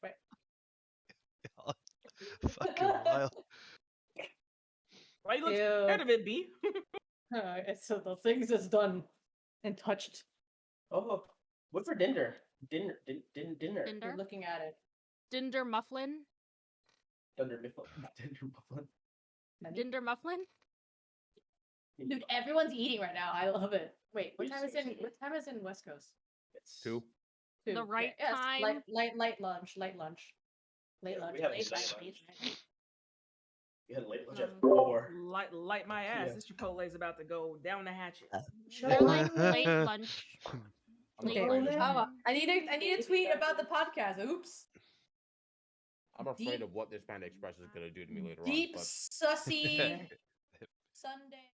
way. Fucking wild. Why you look scared of it, B? So the things is done and touched. Oh, what for dinner? Dinner. We're looking at it. Dinder mufflin. Dinner muffin. Dinder mufflin. Dude, everyone's eating right now. I love it. Wait, what time is in West Coast? It's 2. The right Yes, time. light lunch. Late lunch. We had Late late night. We had late lunch at 4. Light my ass. This Chipotle's about to go down the hatchet. They're like late lunch. Okay. I need a tweet about the podcast. Oops. I'm afraid of what this Panda Express is gonna do to me later Deep on. sussy Sunday.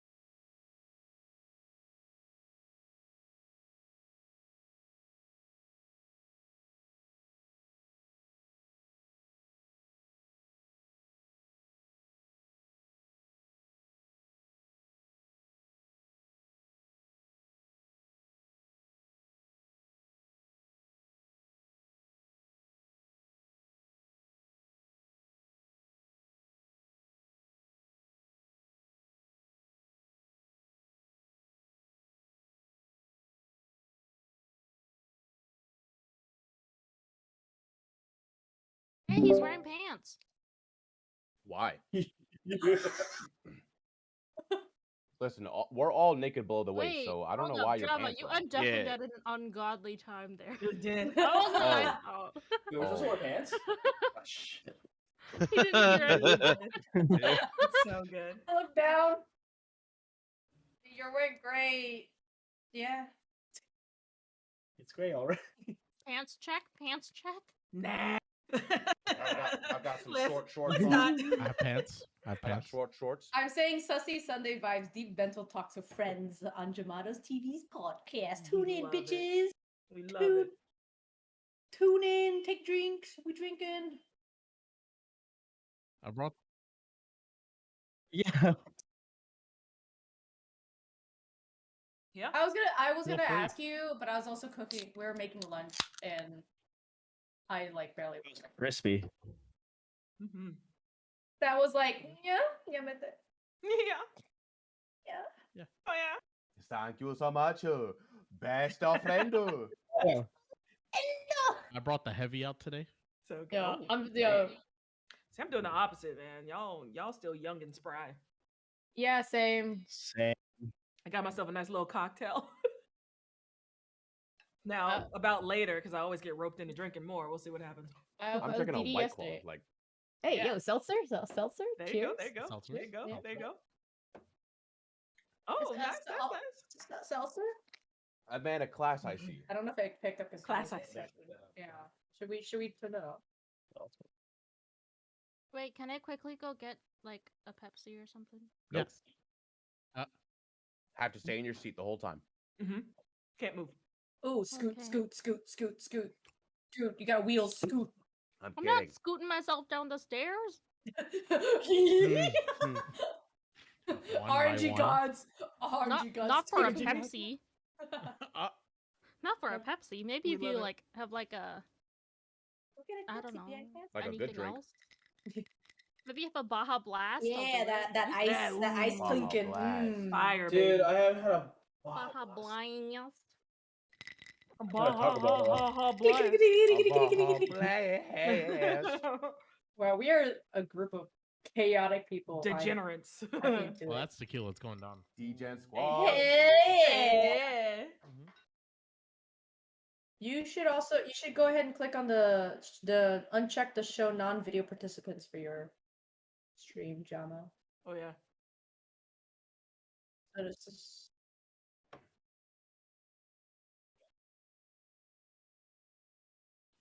Hey, he's wearing pants. Why? Listen, we're all naked below the waist, so I don't know why you're drama. pants You are on. undefinitely at an ungodly time there. You did. Oh. Wait, was this our pants? Oh, shit. He didn't hear anything. It's so good. I look down. You're wearing great. Yeah. It's great, alright. Pants check. Pants check. Nah. I've got some shorts let's on. not. I have pants. I got shorts. I'm saying sussy Sunday vibes, deep mental talks with friends on Jamada's TV's podcast. Tune in, Love it. bitches. We love it. Tune in, take drinks. We drinking. I brought. Yeah. Yeah. I was Feel gonna free. ask you, but I was also cooking. We were making lunch, and I like barely. Crispy. Mm-hmm. That was like, yeah, but Yeah. yeah. Oh yeah. Thank you so much, best of friend. I brought the heavy out today. So good. Yeah, Oh, yeah. See, I'm doing the opposite, man. Y'all still young and spry. Yeah, same. Same. I got myself a nice little cocktail. Now, about later, because I always get roped into drinking more. We'll see what happens. I'm drinking a White Claw. Like, Hey, Yeah. yo, seltzer? Seltzer? There you Cheers. go. There you go. Seltzers? There you go. Yeah. There you go. Oh, nice. That's nice. It's not seltzer? a man of class, I see. I don't know if I picked up his Class phone. I see. Yeah. Should we turn it off? Wait, can I quickly go get like a Pepsi or something? Nope. Yes. Have to stay in your seat the whole time. Mm-hmm. Can't move. Oh, scoot, Okay. scoot. Dude, you got wheels, scoot. I'm I'm kidding. not scooting myself down the stairs. One by RNG one. gods. RNG gods. Not for a taking- Pepsi. Not for a Pepsi. Maybe We if you love it. like have like a I don't know Like a good anything drink. else. Maybe you have a Baja Blast. Yeah, that ice, Yeah, that ice ooh. clinking. Blast. Mm. Fire, Dude, baby. I haven't had a Baja Blast. talk about Baja Blast. Well, we are a group of chaotic people. Degenerates. I can't do Well, it. that's tequila. It's going down. DGen Squad. Hey! Yeah. You should go ahead and click on the uncheck the show non-video participants for your stream, Jama. Oh yeah. So it's just...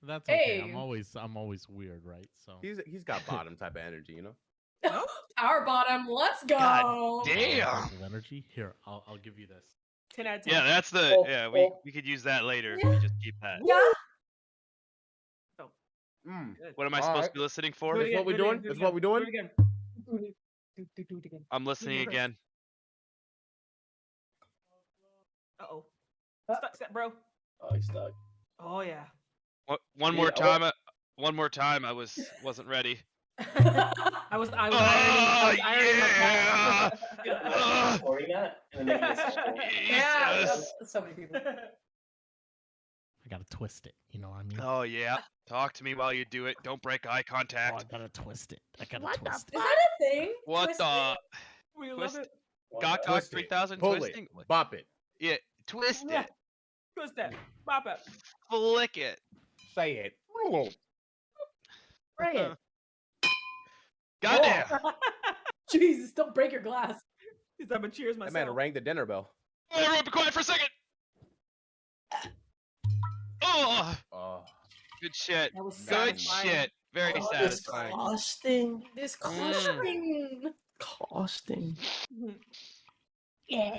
That's okay. Hey. I'm always weird, right? So He's got bottom type of energy, you know. Power bottom, let's go! God damn. Lots of energy. Here, I'll give you this. 10 out of 10. Yeah, that's the Oh, yeah. oh. We could use that later. Yeah. We just keep that. Yeah. Mm. Good. What am I All supposed right. to be listening Do for? it That's again, what we do it doing? again, do it That's what again, we do doing? it again. Do it again. I'm listening again. Uh-oh. Stuck, bro. Oh, he's stuck. Oh yeah. One Yeah, more I time. one more time. I wasn't ready. I was ironing my yeah! cap. Ugh. Recording that and then making a sample. Yeah, Jesus. so many people. I gotta twist it. You know what I mean? Oh yeah. Talk to me while you do it. Don't break eye Oh, I contact. gotta twist it. I gotta What the twist Is it. that a thing? What Twisting? the? We love Twist. it. Gok Twist it. 3000 Pull twisting? it. Bop it. Yeah. Twist it. Twist that. Bop it. Flick it. Say it. Bring it. Goddamn. Jesus, don't break your glass. He's I'm gonna cheers That myself. man rang the dinner bell. Everyone be quiet for a second. Oh, Oh, good shit. That was Good satisfying. shit. Very Oh, satisfying. Disgusting. Disgusting. Disgusting. Yeah.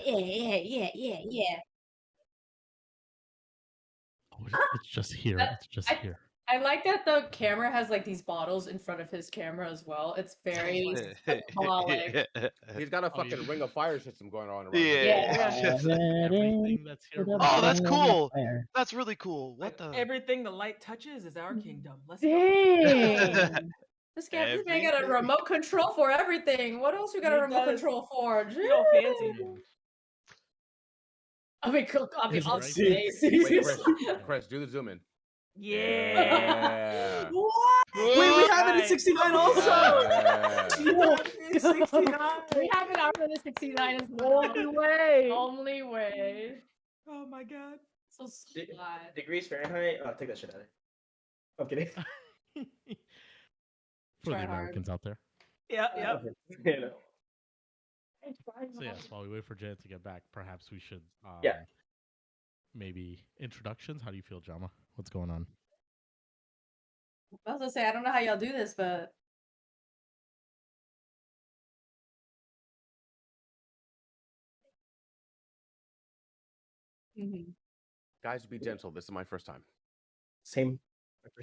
Oh, it's just here. That- It's just I- here. I like that the camera has like these bottles in front of his camera as well. It's very symbolic. he's got a Oh, fucking yeah. ring of fire system going on around Yeah. here. Everything that's here. Oh, that's cool. That's really cool. What the? Everything the light touches is our kingdom. Let's go. Dang. This man got a Everything. remote control for everything. What else you got He a remote does. control for? He all fancy. I mean, He's right obviously. Wait, Chris, do the zoom in. Yeah. What? Wait, we have it at 69 also. Yeah. 69. We have it after the 69 as well. Only way. Only way. Oh my god. So sly. Degrees Fahrenheit. Oh, take that shit out of it. I'm kidding. For Try the hard. Americans out there. Yeah, yeah. You know. So yes, while we wait for Janet to get back, perhaps we should Yeah. maybe introductions. How do you feel, Jama? What's going on? I was gonna say, I don't know how y'all do this, but Guys, be gentle. This is my first time. Same.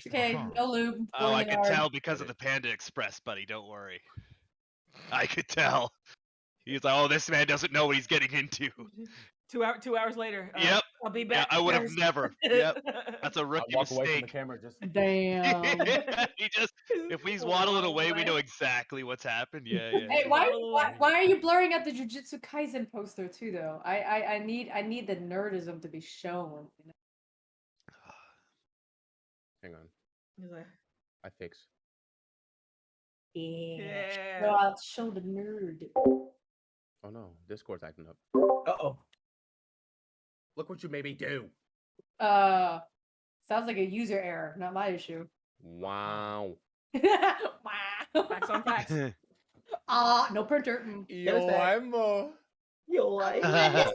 okay, Uh-huh. no lube. Oh, I going could hard. tell because of the Panda Express, buddy. Don't worry. I could tell. He's like, oh, this man doesn't know what he's getting into. 2 hours later. Yep. I'll be Yeah, back. I would have guys. never. Yep. That's a I rookie walk away from the mistake. camera just. Damn. He just, if he's waddling away, we know exactly what's happened. Yeah, yeah. Hey, why are you blurring out the Jujutsu Kaisen poster too, though? I need the nerdism to be shown. You know? Hang on. He's like, I fix. yeah. No, I'll show the nerd. Oh no, Discord's acting up. Uh-oh. Look what you made me do. Sounds like a user error, not my issue. Wow. Wow. Facts on facts. No printer. Get us back. amo. You like amo.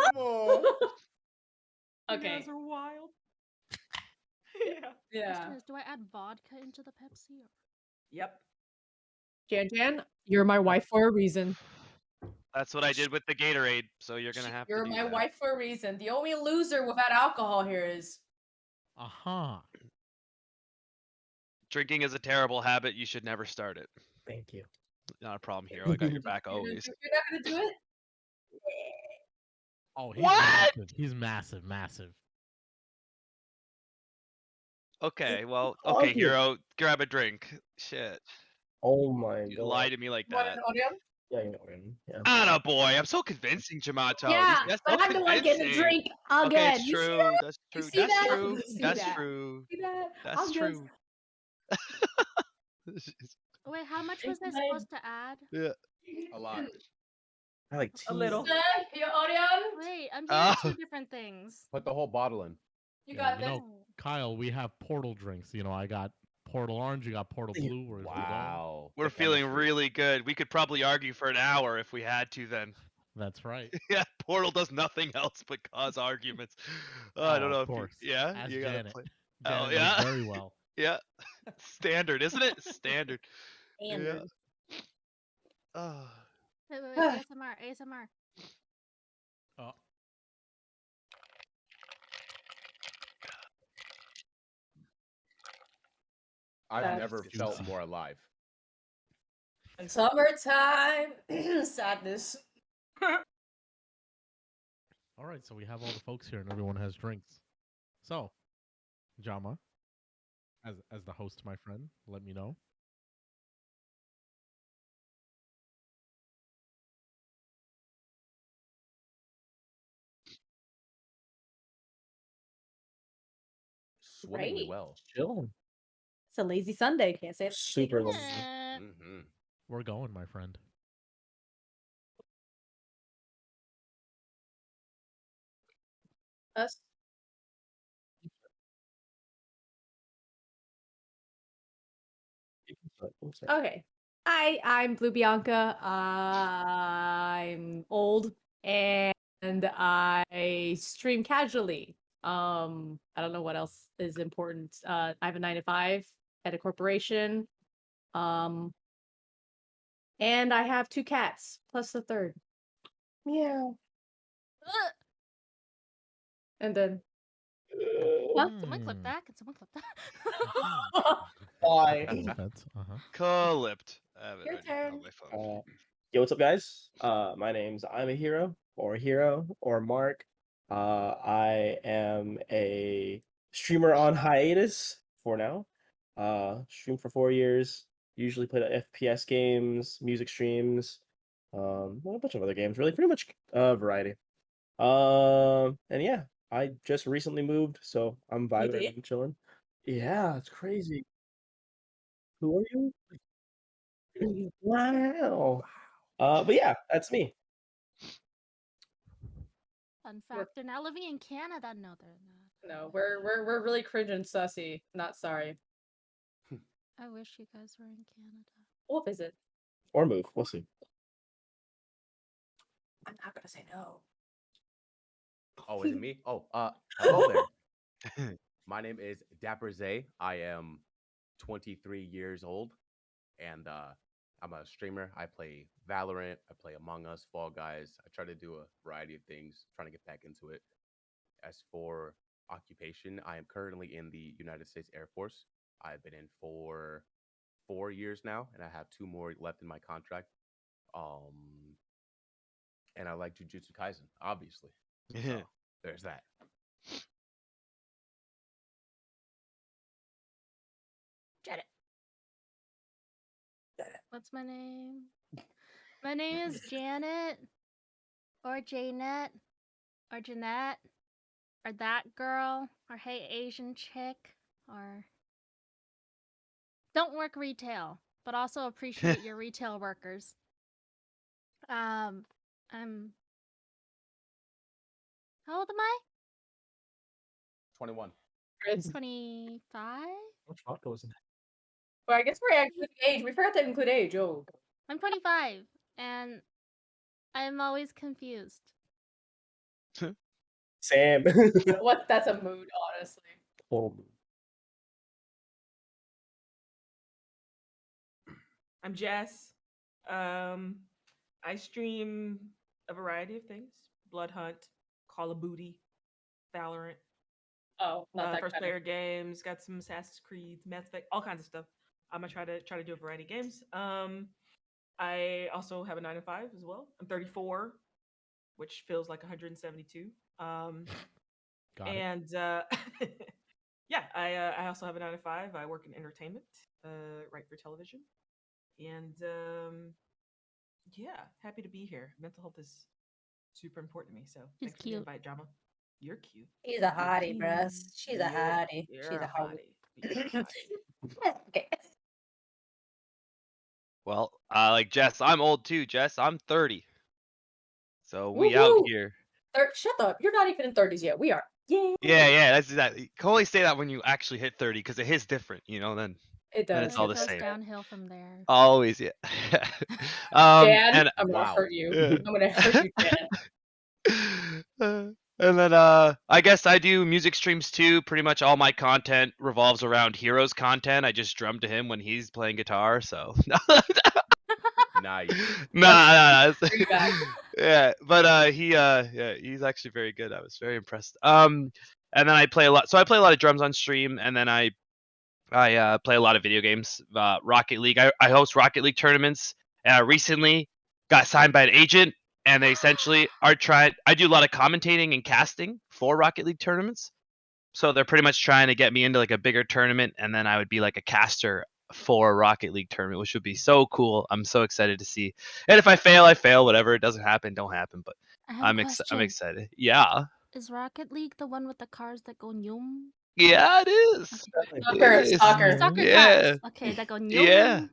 You Okay. guys are wild. Yeah. Yeah. Question is, do I add vodka into the Pepsi? Or... Yep. Jan, you're my wife for a reason. That's what I did with the Gatorade, so you're gonna have You're to do my that. wife for a reason. The only loser without alcohol here is Aha. Drinking is a terrible habit. You should never start it. Thank you. Not a problem here. I got your back You're always. not gonna do it. Oh, he's What? massive. He's massive, massive. Okay, well, Oh, okay, dude. Hero, grab a drink. Shit. Oh my You god. lie to me like What, that. Orion? Yeah, you know him. Yeah. Atta boy, I'm so convincing, Jamato. Yeah, That's but so I'm the one getting a convincing. drink Okay, again. it's You see true. that? That's You true. see That's that? true. You see That's that? true. See that? That's I'm true. Wait, how much was I Explain. supposed to add? A lot. I like A little. Just, you Orion? Wait, I'm Oh. hearing two different things. Put the whole bottle in. You Yeah, got you this. know, Kyle, we have portal drinks. You know, I got portal orange, you got portal blue. Where's the dog? Wow. We're the feeling chemistry. really good. We could probably argue for an hour if we had to then. That's right. Yeah, Portal does nothing else but cause arguments. I don't Oh, know of if course. you, yeah, Ask you gotta Janet. play. Janet Oh, knows yeah? very well. Yeah. Standard, isn't it? Standard. Standard. Oh. Wait, ASMR, ASMR. Oh, I've That's never juicy. felt more alive. Summertime sadness. all right. So we have all the folks here, and everyone has drinks. So, Jama, As the host, my friend, let me know. Swimmingly Great. well. Chill. It's a lazy Sunday. Can't say it's Super lazy. lazy. Mm-hmm. We're going, my friend. Us. Okay. I'm Blue Bianca. I'm old and I stream casually. I don't know what else is important. I have a 9 to 5 at a corporation. Um, and I have 2 cats plus a third. Meow. And then Someone clip Hmm. that. Can someone clip that? Bye. Defense. Clipped. I have it Your ready turn. on my phone. Yo, what's up, guys? My name's I'm a Hero or Mark. I am a streamer on hiatus for now. Stream for 4 years. Usually play the FPS games, music streams, well, a bunch of other games. Really, pretty much variety. And yeah, I just recently moved, so I'm vibing did? and chilling. Yeah, it's crazy. Who are you? Wow. But yeah, that's me. Fun fact: they're now living in Canada. No, they're not. No, we're really cringe and sussy. Not sorry. I wish you guys were in Canada. We'll visit. Or move. We'll see. I'm not gonna say no. Oh, is it me? Oh, hello there. My name is Dapper Zay. I am 23 years old, and I'm a streamer. I play Valorant. I play Among Us, Fall Guys. I try to do a variety of things, trying to get back into it. As for occupation, I am currently in the United States Air Force. I've been in for 4 years now, and I have 2 more left in my contract. And I like Jujutsu Kaisen, obviously. So there's that. Janet. What's my name? My name is Janet, or Janet, or Jeanette, or that girl, or hey Asian chick, or don't work retail, but also appreciate your retail workers. I'm how old am I? 21. 25? Which vodka was in that? Well, I guess we're including age. We forgot to include age. Oh. I'm 25, and I'm always confused. Sam. What? That's a mood, honestly. I'm Jess. I stream a variety of things: Blood Hunt, Call of Booty, Valorant, Oh, not that first kind player games. Got some Assassin's Creed, Mass Effect, all kinds of stuff. I'm gonna try to do a variety of games. I also have a 9 to 5 as well. I'm 34, which feels like 172. Got it. And yeah, I also have a 9 to 5. I work in entertainment, write for television, and yeah, happy to be here. Mental health is super important to me, so She's thanks for the cute. invite, Jama. You're cute. She's a You're hottie, bruh. cute. She's a hottie. You're She's a hottie. You're a hottie. Okay. Well, like Jess, I'm old too. Jess, I'm 30. So we Woo out woo. here. Shut up. You're not even in 30s yet. We are. Yay. Yeah, that's exactly. You can only say that when you actually hit 30, because it hits different, then It then does. it's all It the goes same. downhill from there. Always, yeah. Dan, and I'm gonna Wow. hurt you. Yeah. I'm gonna hurt you, Dan. and then I guess I do music streams too. Pretty much all my content revolves around Hero's content. I just drum to him when he's playing guitar, so Nice. nah. Bring it back. Yeah, but he's actually very good. I was very impressed. And then I play a lot. So I play a lot of drums on stream, and then I play a lot of video games. Rocket League. I host Rocket League tournaments. Recently got signed by an agent, and they essentially are trying. I do a lot of commentating and casting for Rocket League tournaments. So they're pretty much trying to get me into like a bigger tournament, and then I would be like a caster for a Rocket League tournament, which would be so cool. I'm so excited to see. And if I fail, I fail. Whatever, it doesn't happen, don't happen. But I have a I'm question. excited. Yeah. Is Rocket League the one with the cars that go nyum? Yeah, it is. Soccer, It is. soccer. Soccer Yeah. cars. Okay, that go nyum. Yeah.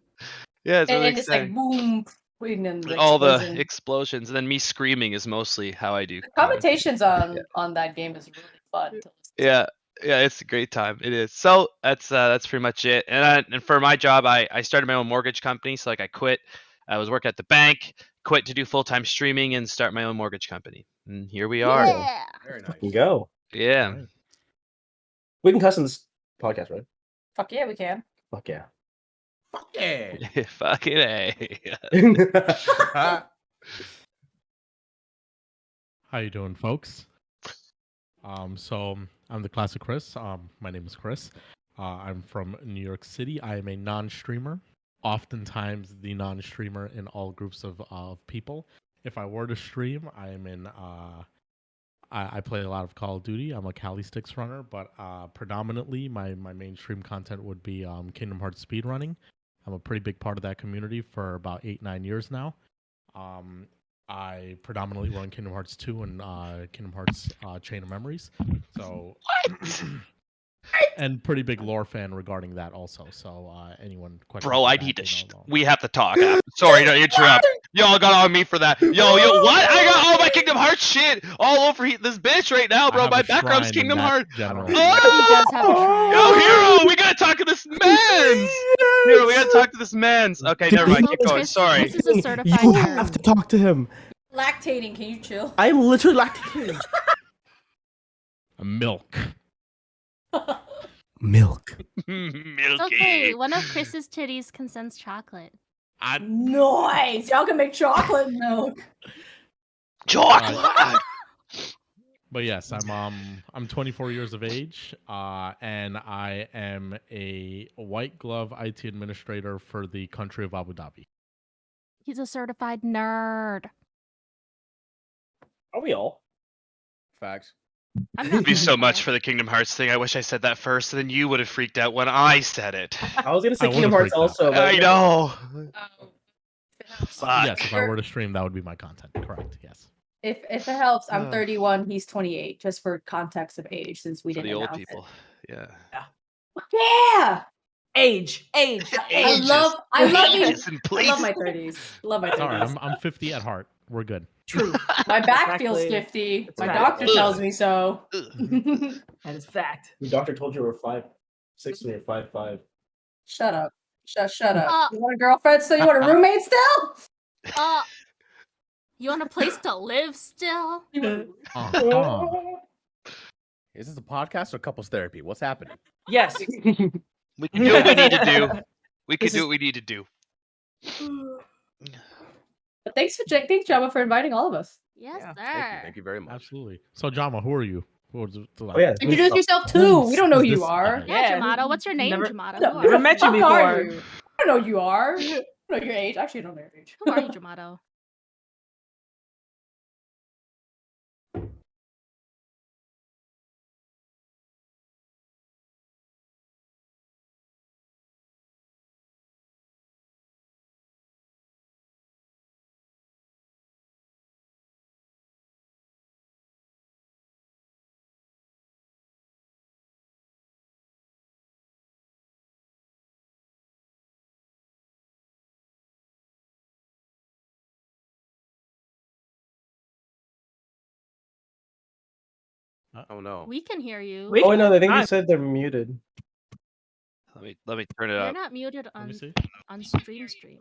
Yeah, it's really And it's like exciting. boom, and then the All the explosion. explosions, and then me screaming is mostly how I do. The commentations on that game is really fun. To listen to. Yeah, yeah, it's a great time. It is. So that's pretty much it. And for my job, I started my own mortgage company. So like I quit. I was working at the bank, quit to do full-time streaming, and start my own mortgage company. And here we are. Yeah. Very nice. Fucking go. Yeah. Alright. We can cuss in this podcast, right? Fuck yeah, we can. Fuck yeah. Yeah. Fucking A. How you doing, folks? So I'm the classic Chris. My name is Chris. I'm from New York City. I am a non-streamer. Oftentimes the non-streamer in all groups of people. If I were to stream, I am in. I play a lot of Call of Duty. I'm a Cali Sticks runner, but predominantly my mainstream content would be Kingdom Hearts speedrunning. I'm a pretty big part of that community for about 8-9 years now. I predominantly run Kingdom Hearts 2 and Kingdom Hearts Chain of Memories. So, and pretty big lore fan regarding that also. So, anyone questions? Bro, I that, need to. they know. We have to talk. Sorry to interrupt. Y'all got on me for that. Yo, what? I got all my Kingdom Hearts shit all over this bitch right now, I bro. have My a background's shrine in Kingdom that Hearts. general. He does have a shrine. Yo, Hero, we gotta talk to this man's. Hero, we gotta talk to this man's. Okay, never mind. Also, Keep going. Chris, Sorry. Chris is a certified You nerd. have to talk to him. Lactating, can you chill? I am literally lactating. Milk. Milk. Milky. It's okay. One of Chris's titties can sense chocolate. Nice. Y'all can make chocolate milk. Chocolate. But yes, I'm 24 years of age, and I am a white glove IT administrator for the country of Abu Dhabi. He's a certified nerd. Are we all? Facts. I'm not Thank you so certified. much for the Kingdom Hearts thing. I wish I said that first, and then you would have freaked out when I said it. I was gonna say I Kingdom would've Hearts freaked out. also. But I know. Yes, if I Sure. were to stream, that would be my content. Correct. Yes. If it helps, I'm Oh. 31. He's 28. Just for context of age, since we For didn't the old announce people. Yeah. it. Yeah. Age. Ages. I love it. Ages and I love my places. 30s. Love my It's all right. 30s. I'm 50 at heart. We're good. True. My back feels Exactly. 50. It's My fact. doctor Ugh. tells me so. That is fact. Your doctor told you we're 5'6" and you're 5'5". Shut up. Shut up. Uh. You want a girlfriend still? You want a roommate still? You want a place to live still? Uh-huh. Is this a podcast or couples therapy? What's happening? Yes. We can do what we need to do. We can This do is- what we need to do. But thanks, Jabba, for inviting all of us. Yes, Yeah. sir. Thank you very much. Absolutely. So, Jama, who are you? Oh yeah. Introduce yourself too. We don't know who Is you this- are. okay. Yeah, Yeah, Jamato. What's your name, never- Jamato? No, Who never are met Who you the fuck are before. you? I don't know who you are. I don't know your age. Actually, I don't know your age. Who are you, Jamato? Oh no. We can hear you. We- Oh no, I think Fine. you said they're muted. Let me turn it You're up. not muted Let me see. on stream.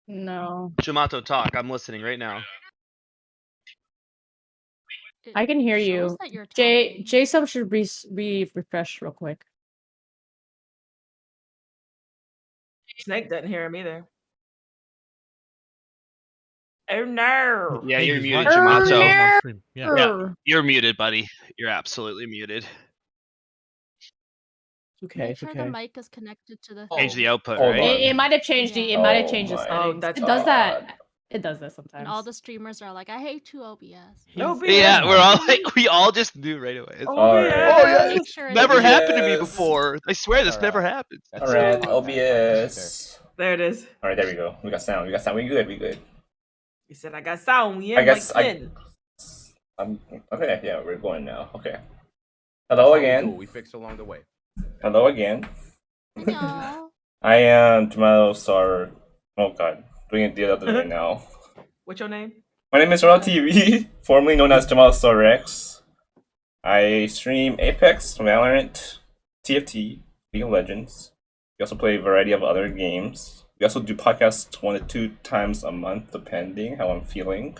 No. Jamato, talk. I'm listening right now. It I can hear shows you. that you're talking. Jason should refresh real quick. Snake doesn't hear him either. Oh no. Yeah, Hey, you're he's muted, right. Jamato. Jamato. On stream. Yeah. Yeah. You're muted, buddy. You're absolutely muted. It's okay. Make It's sure okay. the mic is connected to the Change thing. the output, Hold right? on. It might have changed the. It Yeah. might have changed the Oh my settings. that's It does that. It does that sometimes. And all the streamers are like, I hate you, OBS. OBS. Yeah, we're all like, we all just knew right away. It's- Alright. Oh yeah, Make it's sure it's never happened to me OBS. before. I swear this Alright. never happened. That's Alright, contact OBS. There it is. Alright, there we go. We got sound. We good. He said, I got sound. We in I guess like Flynn. Okay, yeah, we're going now. Okay. That's Hello how we do again. it. We fixed along the way. Hello again. No. I am Jamal Star. Oh god, doing it the other way now. What's your name? My name is Raw TV, formerly known as Jamal Star Rex. I stream Apex, Valorant, TFT, League of Legends. We also play a variety of other games. We also do podcasts 1 to 2 times a month, depending how I'm feeling.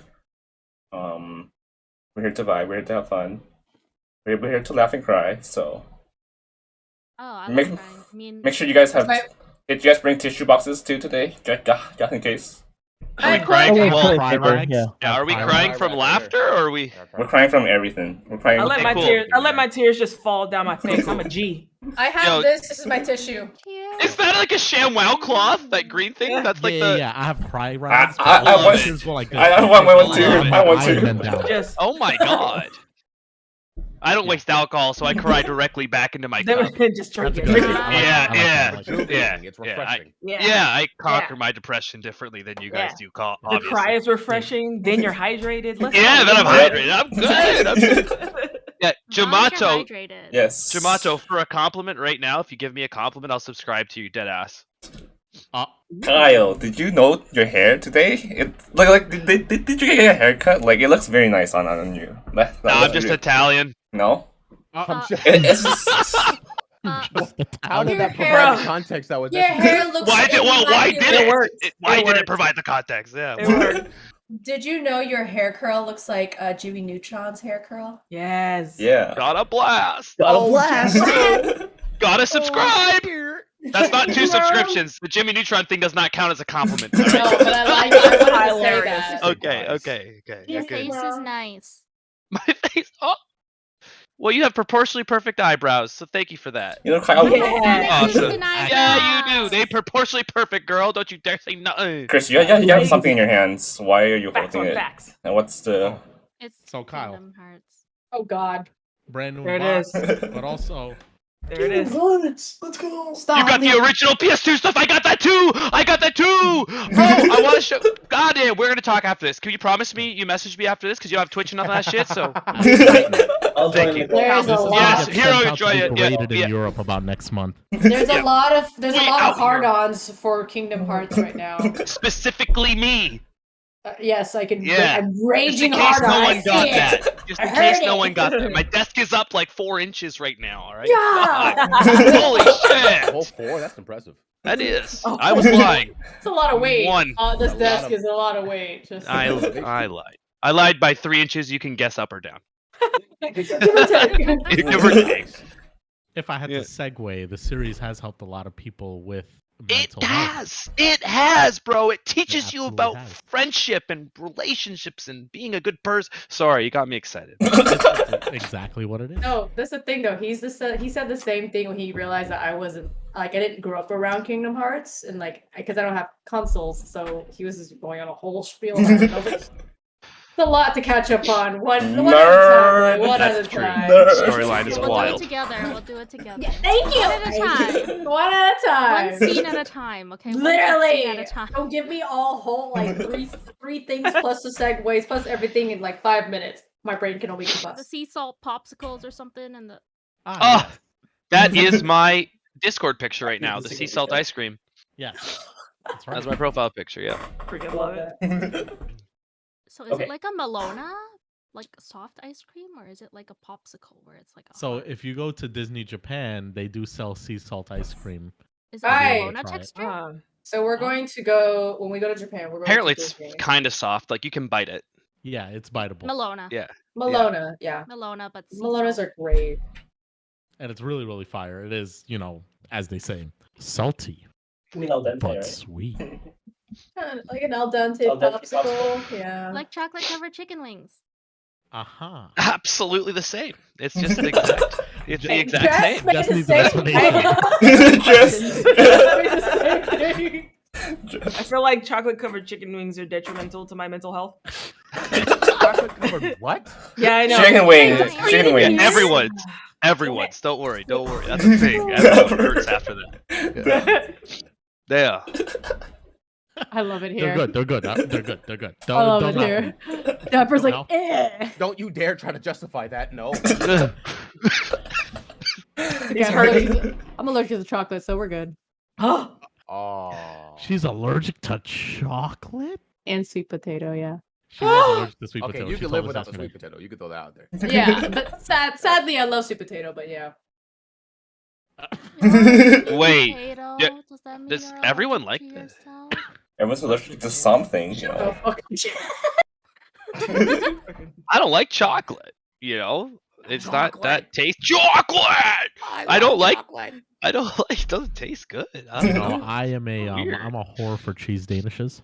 We're here to vibe. We're here to have fun. We're here to laugh and cry. So Oh, I Make- like crying. I mean, make sure you guys have. My- Did you guys bring tissue boxes too today? Just in case. Are we I crying? play- Well, Cry paper, rags? yeah. yeah, are we Cry crying rags. from laughter or are we? We're crying from everything. We're crying. I let my cool. tears. I let my tears just fall down my face. I'm a G. I have Yo. this. This is my tissue. Is that like a ShamWow cloth? That green thing? Yeah. That's like yeah, the. yeah, I have cry rags. I but want- this is more like this. I want one too. I want Iron to. Man down. Just Oh my god. I don't Yeah. waste alcohol, so I cry directly back into my cup. just drink That's it. a good Drink idea. it. I like Yeah, that, I like yeah. that, I like that. Soothing, Yeah, it's yeah, refreshing. Yeah, I conquer my depression differently than you guys Yeah. do. Call The obviously. cry is refreshing. Then you're hydrated. Let's Yeah, go. then I'm Yep. hydrated. I'm good. I'm good. Yeah, Jamato. Hydrated. Yes. Jamato, for a compliment right now, if you give me a compliment, I'll subscribe to you, dead ass. Kyle, did you note your hair today? It like did you get a haircut? Like it looks very nice on you. That Nah, I'm looks just really- Italian. no. Uh, It's just How did Your that hair- provide the context that was Your hair looks. Why did immaculate. it? worked. Why It did it worked. provide the context? Yeah. It worked. Did you know your hair curl looks like Jimmy Neutron's hair curl? Yes. yeah. Got a blast. Got a Oh, blast. Gotta subscribe. That's not 2 subscriptions. The Jimmy Neutron thing does not count as a compliment. all No, right? but I like. I wanted to say Hilarious. that. Okay. Your Good. face is nice. My face. Oh. Well, you have proportionally perfect eyebrows, so thank you for that. You know, Kyle. Yeah. Awesome. Deny Yeah, you do. that. They proportionally perfect, girl. Don't you dare say nothing. Chris, you have something in your hands. Why are you Facts holding on it? facts. And what's the? It's So, Kyle. Kingdom Hearts. Oh God. Brand new There it box, is. but also There it is. Let's go. Stop. You got the original PS2 stuff. I got that too. Bro, I want to show. God damn, we're gonna talk after this. Can you promise me you message me after this because you don't have Twitch and none of that shit? So I'll Thank join you. in. There's a this is lot. Yes, gonna get Hero, sent out enjoy to be it. Yeah, graded yeah. in Europe about next month. There's a Yeah. lot of We out here. hard-ons for Kingdom Hearts right now. specifically me. Yes, I can. Yeah. I'm Just raging in case hard no on. one got that. Just I in heard case no it. one got that. My desk is up like 4 inches right now. All right. Yeah. God. Holy Whole shit. 4? That's impressive. That is. Oh. I was lying. It's a lot of weight. One. This A lot desk of- is a lot of weight. Just I lied. I lied by 3 inches. You can guess up or down. give or take. Give or take. If I had Yeah. to segue, the series has helped a lot of people with It mental health. has. It has, bro. It teaches you absolutely about has. friendship and relationships and being a good person. Sorry, you got me excited. It's exactly what it is. No, that's the thing though. He said the same thing when he realized that I wasn't like I didn't grow up around Kingdom Hearts and like because I don't have consoles, so he was just going on a whole spiel. About it. I was like, it's a lot to catch up on. One at a Nerd. time. One at a That's true. time. Nerd. Storyline is We'll wild. do it together. We'll do it together. Yeah, thank you. One at a time. One at a time. One scene at a time. Okay. One Literally, scene at a time. don't give me all whole like three things plus the segues plus everything in like 5 minutes. My brain can only keep up. The sea salt popsicles or something, and the Oh, that is my Discord picture right now. The sea salt ice cream. Yes. That's right. That's my profile picture. Yeah. Freaking love it. so is Okay. it like a Melona, like a soft ice cream, or is it like a popsicle where it's like a So hard- if you go to Disney Japan, they do sell sea salt ice cream. is it Right. Melona Try it. texture? So we're going to go when we go to Japan. We're going Apparently, to it's Disney. kind of soft. Like you can bite it. Yeah, it's biteable. Melona. Yeah. Melona. Yeah, Melona, but sea Melonas salt. are great. And it's really, really fire. It is, as they say, salty Al dente, but right? sweet. Like an al dente Al dente popsicle. Yeah. like chocolate covered chicken wings. Aha. Absolutely the same. It's just the exact. It's the exact Just same. make Just the needs an same explanation. thing. Just- Make the same thing. I feel like like chocolate covered chicken wings are detrimental to my mental health. Chocolate covered what? Yeah, I know. Chicken wings. Wait, are Chicken you wings. here? Everyone's. Don't worry. That's a thing. Everyone hurts after that. Yeah. I love it They're here. good. They're good. They're good. They're good. I love Don't it knock here. them. Dapper's like, No. Don't you dare try to justify that. No. He's hurting. I'm allergic to chocolate, so we're good. Oh, Oh. She's allergic to chocolate. And sweet potato, yeah. She was allergic to sweet Okay, potato. you She can told live us without the yesterday. sweet potato. You can throw that out there. Yeah, but sadly, I love sweet potato, but yeah. Wait, Potato? yeah, Does that mean does you're everyone allergic like to this? yourself? Everyone's allergic to something, you Oh, know. fuck. I don't like chocolate. You know, it's not Chocolate. that taste. Chocolate. I don't love like. chocolate. I don't like. It doesn't taste good. I don't No, know. I am Weird. I'm a whore for cheese danishes.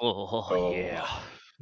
Oh yeah.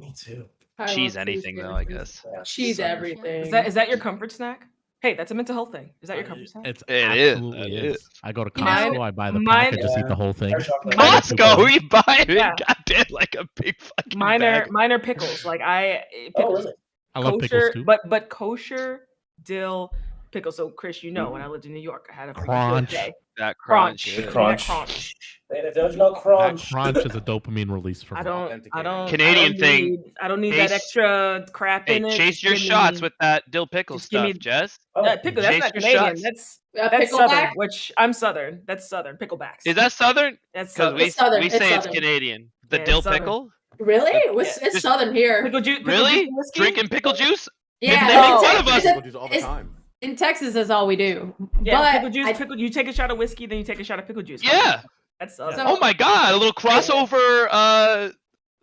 Me too. I Cheese love anything cheese though, I sandwiches. guess. Cheese So- everything. is that your comfort snack? Hey, that's a mental health thing. Is that your comfort snack? It's It is, absolutely it is. is. I go to You know, Costco. I buy the mine- pack. I just eat the whole thing. Dark chocolate. I get two Costco, buns. we buy it. Yeah. Goddamn, like a big fucking Mine are bag. pickles. Like I Oh, pickles, really? I love pickles kosher, too. but kosher dill pickles. So Chris, you know, when I lived in New York, I had a freaking Crunch. good day. That Crunch. crunch. The yeah. crunch. Crunch. There's no That crunch. crunch is a dopamine release for me. I don't. Authenticated. Canadian thing. I don't need Chase- that extra crap Hey, in it. chase Just your give shots me- with that dill pickle just give me- stuff, Jess. Oh, pickle. That's Chase not your Canadian. shots. That's Pickleback? Southern. Which I'm Southern. That's Southern. Picklebacks. Is that Southern? That's Because Southern. we It's Southern, we it's say it's Southern. Canadian. The Yeah, it's dill Southern. pickle. Really? Yeah, It's just- southern here. pickle juice Really? and whiskey? Drinking pickle juice? Yeah, They in make fun Tex- of us. People do all the it's- time. in Texas, that's all we do. Yeah, but pickle juice. I- Pickle. You take a shot of whiskey, then you take a shot of pickle juice. Yeah. That's Southern. So- Oh my god, a little crossover.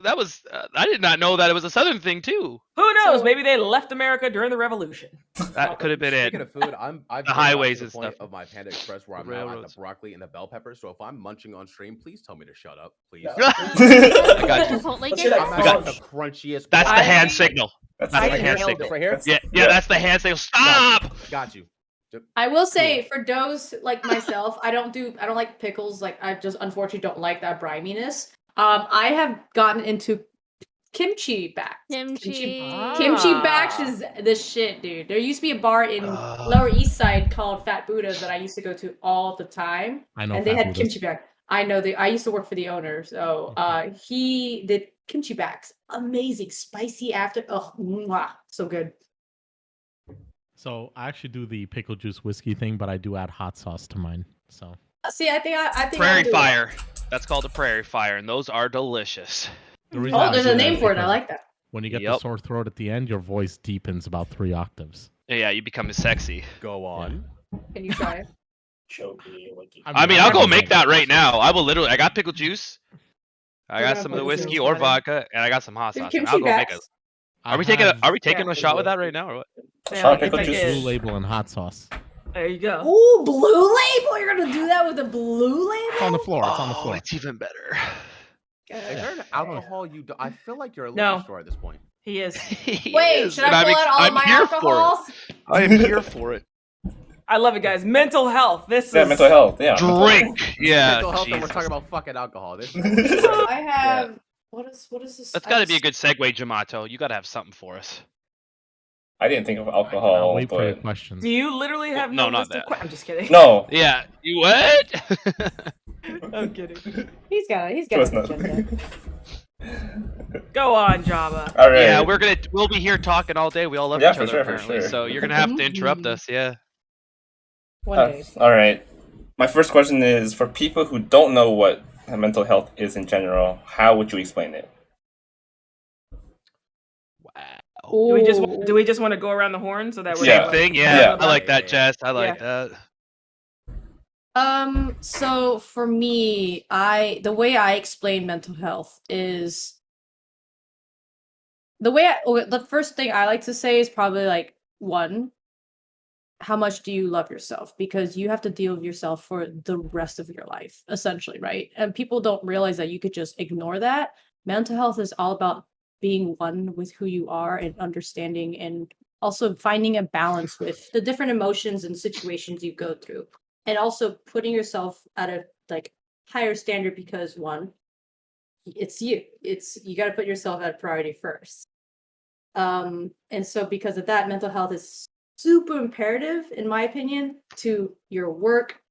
That was. I did not know that it was a Southern thing too. Who knows? So- Maybe they left America during the Revolution. That could have been it. Speaking of food, I've The been highways to the and point stuff. of my Panda Express where I'm The now at railroads. the broccoli and the bell pepper. So if I'm munching on stream, please tell me to shut up, please. No. I got you. Chipotle Let's game? get I'm a actually crunch. the crunchiest. That's the I- hand signal. That's That's I the hand nailed signal. it. right here. Yeah, Yeah. that's the hand signal. Stop. Got you. I will say for those like myself, I don't like pickles. Like I just unfortunately don't like that briminess. I have gotten into kimchi backs. Kimchi. Kimchi backs is the shit, dude. There used to be a bar in Ugh. Lower East Side called Fat Buddha's that I used to go to all the time, I know. and they Fat had Buddhas. kimchi back. I know I used to work for the owner, so he did kimchi backs. Amazing, spicy after. Oh, mwah, so good. So I actually do the pickle juice whiskey thing, but I do add hot sauce to mine. So See, I think I'll Prairie do it. fire. That's called a prairie fire, and those are delicious. the reason I Oh, there's do a that name is for it. I because like that. When you get the Yep. sore throat at the end, your voice deepens about 3 octaves. Yeah, you become sexy. Go on. Can you try it? Choky, wiki. I mean, I'll go make that right now. I will literally. I got pickle juice. I We're got gonna some of the put this in whiskey the or starter. vodka, and I got some hot There's sauce. and kimchi I'll go make it. backs. Are we taking a shot with that right now or what? Yeah, Shot like, pickle if I juice. get- Blue label and hot sauce. There you go. Ooh, blue label! You're gonna do that with a blue label? It's on the floor. It's on the Oh, floor. it's even better. Is there an alcohol you do? I feel like you're a No. liquor store at this point. He is. Wait, should I pull out all of my alcohols? I am here for it. I love it, guys. Mental health. This Yeah, is mental health. Yeah. Drink. Yeah. Mental health, and we're Jesus. talking about fucking alcohol. This I have. What is this? That's got to be a good segue, Jamato. You got to have something for us. I didn't think of I'll alcohol, wait for your but questions. Do you literally have no, no, not list of that. I'm just kidding. no. Yeah. You what? I'm kidding. He's got It an was not. agenda. Go on, Java. All right. Yeah, we'll be here talking all day. We all love Yeah, each for other sure, for apparently. sure. So you're gonna have to interrupt us. Yeah. One day. All right. My first question is for people who don't know what mental health is in general. How would you explain it? Wow. Do we just want to go around the horn so that we're Yeah. not, Same thing. Yeah. Yeah. I like that, Jess. I like that. So for me, the way I explain mental health is the first thing I like to say is probably like one, how much do you love yourself? Because you have to deal with yourself for the rest of your life, essentially, right? And people don't realize that you could just ignore that. Mental health is all about being one with who you are and understanding and also finding a balance with the different emotions and situations you go through. And also putting yourself at a like higher standard because one, it's you. It's you got to put yourself at priority first. And so because of that, mental health is super imperative, in my opinion, to your work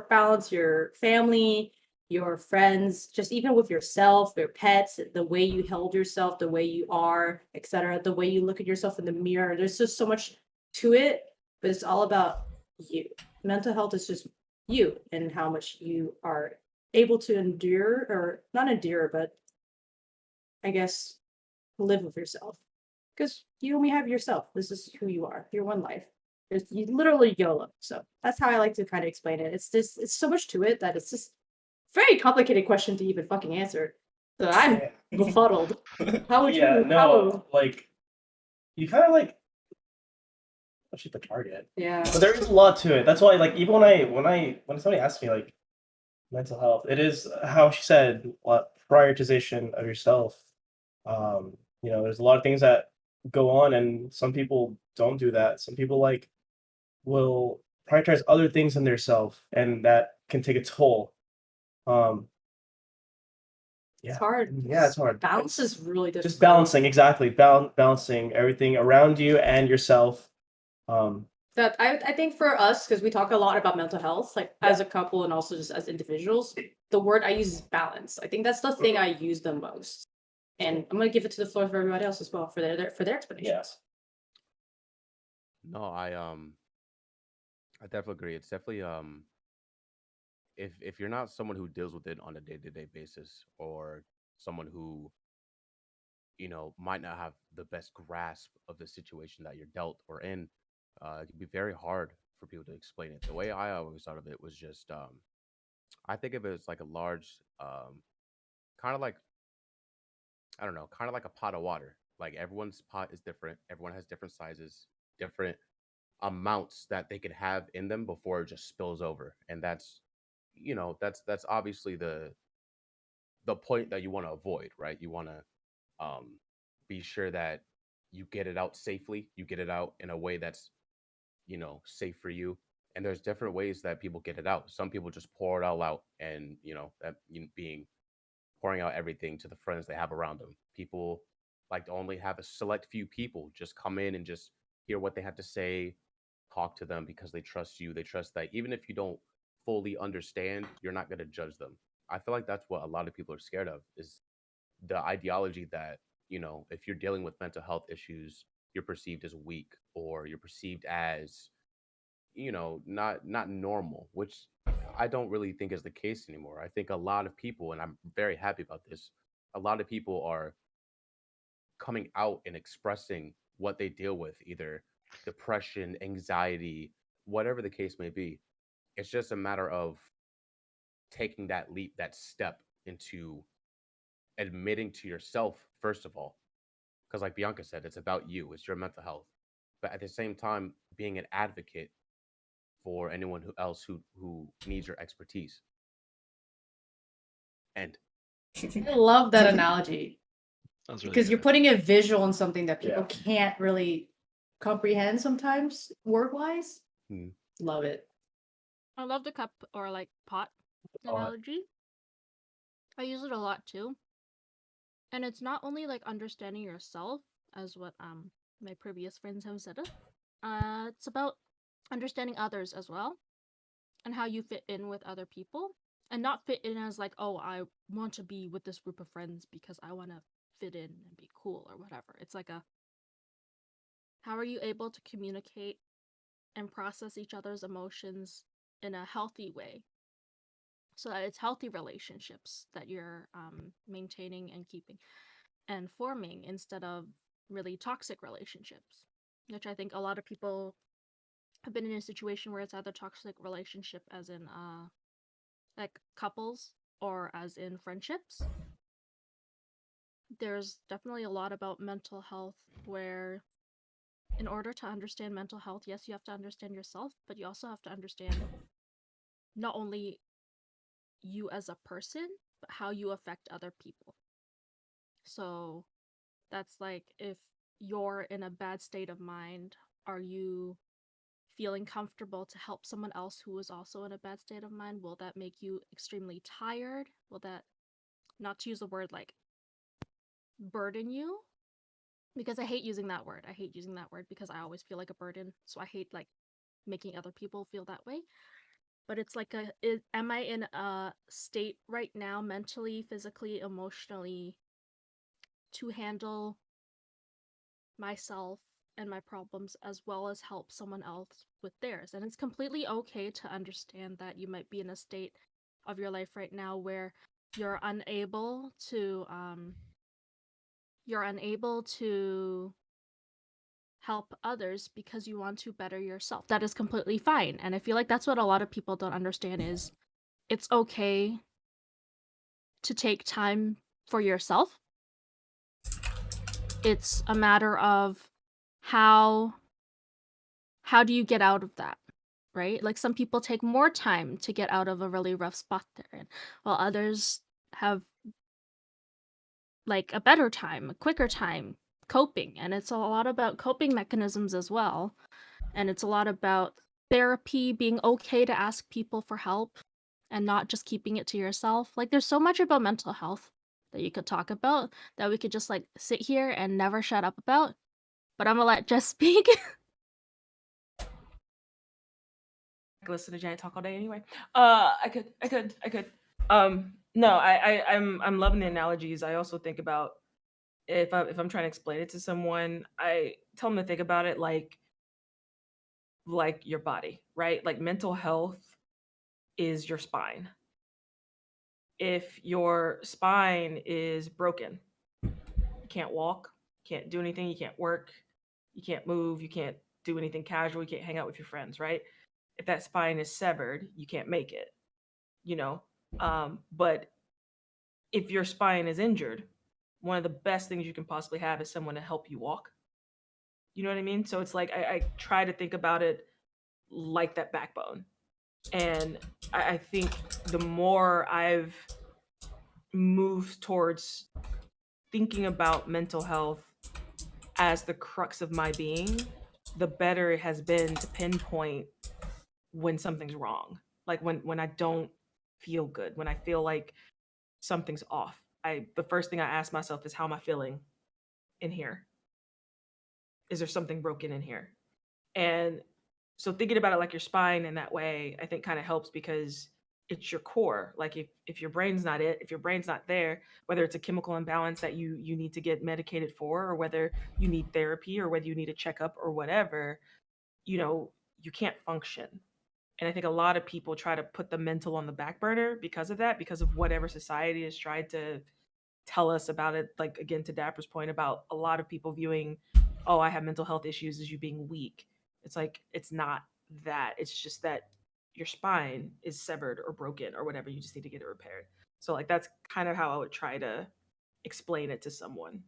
balance, your family, your friends, just even with yourself, your pets, the way you held yourself, the way you are, etc., the way you look at yourself in the mirror. There's just so much to it, but it's all about you. Mental health is just you and how much you are able to endure, or not endure, but I guess live with yourself. Because you only have yourself. This is who you are. Your one life. There's you literally YOLO. So that's how I like to kind of explain it. It's so much to it that it's just very complicated question to even fucking answer. So I'm befuddled. How would Yeah, you no, like you kind of like shoot the target. Yeah. But there is a lot to it. That's why, like, even when somebody asks me like mental health, it is how she said, prioritization of yourself. There's a lot of things that go on, and some people don't do that. Some people like will prioritize other things in their self, and that can take a toll. It's hard. Yeah, it's hard. Balance is really difficult. Just balancing, exactly. Balancing everything around you and yourself. That I think for us, because we talk a lot about mental health, like as a couple and also just as individuals, the word I use is balance. I think that's the thing I use the most. And I'm gonna give it to the floor for everybody else as well for their explanations. Yes. No, I definitely agree. It's definitely if you're not someone who deals with it on a day-to-day basis, or someone who might not have the best grasp of the situation that you're dealt or in, it can be very hard for people to explain it. The way I always thought of it was just I think of it as like a large kind of like, I don't know, kind of like a pot of water. Like everyone's pot is different, everyone has different sizes, different amounts that they could have in them before it just spills over. And that's obviously the point that you want to avoid, right? You want to be sure that you get it out safely, you get it out in a way that's safe for you. And there's different ways that people get it out. Some people just pour it all out, and that being pouring out everything to the friends they have around them. People like to only have a select few people just come in and just hear what they have to say, talk to them because they trust you. They trust that even if you don't fully understand, you're not going to judge them. I feel like that's what a lot of people are scared of, is the ideology that, if you're dealing with mental health issues, you're perceived as weak, or you're perceived as, not normal, which I don't really think is the case anymore. I think a lot of people, and I'm very happy about this, a lot of people are coming out and expressing what they deal with, either depression, anxiety, whatever the case may be. It's just a matter of taking that leap, that step into admitting to yourself, first of all, because like Bianca said, it's about you, it's your mental health. But at the same time, being an advocate for anyone who needs your expertise. And I love that analogy. Sounds really Because you're good. putting a visual on something that people Yeah. can't really comprehend sometimes, word wise. Hmm. Love it. I love the cup or like pot Pot. analogy. I use it a lot too. And it's not only like understanding yourself, as what my previous friends have said it. It's about understanding others as well, and how you fit in with other people, and not fit in as like, oh, I want to be with this group of friends because I want to fit in and be cool or whatever. It's like how are you able to communicate and process each other's emotions in a healthy way, so that it's healthy relationships that you're maintaining and keeping and forming, instead of really toxic relationships, which I think a lot of people have been in a situation where it's either toxic relationship as in like couples, or as in friendships. There's definitely a lot about mental health where, in order to understand mental health, yes, you have to understand yourself, but you also have to understand not only you as a person, but how you affect other people. So that's like, if you're in a bad state of mind, are you feeling comfortable to help someone else who is also in a bad state of mind? Will that make you extremely tired? Will that not to use the word like burden you, because I hate using that word. I hate using that word because I always feel like a burden. So I hate like making other people feel that way. But it's like am I in a state right now, mentally, physically, emotionally, to handle myself and my problems as well as help someone else with theirs? And it's completely okay to understand that you might be in a state of your life right now where you're unable to help others because you want to better yourself. That is completely fine. And I feel like that's what a lot of people don't understand is it's okay to take time for yourself. It's a matter of how do you get out of that, right? Like some people take more time to get out of a really rough spot they're in, while others have like a better time, a quicker time coping. And it's a lot about coping mechanisms as well. And it's a lot about therapy, being okay to ask people for help and not just keeping it to yourself. Like there's so much about mental health that you could talk about that we could just like sit here and never shut up about. But I'm gonna let Jess speak. I could listen to Janet talk all day anyway. I could. No, I'm loving the analogies. I also think about if I'm trying to explain it to someone, I tell them to think about it like your body, right? Like mental health is your spine. If your spine is broken, you can't walk, can't do anything, you can't work, you can't move, you can't do anything casual, you can't hang out with your friends, right? If that spine is severed, you can't make it, you know? But if your spine is injured, one of the best things you can possibly have is someone to help you walk. You know what I mean? So it's like I try to think about it like that backbone. And I think the more I've moved towards thinking about mental health as the crux of my being, the better it has been to pinpoint when something's wrong. Like when I don't feel good, when I feel like something's off. The first thing I ask myself is, how am I feeling in here? Is there something broken in here? And so thinking about it like your spine in that way, I think kind of helps because it's your core. Like if your brain's not if your brain's not there, whether it's a chemical imbalance that you need to get medicated for, or whether you need therapy, or whether you need a checkup or whatever, you can't function. And I think a lot of people try to put the mental on the back burner because of that, because of whatever society has tried to tell us about it. Like, again, to Dapper's point about a lot of people viewing, oh, I have mental health issues as you being weak. It's like, it's not that. It's just that your spine is severed or broken or whatever. You just need to get it repaired. So, like, that's kind of how I would try to explain it to someone.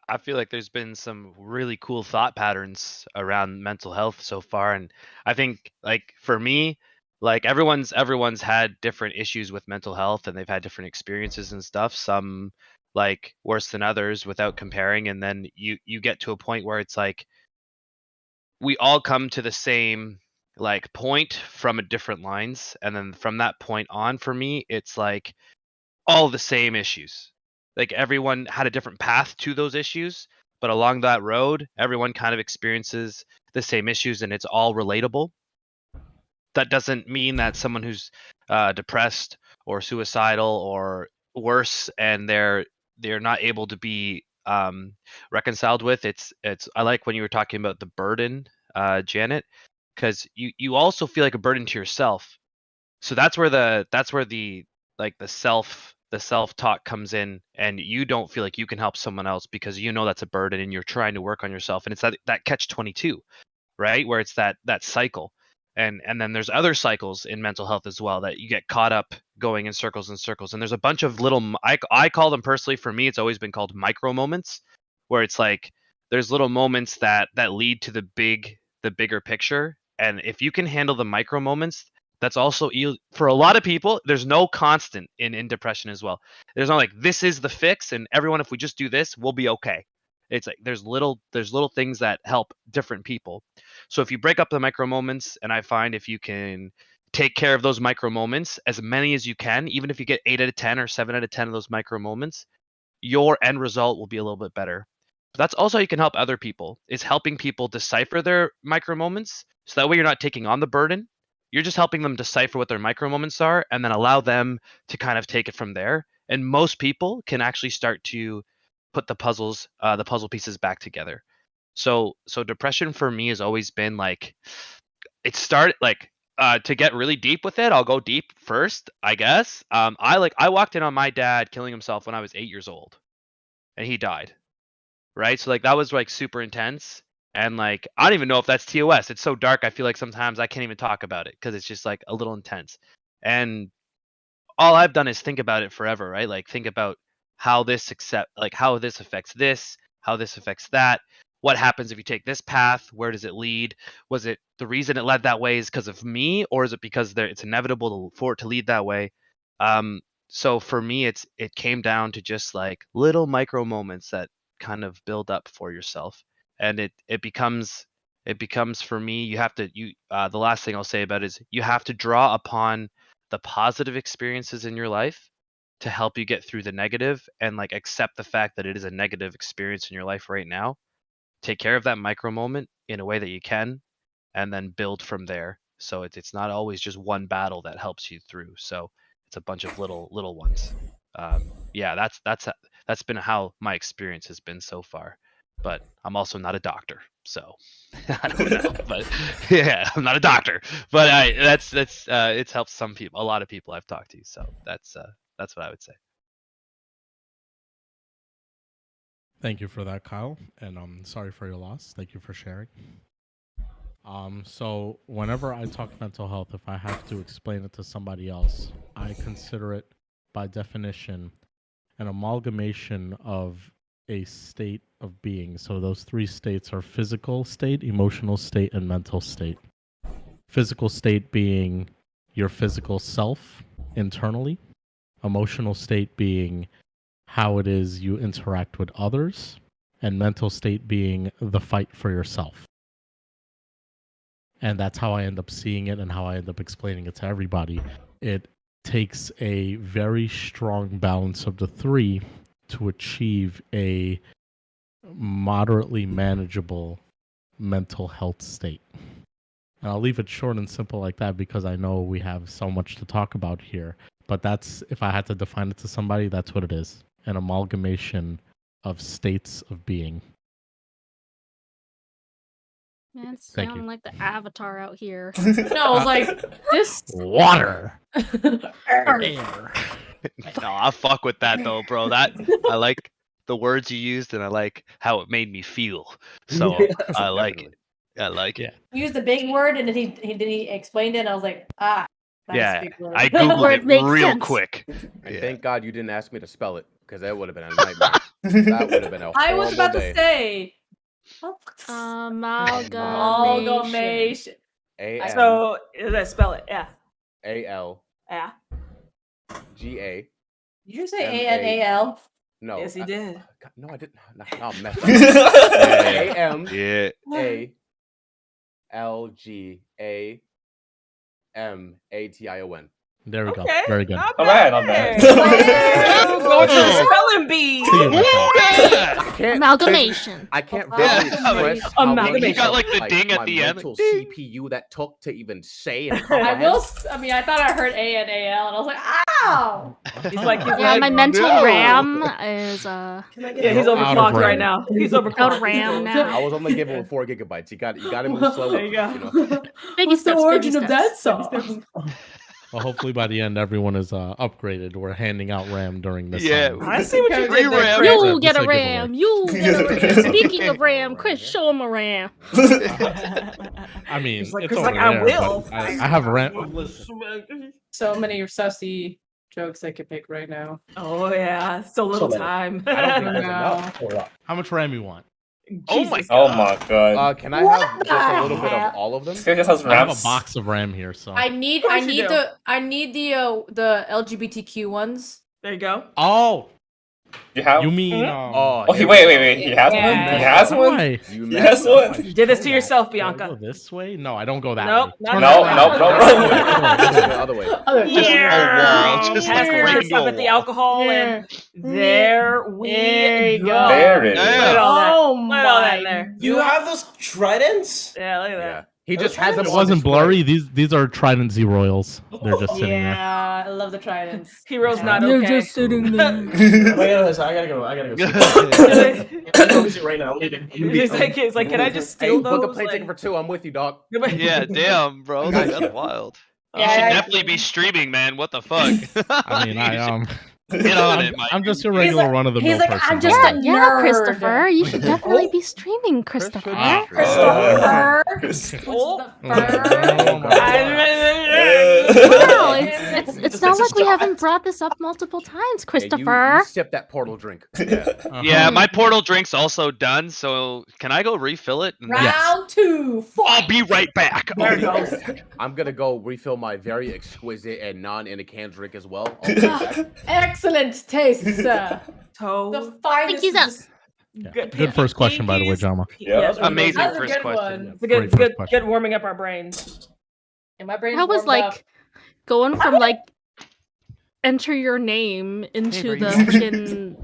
I feel like there's been some really cool thought patterns around mental health so far, and I think like for me, like everyone's had different issues with mental health, and they've had different experiences and stuff. Some like worse than others without comparing, and then you get to a point where it's like we all come to the same like point from a different lines, and then from that point on, for me, it's like all the same issues. Like everyone had a different path to those issues, but along that road, everyone kind of experiences the same issues and it's all relatable. That doesn't mean that someone who's depressed or suicidal or worse and they're not able to be reconciled with. It's I like when you were talking about the burden, Janet, because you also feel like a burden to yourself. So that's where the like the self talk comes in, and you don't feel like you can help someone else because you know that's a burden and you're trying to work on yourself, and it's that catch 22, right, where it's that cycle. And then there's other cycles in mental health as well that you get caught up going in circles and circles, and there's a bunch of little I call them, personally for me, it's always been called micro moments, where it's like there's little moments that lead to the bigger picture. And if you can handle the micro moments, that's also for a lot of people, there's no constant in depression as well. There's not like this is the fix and everyone, if we just do this, we'll be okay. It's like there's little things that help different people. So if you break up the micro moments, and I find if you can take care of those micro moments, as many as you can, even if you get 8 out of 10 or 7 out of 10 of those micro moments, your end result will be a little bit better. But that's also how you can help other people, is helping people decipher their micro moments. So that way you're not taking on the burden. You're just helping them decipher what their micro moments are and then allow them to kind of take it from there. And most people can actually start to put the puzzle pieces back together. So depression for me has always been like, it started like, to get really deep with it, I'll go deep first, I guess. I walked in on my dad killing himself when I was 8 years old, and he died. Right, so like that was like super intense, and like I don't even know if that's TOS. It's so dark. I feel like sometimes I can't even talk about it because it's just like a little intense. And all I've done is think about it forever, right? Like think about how this how this affects this, how this affects that. What happens if you take this path? Where does it lead? Was it the reason it led that way is because of me, or is it because it's inevitable for it to lead that way? So for me, it came down to just like little micro moments that kind of build up for yourself, and it becomes for me, the last thing I'll say about it is you have to draw upon the positive experiences in your life to help you get through the negative, and like accept the fact that it is a negative experience in your life right now. Take care of that micro moment in a way that you can, and then build from there. So it's not always just one battle that helps you through. So it's a bunch of little ones. Yeah, that's been how my experience has been so far. But I'm also not a doctor, so I don't know. But yeah, I'm not a doctor. But that's it's helped some people, a lot of people I've talked to. So that's what I would say. Thank you for that, Kyle, and sorry for your loss. Thank you for sharing. So whenever I talk mental health, if I have to explain it to somebody else, I consider it by definition an amalgamation of a state of being. So those 3 states are physical state, emotional state, and mental state. Physical state being your physical self internally, emotional state being how it is you interact with others, and mental state being the fight for yourself. And that's how I end up seeing it and how I end up explaining it to everybody. It takes a very strong balance of the 3 to achieve a moderately manageable mental health state. And I'll leave it short and simple like that because I know we have so much to talk about here. But that's, if I had to define it to somebody, that's what it is. An amalgamation of states of being. Man, Thank sounding you. like the Avatar out here. No, I was like, this. Water. Air. No, I fuck with that though, bro. That I like the words you used, and I like how it made me feel. So I like it. I like it. He used a big word, and then he explained it, and I was like, nice Yeah, big word. I googled word it makes real sense. quick. And Yeah. thank God you didn't ask me to spell it, because that would have been a nightmare. That would have been a horrible I was about day. to say. Amalgamation. A-M-A-L-G-A. So let's spell it. Yeah. Yeah. Did you say ANAL? No. Yes, he did. God, no, I didn't. No, I'm messed up. Yeah. A-M-A-L-G-A-M-A-T-I-O-N. There we go. Okay, Very good. not All right, not bad. bad. Going to the Oh. spelling bee. See you, my friend. I can't Amalgamation. I can't Yeah. verbally express how much Amalgamation. You got, like, the of, ding at my the end, mental like, ding. CPU that took to even say and I comprehend. I thought I heard ANAL, and I was like, ow! He's like, Yeah, my mental no. RAM is yeah, he's Out of overclocked right RAM. now. He's overclocked. out of RAM now. I was only given with 4 gigabytes. You got to move slow. There you go. You know? Baby What's the steps, origin baby of that steps. song? Well, hopefully by the end, everyone is upgraded. We're handing out RAM during this. Yeah. I see what you Free did there, RAM. Chris. You get a That's a RAM. You get a RAM. Speaking of RAM, Chris, show him a RAM. I mean, He's like, it's Chris, over like, I there, will. but I have RAM. So many sussy jokes I could pick right now. Oh yeah, so little many. time. I don't think there's No. enough. Hold up. How much RAM you want? Oh my Jesus. Oh my god. Can I have just a little bit hell? of all of them? This guy just has I have ramps. a box of RAM here, so. I need Of course you do. the LGBTQ ones. There you go. Oh, You have? You mean Oh, here we wait. go. He has Yeah. one. He has How one. do I- You He messed has up. one. I just You did this to told yourself, do I Bianca. go this way? No, I don't go that Nope, way. not Turn that No, way. no, The other way. Just a wall. Just Pass the breaking piss up a at the wall. alcohol, and there we There you go. go. There it is. Look at all that. Oh Look at all that in my. there. You have those tridents? Yeah, look at Yeah. that. He just has them It on wasn't display. blurry. These are Trident Z Royals. They're just sitting there. Yeah, I love the tridents. Hero's not They're okay. just sitting there. Wait, I gotta go. I gotta go. I'm going to right now. I'm leaving. It's like, can I just Hey, steal book a those? plane ticket Like, for 2. I'm with you, dog. Yeah, damn, bro. Got That's you. wild. You Yeah, should I- definitely be streaming, man. What the fuck? I mean, You should get on it, Mike. I'm just your He's regular like- run of the mill he's like, person. I'm just don't a worry. Yeah, nerd. Christopher. You should definitely be streaming, Christopher. Ah. Christopher. oh, Wow, it's not like we haven't brought this up multiple times, Yeah, you Christopher. sip that portal drink. Uh-huh. Yeah, my portal drink's also done, so can I go refill it? And Yes. Round 2. I'll Fight. be right back. There I'll it be right goes. back. I'm gonna go refill my very exquisite and non-in-a-can drink as well. I'll be right back. Excellent taste, sir. toe. The finest. Thank you, of sir. the- Yeah. Good first question, by the way, Jama. Yeah, it's Amazing That's a first good question. one. It's a good, Great it's a good, first question. good warming up our brains. And my brain's That was warmed like up. going from like enter your name into are the you- freaking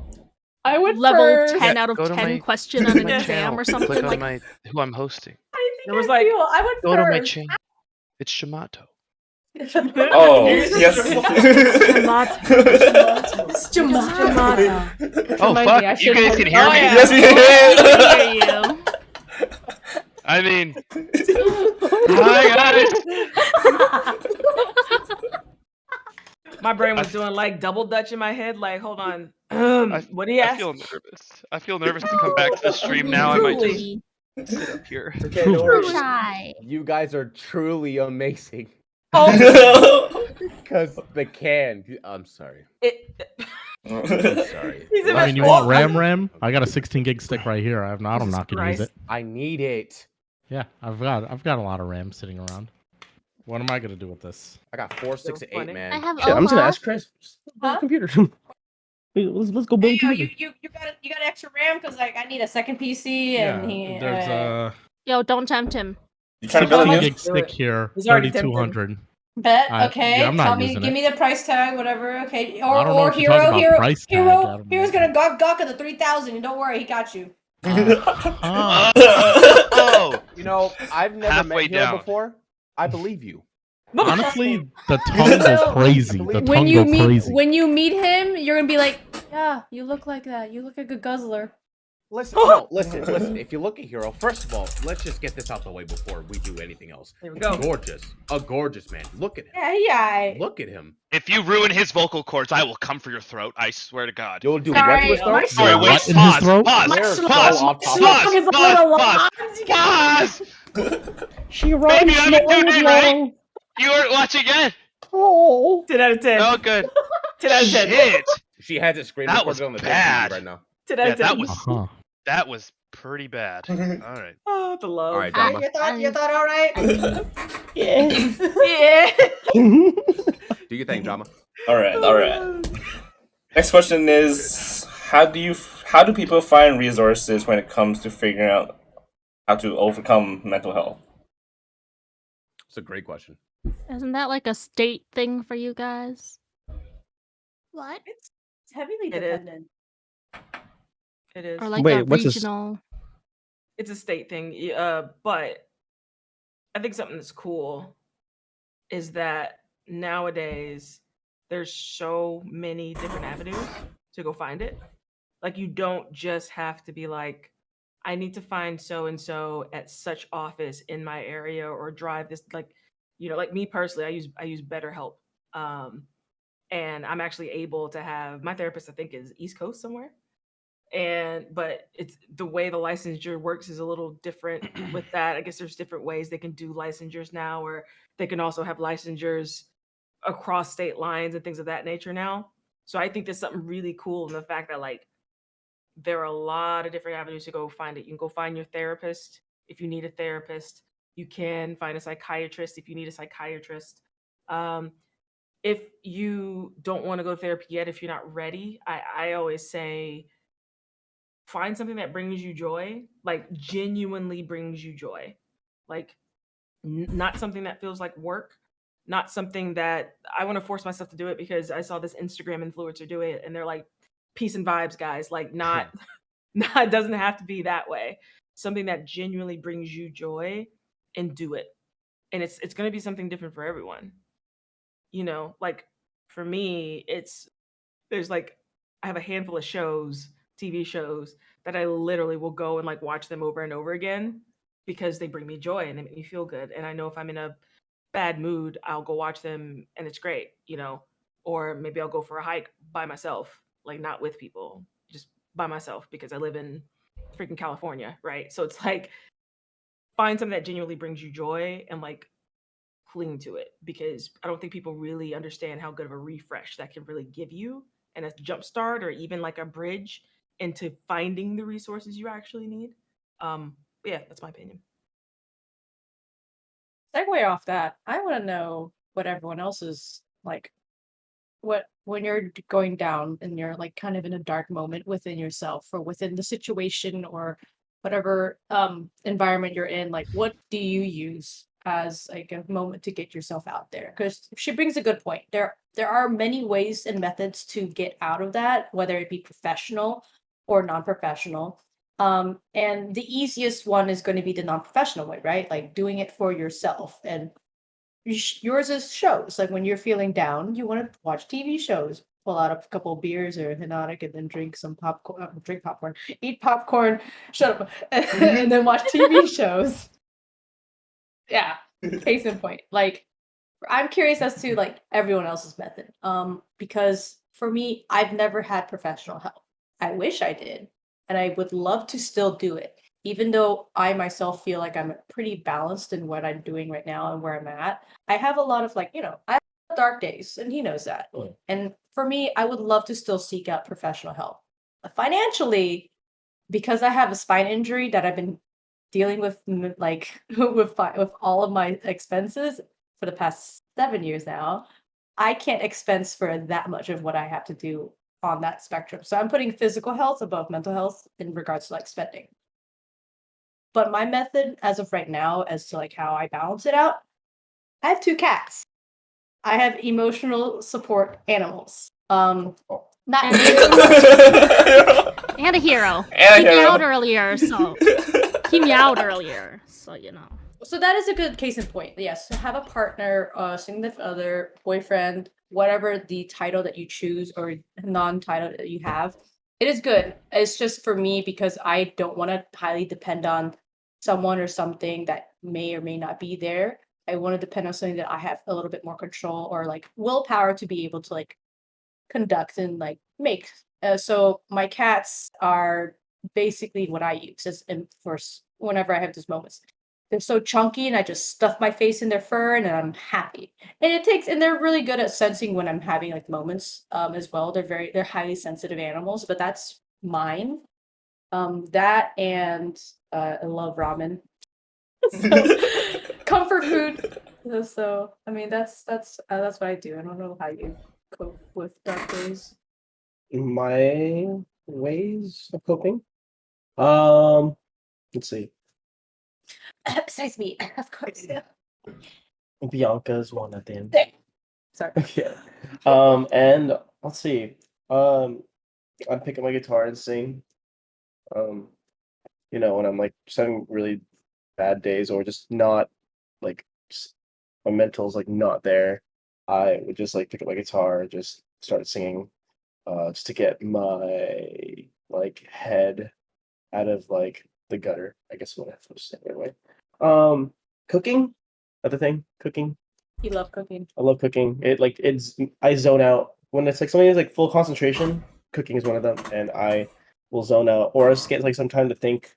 I would level first. 10 out of Go to 10 my- question on an my exam channel. or something Click on like my who I'm hosting. There was like- I would Go to my first. channel. It's Shamato. Oh, yes. It's Jamato. Oh Remind fuck! me, I You should guys have- can hear Oh, me. yeah. Yes, we I can. can hear you. I mean, hi guys. My brain was doing like double dutch in my head. Like, hold on. What do you I ask? feel nervous. I feel nervous to come back to the stream now. I might just Truly. sit up here. Okay, no So worries. shy. You guys are truly amazing. Oh, Cause the can. I'm sorry. I'm sorry. He's in I my mean, you fault. want RAM? I got a 16 gig stick right here. I'm not Jesus gonna use Christ. it. I need it. Yeah, I've got a lot of RAM sitting around. What am I gonna do with this? I got 4, 6, So and 8, funny. man. I have Shit, I'm just gonna Olaf. ask Chris. Huh? Computer. Let's go build a computer. you got extra RAM because like I need a second PC and he. There's a Yo, don't tempt him. You trying to build a 16 new? gig stick here, He's already 3200. Bet. I- Okay. yeah, I'm not Tell me. using Give it. me the price tag. Whatever. Okay. I don't know Or what you're talking hero. about, price tag. I don't Hero's know. gonna gawk at the 3,000. And don't worry, he got you. Uh-huh. Oh, You know, I've never Halfway met Hero down. before. I believe you. Honestly, the tongue goes crazy. The When tongue you goes meet crazy. when you meet him, you're gonna be like, yeah, you look like that. You look like a guzzler. Listen, no, listen. If you look at Hero, first of all, let's just get this out the way before we do anything else. There we go. Gorgeous, a gorgeous man. Look at him. Yeah. Look at him. if you ruin his vocal cords, I will come for your throat. I swear to God. You'll do Sorry, what to his my throat? Sorry, What wait. in his Pause. throat? Pause. We're so Pause. off topic. Pause. Pause. She Baby, I'm in 2D, right? You weren't watching yet? Oh. 10 out of 10. Oh, good. 10 out of 10. Shit. She has it screen That recorded was on the bad. TV right now. 10 out Yeah, of 10. that was Uh-huh. that was pretty bad. All right. Oh, the love. All right, I- Dama. You thought all right? Yeah. Yeah. Do your thing, Drama. All right. Next question is how do people find resources when it comes to figuring out how to overcome mental health? It's a great question. Isn't that like a state thing for you guys? What? It's heavily It is. dependent. It is. Or like Wait, a what's this- regional? It's a state thing. But I think something that's cool is that nowadays there's so many different avenues to go find it. Like you don't just have to be like, I need to find so and so at such office in my area or drive this like like me personally, I use BetterHelp. And I'm actually able to have my therapist, I think, is East Coast somewhere. But it's the way the licensure works is a little different with that. I guess there's different ways they can do licensures now, or they can also have licensures across state lines and things of that nature now. So I think there's something really cool in the fact that like there are a lot of different avenues to go find it. You can go find your therapist if you need a therapist. You can find a psychiatrist if you need a psychiatrist. if you don't want to go to therapy yet, if you're not ready, I always say find something that brings you joy, like genuinely brings you joy. Like not something that feels like work, not something that I want to force myself to do it because I saw this Instagram influencer do it and they're like peace and vibes guys, like not it doesn't have to be that way. Something that genuinely brings you joy and do it. And it's going to be something different for everyone. You know, like for me, there's like I have a handful of shows, TV shows that I literally will go and like watch them over and over again because they bring me joy and they make me feel good. And I know if I'm in a bad mood, I'll go watch them and it's great, you know. Or maybe I'll go for a hike by myself, like not with people, just by myself because I live in freaking California, right? So it's like find something that genuinely brings you joy and like cling to it because I don't think people really understand how good of a refresh that can really give you and a jump start or even like a bridge into finding the resources you actually need. Yeah, that's my opinion. Segue off that, I want to know what everyone else is like. What when you're going down and you're like kind of in a dark moment within yourself or within the situation or whatever environment you're in, like what do you use as like a moment to get yourself out there? Because she brings a good point. There are many ways and methods to get out of that, whether it be professional or non-professional. And the easiest one is going to be the non-professional way, right? Like doing it for yourself. And yours is shows. Like when you're feeling down, you want to watch TV shows. Pull out a couple of beers or hypnotic, and then drink some popcorn. Drink popcorn. Eat popcorn. Shut up, and then watch TV shows. Yeah, case in point. Like I'm curious as to like everyone else's method. Because for me, I've never had professional help. I wish I did, and I would love to still do it. Even though I myself feel like I'm pretty balanced in what I'm doing right now and where I'm at, I have a lot of like, I have dark days, and he knows that. And for me, I would love to still seek out professional help. Financially, because I have a spine injury that I've been dealing with like with all of my expenses for the past 7 years now, I can't expense for that much of what I have to do on that spectrum. So I'm putting physical health above mental health in regards to like spending. But my method as of right now as to like how I balance it out, I have 2 cats. I have emotional support animals. Not And a hero. And he a hero. meowed earlier, so he meowed earlier, so you know. So that is a good case in point. Yes, have a partner, significant other, boyfriend, whatever the title that you choose or non-title that you have. It is good. It's just for me because I don't want to highly depend on someone or something that may or may not be there. I want to depend on something that I have a little bit more control or like willpower to be able to like conduct and like make. So my cats are basically what I use as for whenever I have these moments. They're so chunky, and I just stuff my face in their fur, and I'm happy. And they're really good at sensing when I'm having like moments as well. They're highly sensitive animals, but that's mine. That and I love ramen. So comfort food. So I mean that's what I do. I don't know how you cope with dark days. My ways of coping. Let's see. Besides me, of course. Yeah. Bianca's one at the end. Sorry. Yeah. And let's see. I'd pick up my guitar and sing. When I'm like just having really bad days or just not like my mental's like not there, I would just like pick up my guitar, just start singing, just to get my like head out of like the gutter, I guess what I'm supposed to say anyway. Cooking, other thing, cooking. You love cooking. I love cooking. I zone out when it's like something that's like full concentration. Cooking is one of them, and I will zone out or just get like some time to think.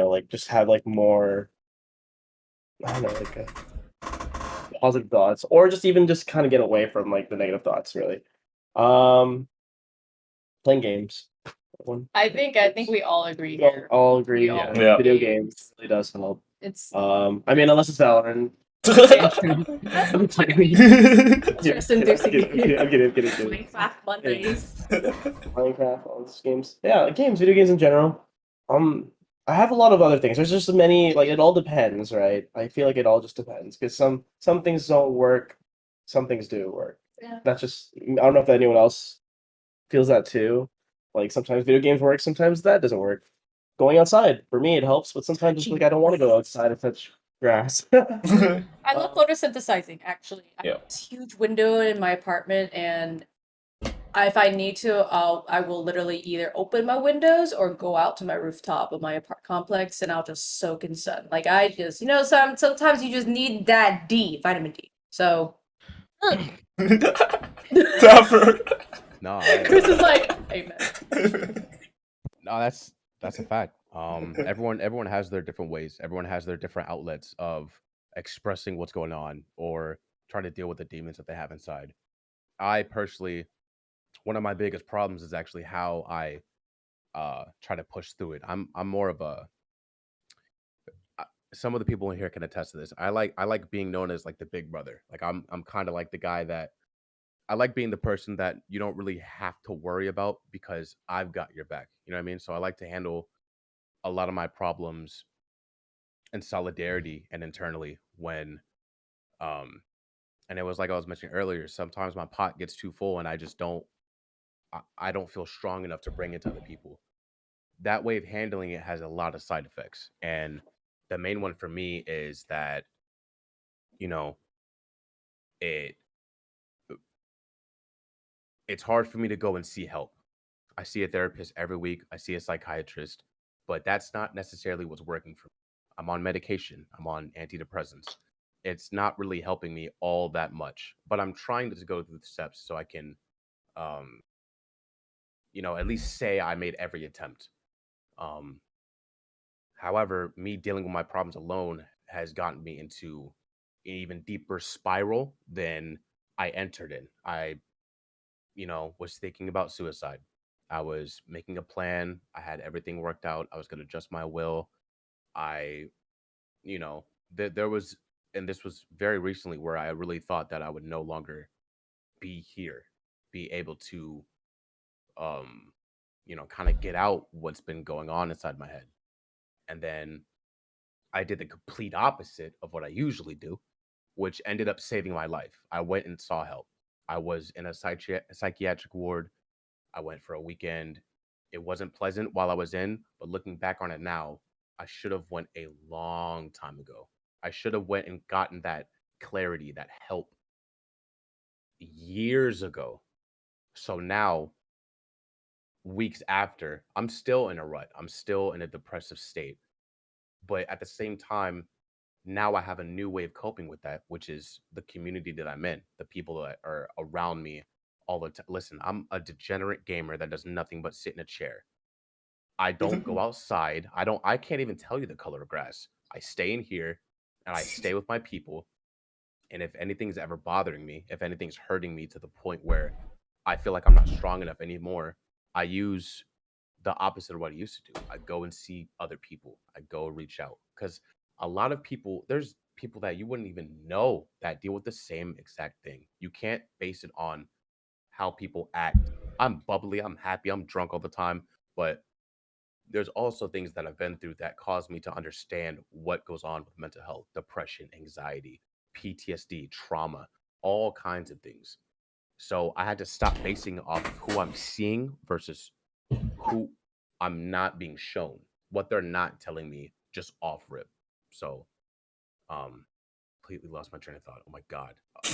Like just have like more, I don't know, like positive thoughts, or just even just kind of get away from like the negative thoughts. Really, playing games. I think we all agree We all- here. all agree. We all Yeah. Video games really does help. It's I mean, unless it's Valorant, Stress inducing. I'm kidding. Minecraft Mondays. Minecraft, all these games. Yeah, video games in general. I have a lot of other things. There's just many, like, it all depends, right? I feel like it all just depends because some things don't work, some things do work. Yeah. That's just, I don't know if anyone else feels that too. Like sometimes video games work, sometimes that doesn't work. Going outside for me it helps, but sometimes it's like I don't want to go outside and touch grass. I love photosynthesizing, actually. I have this huge window in my apartment, and if I need to, I will literally either open my windows or go out to my rooftop of my apart complex, and I'll just soak in sun. Like I just, sometimes you just need that vitamin D. So Dapper. No, Chris is like, amen. no, that's a fact. Everyone has their different ways. Everyone has their different outlets of expressing what's going on or trying to deal with the demons that they have inside. I personally, one of my biggest problems is actually how I try to push through it. I'm more of a some of the people in here can attest to this. I like being known as like the big brother. Like I'm kind of like the guy that I like being the person that you don't really have to worry about because I've got your back. You know what I mean? So I like to handle a lot of my problems in solidarity and internally when um and it was like I was mentioning earlier, sometimes my pot gets too full and I just don't I don't feel strong enough to bring it to other people. That way of handling it has a lot of side effects. And the main one for me is that, you know, it it's hard for me to go and see help. I see a therapist every week. I see a psychiatrist, but that's not necessarily what's working for me. I'm on medication. I'm on antidepressants. It's not really helping me all that much, but I'm trying to go through the steps so I can, um, at least say I made every attempt. Um, However, me dealing with my problems alone has gotten me into an even deeper spiral than I entered in. I was thinking about suicide. I was making a plan. I had everything worked out. I was going to adjust my will. I, there was, and this was very recently where I really thought that I would no longer be here, be able to, um, kind of get out what's been going on inside my head. And then I did the complete opposite of what I usually do, which ended up saving my life. I went and saw help. I was in a psychiatric ward. I went for a weekend. It wasn't pleasant while I was in, but looking back on it now, I should have went a long time ago. I should have went and gotten that clarity, that help years ago. So now, weeks after, I'm still in a rut. I'm still in a depressive state. But at the same time, now I have a new way of coping with that, which is the community that I'm in, the people that are around me all the time. Listen, I'm a degenerate gamer that does nothing but sit in a chair. I don't go outside. I can't even tell you the color of grass. I stay in here and I stay with my people. And if anything's ever bothering me, if anything's hurting me to the point where I feel like I'm not strong enough anymore, I use the opposite of what I used to do. I go and see other people. I go reach out because a lot of people, there's people that you wouldn't even know that deal with the same exact thing. You can't base it on how people act. I'm bubbly, I'm happy, I'm drunk all the time, but there's also things that I've been through that caused me to understand what goes on with mental health, depression, anxiety, PTSD, trauma, all kinds of things. So I had to stop basing off of who I'm seeing versus who I'm not being shown, what they're not telling me just off rip. So, completely lost my train of thought. Oh my God.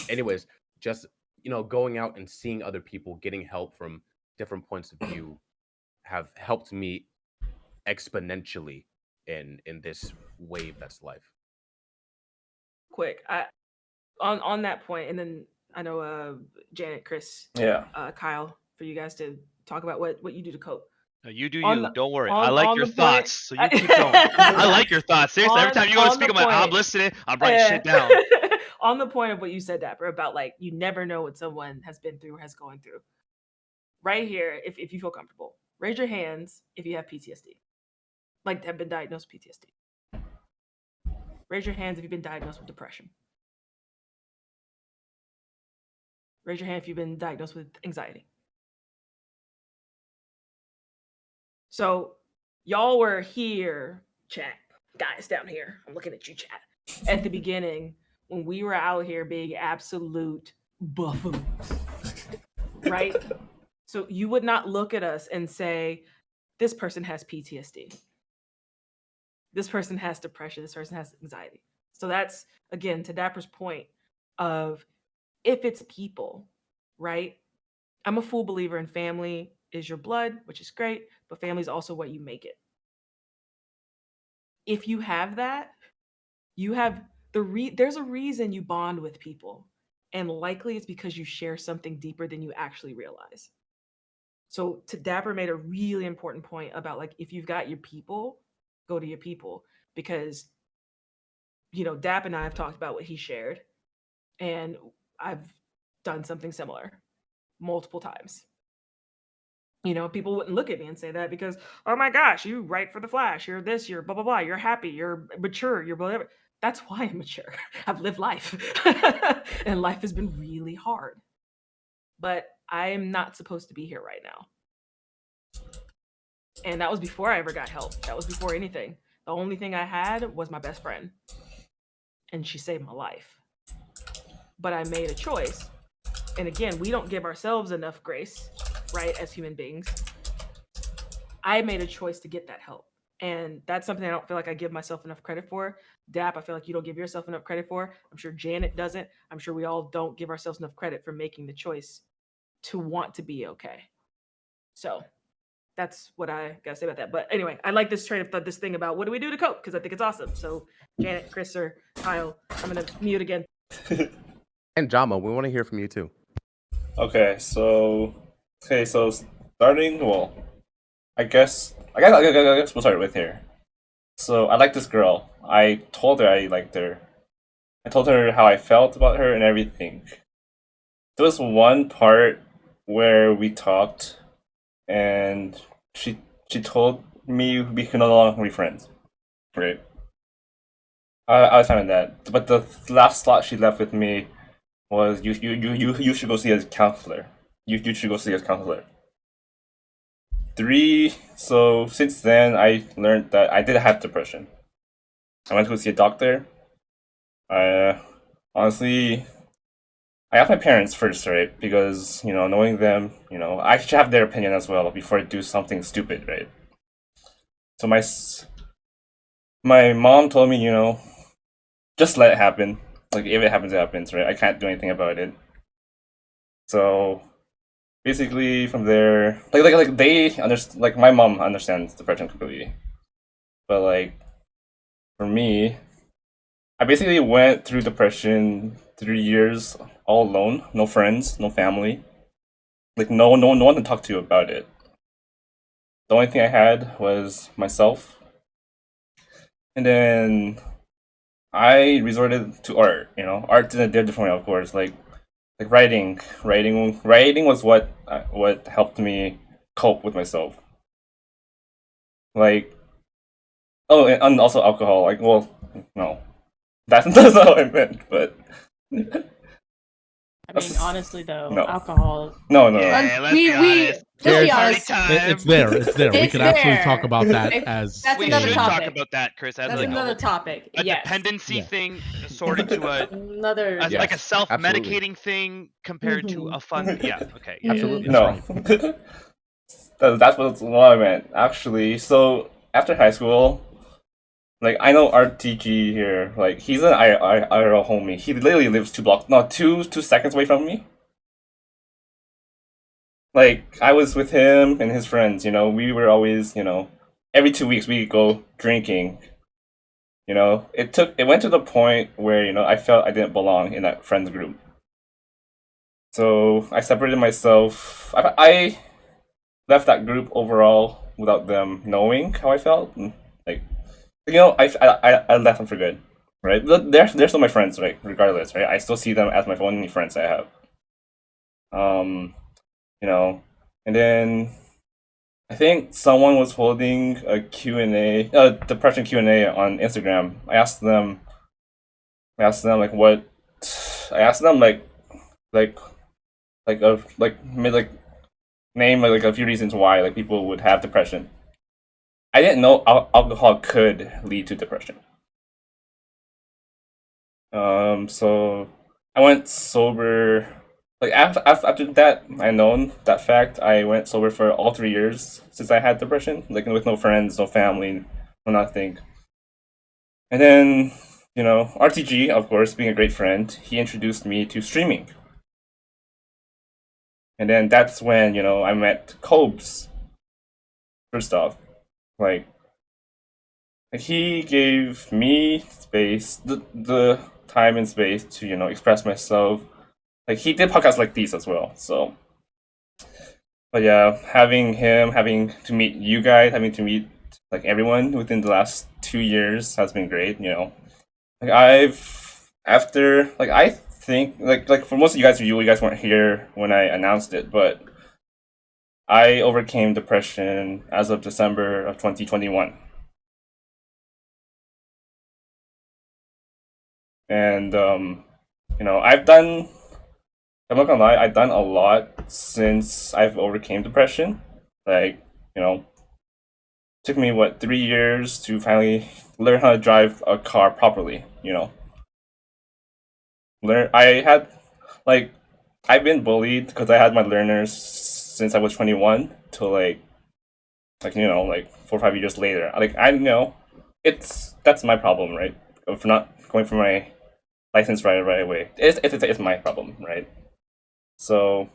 Anyways, just, going out and seeing other people, getting help from different points of view have helped me exponentially in this wave that's life. Quick, on that point, and then I know Janet, Chris, Yeah. Kyle, for you guys to talk about what you do to cope. No, you do On you. the- Don't worry. on- I like on your the point- thoughts, so you keep going. I like your thoughts. Seriously, every time you go to on speak, the I'm like, I'm point- listening. I'm writing Yeah. shit down. On the point of what you said, Dapper, about like you never know what someone has been through or has going through. Right here, if you feel comfortable, raise your hands if you have PTSD, like have been diagnosed with PTSD. Raise your hands if you've been diagnosed with depression. Raise your hand if you've been diagnosed with anxiety. So y'all were here, chat, guys down here. I'm looking at you, chat. At the beginning, when we were out here being absolute buffoons, right? So you would not look at us and say, this person has PTSD. This person has depression. This person has anxiety. So that's, again, to Dapper's point of if it's people, right? I'm a full believer in family is your blood, which is great, but family is also what you make it. If you have that, you have there's a reason you bond with people, and likely it's because you share something deeper than you actually realize. So to Dapper made a really important point about like if you've got your people, go to your people, because Dap and I have talked about what he shared, and I've done something similar multiple times. People wouldn't look at me and say that because, oh my gosh, you write for the Flash, you're this, you're blah blah blah, you're happy, you're mature, you're whatever. That's why I'm mature. I've lived life, and life has been really hard. But I'm not supposed to be here right now. And that was before I ever got help. That was before anything. The only thing I had was my best friend, and she saved my life. But I made a choice. And again, we don't give ourselves enough grace, right, as human beings. I made a choice to get that help. And that's something I don't feel like I give myself enough credit for. Dap, I feel like you don't give yourself enough credit for. I'm sure Janet doesn't. I'm sure we all don't give ourselves enough credit for making the choice to want to be okay. So that's what I gotta say about that. But anyway, I like this train of thought, this thing about what do we do to cope? Because I think it's awesome. So Janet, Chris, or Kyle, I'm gonna mute again. And Jama, we want to hear from you too. Okay, so starting. Well, I guess we'll start with here. So I like this girl. I told her I liked her. I told her how I felt about her and everything. There was one part where we talked, and she told me we can no longer be friends. Right. I was fine with that. But the last slot she left with me was you should go see a counselor. You should go see a counselor. 3. So since then, I learned that I did have depression. I went to go see a doctor. Honestly, I asked my parents first, right? Because knowing them, I should have their opinion as well before I do something stupid, right? So my mom told me, just let it happen. Like if it happens, it happens, right? I can't do anything about it. So basically, from there, like they understand. Like my mom understands depression completely, but like for me, I basically went through depression 3 years all alone, no friends, no family, like no one to talk to about it. The only thing I had was myself, and then I resorted to art. Art in a different way, of course. Like writing was what helped me cope with myself. Like, oh, and also alcohol. Like, well, no, that's not what I meant. But I mean, honestly, though, No. alcohol. no. Yeah, let's we be honest. let's be There's- honest. It's there. It's there. we It's could absolutely there. talk about that It- as that's We another should topic. talk about that, Chris. As That's like another topic. a Yes. dependency Yeah. thing sorted to Another. Yes. like a self-medicating absolutely. thing compared to Mhm. a fun. Yeah. Okay. Yeah, Absolutely. yeah, No. That's what I meant, actually. So after high school, like I know RTG here. Like he's an IRL homie. He literally lives 2 seconds away from me. Like I was with him and his friends. We were always, every 2 weeks we go drinking. It went to the point where I felt I didn't belong in that friends group. So I separated myself. I left that group overall without them knowing how I felt. And, like, I left them for good, right? But they're still my friends, right? Regardless, right? I still see them as my only friends I have. And then I think someone was holding a Q&A, depression Q&A on Instagram. I asked them like what. I asked them like name like a few reasons why like people would have depression. I didn't know alcohol could lead to depression. So I went sober. Like after that, I known that fact. I went sober for all 3 years since I had depression. Like with no friends, no family, no nothing. And then RTG, of course, being a great friend, he introduced me to streaming. And then that's when I met Cobes. First off, like he gave me space, the time and space to express myself. Like he did podcasts like these as well. So, but yeah, having to meet you guys, having to meet like everyone within the last 2 years has been great. Like I think like for most of you guys weren't here when I announced it, but I overcame depression as of December of 2021. And I'm not gonna lie, I've done a lot since I've overcame depression. Like, took me 3 years to finally learn how to drive a car properly, I've been bullied because I had my learners since I was 21 till like 4 or 5 years later. Like I know that's my problem, right? For not going for my license right away. It's my problem, right? So,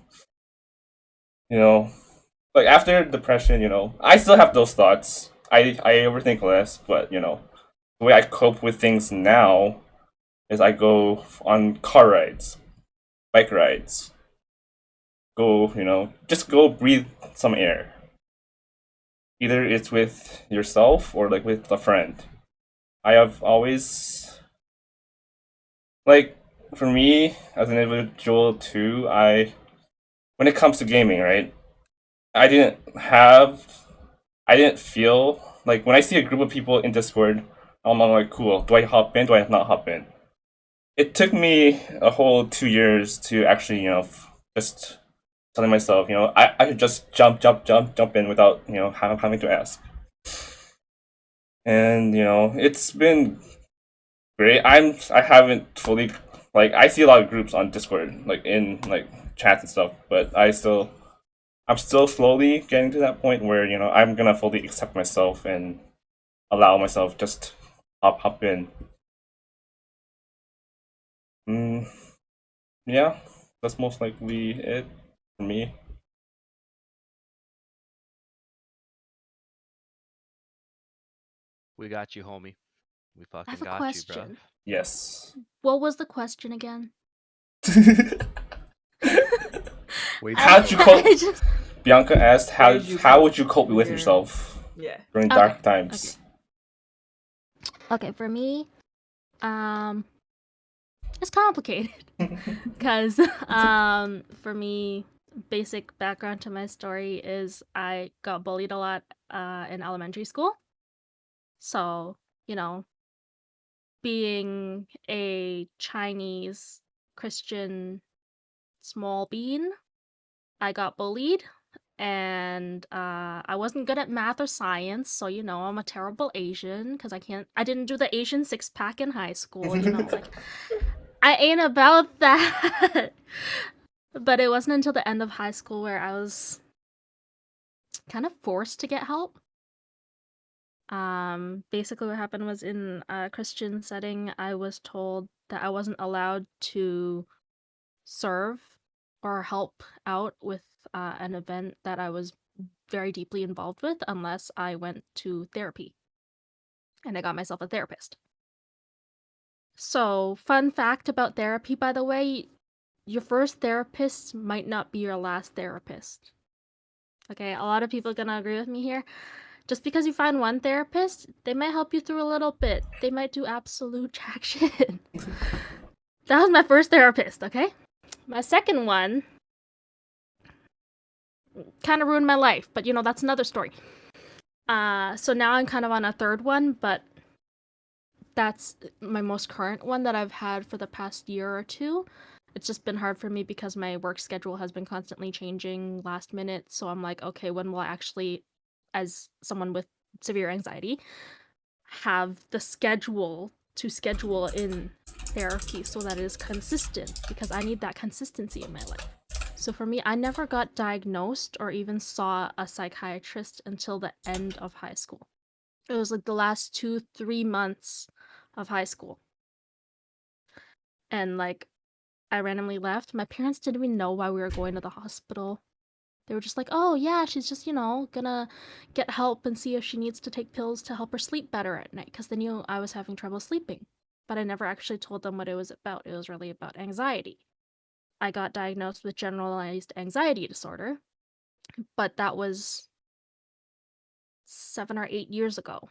like after depression, I still have those thoughts. I overthink less, but the way I cope with things now is I go on car rides, bike rides, go, just go breathe some air. Either it's with yourself or like with a friend. I have always like for me as an individual too, when it comes to gaming, right? I didn't feel like when I see a group of people in Discord, I'm like, cool, do I hop in? Do I not hop in? It took me a whole 2 years to actually, just telling myself, I should just jump in without, having to ask. And, it's been great. I haven't fully, like, I see a lot of groups on Discord, like, in, like, chats and stuff, but I'm still slowly getting to that point where, I'm gonna fully accept myself and allow myself just hop in. Yeah, that's most likely it for me. We got you, homie. We I fucking have a got you, bro. question. Yes. What was the question again? Wait, How'd you cope? I just- Bianca asked, How did you how cope would you cope with with your- yourself Yeah. during Okay, dark times? Okay, for me, it's complicated because for me, basic background to my story is I got bullied a lot in elementary school. So, being a Chinese Christian small bean, I got bullied and I wasn't good at math or science, so I'm a terrible Asian because I didn't do the Asian six-pack in high school, like I ain't about that. But it wasn't until the end of high school where I was kind of forced to get help. Basically what happened was in a Christian setting, I was told that I wasn't allowed to serve or help out with an event that I was very deeply involved with unless I went to therapy. And I got myself a therapist. So, fun fact about therapy, by the way, your first therapist might not be your last therapist. Okay, a lot of people are gonna agree with me here. Just because you find one therapist, they might help you through a little bit. They might do absolute jack shit. That was my first therapist, okay? My second one kind of ruined my life, but that's another story. So now I'm kind of on a third one, but that's my most current one that I've had for the past year or two. it's just been hard for me because my work schedule has been constantly changing last minute. So I'm like, okay, when will I actually, as someone with severe anxiety, have the schedule to schedule in therapy so that it is consistent, because I need that consistency in my life. So for me, I never got diagnosed or even saw a psychiatrist until the end of high school. It was like the last 2-3 months of high school. And like, I randomly left. My parents didn't even know why we were going to the hospital. They were just like, oh yeah, she's just, gonna get help and see if she needs to take pills to help her sleep better at night, because they knew I was having trouble sleeping. But I never actually told them what it was about. It was really about anxiety. I got diagnosed with generalized anxiety disorder, but that was 7 or 8 years ago,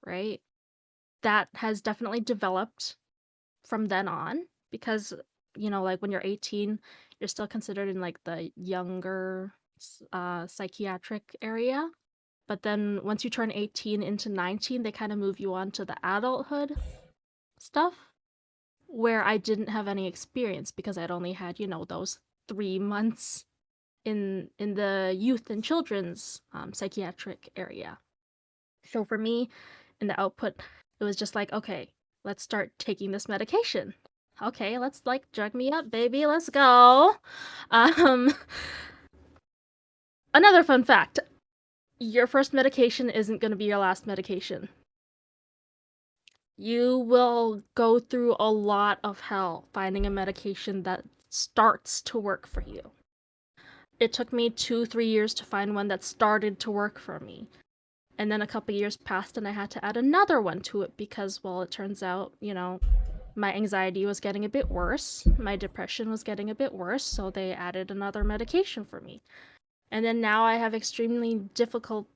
right? That has definitely developed from then on, because, like when you're 18, you're still considered in like the younger psychiatric area. But then once you turn 18 into 19, they kind of move you on to the adulthood stuff, where I didn't have any experience because I'd only had, those 3 months in the youth and children's psychiatric area. So for me, in the output, it was just like, okay, let's start taking this medication. Okay, let's like drug me up, baby, let's go. Another fun fact. Your first medication isn't going to be your last medication. You will go through a lot of hell finding a medication that starts to work for you. It took me 2-3 years to find one that started to work for me. And then a couple years passed and I had to add another one to it because, well, it turns out, my anxiety was getting a bit worse. My depression was getting a bit worse, so they added another medication for me. And then now I have extremely difficult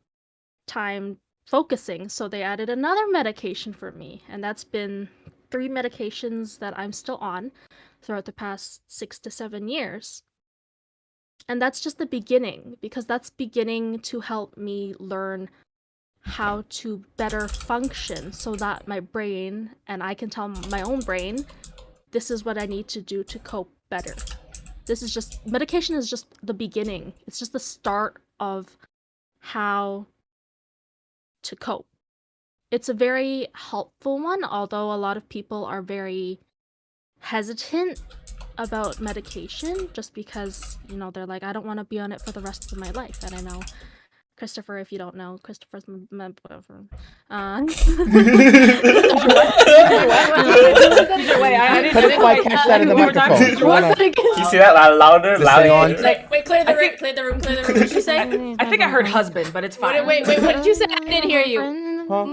time focusing, so they added another medication for me. And that's been 3 medications that I'm still on throughout the past 6 to 7 years. And that's just the beginning, because that's beginning to help me learn how to better function so that my brain, and I can tell my own brain, this is what I need to do to cope better. Medication is just the beginning. It's just the start of how to cope. It's a very helpful one, although a lot of people are very hesitant about medication just because, they're like, I don't want to be on it for the rest of my life. And I know Christopher, if you don't know, Christopher's my boyfriend. Wait, I Couldn't quite catch that in the microphone. Can You wanna- Can you say that louder? Just say on. Wait, clear the room, clear the room. What did she say? I think I heard husband, but it's fine. Wait, what did you say? I didn't hear you. Huh?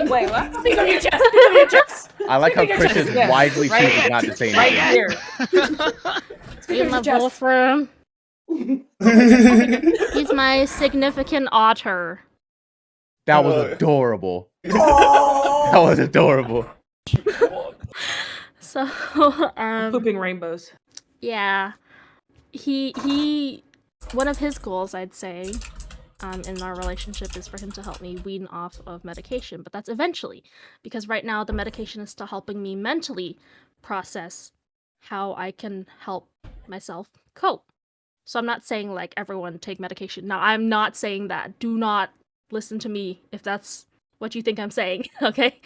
Wait, what? Speak on your chest. Speak on your chest. I like how Speak on Chris your is Yeah. wisely Right. choosing not to say Right anything. here. He's my boyfriend. He's my significant otter. That was adorable. That was adorable. So, Pooping rainbows. yeah, he one of his goals, I'd say, in our relationship is for him to help me wean off of medication, but that's eventually, because right now the medication is still helping me mentally process how I can help myself cope. So I'm not saying like everyone take medication. Now, I'm not saying that. Do not listen to me if that's what you think I'm saying, okay?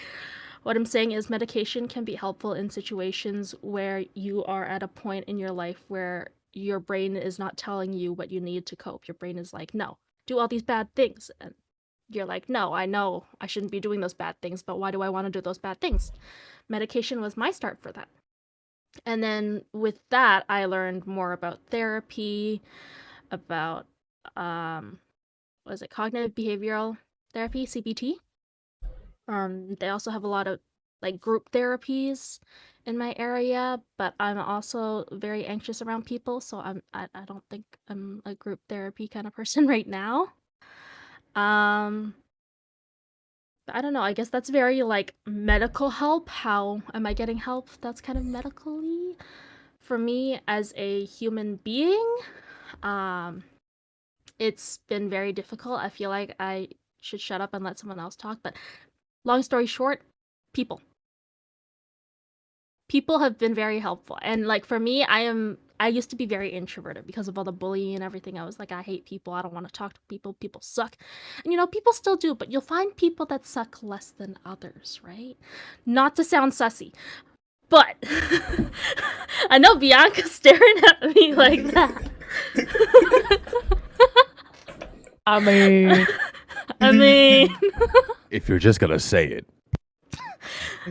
What I'm saying is medication can be helpful in situations where you are at a point in your life where your brain is not telling you what you need to cope. Your brain is like, no, do all these bad things. And you're like, no, I know I shouldn't be doing those bad things, but why do I want to do those bad things? Medication was my start for that. And then with that, I learned more about therapy, about cognitive behavioral therapy, CBT. They also have a lot of like group therapies in my area, but I'm also very anxious around people, so I don't think I'm a group therapy kind of person right now. I don't know, I guess that's very like medical help. How am I getting help that's kind of medically? For me as a human being, it's been very difficult. I feel like I should shut up and let someone else talk, but long story short, people. people have been very helpful. And like for me, I used to be very introverted because of all the bullying and everything. I was like, I hate people. I don't want to talk to people. People suck. And you know, people still do, but you'll find people that suck less than others, right? Not to sound sussy, but I know Bianca's staring at me like that. I mean, I mean, If you're just gonna say it.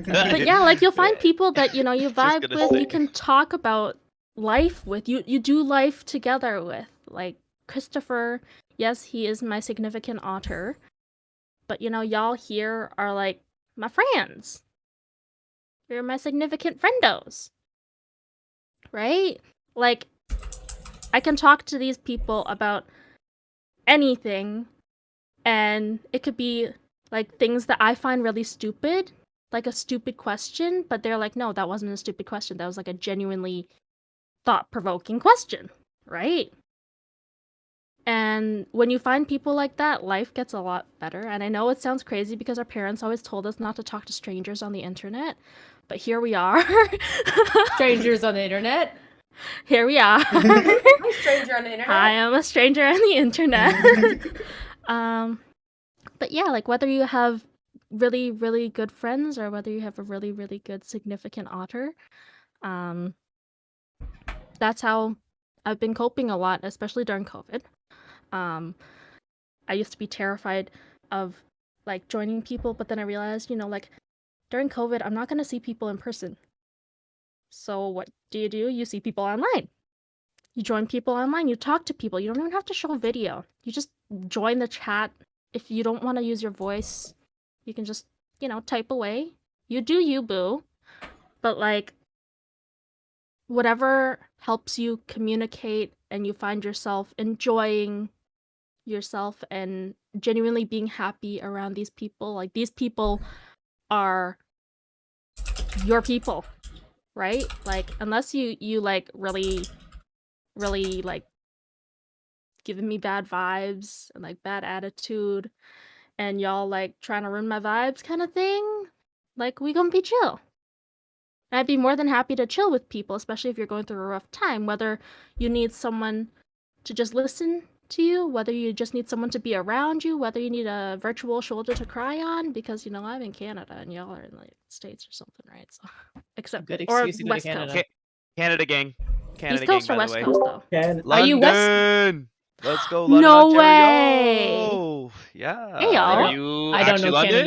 but yeah, like you'll find people that, you know, you Just vibe gonna with, say. you can talk about life with, you do life together with. Like Christopher, yes, he is my significant otter, but you know, y'all here are like my friends. You're my significant friendos. Right? Like I can talk to these people about anything, and it could be like things that I find really stupid, like a stupid question, but they're like, no, that wasn't a stupid question. That was like a genuinely thought-provoking question, right? And when you find people like that, life gets a lot better. And I know it sounds crazy because our parents always told us not to talk to strangers on the internet, but here we are. strangers on the internet. Here we are. I'm a stranger on the internet. I am a stranger on the internet. But yeah, like whether you have really, really good friends or whether you have a really, really good significant otter, that's how I've been coping a lot, especially during COVID. I used to be terrified of like joining people, but then I realized, you know, like during COVID, I'm not going to see people in person. So what do? You see people online. You join people online, you talk to people. You don't even have to show video. You just join the chat. If you don't want to use your voice, you can just, you know, type away. You do you, boo. But like, whatever helps you communicate and you find yourself enjoying yourself and genuinely being happy around these people. Like, these people are your people, right? Like, unless you like really like giving me bad vibes and like bad attitude and y'all like trying to ruin my vibes kind of thing, like we gonna be chill. And I'd be more than happy to chill with people, especially if you're going through a rough time, whether you need someone to just listen to you, whether you just need someone to be around you, whether you need a virtual shoulder to cry on, because you know I'm in Canada and y'all are in the States or something, right? So except Good or excuse to go to West Canada. Coast. Canada gang. Canada East Coast gang, or by West the way. Coast though? Can Are you West- London. Let's go, London, No Ontario. Yeah. Hey, y'all. Are you I don't actually know London?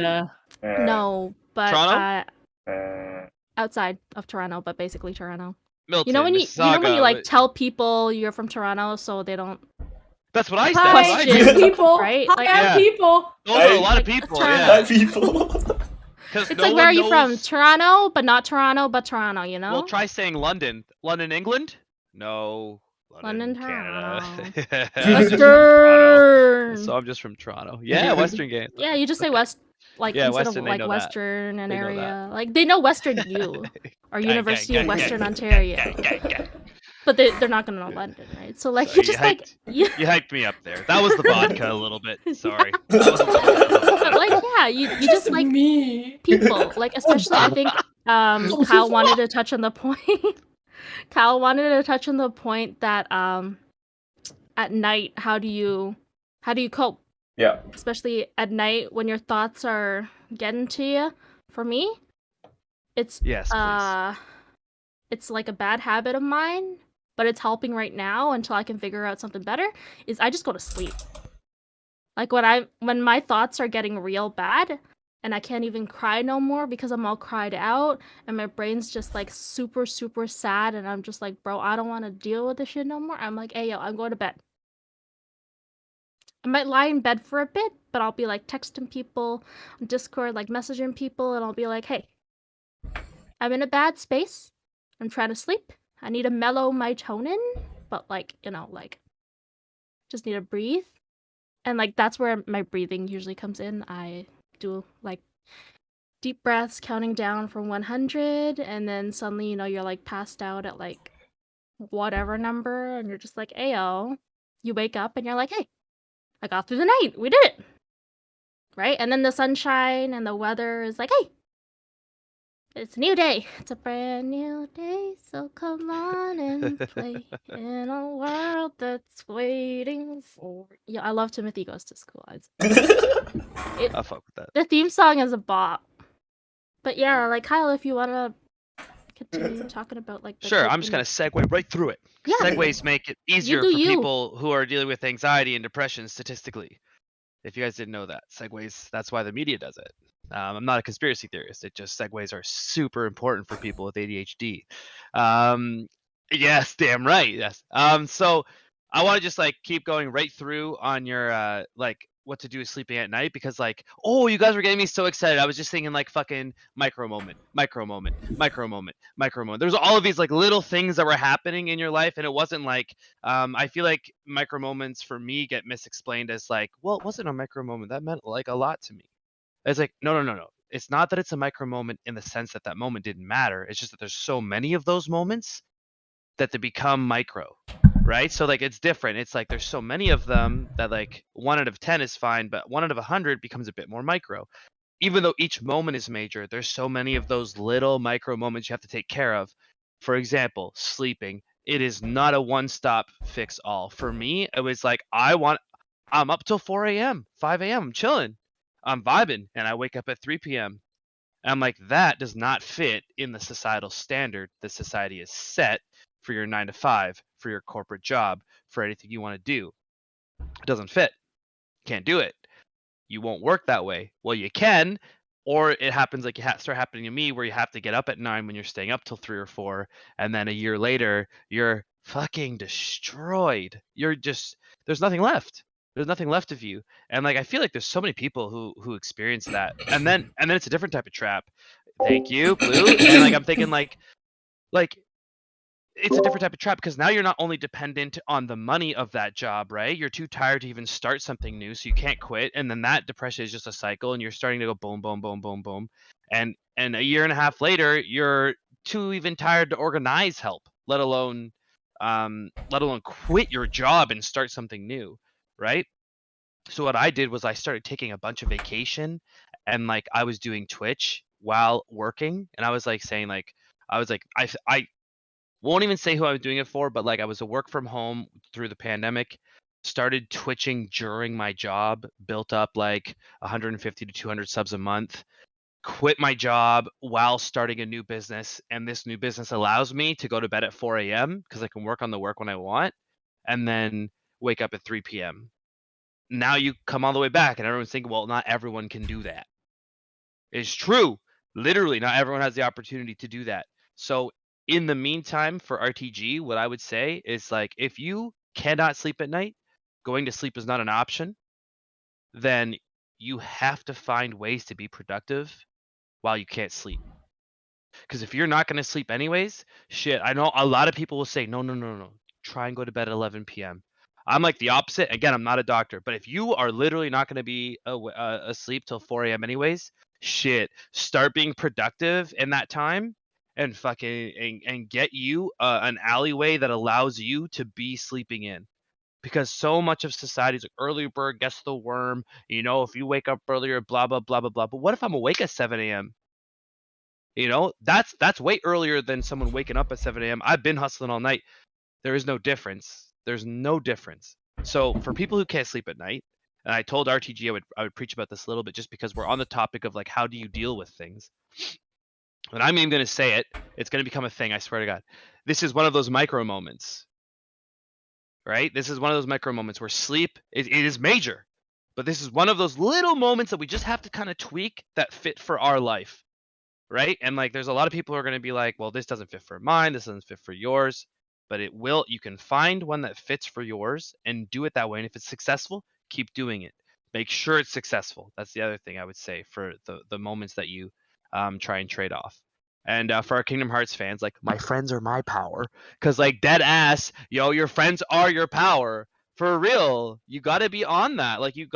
Canada. No, but Toronto? outside of Toronto, but basically Toronto. Milton, You know when you Mississauga, like what- tell people you're from Toronto so they don't That's what I said. Hi, That's what I question, did. people. right? Hi, Like, Yeah. people. Those are a Hey. lot of Like, people, Toronto. yeah. Hi, people. Because It's no like, where one are you from? knows- Toronto, but not Toronto, but Toronto, you know? Well, try saying London. London, England? No. London, Canada. Toronto. I'm just from Toronto. Western. So I'm just from Toronto. Yeah, Western game. Yeah, you just say West, like, Yeah, instead Western, of they like know that. Western and They know area. Like, they know Western U or Gang, University gang, of gang, Western gang, Ontario. gang. But they're not gonna know London, right? So like, So you just like You hyped me up there. That was the vodka a little bit. Sorry. That was a little bit of the But like, vodka. yeah, you just like me. people. Like, especially I think Kyle wanted to touch on the point. Kyle wanted to touch on the point that at night, how do you cope? Yeah. Especially at night when your thoughts are getting to you. For me, it's Yes, please. it's like a bad habit of mine, but it's helping right now until I can figure out something better, is I just go to sleep. Like when my thoughts are getting real bad and I can't even cry no more because I'm all cried out and my brain's just like super, super sad and I'm just like, bro, I don't want to deal with this shit no more. I'm like, hey, yo, I'm going to bed. I might lie in bed for a bit, but I'll be like texting people on Discord, like messaging people, and I'll be like, hey, I'm in a bad space. I'm trying to sleep. I need to mellow my tone in, but like, you know, like just need to breathe. And like that's where my breathing usually comes in. I do like deep breaths counting down from 100 and then suddenly, you know, you're like passed out at like whatever number and you're just like, ayo. You wake up and you're like, hey, I got through the night. We did it. Right? And then the sunshine and the weather is like, hey, It's a new day. It's a brand new day. So come on and play in a world that's waiting for. Yeah, I love Timothy Goes to School. I'll fuck with that. The theme song is a bop. But yeah, like Kyle, if you wanna continue talking about like the Sure, I'm just coping- gonna segue right through it. Yeah. Segues make it easier do for you. people who are dealing with anxiety and depression statistically. If you guys didn't know that, segues, that's why the media does it. I'm not a conspiracy theorist. It just segues are super important for people with ADHD. Yes, damn right. Yes. So I want to just like keep going right through on your like what to do with sleeping at night because like, oh, you guys were getting me so excited. I was just thinking like fucking micro moment, micro moment, micro moment, micro moment. There's all of these like little things that were happening in your life, and it wasn't like I feel like micro moments for me get misexplained as like, well, it wasn't a micro moment. That meant like a lot to me. It's like, no. It's not that it's a micro moment in the sense that that moment didn't matter. It's just that there's so many of those moments that they become micro, right? So like it's different. It's like there's so many of them that like 1 out of 10 is fine, but 1 out of 100 becomes a bit more micro. Even though each moment is major, there's so many of those little micro moments you have to take care of. For example, sleeping. It is not a one-stop fix all. For me, it was like I'm up till 4 a.m., 5 a.m. I'm chilling. I'm vibing, and I wake up at 3 p.m. And I'm like, that does not fit in the societal standard that society has set for your 9 to 5, for your corporate job, for anything you want to do. It doesn't fit. Can't do it. You won't work that way. Well, you can, or it happens like start happening to me where you have to get up at 9 when you're staying up till 3 or 4, and then a year later you're fucking destroyed. You're just there's nothing left. There's nothing left of you. And like I feel like there's so many people who experience that. And then it's a different type of trap. Thank you, Blue. And like I'm thinking like it's a different type of trap because now you're not only dependent on the money of that job, right? You're too tired to even start something new, so you can't quit. And then that depression is just a cycle, and you're starting to go boom, boom, boom, boom, boom. And a year and a half later, you're too even tired to organize help, let alone quit your job and start something new, right? So what I did was I started taking a bunch of vacation, and like I was doing Twitch while working, and I was like saying like I won't even say who I was doing it for, but like I was a work from home through the pandemic, started twitching during my job, built up like 150 to 200 subs a month, quit my job while starting a new business. And this new business allows me to go to bed at 4 a.m. because I can work on the work when I want and then wake up at 3 p.m. Now you come all the way back and everyone's thinking, well, not everyone can do that. It's true. Literally, not everyone has the opportunity to do that. So in the meantime, for RTG, what I would say is like if you cannot sleep at night, going to sleep is not an option, then you have to find ways to be productive while you can't sleep. Because if you're not going to sleep anyways, shit, I know a lot of people will say, no. Try and go to bed at 11 p.m. I'm like the opposite. Again, I'm not a doctor, but if you are literally not going to be asleep till 4 a.m. anyways, shit, start being productive in that time and fucking and get you an alleyway that allows you to be sleeping in. Because so much of society is like early bird gets the worm. You know, if you wake up earlier, blah blah blah blah blah. But what if I'm awake at 7 a.m.? You know, that's way earlier than someone waking up at 7 a.m. I've been hustling all night. There is no difference. There's no difference. So for people who can't sleep at night, and I told RTG I would preach about this a little bit just because we're on the topic of like how do you deal with things. And I'm even going to say it. It's going to become a thing. I swear to God. This is one of those micro moments, right? This is one of those micro moments where sleep it is major, but this is one of those little moments that we just have to kind of tweak that fit for our life, right? And like there's a lot of people who are going to be like, well, this doesn't fit for mine, this doesn't fit for yours, but it will. You can find one that fits for yours and do it that way. And if it's successful, keep doing it. Make sure it's successful. That's the other thing I would say for the moments that you try and trade off. And for our Kingdom Hearts fans, like my friends are my power, because like dead ass, yo, your friends are your power. For real, you got to be on that. Like you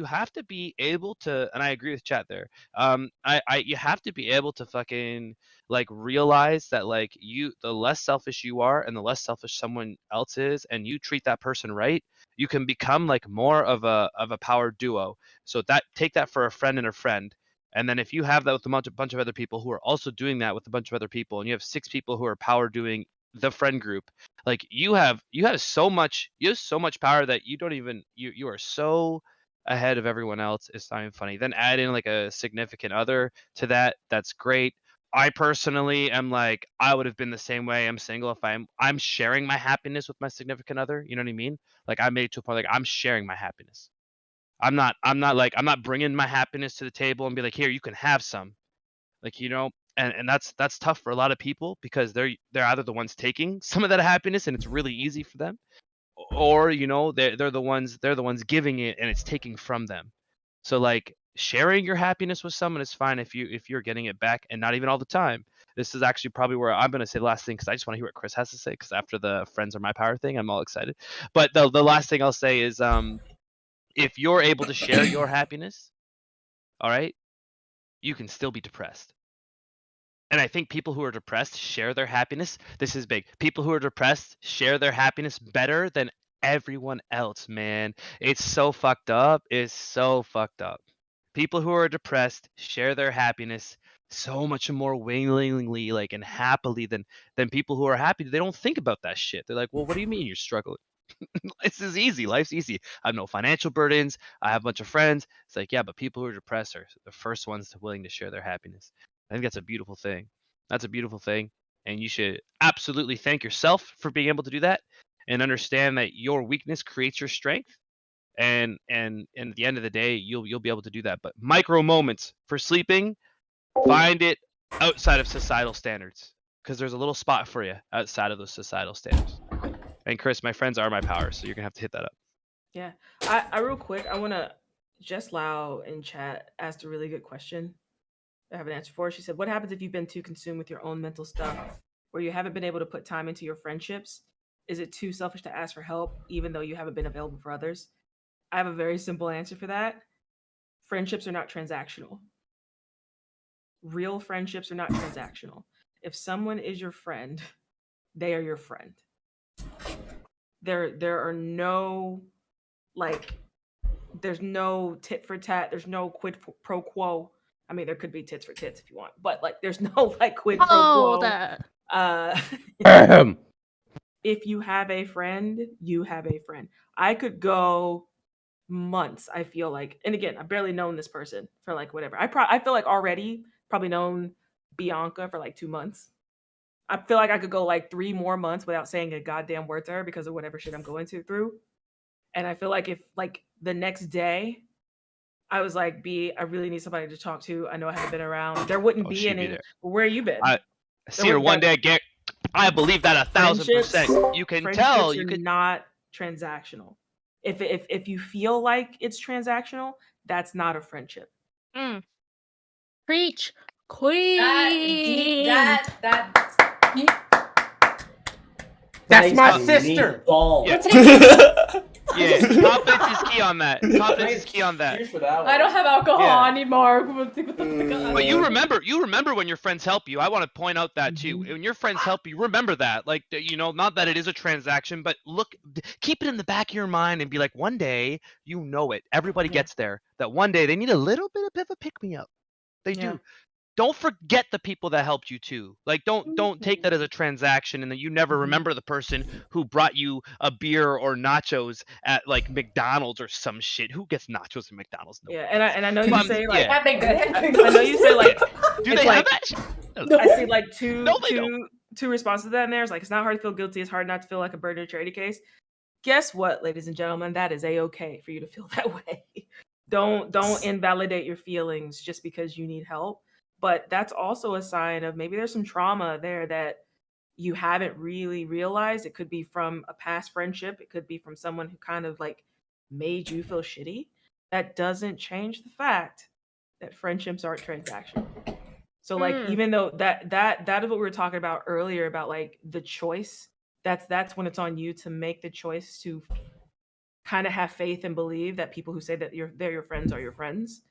have to be able to, and I agree with chat there. You have to be able to fucking like realize that like the less selfish you are and the less selfish someone else is, and you treat that person right, you can become like more of a power duo. So take that for a friend and a friend. And then if you have that with a bunch of other people who are also doing that with a bunch of other people, and you have 6 people who are power doing the friend group, like you have so much power that you don't even you are so ahead of everyone else. It's not even funny. Then add in like a significant other to that. That's great. I personally am like, I would have been the same way. I'm single. If I'm sharing my happiness with my significant other, you know what I mean? Like I made it to a point like I'm sharing my happiness. I'm not bringing my happiness to the table and be like, here, you can have some. Like, and that's tough for a lot of people because they're either the ones taking some of that happiness and it's really easy for them, or they're the ones giving it and it's taking from them. So like sharing your happiness with someone is fine if you're getting it back, and not even all the time. This is actually probably where I'm going to say the last thing, because I just want to hear what Chris has to say, because after the friends are my power thing, I'm all excited. But the last thing I'll say is if you're able to share your happiness, all right, you can still be depressed. And I think people who are depressed share their happiness. This is big. People who are depressed share their happiness better than everyone else, man. It's so fucked up. It's so fucked up. People who are depressed share their happiness so much more willingly, like, and happily than people who are happy. They don't think about that shit. They're like, well, what do you mean you're struggling? This is easy. Life's easy. I have no financial burdens. I have a bunch of friends. It's like, yeah, but people who are depressed are the first ones willing to share their happiness. I think that's a beautiful thing. That's a beautiful thing. And you should absolutely thank yourself for being able to do that, and understand that your weakness creates your strength. And at the end of the day, you'll be able to do that. But micro moments for sleeping, find it outside of societal standards, because there's a little spot for you outside of those societal standards. And Chris, my friends are my power, so you're gonna have to hit that up. Yeah. I real quick, I wanna Jess Lau in chat asked a really good question I have an answer for. She said, what happens if you've been too consumed with your own mental stuff where you haven't been able to put time into your friendships? Is it too selfish to ask for help even though you haven't been available for others? I have a very simple answer for that. Friendships are not transactional. Real friendships are not transactional. If someone is your friend, they are your friend. There are no, like, there's no tit for tat. There's no quid pro quo. I mean, there could be tits for tits if you want, but like, there's no like quid pro Hold quo. up. If you have a friend, you have a friend. I could go months, I feel like, and again, I've barely known this person for like whatever. I feel like already probably known Bianca for like 2 months. I feel like I could go like 3 more months without saying a goddamn word to her because of whatever shit I'm going through. And I feel like if like the next day I was like, B, I really need somebody to talk to. I know I haven't been around. There wouldn't be she'd any. be there. Where you been? I see her one day. I believe that 1000%. You can tell. You can not transactional. If you feel like it's transactional, that's not a friendship. Preach, queen. That's my Nice sister. ball. Yeah. Yeah, confidence is key on that. Confidence is key on that. Cheers for that one. I don't have alcohol Yeah. anymore. But you remember when your friends help you. I want to point out that too. When your friends help you, remember that. Like, not that it is a transaction, but keep it in the back of your mind and be like, one day, everybody gets there, that one day they need a little bit of a pick me up. They do. Don't forget the people that helped you too. Like, don't take that as a transaction and that you never remember the person who brought you a beer or nachos at like McDonald's or some shit. Who gets nachos at McDonald's? Yeah, and I know you say like, That make good. I know you say like, do it's they like, have that? I see like two responses to that in there. It's like, it's not hard to feel guilty. It's hard not to feel like a burden or charity case. Guess what, ladies and gentlemen? That is a-okay for you to feel that way. Don't invalidate your feelings just because you need help. But that's also a sign of maybe there's some trauma there that you haven't really realized. It could be from a past friendship. It could be from someone who kind of like made you feel shitty. That doesn't change the fact that friendships aren't transactional. So like, even though that is what we were talking about earlier about like the choice, that's when it's on you to make the choice to kind of have faith and believe that people who say that they're your friends are your friends.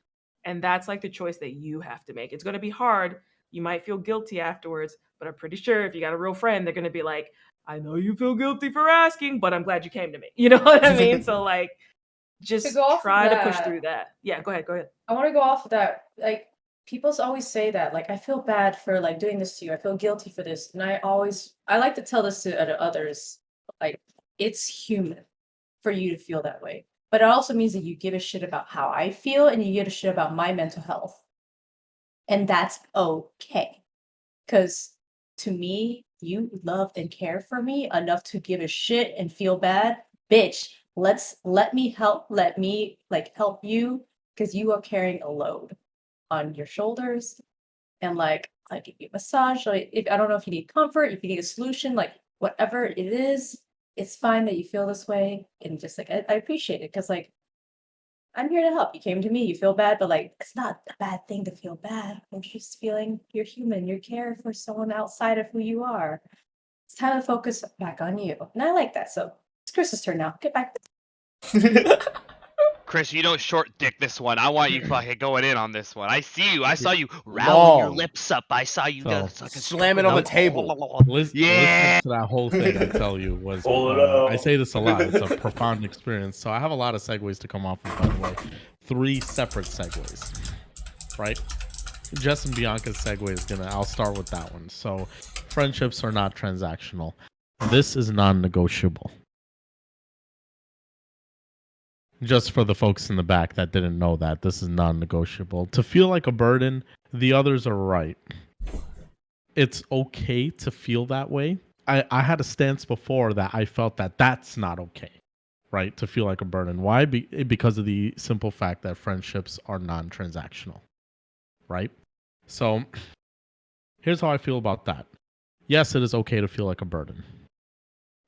And that's like the choice that you have to make. It's going to be hard. You might feel guilty afterwards, but I'm pretty sure if you got a real friend, they're going to be like, I know you feel guilty for asking, but I'm glad you came to me. You know what I mean? So like, just try to push through that. Yeah, go ahead. I want to go off of that. Like, people always say that, like, I feel bad for like doing this to you. I feel guilty for this. And I like to tell this to others, like, it's human for you to feel that way. But it also means that you give a shit about how I feel and you give a shit about my mental health. And that's okay. Because to me, you love and care for me enough to give a shit and feel bad. Bitch, let me help you, because you are carrying a load on your shoulders. And like, I give you a massage. Like, if I don't know if you need comfort, if you need a solution, like whatever it is, it's fine that you feel this way. And just like, I appreciate it, because like, I'm here to help. You came to me, you feel bad, but like, it's not a bad thing to feel bad. You're just feeling you're human. You're caring for someone outside of who you are. It's time to focus back on you. And I like that. So it's Chris's turn now. Get back. Chris, you don't short dick this one. I want you fucking going in on this one. I see you. I saw you rowling your Long. lips up. I saw you So, fucking Slam it on the table. Listen Yeah. to that whole thing I tell you was, Pull it I out. say this a lot. It's a profound experience. So I have a lot of segues to come off of, by the way. 3 separate segues, right? Jess and Bianca's segue is I'll start with that one. So friendships are not transactional. This is non-negotiable. Just for the folks in the back that didn't know that, this is non-negotiable. To feel like a burden, the others are right. It's okay to feel that way. I had a stance before that I felt that that's not okay, right? To feel like a burden. Why? Because of the simple fact that friendships are non-transactional, right? So here's how I feel about that. Yes, it is okay to feel like a burden.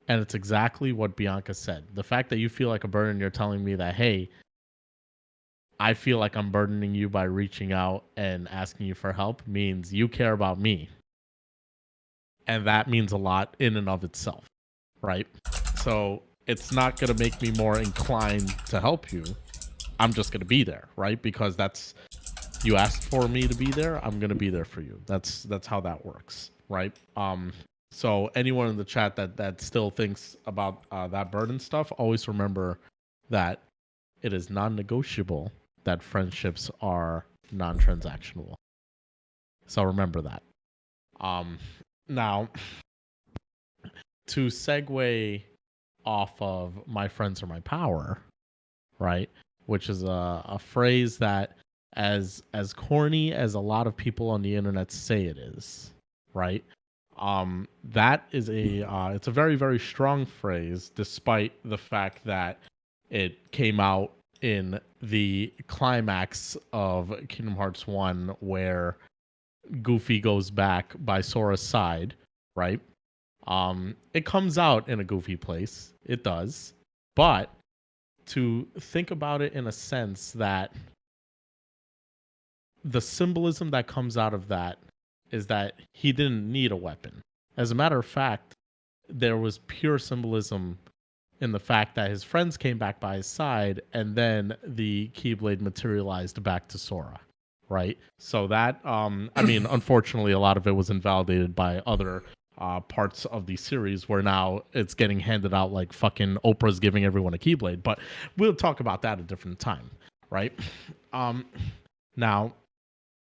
And it's exactly what Bianca said. The fact that you feel like a burden, you're telling me that, hey, I feel like I'm burdening you by reaching out and asking you for help, means you care about me. And that means a lot in and of itself, right? So it's not going to make me more inclined to help you. I'm just going to be there, right? Because you asked for me to be there. I'm going to be there for you. That's how that works, right? So anyone in the chat that still thinks about that burden stuff, always remember that it is non-negotiable that friendships are non-transactional. So remember that. Now, to segue off of my friends are my power, right? Which is a phrase that, as corny as a lot of people on the internet say it is, right? That is it's a very, very strong phrase, despite the fact that it came out in the climax of Kingdom Hearts 1, where Goofy goes back by Sora's side, right? It comes out in a goofy place. It does. But to think about it in a sense that the symbolism that comes out of that is that he didn't need a weapon. As a matter of fact, there was pure symbolism in the fact that his friends came back by his side and then the Keyblade materialized back to Sora, right? So that, I mean, unfortunately, a lot of it was invalidated by other parts of the series where now it's getting handed out like fucking Oprah's giving everyone a Keyblade. But we'll talk about that a different time, right? Now,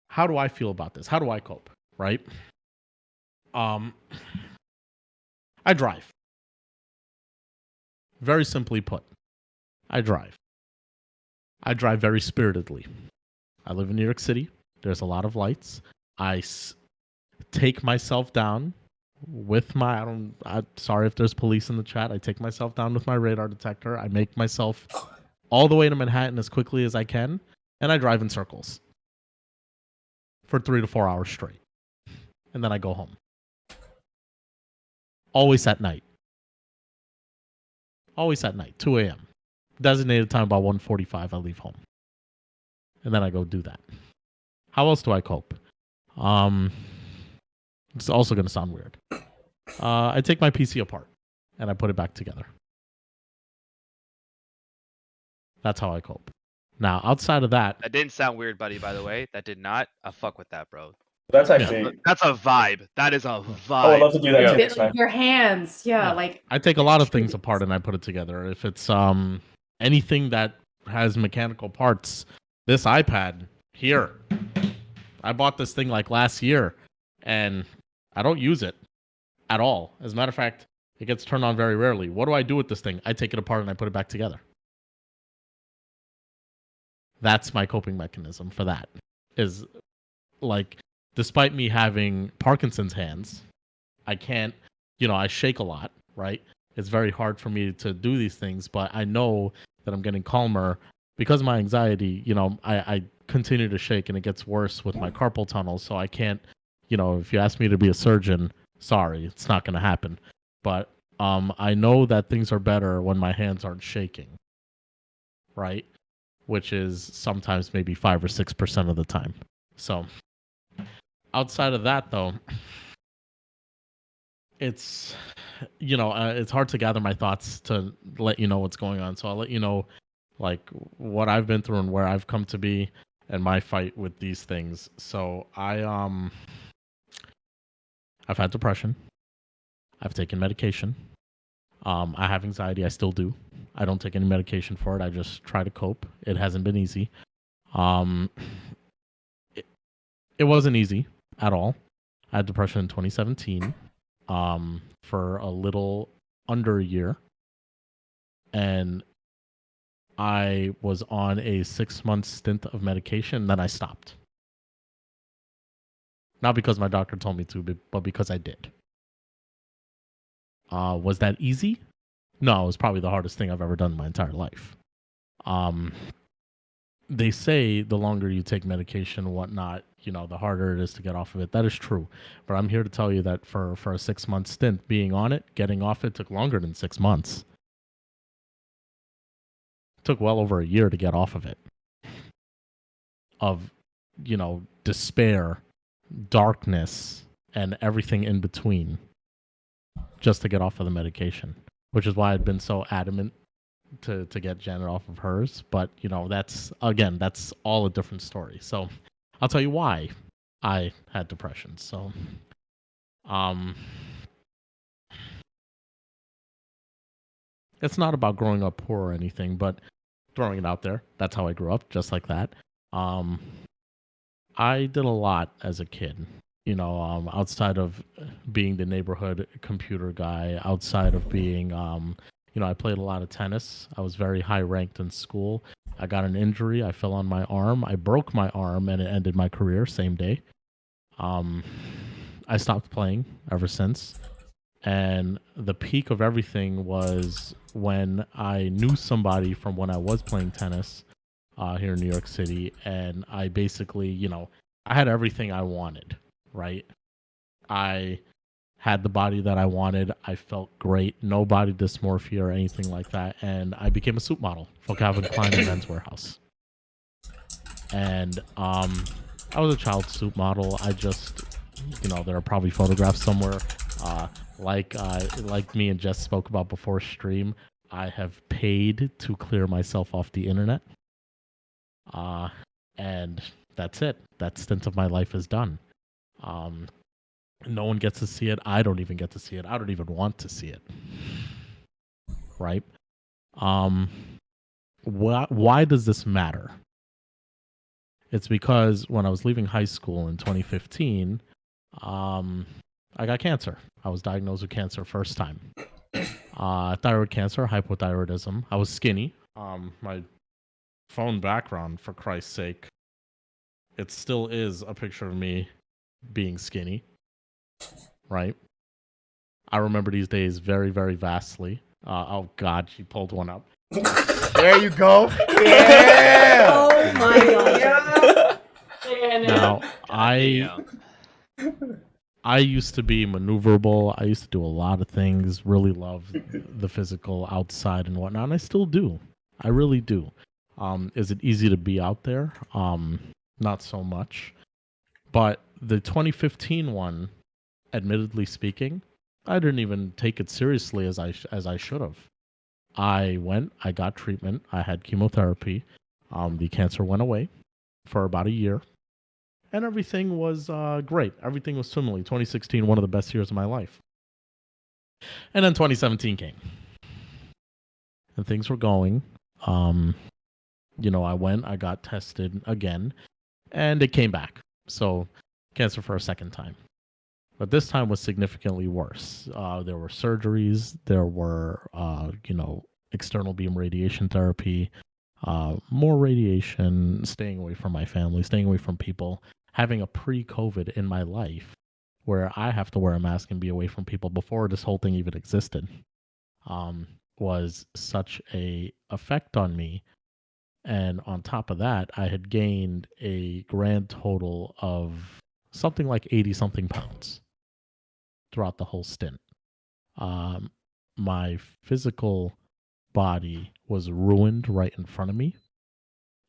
how do I feel about this? How do I cope, right? I drive. Very simply put, I drive. I drive very spiritedly. I live in New York City. There's a lot of lights. I take myself down with my, I'm sorry if there's police in the chat. I take myself down with my radar detector. I make myself all the way to Manhattan as quickly as I can, and I drive in circles for 3 to 4 hours straight. And then I go home. Always at night. Always at night, 2 a.m. Designated time about 1:45, I leave home. And then I go do that. How else do I cope? It's also going to sound weird. I take my PC apart and I put it back together. That's how I cope. Now, outside of that... That didn't sound weird, buddy, by the way. That did not. I fuck with that, bro. That's actually. That's a vibe. That is a vibe. I would love to do that too next time. Your hands, yeah, like I take a lot of things apart and I put it together. If it's anything that has mechanical parts, this iPad here, I bought this thing like last year, and I don't use it at all. As a matter of fact, it gets turned on very rarely. What do I do with this thing? I take it apart and I put it back together. That's my coping mechanism for that. Is like, despite me having Parkinson's hands, I can't, I shake a lot, right? It's very hard for me to do these things, but I know that I'm getting calmer because of my anxiety. I continue to shake and it gets worse with my carpal tunnel. So I can't, if you ask me to be a surgeon, sorry, it's not going to happen. But I know that things are better when my hands aren't shaking, right? Which is sometimes maybe 5 or 6% of the time. So outside of that, though, it's it's hard to gather my thoughts to let you know what's going on. So I'll let you know like what I've been through and where I've come to be and my fight with these things. So I've had depression. I've taken medication. I have anxiety. I still do. I don't take any medication for it. I just try to cope. It hasn't been easy. It wasn't easy at all. I had depression in 2017 for a little under a year. And I was on a 6-month stint of medication, then I stopped. Not because my doctor told me to, but because I did. Was that easy? No, it was probably the hardest thing I've ever done in my entire life. They say the longer you take medication and whatnot, the harder it is to get off of it. That is true. But I'm here to tell you that for a 6-month stint being on it, getting off it took longer than 6 months. It took well over a year to get off of it. Of, despair, darkness, and everything in between. Just to get off of the medication. Which is why I'd been so adamant to get Janet off of hers. But, that's all a different story. So I'll tell you why I had depression. So, it's not about growing up poor or anything, but throwing it out there. That's how I grew up, just like that. I did a lot as a kid. Outside of being the neighborhood computer guy, outside of being, I played a lot of tennis. I was very high ranked in school. I got an injury. I fell on my arm. I broke my arm and it ended my career same day. I stopped playing ever since. And the peak of everything was when I knew somebody from when I was playing tennis here in New York City. And I basically, I had everything I wanted, right? I had the body that I wanted. I felt great. No body dysmorphia or anything like that. And I became a suit model for Calvin Klein and Men's Warehouse. And I was a child suit model. I just, there are probably photographs somewhere. Like me and Jess spoke about before stream, I have paid to clear myself off the internet. And that's it. That stint of my life is done. No one gets to see it. I don't even get to see it. I don't even want to see it. Right? Why does this matter? It's because when I was leaving high school in 2015, I got cancer. I was diagnosed with cancer first time. Thyroid cancer, hypothyroidism. I was skinny. My phone background, for Christ's sake, it still is a picture of me being skinny. Right? I remember these days very, very vastly. Oh, God, she pulled one up. There you go. Yeah. Oh my god. Now, I used to be maneuverable. I used to do a lot of things, really love the physical outside and whatnot, and I still do. I really do. Is it easy to be out there? Not so much. But the 2015 one, admittedly speaking, I didn't even take it seriously as I should have. I went, I got treatment, I had chemotherapy. The cancer went away for about a year. And everything was great. Everything was swimmingly. 2016, one of the best years of my life. And then 2017 came. And things were going. I went, I got tested again. And it came back. So cancer for a second time. But this time was significantly worse. There were surgeries. There were, external beam radiation therapy, more radiation, staying away from my family, staying away from people, having a pre-COVID in my life where I have to wear a mask and be away from people before this whole thing even existed, was such a effect on me. And on top of that, I had gained a grand total of something like 80 something pounds throughout the whole stint. My physical body was ruined right in front of me.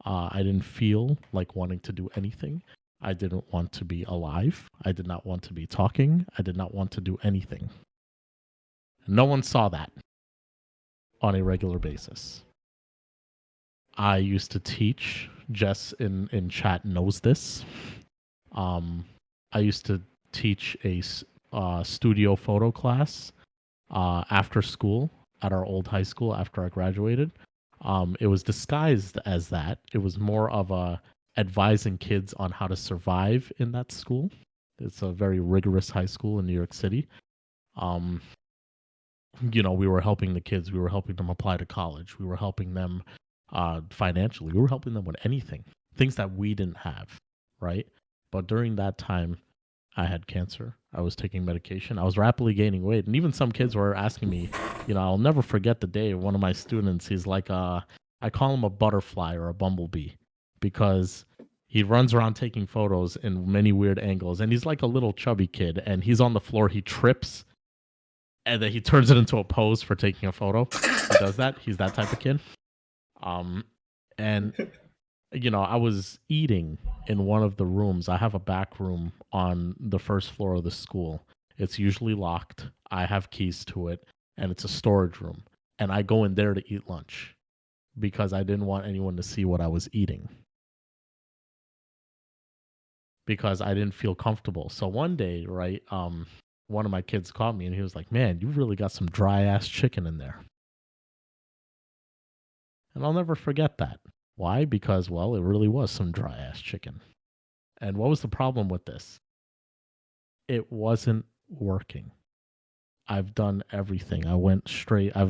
I didn't feel like wanting to do anything. I didn't want to be alive. I did not want to be talking. I did not want to do anything. No one saw that on a regular basis. I used to teach. Jess in chat knows this. I used to teach a studio photo class after school at our old high school after I graduated. It was disguised as that. It was more of a advising kids on how to survive in that school. It's a very rigorous high school in New York City. We were helping the kids. We were helping them apply to college. We were helping them financially. We were helping them with anything, things that we didn't have, right? But during that time, I had cancer. I was taking medication. I was rapidly gaining weight. And even some kids were asking me, I'll never forget the day one of my students, he's like, I call him a butterfly or a bumblebee because he runs around taking photos in many weird angles. And he's like a little chubby kid. And he's on the floor. He trips. And then he turns it into a pose for taking a photo. He does that. He's that type of kid. And I was eating in one of the rooms. I have a back room on the first floor of the school. It's usually locked. I have keys to it, and it's a storage room. And I go in there to eat lunch because I didn't want anyone to see what I was eating because I didn't feel comfortable. So one day, right, one of my kids caught me, and he was like, "Man, you really got some dry-ass chicken in there." And I'll never forget that. Why? Because, well, it really was some dry-ass chicken. And what was the problem with this? It wasn't working. I've done everything. I went straight. I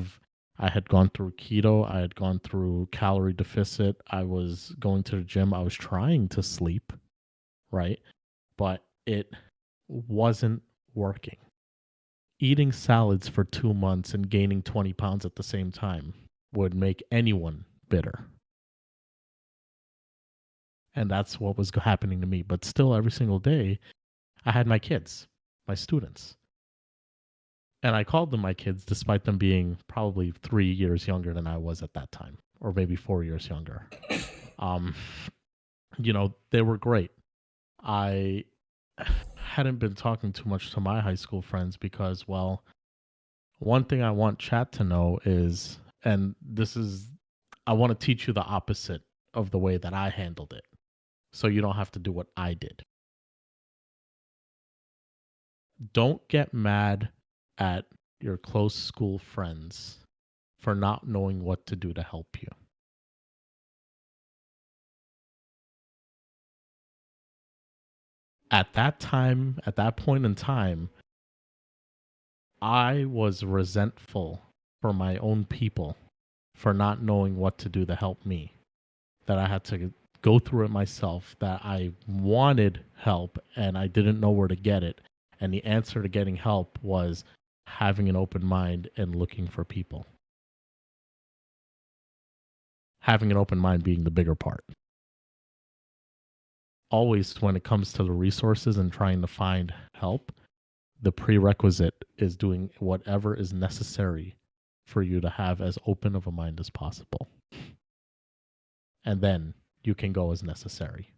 had gone through keto. I had gone through calorie deficit. I was going to the gym. I was trying to sleep, right? But it wasn't working. Eating salads for 2 months and gaining 20 pounds at the same time would make anyone bitter. And that's what was happening to me. But still, every single day, I had my kids, my students. And I called them my kids, despite them being probably 3 years younger than I was at that time, or maybe 4 years younger. They were great. I hadn't been talking too much to my high school friends because, well, one thing I want chat to know is, and this is, I want to teach you the opposite of the way that I handled it, so you don't have to do what I did. Don't get mad at your close school friends for not knowing what to do to help you. At that time, at that point in time, I was resentful for my own people for not knowing what to do to help me. That I had to go through it myself, that I wanted help and I didn't know where to get it. And the answer to getting help was having an open mind and looking for people. Having an open mind being the bigger part. Always, when it comes to the resources and trying to find help, the prerequisite is doing whatever is necessary for you to have as open of a mind as possible. And then you can go as necessary.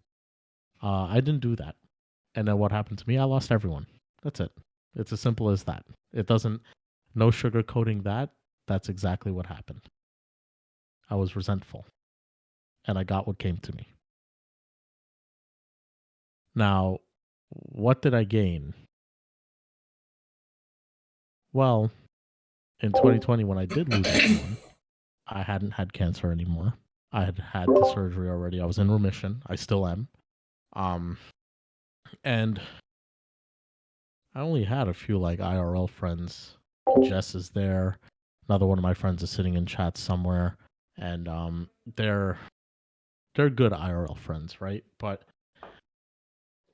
I didn't do that. And then what happened to me? I lost everyone. That's it. It's as simple as that. It doesn't, no sugarcoating that. That's exactly what happened. I was resentful. And I got what came to me. Now, what did I gain? Well, in 2020, when I did lose everyone, I hadn't had cancer anymore. I had had the surgery already. I was in remission. I still am. And I only had a few like IRL friends. Jess is there. Another one of my friends is sitting in chat somewhere, and they're good IRL friends, right? But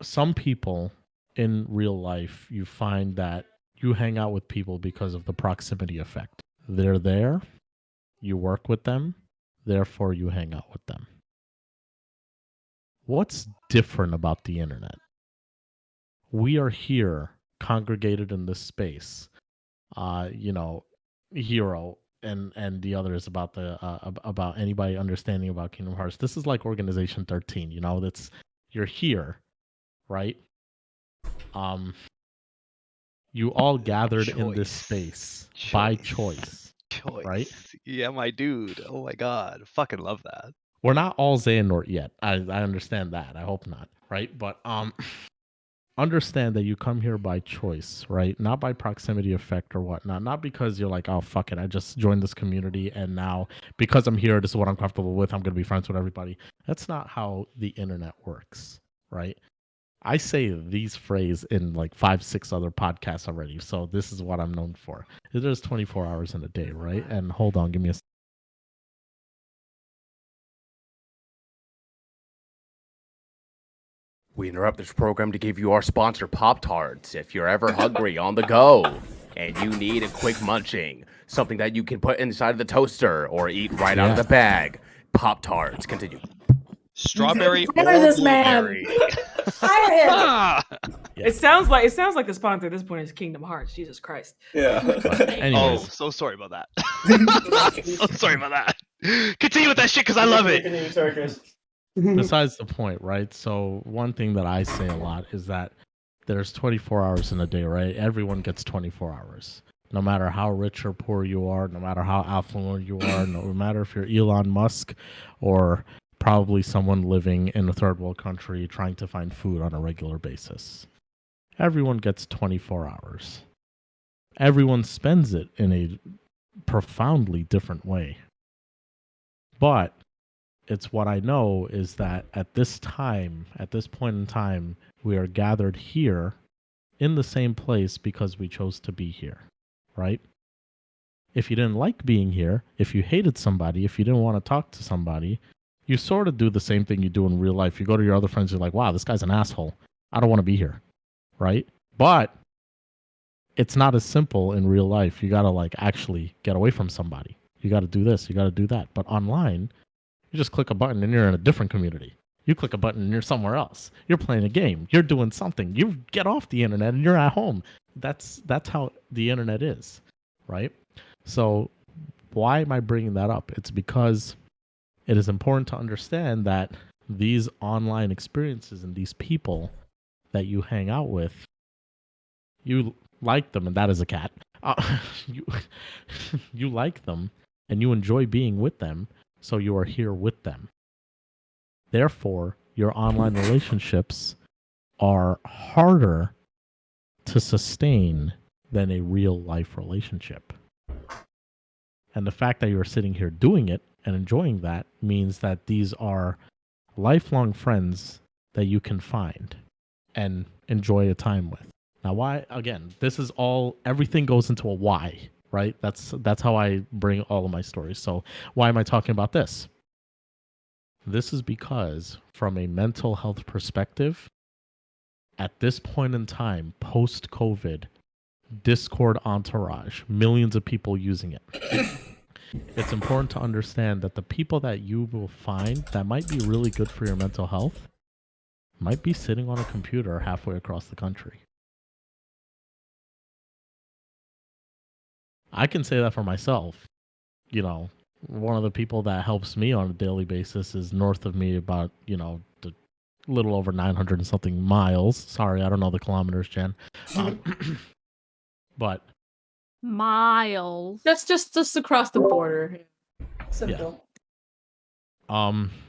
some people in real life, you find that you hang out with people because of the proximity effect. They're there, you work with them, therefore you hang out with them. What's different about the internet? We are here, congregated in this space. Hero and the others about about anybody understanding about Kingdom Hearts. This is like Organization 13. That's you're here, right? You all gathered in this space by choice, right? Yeah, my dude. Oh my god, fucking love that. We're not all Xehanort yet. I understand that. I hope not, right? But understand that you come here by choice, right? Not by proximity effect or whatnot. Not because you're like, oh, fuck it, I just joined this community and now because I'm here, this is what I'm comfortable with, I'm going to be friends with everybody. That's not how the internet works, right? I say these phrases in like 5-6 other podcasts already, so this is what I'm known for. There's 24 hours in a day, right? And hold on, give me a We interrupt this program to give you our sponsor, Pop-Tarts. If you're ever hungry on the go and you need a quick munching, something that you can put inside of the toaster or eat right out of the bag, Pop-Tarts. Continue. Strawberry or Fire this man. blueberry. Fire him. Ah! It sounds like the sponsor at this point is Kingdom Hearts. Jesus Christ. Yeah. Oh, so sorry about that. So sorry about that. Continue with that shit because I love it. Sorry, Chris. Besides the point, right? So one thing that I say a lot is that there's 24 hours in a day, right? Everyone gets 24 hours. No matter how rich or poor you are, no matter how affluent you are, no matter if you're Elon Musk or probably someone living in a third world country trying to find food on a regular basis. Everyone gets 24 hours. Everyone spends it in a profoundly different way. But it's what I know is that at this point in time, we are gathered here in the same place because we chose to be here, right? If you didn't like being here, if you hated somebody, if you didn't want to talk to somebody, you sort of do the same thing you do in real life. You go to your other friends, you're like, wow, this guy's an asshole. I don't want to be here, right? But it's not as simple in real life. You got to like actually get away from somebody. You got to do this, you got to do that. But online, you just click a button and you're in a different community. You click a button and you're somewhere else. You're playing a game. You're doing something. You get off the internet and you're at home. That's how the internet is, right? So why am I bringing that up? It's because it is important to understand that these online experiences and these people that you hang out with, you like them, and that is a cat. You like them and you enjoy being with them, so you are here with them. Therefore, your online relationships are harder to sustain than a real life relationship. And the fact that you're sitting here doing it and enjoying that means that these are lifelong friends that you can find and enjoy a time with. Now, why? Again, this is all, everything goes into a why, right? That's how I bring all of my stories. So why am I talking about this? This is because from a mental health perspective, at this point in time, post-COVID, Discord entourage, millions of people using it. It's important to understand that the people that you will find that might be really good for your mental health might be sitting on a computer halfway across the country. I can say that for myself. You know, one of the people that helps me on a daily basis is north of me about, a little over 900 and something miles. Sorry, I don't know the kilometers, Jen. But Miles. Just across the border. Simple.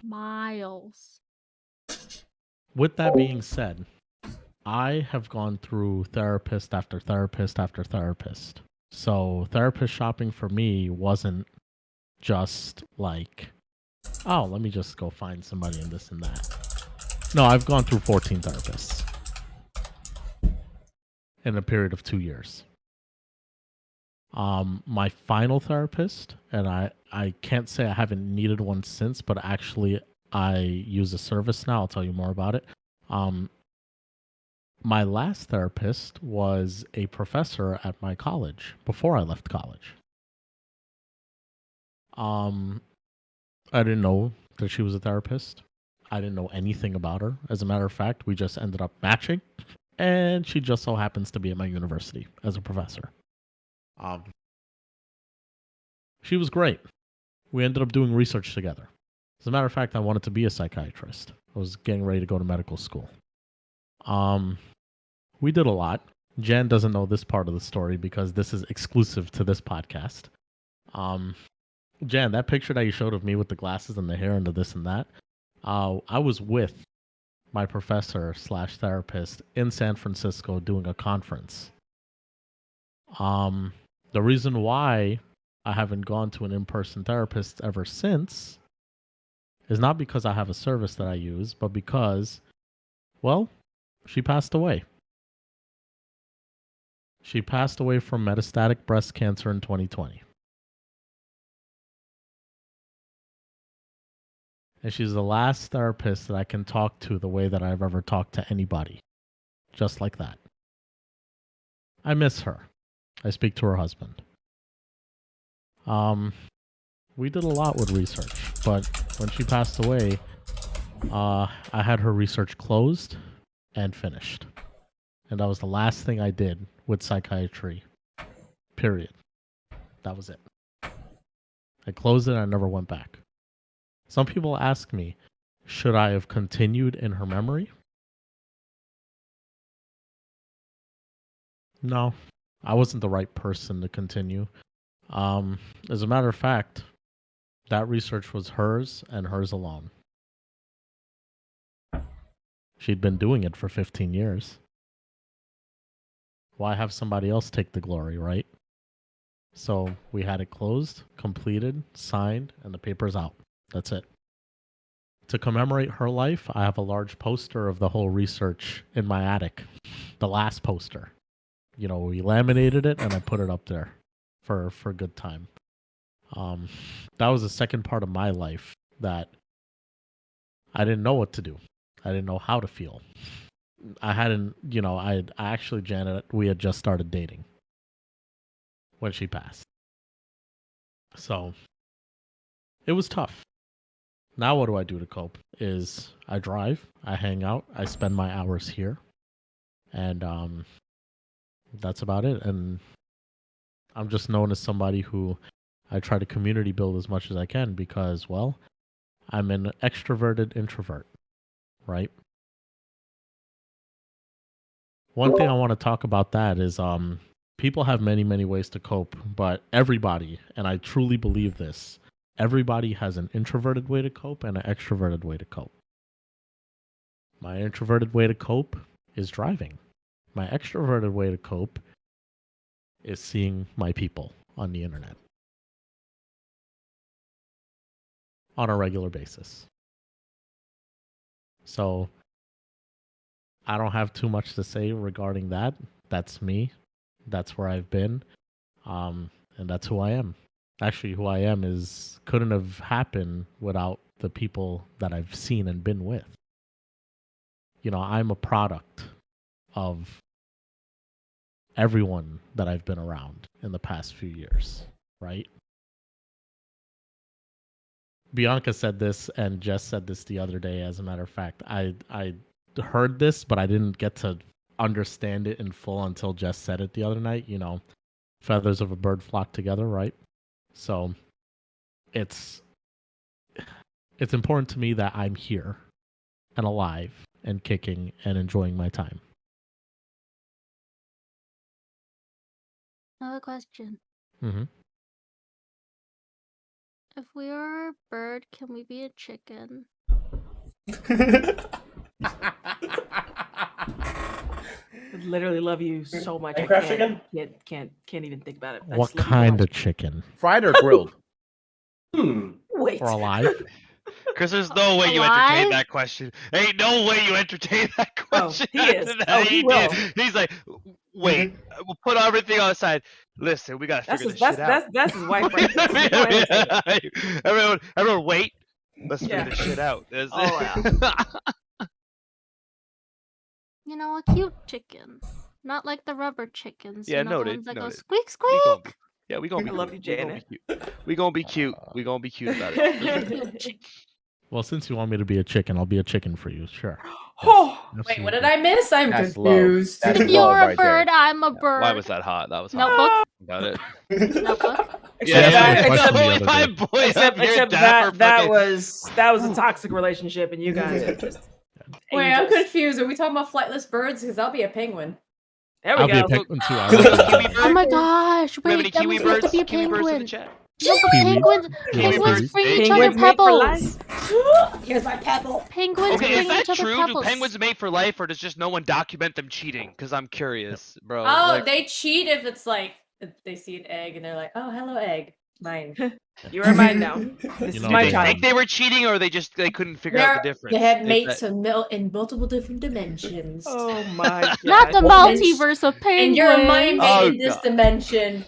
Miles. With that being said, I have gone through therapist after therapist after therapist. So therapist shopping for me wasn't just like, oh, let me just go find somebody and this and that. No, I've gone through 14 therapists. in a period of 2 years. My final therapist, and I can't say I haven't needed one since, but actually I use a service now. I'll tell you more about it. My last therapist was a professor at my college before I left college. I didn't know that she was a therapist. I didn't know anything about her. As a matter of fact, we just ended up matching, and she just so happens to be at my university as a professor. She was great. We ended up doing research together. As a matter of fact, I wanted to be a psychiatrist. I was getting ready to go to medical school. We did a lot. Jan doesn't know this part of the story because this is exclusive to this podcast. Jan, that picture that you showed of me with the glasses and the hair and the this and that, I was with my professor / therapist in San Francisco doing a conference. The reason why I haven't gone to an in-person therapist ever since is not because I have a service that I use, but because, well, she passed away. She passed away from metastatic breast cancer in 2020. And she's the last therapist that I can talk to the way that I've ever talked to anybody. Just like that. I miss her. I speak to her husband. We did a lot with research, but when she passed away, I had her research closed and finished. And that was the last thing I did with psychiatry. Period. That was it. I closed it and I never went back. Some people ask me, should I have continued in her memory? No, I wasn't the right person to continue. As a matter of fact, that research was hers and hers alone. She'd been doing it for 15 years. Why have somebody else take the glory, right? So we had it closed, completed, signed, and the paper's out. That's it. To commemorate her life, I have a large poster of the whole research in my attic. The last poster. You know, we laminated it and I put it up there for good time. That was the second part of my life that I didn't know what to do. I didn't know how to feel. I hadn't, you know, I actually, Janet, we had just started dating when she passed. So it was tough. Now what do I do to cope is I drive, I hang out, I spend my hours here, and that's about it. And I'm just known as somebody who I try to community build as much as I can because, well, I'm an extroverted introvert, right? One thing I want to talk about that is people have many, many ways to cope, but everybody, and I truly believe this, everybody has an introverted way to cope and an extroverted way to cope. My introverted way to cope is driving. My extroverted way to cope is seeing my people on the internet on a regular basis. So I don't have too much to say regarding that. That's me. That's where I've been. And that's who I am. Actually, who I am couldn't have happened without the people that I've seen and been with. You know, I'm a product of everyone that I've been around in the past few years, right? Bianca said this and Jess said this the other day, as a matter of fact. I heard this, but I didn't get to understand it in full until Jess said it the other night. You know, feathers of a bird flock together, right? So it's important to me that I'm here and alive and kicking and enjoying my time. I have a question. Mm-hmm. If we are a bird, can we be a chicken? I literally love you so much. I Minecraft chicken? can't even think about it. I What just love you so kind much. of chicken? Fried or grilled? Wait. Or alive? Chris, there's no way you entertain Alive? that question. Ain't no way you entertain that Oh, question. he is. after that. Oh, he will. did. He's like, Wait, we'll put everything on the side. Listen, we gotta That's figure his, this shit out. that's his wife right there. So go ahead and take it. everyone, wait. Let's figure Yeah. this shit out. Oh, yeah. You know, a cute chicken. Not like the rubber chickens. Yeah, you know, the noted, ones that go noted. squeak We gonna squeak. Yeah, we gonna be I love cute. you, We gonna be Janet. cute. We gonna be cute. We gonna be cute about it. Well, since you want me to be a chicken, I'll be a chicken for you. Sure. Oh, Wait, what Absolutely. did I miss? I'm That's confused. love. If That's you're love a right bird, there. I'm a bird. Why was that hot? That was hot. Notebook. Got it. Notebook. except asked me a that, question the Only other my day. boy except, up here, except Dapper that fucking- was a toxic relationship, and you guys are just Wait, I'm angels. confused. Are we talking about flightless birds? Because I'll be a penguin. There we I'll be go. a penguin too. I Kiwi love bird? Oh my gosh! Do we have any Wait, that kiwi means we have to birds? be a Kiwi birds in the penguin. chat. No, but Kiwi. penguins, Kiwi penguins birds. bring each Penguins other mate for pebbles. Here's my pebble. Penguins Okay, bring is that each other true? pebbles. Do penguins mate for life, or does just no one document them cheating? Because I'm curious, bro. Oh, like, they cheat if it's like if they see an egg and they're like, "Oh, hello, egg, mine." You are mine now. This You is know, my did they child. think they were cheating, or they couldn't figure out the difference? They have Is mates that- in multiple different dimensions. Oh my god. Not the Well, multiverse of penguins. And you're my mate Oh, in this God. dimension.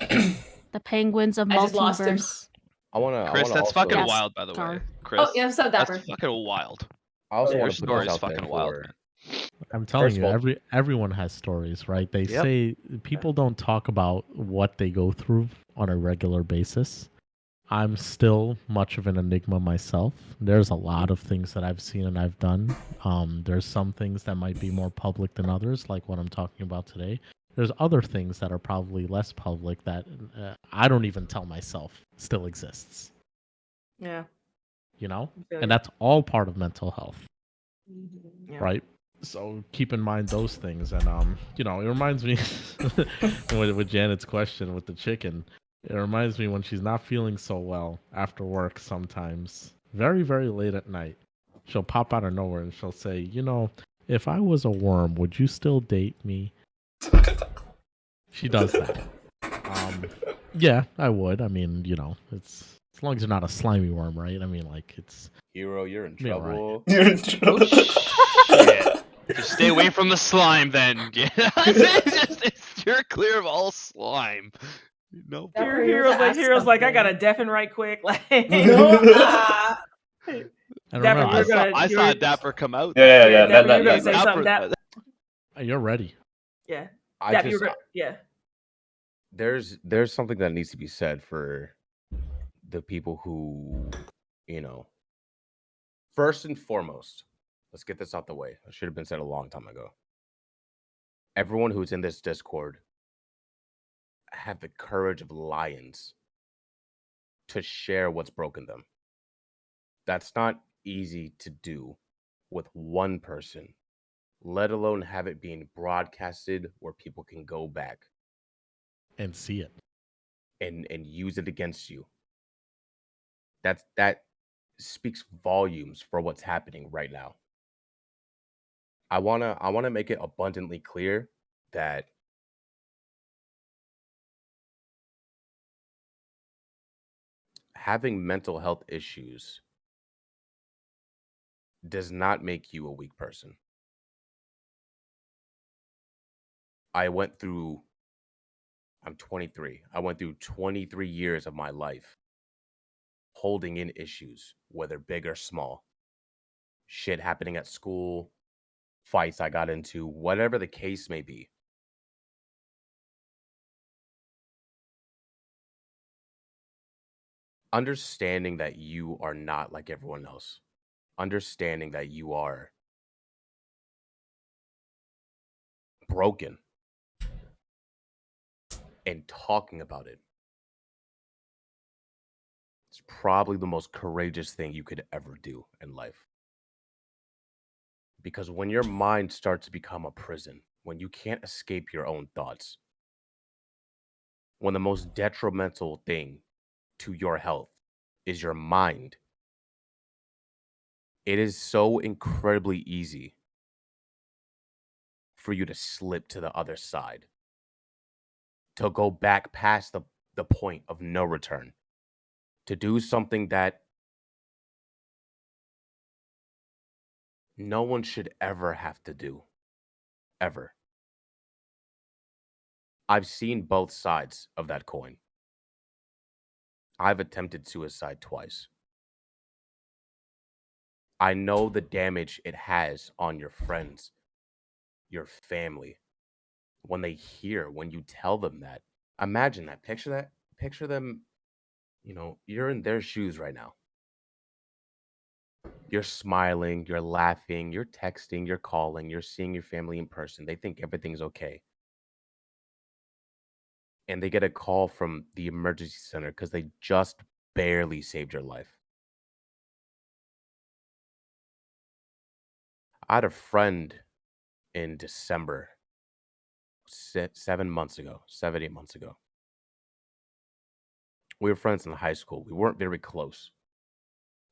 The penguins of I just lost him. multiverse. I wanna. Chris, that's also, fucking Yes, wild, by the way. Gar. Chris, Oh, yeah, so that's dapper. fucking wild. I also Your want to put story this is out there fucking wild, for. man. I'm telling First you, of all- everyone has stories, right? They Yep. say people don't talk about what they go through on a regular basis. I'm still much of an enigma myself. There's a lot of things that I've seen and I've done. There's some things that might be more public than others, like what I'm talking about today. There's other things that are probably less public that I don't even tell myself still exists. Yeah. You know, feel and you. that's all part of mental health. Yeah. Right, so keep in mind those things. And you know, it reminds me with Janet's question with the chicken, it reminds me when she's not feeling so well after work sometimes, very very late at night, she'll pop out of nowhere and she'll say, you know, if I was a worm, would you still date me? She does that. Yeah, I would. I mean, you know, it's as long as you're not a slimy worm, right? I mean, like, it's Hero, you're in Yeah, right. trouble. You're in trouble. Shit. Just stay away from the slime, then. Yeah, you're clear of all slime. No. Dapper, Heroes like I gotta deafen right quick. Like and Dapper, remember, you're gonna- I you're- saw Dapper come out. Yeah. Dapper, That, you're gonna that, say that, something. Dap, you're ready. yeah. I Dap, just you're gonna, yeah. there's something that needs to be said for the people who, you know, first and foremost, let's get this out the way. It should have been said a long time ago. Everyone who's in this Discord have the courage of lions to share what's broken them. That's not easy to do with one person, let alone have it being broadcasted where people can go back And see it. and use it against you. That speaks volumes for what's happening right now. I wanna make it abundantly clear that having mental health issues does not make you a weak person. I'm 23. I went through 23 years of my life holding in issues, whether big or small. Shit happening at school, fights I got into, whatever the case may be. Understanding that you are not like everyone else. Understanding that you are broken and talking about it. It's probably the most courageous thing you could ever do in life. Because when your mind starts to become a prison, when you can't escape your own thoughts, when the most detrimental thing to your health is your mind, it is so incredibly easy for you to slip to the other side, to go back past the point of no return, to do something that no one should ever have to do. Ever. I've seen both sides of that coin. I've attempted suicide twice. I know the damage it has on your friends, your family, when when you tell them that. Imagine that. Picture that. Picture them, you're in their shoes right now. You're smiling, you're laughing, you're texting, you're calling, you're seeing your family in person. They think everything's okay. And they get a call from the emergency center because they just barely saved your life. I had a friend in December, 7 months ago, 7, 8 months ago. We were friends in high school. We weren't very close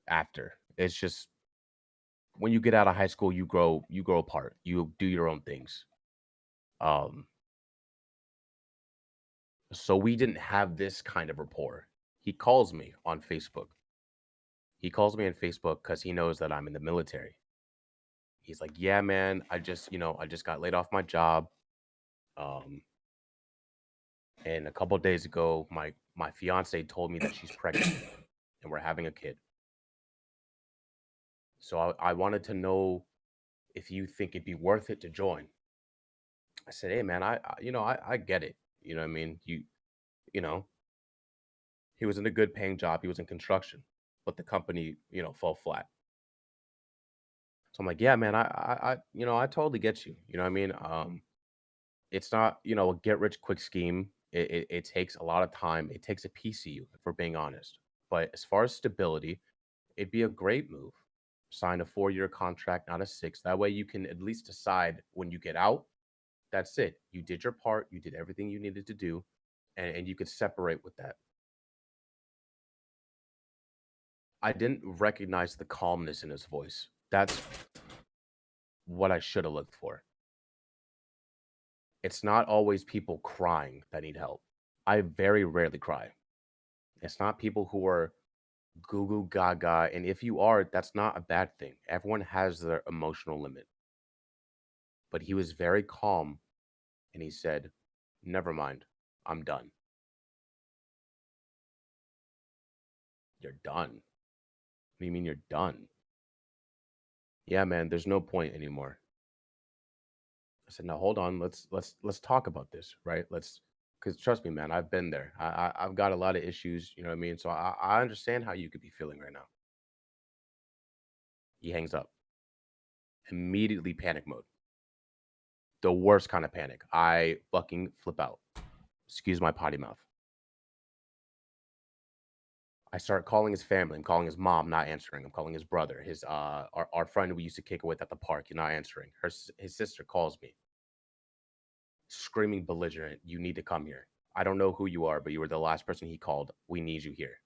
after. It's just when you get out of high school, you grow apart. You do your own things. Um, so we didn't have this kind of rapport. He calls me on Facebook. He calls me on Facebook because he knows that I'm in the military. He's like, "Yeah, man, I just got laid off my job. Um, and a couple of days ago, my fiance told me that she's pregnant and we're having a kid. So I wanted to know if you think it'd be worth it to join." I said, "Hey, man, I get it. You know what I mean? You know, he was in a good paying job. He was in construction, but the company, fell flat." So I'm like, "Yeah, man, I totally get you. You know what I mean? It's not, a get rich quick scheme. It takes a lot of time. It takes a piece of you, if we're being honest. But as far as stability, it'd be a great move. Sign a 4-year contract, not a 6. That way you can at least decide when you get out. That's it. You did your part. You did everything you needed to do, and you could separate with that." I didn't recognize the calmness in his voice. That's what I should have looked for. It's not always people crying that need help. I very rarely cry. It's not people who are goo goo gaga. And if you are, that's not a bad thing. Everyone has their emotional limit. But he was very calm and he said, "Never mind. I'm done." "You're done? What do you mean you're done?" "Yeah, man, there's no point anymore." I said, "No, hold on. Let's talk about this, right? Because trust me, man, I've been there. I've got a lot of issues. You know what I mean? So I understand how you could be feeling right now." He hangs up. Immediately panic mode. The worst kind of panic. I fucking flip out. Excuse my potty mouth. I start calling his family. I'm calling his mom, not answering. I'm calling his brother, his our friend we used to kick it with at the park. He's not answering. His sister calls me, screaming belligerent, "You need to come here. I don't know who you are, but you were the last person he called. We need you here."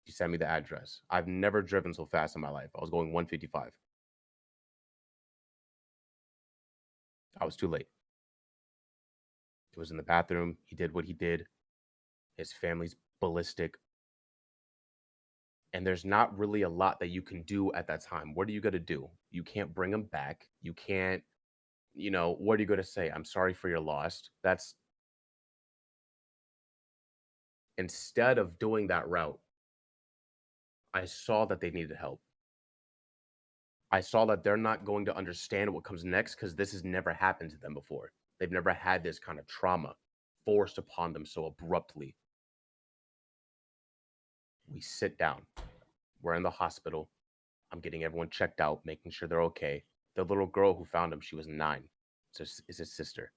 She sent me the address. I've never driven so fast in my life. I was going 155. I was too late. He was in the bathroom. He did what he did. His family's ballistic. And there's not really a lot that you can do at that time. What are you going to do? You can't bring him back. You can't, what are you going to say? "I'm sorry for your loss." That's instead of doing that route, I saw that they needed help. I saw that they're not going to understand what comes next because this has never happened to them before. They've never had this kind of trauma forced upon them so abruptly. We sit down. We're in the hospital. I'm getting everyone checked out, making sure they're okay. The little girl who found him, she was 9. It's his sister.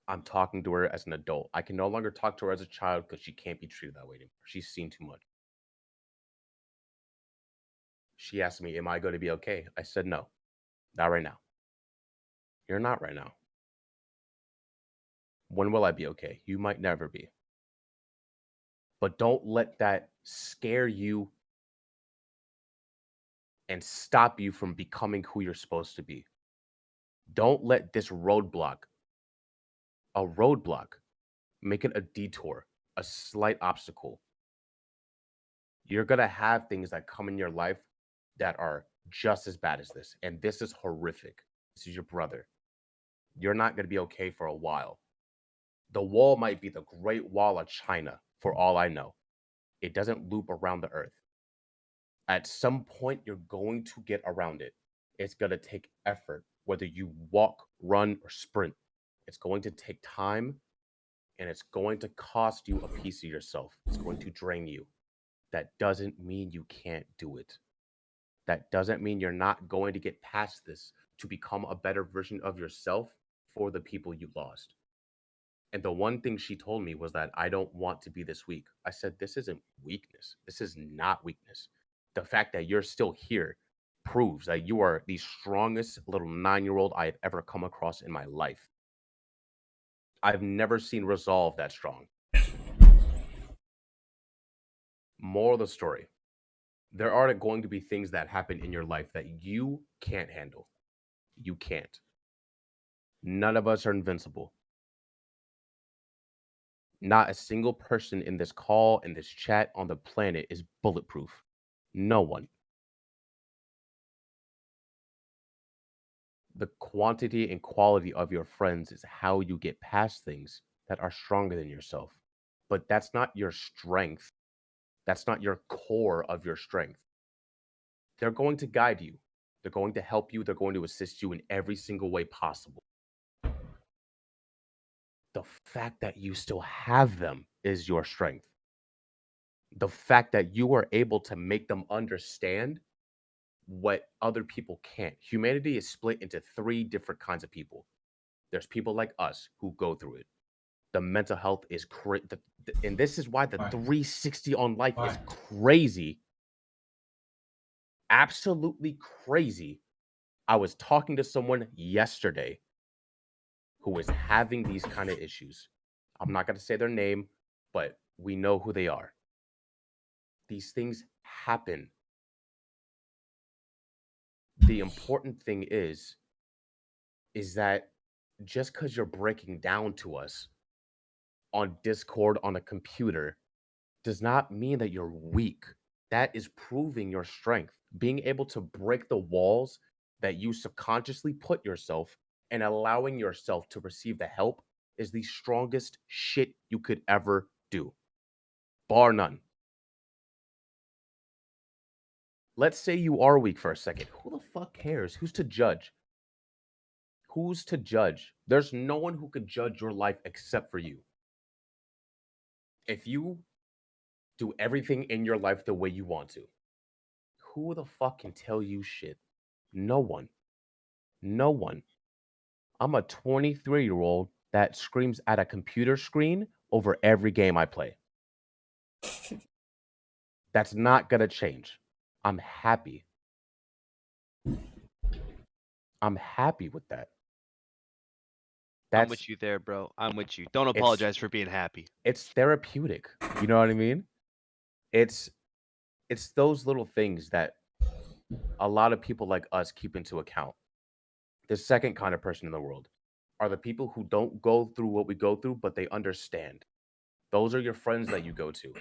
I'm talking to her as an adult. I can no longer talk to her as a child because she can't be treated that way anymore. She's seen too much. She asked me, "Am I going to be okay?" I said, "No, not right now." "You're not right now." "When will I be okay?" "You might never be. But don't let that scare you and stop you from becoming who you're supposed to be. Don't let this roadblock, make it a detour, a slight obstacle. You're going to have things that come in your life that are just as bad as this. And this is horrific. This is your brother. you're not going to be okay for a while. The wall might be the Great Wall of China, for all I know. It doesn't loop around the earth. At some point, you're going to get around it. It's going to take effort, whether you walk, run, or sprint. It's going to take time, and it's going to cost you a piece of yourself. It's going to drain you. That doesn't mean you can't do it. That doesn't mean you're not going to get past this to become a better version of yourself for the people you lost. And the one thing she told me was that I don't want to be this weak. I said, this isn't weakness. This is not weakness. The fact that you're still here proves that you are the strongest little 9-year-old I have ever come across in my life. I've never seen resolve that strong. Moral of the story. There are going to be things that happen in your life that you can't handle. You can't. None of us are invincible. Not a single person in this call, in this chat, on the planet is bulletproof. No one. The quantity and quality of your friends is how you get past things that are stronger than yourself. But that's not your strength. That's not your core of your strength. They're going to guide you. They're going to help you. They're going to assist you in every single way possible. The fact that you still have them is your strength. The fact that you are able to make them understand what other people can't. Humanity is split into 3 different kinds of people. There's people like us who go through it. The mental health is crazy. And this is why the 360 on life is crazy. Absolutely crazy. I was talking to someone yesterday who is having these kind of issues. I'm not going to say their name, but we know who they are. These things happen. The important thing is that just because you're breaking down to us on Discord on a computer does not mean that you're weak. That is proving your strength. Being able to break the walls that you subconsciously put yourself and allowing yourself to receive the help is the strongest shit you could ever do. Bar none. Let's say you are weak for a second. Who the fuck cares? Who's to judge? Who's to judge? There's no one who could judge your life except for you. If you do everything in your life the way you want to, who the fuck can tell you shit? No one. No one. I'm a 23-year-old that screams at a computer screen over every game I play. That's not gonna change. I'm happy. I'm happy with that. I'm with you there, bro. I'm with you. Don't apologize for being happy. It's therapeutic. You know what I mean? It's those little things that a lot of people like us keep into account. The second kind of person in the world are the people who don't go through what we go through, but they understand. Those are your friends that you go to.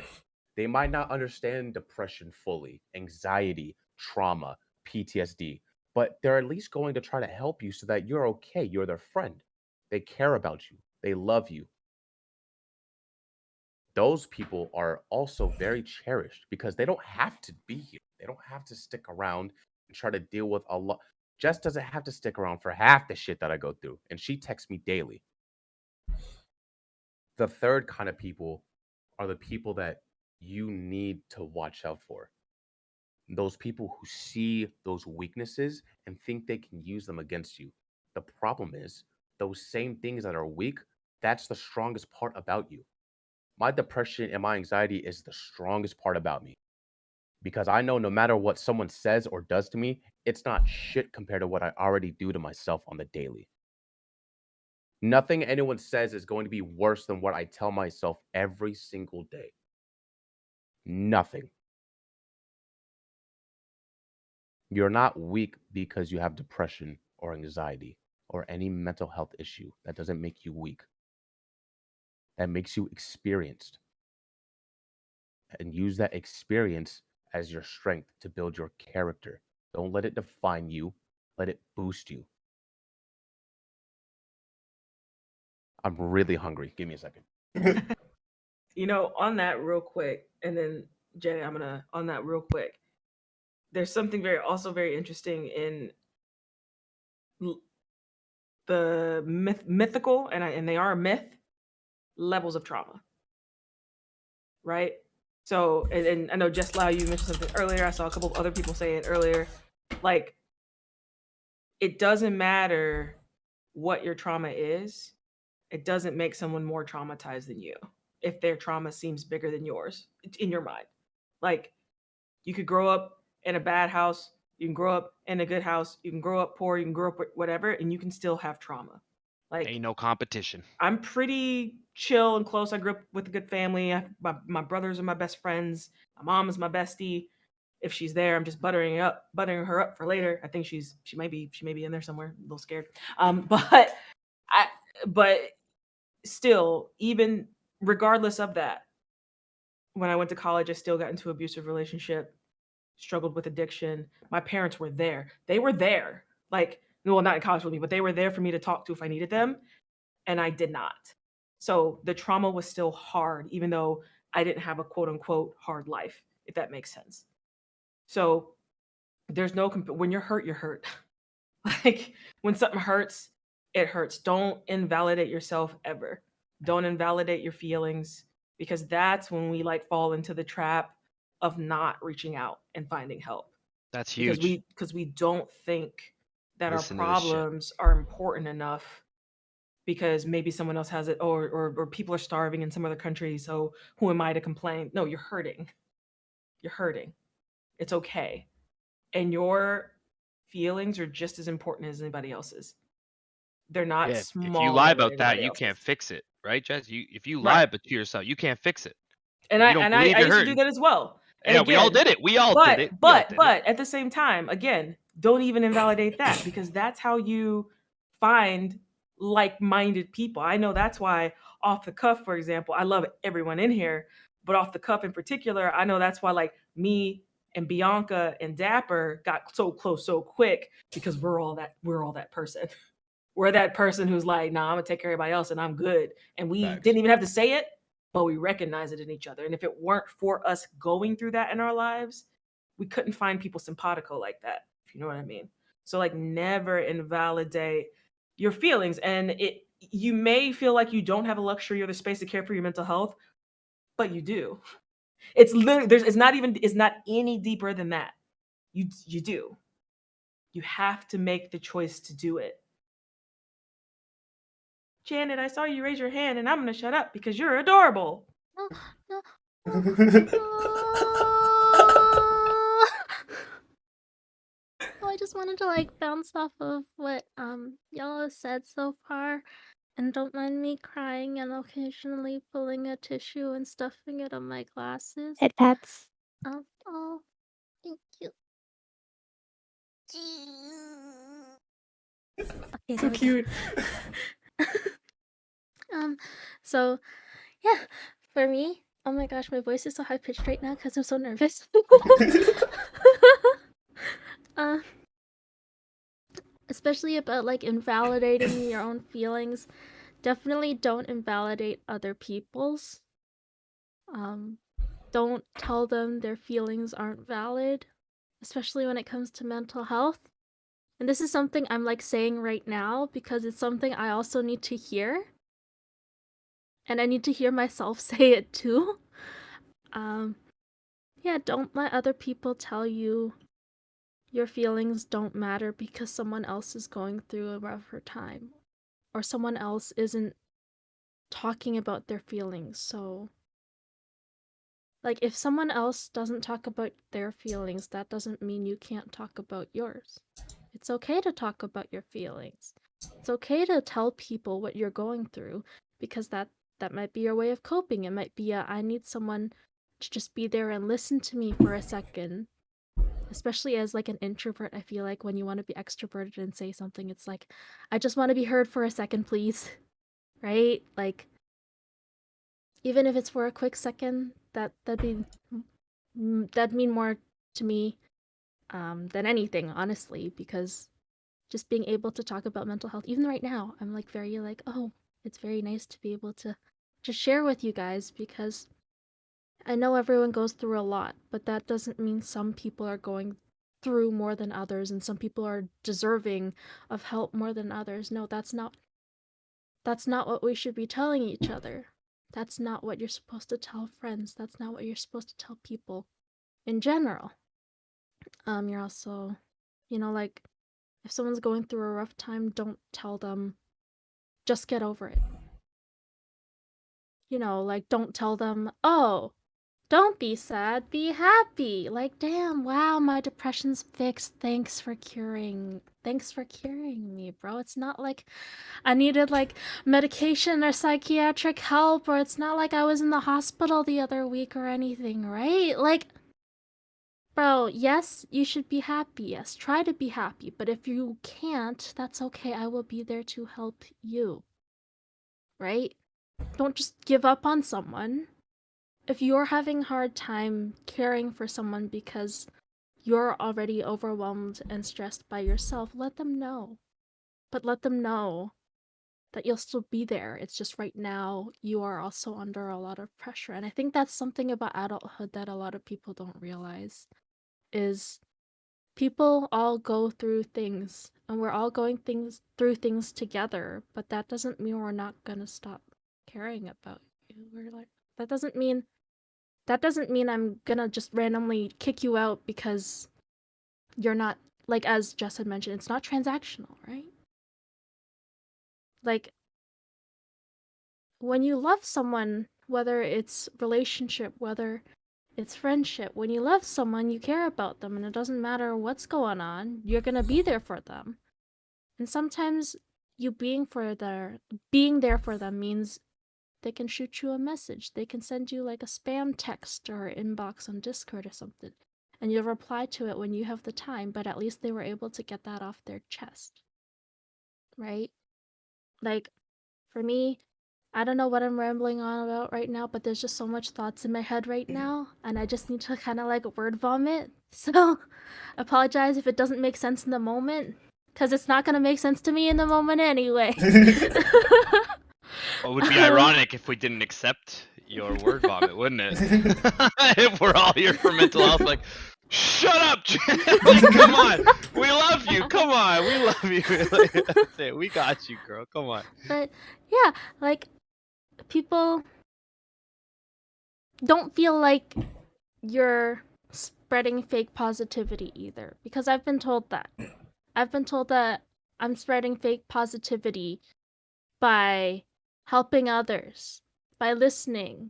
They might not understand depression fully, anxiety, trauma, PTSD, but they're at least going to try to help you so that you're okay. You're their friend. They care about you. They love you. Those people are also very cherished because they don't have to be here. They don't have to stick around and try to deal with a lot. Jess doesn't have to stick around for half the shit that I go through, and she texts me daily. The third kind of people are the people that you need to watch out for. Those people who see those weaknesses and think they can use them against you. The problem is, those same things that are weak, that's the strongest part about you. My depression and my anxiety is the strongest part about me. Because I know no matter what someone says or does to me, it's not shit compared to what I already do to myself on the daily. Nothing anyone says is going to be worse than what I tell myself every single day. Nothing. You're not weak because you have depression or anxiety or any mental health issue. That doesn't make you weak. That makes you experienced. And use that experience as your strength to build your character. Don't let it define you. Let it boost you. I'm really hungry. Give me a second. On that real quick, and then Janet, on that real quick. There's something very interesting in the mythical, and they are a myth, levels of trauma, right? So, and I know Jess Lau, you mentioned something earlier. I saw a couple of other people say it earlier. Like, it doesn't matter what your trauma is. It doesn't make someone more traumatized than you if their trauma seems bigger than yours in your mind. Like, you could grow up in a bad house, you can grow up in a good house, you can grow up poor, you can grow up whatever, and you can still have trauma. Like, Ain't no competition. I'm pretty chill and close. I grew up with a good family. My brothers are my best friends. My mom is my bestie. If she's there, I'm just buttering her up for later. I think she may be in there somewhere. A little scared. But still, even regardless of that, when I went to college, I still got into an abusive relationship, struggled with addiction. My parents were there. They were there. Like, well, not in college with me, but they were there for me to talk to if I needed them. And I did not. So the trauma was still hard, even though I didn't have a quote unquote hard life, if that makes sense. So there's no, when you're hurt, you're hurt. Like, when something hurts, it hurts. Don't invalidate yourself ever. Don't invalidate your feelings, because that's when we fall into the trap of not reaching out and finding help. That's huge. Because we don't think that Listen our to this shit. problems are important enough because maybe someone else has it, or people are starving in some other country, so who am I to complain? No, you're hurting. You're hurting. It's okay. And your feelings are just as important as anybody else's. They're not Yeah, smaller if you lie than about that, anybody you else's. can't fix it, right, Jess? If you Right. lie about to yourself, you can't fix it. And If you don't believe I you're used to hurting. do that as well. And Yeah, again, we all did it. We all did it. But at the same time, again, don't even invalidate that, because that's how you find like-minded people. I know that's why off the cuff, for example, I love everyone in here, but off the cuff in particular, I know that's why me and Bianca and Dapper got so close so quick, because we're all that person. We're that person who's like, nah, I'm gonna take care of everybody else and I'm good. And we Facts. didn't even have to say it, but we recognize it in each other. And if it weren't for us going through that in our lives, we couldn't find people simpatico like that, if you know what I mean. So never invalidate your feelings. And you may feel like you don't have a luxury or the space to care for your mental health, but you do. It's literally it's not any deeper than that. You do. You have to make the choice to do it. Janet, I saw you raise your hand, and I'm gonna shut up because you're adorable. No. I just wanted to bounce off of what y'all said so far, and don't mind me crying and occasionally pulling a tissue and stuffing it on my glasses. Head pats. Oh, thank you. Okay, So cute. So yeah, for me, oh my gosh, my voice is so high pitched right now because I'm so nervous. Especially about invalidating your own feelings. Definitely don't invalidate other people's. Don't tell them their feelings aren't valid, especially when it comes to mental health. And this is something I'm saying right now because it's something I also need to hear. And I need to hear myself say it too. Yeah, don't let other people tell you your feelings don't matter because someone else is going through a rougher time or someone else isn't talking about their feelings. So if someone else doesn't talk about their feelings, that doesn't mean you can't talk about yours. It's okay to talk about your feelings. It's okay to tell people what you're going through because that might be your way of coping. It might be I need someone to just be there and listen to me for a second. Especially as an introvert, I feel like when you want to be extroverted and say something, it's I just want to be heard for a second, please. Right? Even if it's for a quick second, that'd mean more to me than anything, honestly, because just being able to talk about mental health, even right now, I'm very oh, it's very nice to be able to share with you guys, because I know everyone goes through a lot, but that doesn't mean some people are going through more than others and some people are deserving of help more than others. No, that's not what we should be telling each other. That's not what you're supposed to tell friends. That's not what you're supposed to tell people in general. You're also, like, if someone's going through a rough time, don't tell them, just get over it. Like, don't tell them, oh, don't be sad, be happy. Like, damn, wow, my depression's fixed. Thanks for curing me, bro. It's not like I needed, like, medication or psychiatric help, or it's not like I was in the hospital the other week or anything, right? Like, bro, yes, you should be happy. Yes, try to be happy. But if you can't, that's okay. I will be there to help you. Right? Don't just give up on someone. If you're having a hard time caring for someone because you're already overwhelmed and stressed by yourself, let them know. But let them know that you'll still be there. It's just right now you are also under a lot of pressure. And I think that's something about adulthood that a lot of people don't realize, is people all go through things, and we're all going through things together, but that doesn't mean we're not gonna stop caring about you. We're like, that doesn't mean I'm gonna just randomly kick you out because you're not, like, as Jess had mentioned, it's not transactional, right? Like, when you love someone, whether it's relationship, whether it's friendship, when you love someone, you care about them, and it doesn't matter what's going on, you're gonna be there for them. And sometimes you being there for them means they can shoot you a message. They can send you, like, a spam text or inbox on Discord or something, and you'll reply to it when you have the time, but at least they were able to get that off their chest. Right? Like, for me, I don't know what I'm rambling on about right now, but there's just so much thoughts in my head right now, and I just need to kind of, like, word vomit. So, apologize if it doesn't make sense in the moment, because it's not gonna make sense to me in the moment anyway. Well, it would be ironic if we didn't accept your word vomit, wouldn't it? If we're all here for mental health, like, shut up, like, come on, we love you, come on, we love you. Like, that's it. We got you, girl, come on. But yeah, like, people don't feel like you're spreading fake positivity either, because I've been told that. I've been told that I'm spreading fake positivity by helping others, by listening,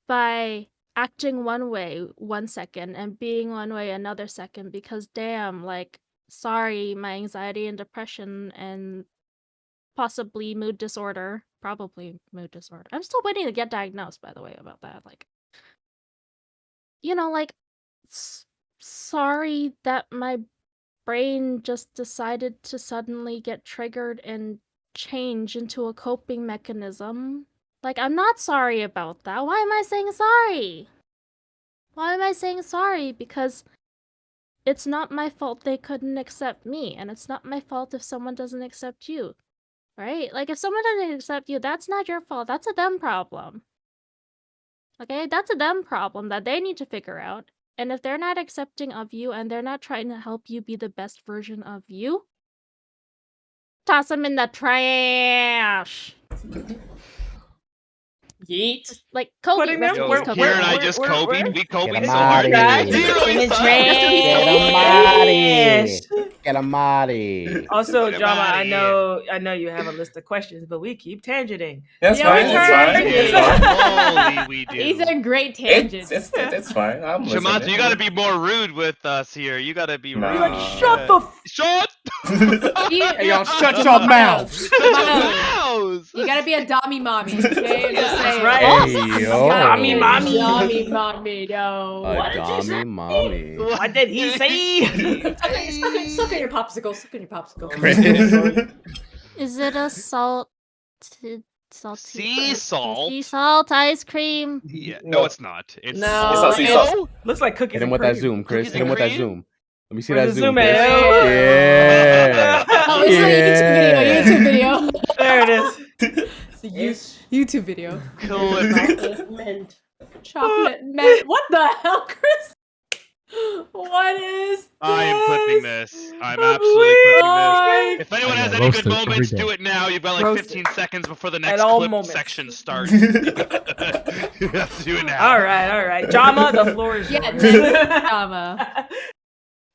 by acting one way 1 second and being one way another second, because damn, like, sorry, my anxiety and depression and possibly mood disorder, probably mood disorder. I'm still waiting to get diagnosed, by the way, about that. Like, like, sorry that my brain just decided to suddenly get triggered and change into a coping mechanism. Like, I'm not sorry about that. Why am I saying sorry? Why am I saying sorry? Because it's not my fault they couldn't accept me, and it's not my fault if someone doesn't accept you. Right? Like, if someone doesn't accept you, that's not your fault. That's a them problem. Okay? That's a them problem that they need to figure out. And if they're not accepting of you and they're not trying to help you be the best version of you, toss them in the trash. Yeet. Like, Kobe. Putting them Yo, where- Kira where- and I where- just where- Kobe. where? We Kobe Get 'em so outta hard. here. Zero In the is up. Get 'em outta Get 'em outta Also, Get 'em drama. outta I know you have a list of questions, but we keep tangenting. That's Yeah, fine. we That's heard fine. you. It's fine. Holy, we do. These are great tangents. It's fine. I'm listening. Shamato, you gotta be more rude with us here. You gotta be Nah. rude. You're like, shut the Shut! Hey, y'all, shut your mouths. Shut your Shamato. mouths! You gotta be a dummy mommy, okay? I'm just saying. right. Hey, You yo. gotta be a Mommy. dummy mommy, yo. What did you say? mommy. What did he say? Suck on your popsicle. Suck on your popsicle. Is it a salty Sea salt? sea salt ice cream? Yeah, no, it's not. It's No, sea salt. Looks like cookies Hit him and with that cream. zoom, Chris. Cookies Hit him and with that cream? zoom. Let me see Where's that the zoom, zoom Chris. at? Yeah. Oh, it's a YouTube video. There it is. It's YouTube video. Clip. chocolate mint. Chocolate mint. What the hell, Chris? What is this? I am clipping this. I'm absolutely clipping Oh this. If anyone I has know, any roast good it every moments, day. do it now. You've got like Roast 15 it. seconds before the At next all clip moments. section starts. You have to do it now. All right. Jama, the floor is Yeah, yours. next drama.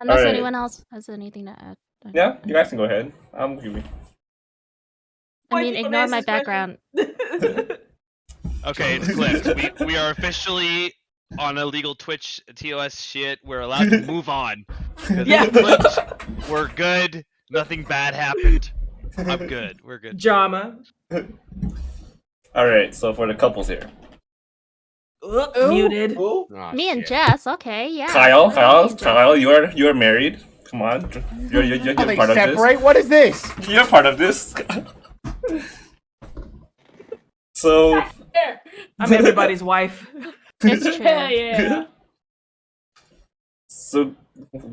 Unless Alright. anyone else has anything to add. Yeah, you guys can go ahead. I'm giving. I Why mean, you gonna ignore ask my this question? background. Okay, it's clipped. We are officially on illegal Twitch TOS shit. We're allowed to move on. 'Cause Yeah. it's clipped. We're good. Nothing bad happened. I'm good. We're good. Jama. Alright, so for the couples here. Muted. Who? Ah, Me and shit. Jess, okay, yeah. Kyle, What about me and Jess? Kyle, you are married. Come on, you're How they part of this. separate? What is this? You're part of this. So I'm everybody's wife. It's true. Yeah. So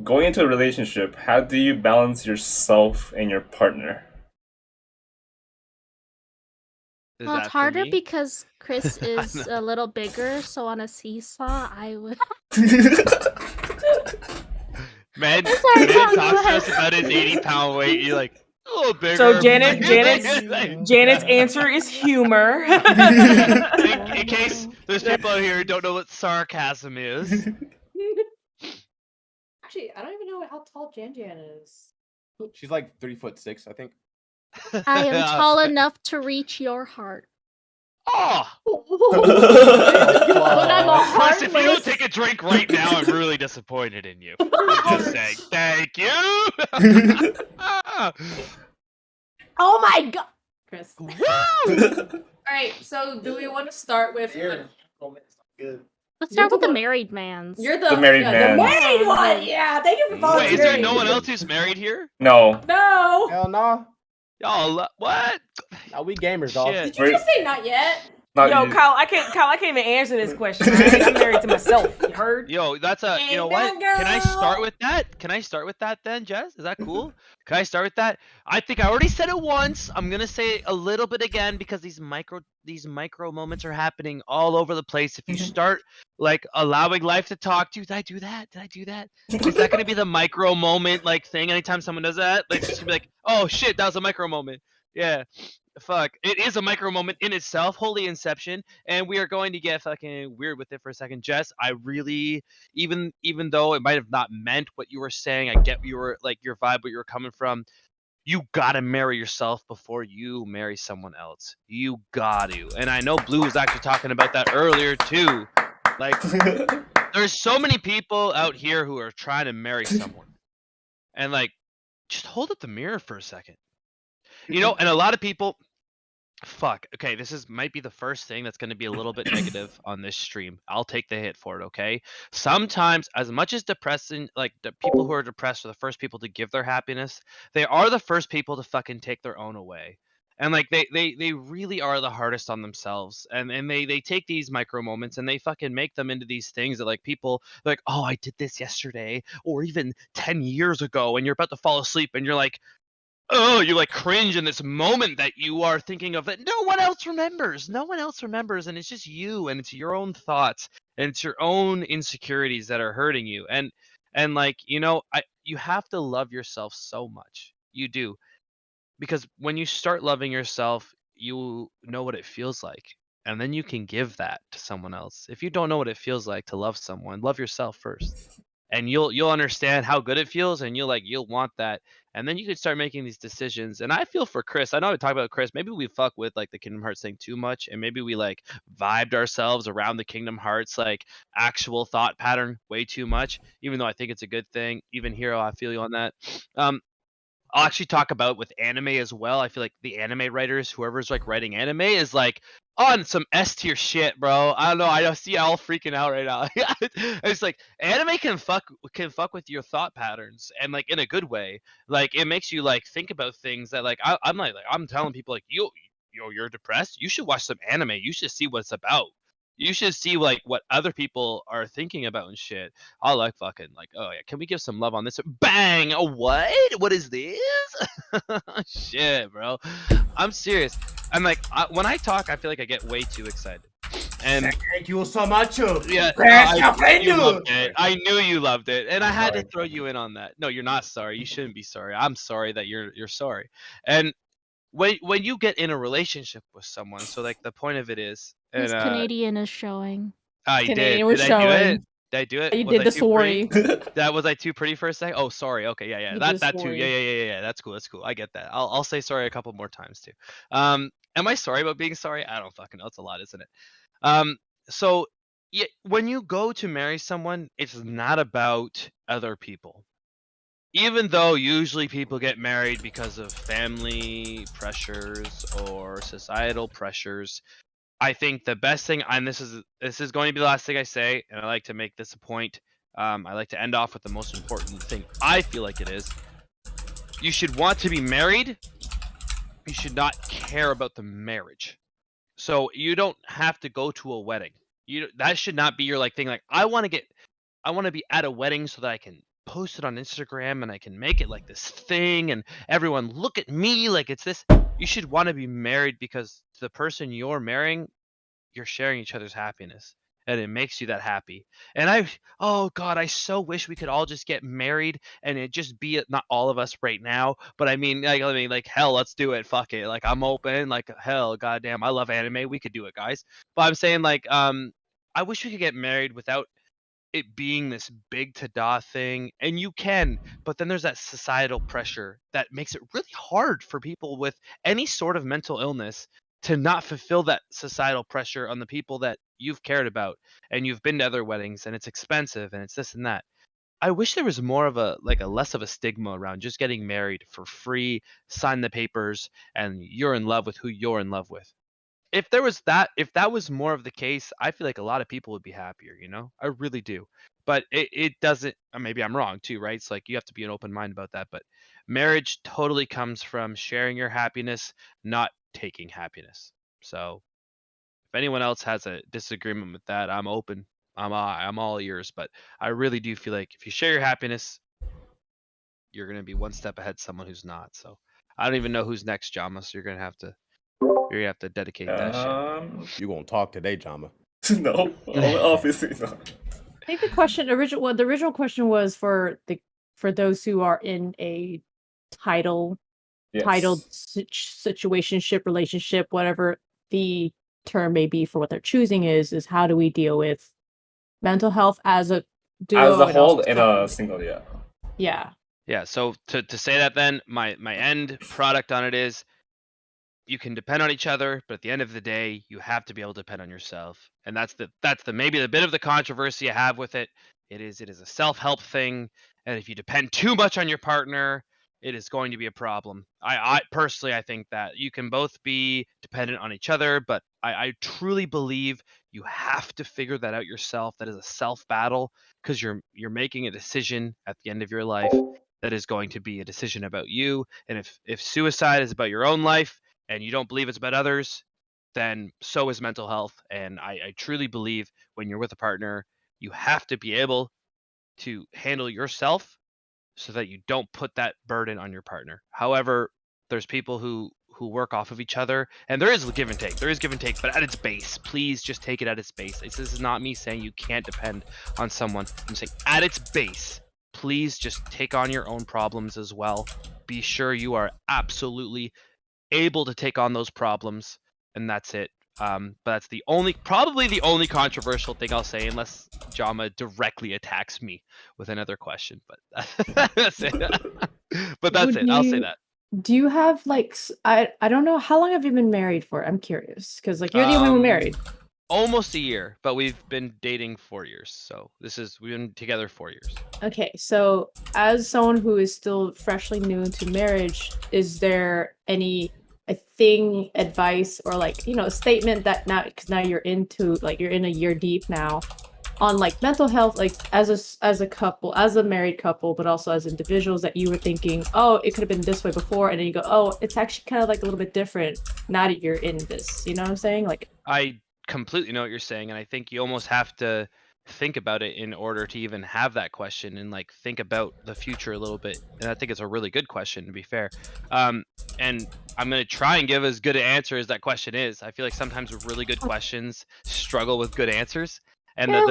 going into a relationship, how do you balance yourself and your partner? Is Well, that it's for harder me? because Chris is a little bigger, so on a seesaw, I would. Man, Sorry, man Tom, go talks to ahead. us about his 80-pound weight. You're like, a little bigger. So Janet's Like, answer is humor. in case there's people out here who don't know what sarcasm is. Actually, I don't even know how tall Jan is. She's like 3'6", I think. I am tall enough to reach your heart. Oh, But I'm a Chris, if you don't heartless. take a drink right now, I'm really disappointed in you. I'm just saying. Thank you. Oh my god, Chris. Woo! All right, so do we want to start with? Good. Let's You're start with the the one- married man's. You're the The married yeah, man. The married one. Yeah, thank you for Wait, volunteering. is there no one else who's married here? No. No. Hell no. Y'all, what? Nah, we gamers, dog. Shit. Did you just say not yet? Not Yo, you. Kyle, I can't even answer this question. Right? I'm married to myself. You heard? Yo, that's a. You know Ain't what? that Can I start girl? with that? Can I start with that then, Jess? Is that cool? Can I start with that? I think I already said it once. I'm gonna say it a little bit again because these micro moments are happening all over the place. If you start like allowing life to talk to you, did I do that? Did I do that? Is that gonna be the micro moment like thing? Anytime someone does that, like it's just gonna be like, oh shit, that was a micro moment. Yeah. Fuck. It is a micro moment in itself. Holy inception. And we are going to get fucking weird with it for a second. Jess, I really even though it might have not meant what you were saying, I get your like your vibe, where you're coming from. You gotta marry yourself before you marry someone else. You got to. And I know Blue was actually talking about that earlier too. Like there's so many people out here who are trying to marry someone. And like just hold up the mirror for a second. You know, and a lot of people fuck. Okay, this might be the first thing that's going to be a little bit negative on this stream. I'll take the hit for it, okay? Sometimes, as much as depressing, like the people who are depressed are the first people to give their happiness, they are the first people to fucking take their own away. And like they really are the hardest on themselves. And they take these micro moments and they fucking make them into these things that like people like, oh, I did this yesterday or even 10 years ago, and you're about to fall asleep and you're like, oh, you like cringe in this moment that you are thinking of that no one else remembers. No one else remembers, and it's just you, and it's your own thoughts, and it's your own insecurities that are hurting you. And like, you know, you have to love yourself so much. You do. Because when you start loving yourself, you know what it feels like. And then you can give that to someone else. If you don't know what it feels like to love someone, love yourself first. And you'll understand how good it feels, and you'll want that, and then you can start making these decisions. And I feel for Chris. I know I talk about Chris. Maybe we fuck with like the Kingdom Hearts thing too much, and maybe we like vibed ourselves around the Kingdom Hearts like actual thought pattern way too much. Even though I think it's a good thing. Even Hero, I feel you on that. I'll actually talk about with anime as well. I feel like the anime writers, whoever's like writing anime, is like on some S tier shit, bro. I don't know. I see y'all freaking out right now. It's like anime can fuck with your thought patterns, and like in a good way. Like it makes you like think about things that like I'm telling people like you're depressed. You should watch some anime. You should see what it's about. You should see like what other people are thinking about and shit. I like fucking like, oh yeah, can we give some love on this? Bang! Oh what? What is this? Shit, bro. I'm serious. I'm like, when I talk, I feel like I get way too excited. And thank you so much. yeah, you loved it. I knew you loved it, and I had to throw you in on that. No, you're not sorry. You shouldn't be sorry. I'm sorry that you're sorry. And when you get in a relationship with someone, so like the point of it is, His and Canadian is showing. I did. Canadian Did was I do it? showing. Did I do it? You Was did I the too pretty? sorry. That was I too pretty for a second? Oh, sorry. Okay, yeah. You That did that too. sorry. Yeah. That's cool. That's cool. I get that. I'll say sorry a couple more times too. Am I sorry about being sorry? I don't fucking know. It's a lot, isn't it? So yeah, when you go to marry someone, it's not about other people. Even though usually people get married because of family pressures or societal pressures, I think the best thing, and this is going to be the last thing I say, and I like to make this a point. I like to end off with the most important thing I feel like it is. You should want to be married. You should not care about the marriage. So you don't have to go to a wedding. That should not be your like thing. Like I want to be at a wedding so that I can post it on Instagram and I can make it like this thing and everyone look at me like it's this. You should want to be married because the person you're marrying, you're sharing each other's happiness and it makes you that happy. And oh God, I so wish we could all just get married and it just be not all of us right now. But I mean, like hell, let's do it. Fuck it. Like I'm open. Like hell, goddamn, I love anime. We could do it, guys. But I'm saying like, I wish we could get married without it being this big ta-da thing, and you can, but then there's that societal pressure that makes it really hard for people with any sort of mental illness to not fulfill that societal pressure on the people that you've cared about and you've been to other weddings and it's expensive and it's this and that. I wish there was more of a less of a stigma around just getting married for free, sign the papers, and you're in love with who you're in love with. If that was more of the case, I feel like a lot of people would be happier, I really do. But it doesn't, maybe I'm wrong too, right? It's like you have to be an open mind about that. But marriage totally comes from sharing your happiness, not taking happiness. So if anyone else has a disagreement with that, I'm open. I'm all ears. But I really do feel like if you share your happiness, you're gonna be one step ahead someone who's not. So I don't even know who's next, Jama. So you're gonna have to dedicate that shit. You gonna talk today, Jama? No, obviously not. I think the original question was for those who are in a titled situationship, relationship, whatever the term may be for what they're choosing is how do we deal with mental health as a duo, As a and whole also in a single, yeah. Yeah, so to say that then, my end product on it is you can depend on each other, but at the end of the day, you have to be able to depend on yourself. And that's the maybe the bit of the controversy I have with it. It is a self-help thing, and if you depend too much on your partner, it is going to be a problem. I personally I think that you can both be dependent on each other, but I truly believe you have to figure that out yourself. That is a self battle because you're making a decision at the end of your life that is going to be a decision about you. And if suicide is about your own life and you don't believe it's about others, then so is mental health. And I truly believe when you're with a partner, you have to be able to handle yourself so that you don't put that burden on your partner. However, there's people who work off of each other, and there is give and take. There is give and take, but at its base, please just take it at its base. This is not me saying you can't depend on someone. I'm saying at its base, please just take on your own problems as well. Be sure you are absolutely able to take on those problems, and that's it. But that's probably the only controversial thing I'll say, unless Jama directly attacks me with another question. But that's it. But that's it. I'll say that. Do you have I don't know, how long have you been married for? I'm curious because you're the only one married. Almost a year, but we've been dating 4 years. So we've been together 4 years. Okay, so as someone who is still freshly new into marriage, is there any advice or a statement that because now you're in a year deep now on mental health, as a couple, as a married couple, but also as individuals, that you were thinking, oh, it could have been this way before, and then you go, oh, it's actually kind of a little bit different now that you're in this, you know what I'm saying? I completely know what you're saying, and I think you almost have to think about it in order to even have that question and like think about the future a little bit. And I think it's a really good question, to be fair. And I'm gonna try and give as good an answer as that question is. I feel like sometimes really good questions struggle with good answers. And Yeah.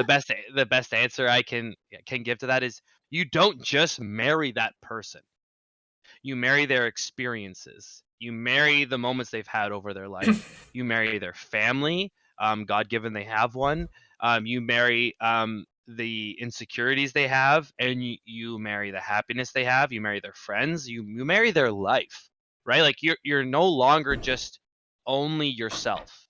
the best answer I can give to that is you don't just marry that person. You marry their experiences. You marry the moments they've had over their life. You marry their family. God given they have one. You marry the insecurities they have, and you marry the happiness they have. You marry their friends. You marry their life, right? Like you're no longer just only yourself.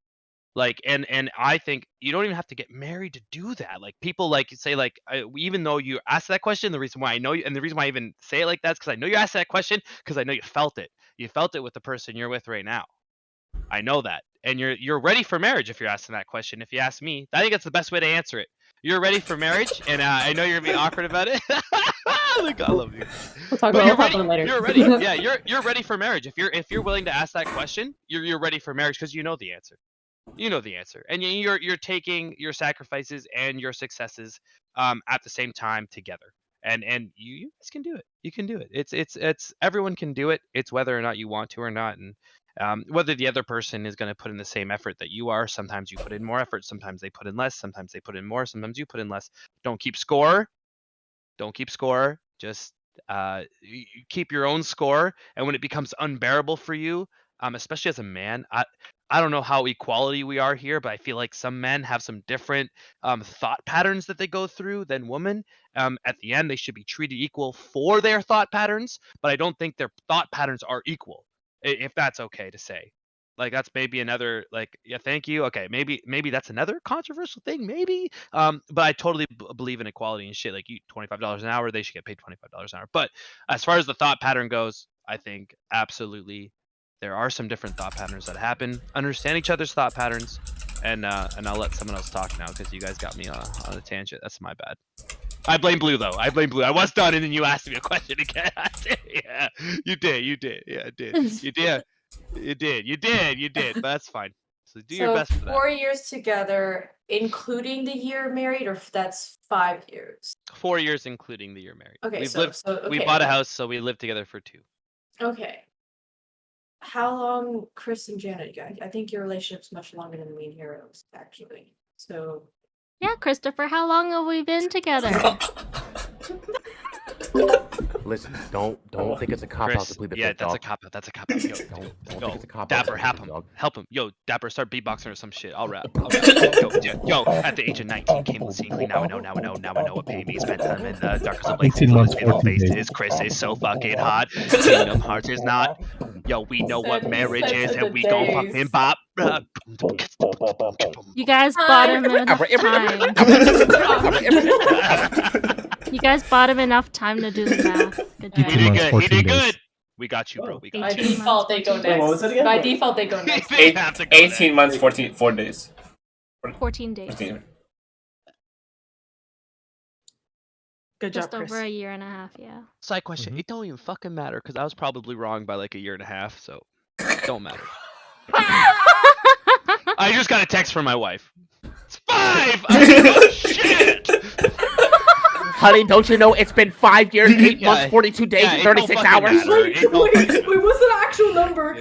Like and I think you don't even have to get married to do that. Like people like say like even though you asked that question, the reason why I know you and the reason why I even say it like that is because I know you asked that question because I know you felt it. You felt it with the person you're with right now. I know that, and you're ready for marriage if you're asking that question. If you ask me, I think that's the best way to answer it. You're ready for marriage, and I know you're gonna be awkward about it. Like, I love you. We'll talk But about it later. You're ready. Yeah, you're ready for marriage. If you're willing to ask that question, you're ready for marriage because you know the answer. You know the answer, and you're taking your sacrifices and your successes at the same time together, and you guys can do it. You can do it. It's everyone can do it. It's whether or not you want to or not, and whether the other person is going to put in the same effort that you are. Sometimes you put in more effort, sometimes they put in less, sometimes they put in more, sometimes you put in less. Don't keep score. Just you keep your own score, and when it becomes unbearable for you, especially as a man, I don't know how equality we are here, but I feel like some men have some different thought patterns that they go through than women. At the end, they should be treated equal for their thought patterns, but I don't think their thought patterns are equal, if that's okay to say. Like that's maybe another like yeah, thank you. Okay, maybe that's another controversial thing, maybe. But I totally believe in equality and shit. Like you $25 an hour, they should get paid $25 an hour. But as far as the thought pattern goes, I think absolutely there are some different thought patterns that happen. Understand each other's thought patterns, and I'll let someone else talk now because you guys got me on a tangent. That's my bad. I blame Blue though. I blame Blue. I was done, and then you asked me a question again. Yeah, you did. Yeah, I did. You did. But that's fine. So do your best for that. 4 years together, including the year married, or that's 5 years? 4 years, including the year married. Okay, We bought a house, so we lived together for 2. Okay. How long, Chris and Janet? I think your relationship's much longer than me and Heroes, actually. So. Yeah, Christopher, how long have we been together? Listen, don't think it's a cop out to plead the fifth, that's dog. a cop out. That's a cop out. Yo, Don't think it's a cop out. Dapper, to help plead him. the dog. Help him. Yo, Dapper, start beatboxing or some shit. I'll rap. Yo, at the age of 19, came on scene. Now I know what pain means. Spent time in the darkest of places. 18 months, Little 14 days. faces. Chris is so fucking hot. Kingdom Hearts is not. Yo, we know what marriage is, and we gon' fucking bop. You guys bought him enough time. You guys bought him enough time to do the math. Good job. He did good. 14 days. Good. We got you, bro. We got By 18 default, they go months, next. what was it again? By default, they go next. They have to go 18 months, 4 days. 14 days. 14. Good job, Just Chris. over a year and a half, yeah. Side question. Mhm. It don't even fucking matter because I was probably wrong by like a year and a half, so it don't matter. I just got a text from my wife. It's 5! I mean, oh, shit! Honey, don't you know it's been 5 years, 8 Yeah, months, 42 days, yeah, and it don't 36 fucking hours? matter. It don't Wait, fucking- what's the actual number?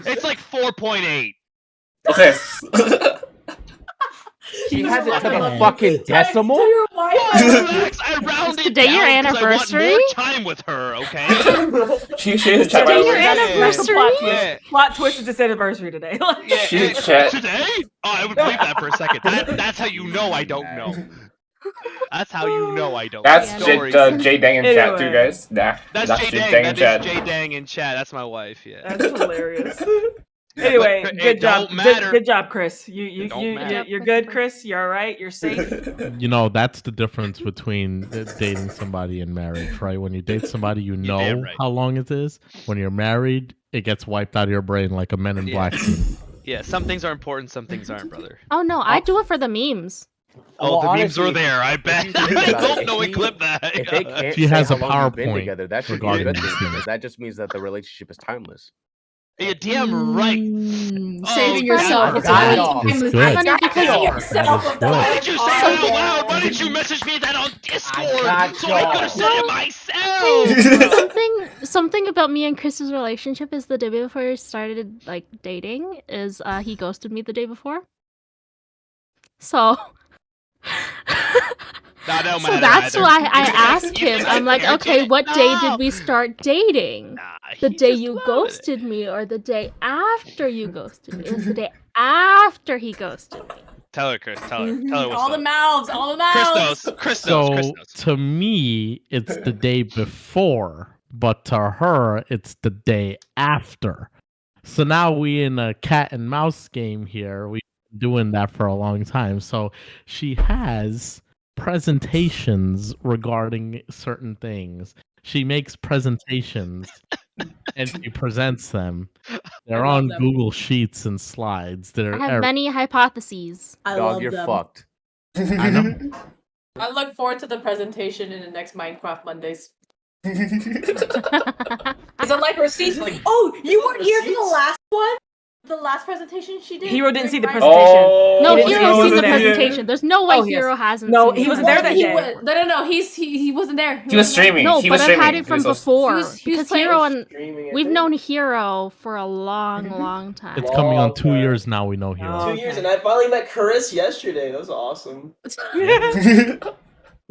It's like 4.8. Okay. She has it to I the love you. fucking decimal? Tell your wife. Relax, I rounded today your down 'cause I want anniversary? more time with her, okay? she is chat Today right your away. anniversary? Yeah. Plot twist is its anniversary today. Yeah, She chat. today? Oh, I would believe that for a second. That's how you know I don't know. That's how you know I don't. That's know. Jay- Jay Dang in chat too, Anyway. guys. Nah, That's Jay Jay Dang. Dang in That chat. is Jay Dang in chat. That's my wife. Yeah. That's hilarious. Anyway, But good it job. don't matter. Good job, Chris. don't matter. You're good, Chris. You're all right. You're safe. You know, that's the difference between dating somebody and marriage, right? When you date somebody, you know damn right. how long it is. When you're married, it gets wiped out of your brain like a Men in Yeah. Black scene. Yeah, some things are important, some things aren't, brother. Oh no, I do it for the memes. Oh, Well, the memes honestly, were there. I bet. you think about Don't it, know if and clip that. If they can't She say has how a long you've been PowerPoint together, that should be a regarding good this thing thing. because that just means that the relationship is timeless. You're damn right. Saving Oh, yourself. that- It's That really is timeless. good. Funny because Saving That yourself is of the good. Why did you say that out loud? Why content. didn't you message me that on Discord? got So I could have said it Hey, myself. something about me and Chris's relationship is the day before we started like dating is he ghosted me the day before. So No so matter that's either. why I You asked think him. I I'm like, care, okay, Janet? what day No. did we start dating? Nah, The he day just you loved it. ghosted me or the day after you ghosted me? It was the day after he ghosted me. Tell her, Chris. Tell her. Tell her what's All the up. mouths, all the Chris mouths. knows. Chris knows. Chris So knows. to me, it's the day before, but to her, it's the day after. So now we in a cat and mouse game here. We've been doing that for a long time. So she has presentations regarding certain things. She makes presentations and she presents them. They're love on them. Google Sheets and slides. I have many hypotheses. I Dog, love you're them. fucked. I know. I look forward to the presentation in the next Minecraft Mondays. Is it like receipts? Like, Oh, you weren't here for the receipts? last one? The last presentation she did? Hero didn't see the Right? presentation. No, He didn't- Hero's he seen the wasn't there. presentation. There's no way Oh, yes. Hero hasn't No, seen he it. wasn't there that He day. was, no, he wasn't there. He was wasn't there. streaming. No, He but was I've had streaming. it from He was before. He was because playing- Hero and Streaming, I we've think. known Hero for a long, long time. It's coming on Long 2 time. years now. We know Hero. Oh. 2 years, and I finally met Chris yesterday. That was awesome.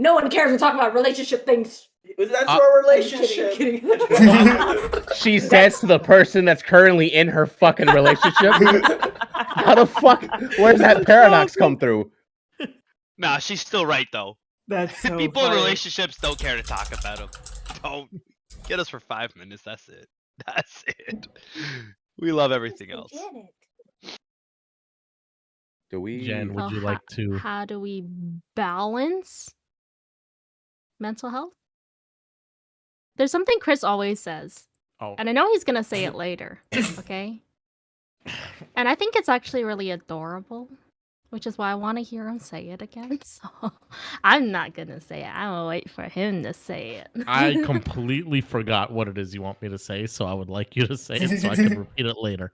No one cares. We're talking about relationship things. That's our I'm relationship. kidding, kidding. She says to the person that's currently in her fucking relationship. How the fuck? Where's that paradox come through? Nah, she's still right though. That's so People in funny. relationships don't care to talk about them. Don't get us for 5 minutes. That's it. That's it. We love everything else. Do we? Jen, would So you like to? How do we balance mental health? There's something Chris always says, Oh, and I know he's gonna say it later. Okay, and I think it's actually really adorable, which is why I want to hear him say it again. So I'm not gonna say it. I'm gonna wait for him to say it. I completely forgot what it is you want me to say, so I would like you to say it so I can repeat it later.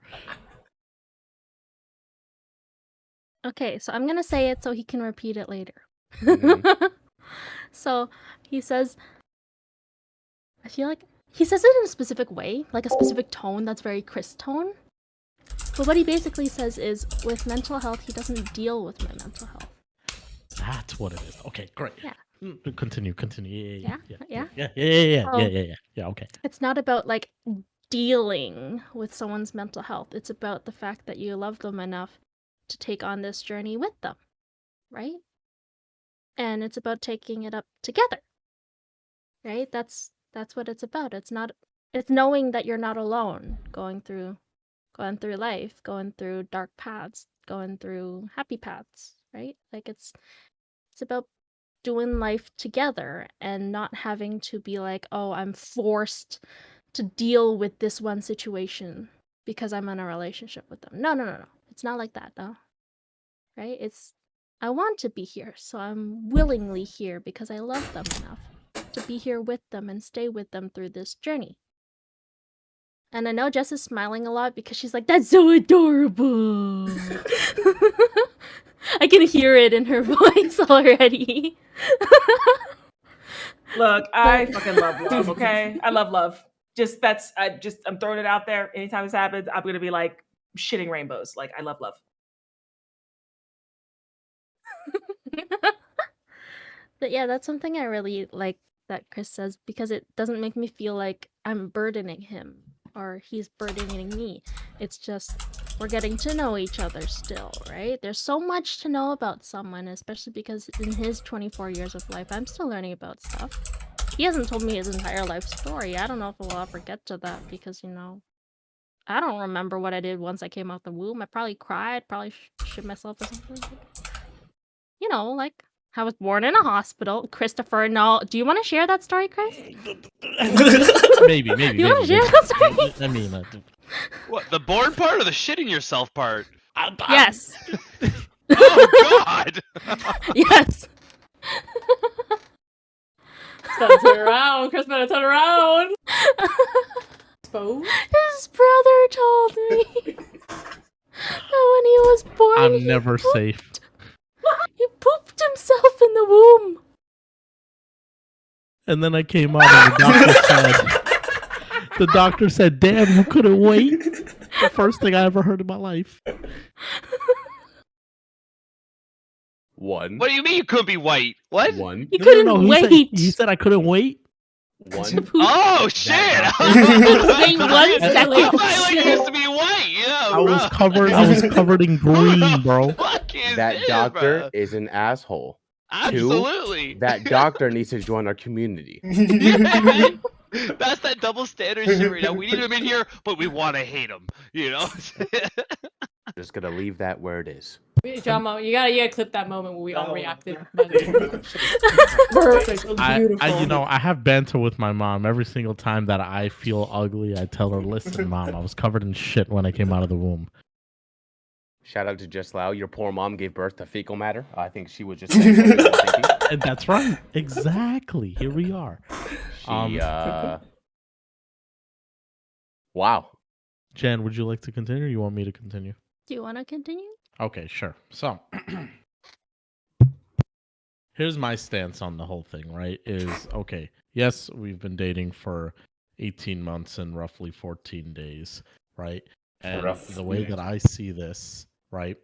Okay, so I'm gonna say it so he can repeat it later. Mhm. So he says, I feel like he says it in a specific way, like a specific tone that's very Chris tone. But what he basically says is, with mental health, he doesn't deal with my mental health. That's what it is. Okay, great. Yeah. Continue. Yeah. Oh. Yeah. Okay. It's not about like dealing with someone's mental health. It's about the fact that you love them enough to take on this journey with them, right? And it's about taking it up together, right? That's what it's about. It's knowing that you're not alone going through life, going through dark paths, going through happy paths, right? Like it's about doing life together and not having to be like, oh, I'm forced to deal with this one situation because I'm in a relationship with them. No. It's not like that, no. Right? It's I want to be here, so I'm willingly here because I love them enough to be here with them and stay with them through this journey. And I know Jess is smiling a lot because she's like, that's so adorable. I can hear it in her voice already. Look, I fucking love love, okay? I love love. I'm throwing it out there. Anytime this happens, I'm gonna be like shitting rainbows. Like, I love love. But yeah, that's something I really like that Chris says because it doesn't make me feel like I'm burdening him or he's burdening me. It's just we're getting to know each other still, right? There's so much to know about someone, especially because in his 24 years of life, I'm still learning about stuff. He hasn't told me his entire life story. I don't know if we'll ever get to that because, I don't remember what I did once I came out the womb. I probably cried, probably shit myself or something. Like I was born in a hospital. Christopher, no. Do you want to share that story, Chris? maybe. You want to share that story? I mean, What, the born part or the shitting yourself part? Yes. Oh God! Yes. Turn around, Chris better turn around. Exposed. His His brother told me that when he was born, I'm he never pooped- safe. He pooped himself in the womb. And then I came out and the doctor said, damn, you couldn't wait. The first thing I ever heard in my life. One. What do you mean you couldn't be white? What? One. He couldn't No, wait. He said I couldn't wait. One. Oh shit! doctor- Wait 1 I second. thought you used to be white. Yeah, I was covered in green, bro. That doctor is an asshole. Absolutely. Two, that doctor needs to join our community. Yeah. That's that double standard shit right now. We need him in here, but we want to hate him. You know. Just gonna leave that where it is. Jamo, you gotta clip that moment where we all Oh, reacted. yeah. Perfect. It was beautiful. I have banter with my mom every single time that I feel ugly. I tell her, "Listen, mom, I was covered in shit when I came out of the womb." Shout out to Just Lau. Your poor mom gave birth to fecal matter. I think she was just saying something you were thinking. And that's right. Exactly. Here we are. She, wow. Jan, would you like to continue or you want me to continue? Do you want to continue? Okay, sure. So, here's my stance on the whole thing, right? Is okay, yes, we've been dating for 18 months and roughly 14 days, right? And the way that I see this, right,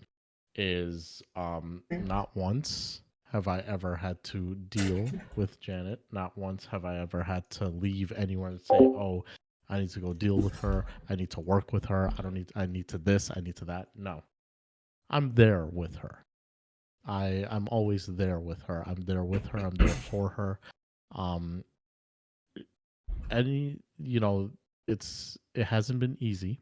is not once have I ever had to deal with Janet. Not once have I ever had to leave anywhere and say, "Oh, I need to go deal with her. I need to work with her. I need to this. I need to that." No, I'm there with her. I'm always there with her. I'm there with her. I'm there for her. It hasn't been easy.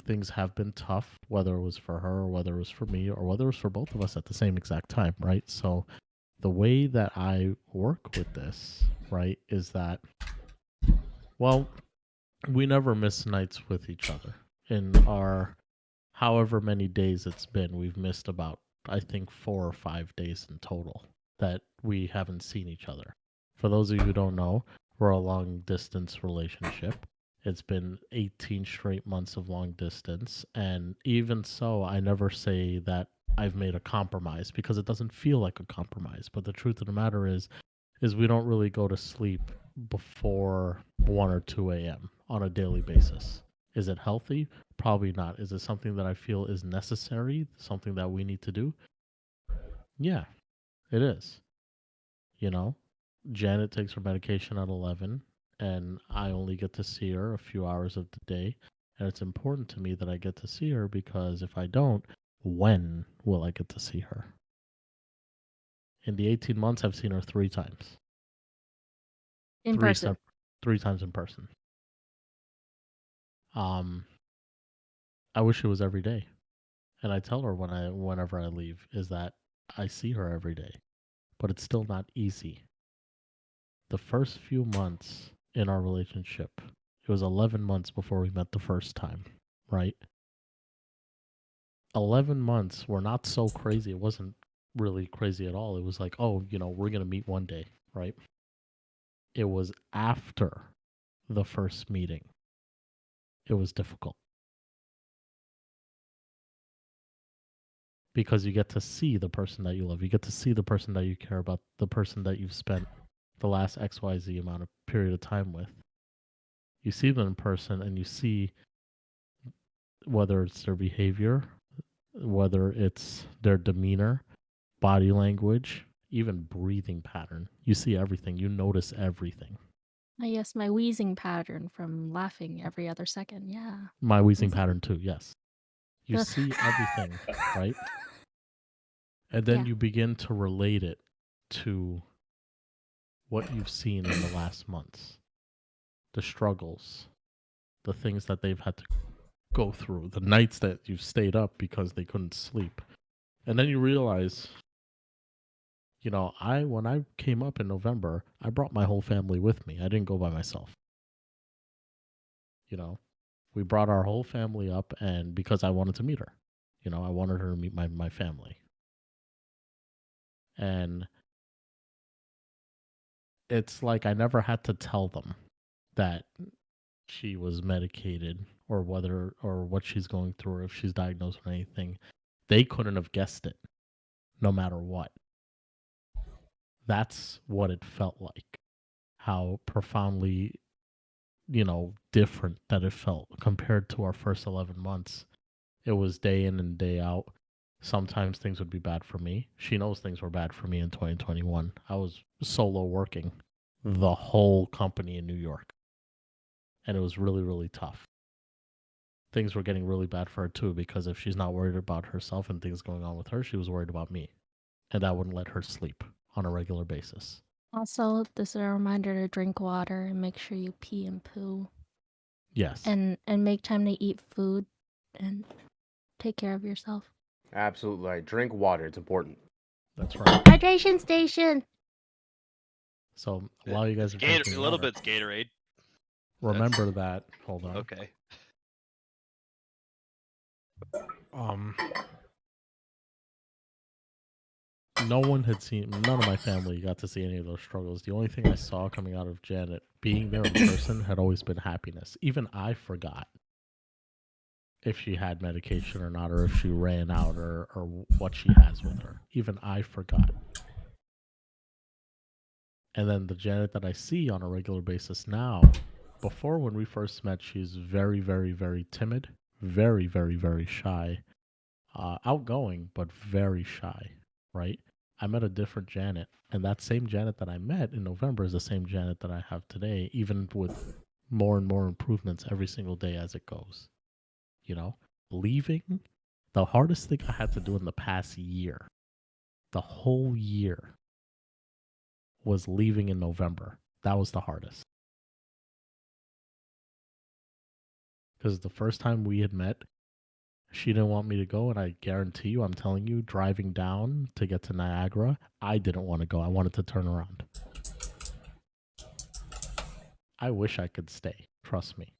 Things have been tough, whether it was for her or whether it was for me or whether it was for both of us at the same exact time, right? So the way that I work with this, right, is that, well, we never miss nights with each other. In our however many days it's been, we've missed about, I think, 4 or 5 days in total that we haven't seen each other. For those of you who don't know, we're a long distance relationship. It's been 18 straight months of long distance. And even so, I never say that I've made a compromise because it doesn't feel like a compromise. But the truth of the matter is we don't really go to sleep before 1 or 2 a.m. on a daily basis. Is it healthy? Probably not. Is it something that I feel is necessary? Something that we need to do? Yeah, it is. You know, Janet takes her medication at 11, and I only get to see her a few hours of the day. And it's important to me that I get to see her because if I don't, when will I get to see her? In the 18 months, I've seen her 3 times. In person. 3 times in person. I wish it was every day. And I tell her whenever I leave is that I see her every day. But it's still not easy. The first few months in our relationship, it was 11 months before we met the first time, right? 11 months were not so crazy. It wasn't really crazy at all. It was like, oh, we're going to meet one day, right? It was after the first meeting. It was difficult. Because you get to see the person that you love. You get to see the person that you care about, the person that you've spent the last XYZ amount of period of time with. You see them in person and you see whether it's their behavior, whether it's their demeanor, body language, even breathing pattern. You see everything. You notice everything. Yes, my wheezing pattern from laughing every other second. Yeah. My wheezing pattern too, yes. You see everything, right? And then you begin to relate it to what you've seen in the last months. The struggles, the things that they've had to go through, the nights that you've stayed up because they couldn't sleep. And then you realize, when I came up in November, I brought my whole family with me. I didn't go by myself. We brought our whole family up, and because I wanted to meet her. I wanted her to meet my family. And it's like I never had to tell them that she was medicated or whether or what she's going through or if she's diagnosed with anything, they couldn't have guessed it no matter what. That's what it felt like. How profoundly, different that it felt compared to our first 11 months. It was day in and day out. Sometimes things would be bad for me. She knows things were bad for me in 2021. I was solo working the whole company in New York. And it was really, really tough. Things were getting really bad for her too, because if she's not worried about herself and things going on with her, she was worried about me. And that wouldn't let her sleep on a regular basis. Also, this is a reminder to drink water and make sure you pee and poo. Yes. And make time to eat food and take care of yourself. Absolutely right. Drink water. It's important. That's right. Hydration station. So while you guys are A drinking little water, bit's Gatorade. remember that. Hold on. Okay. None of my family got to see any of those struggles. The only thing I saw coming out of Janet being there in person had always been happiness. Even I forgot if she had medication or not, or if she ran out, or what she has with her. Even I forgot. And then the Janet that I see on a regular basis now, before when we first met, she's very, very, very timid, very, very, very shy, outgoing, but very shy, right? I met a different Janet, and that same Janet that I met in November is the same Janet that I have today, even with more and more improvements every single day as it goes. Leaving, the hardest thing I had to do in the past year, the whole year, was leaving in November. That was the hardest. Because the first time we had met, she didn't want me to go, and I guarantee you, I'm telling you, driving down to get to Niagara, I didn't want to go. I wanted to turn around. I wish I could stay. Trust me.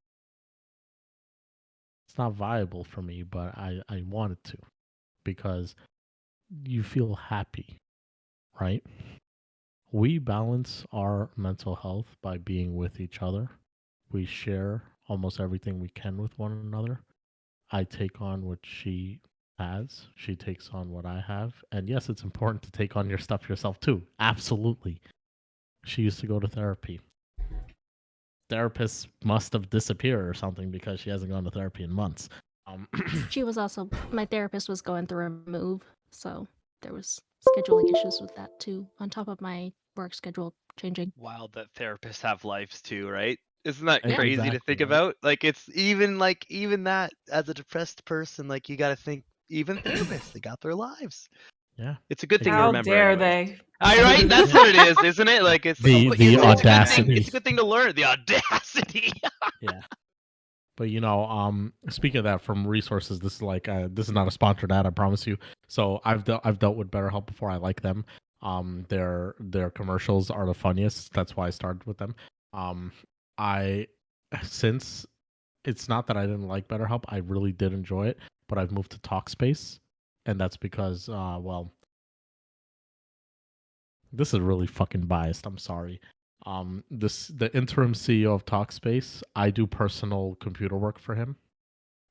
It's not viable for me, but I wanted to, because you feel happy, right? We balance our mental health by being with each other. We share almost everything we can with one another. I take on what she has. She takes on what I have. And yes, it's important to take on your stuff yourself too. Absolutely. She used to go to therapy. Therapists must have disappeared or something because she hasn't gone to therapy in months. She was also, my therapist was going through a move, so there was scheduling issues with that too, on top of my work schedule changing. Wild that therapists have lives too, right? Isn't that Yeah. crazy to Exactly, think right? about? Like, it's even that as a depressed person, like, you got to think even therapists, they got their lives. Yeah. It's a good thing to How remember. dare anyways. they? Right? That's what it is, isn't it? Like, it's The it's a good thing. audacity. It's a good thing to learn. The audacity. Yeah. But speaking of that, from resources, this is not a sponsored ad, I promise you. So I've dealt with BetterHelp before. I like them. Their commercials are the funniest. That's why I started with them. Since it's not that I didn't like BetterHelp, I really did enjoy it. But I've moved to Talkspace, and that's because this is really fucking biased. I'm sorry. The interim CEO of Talkspace, I do personal computer work for him.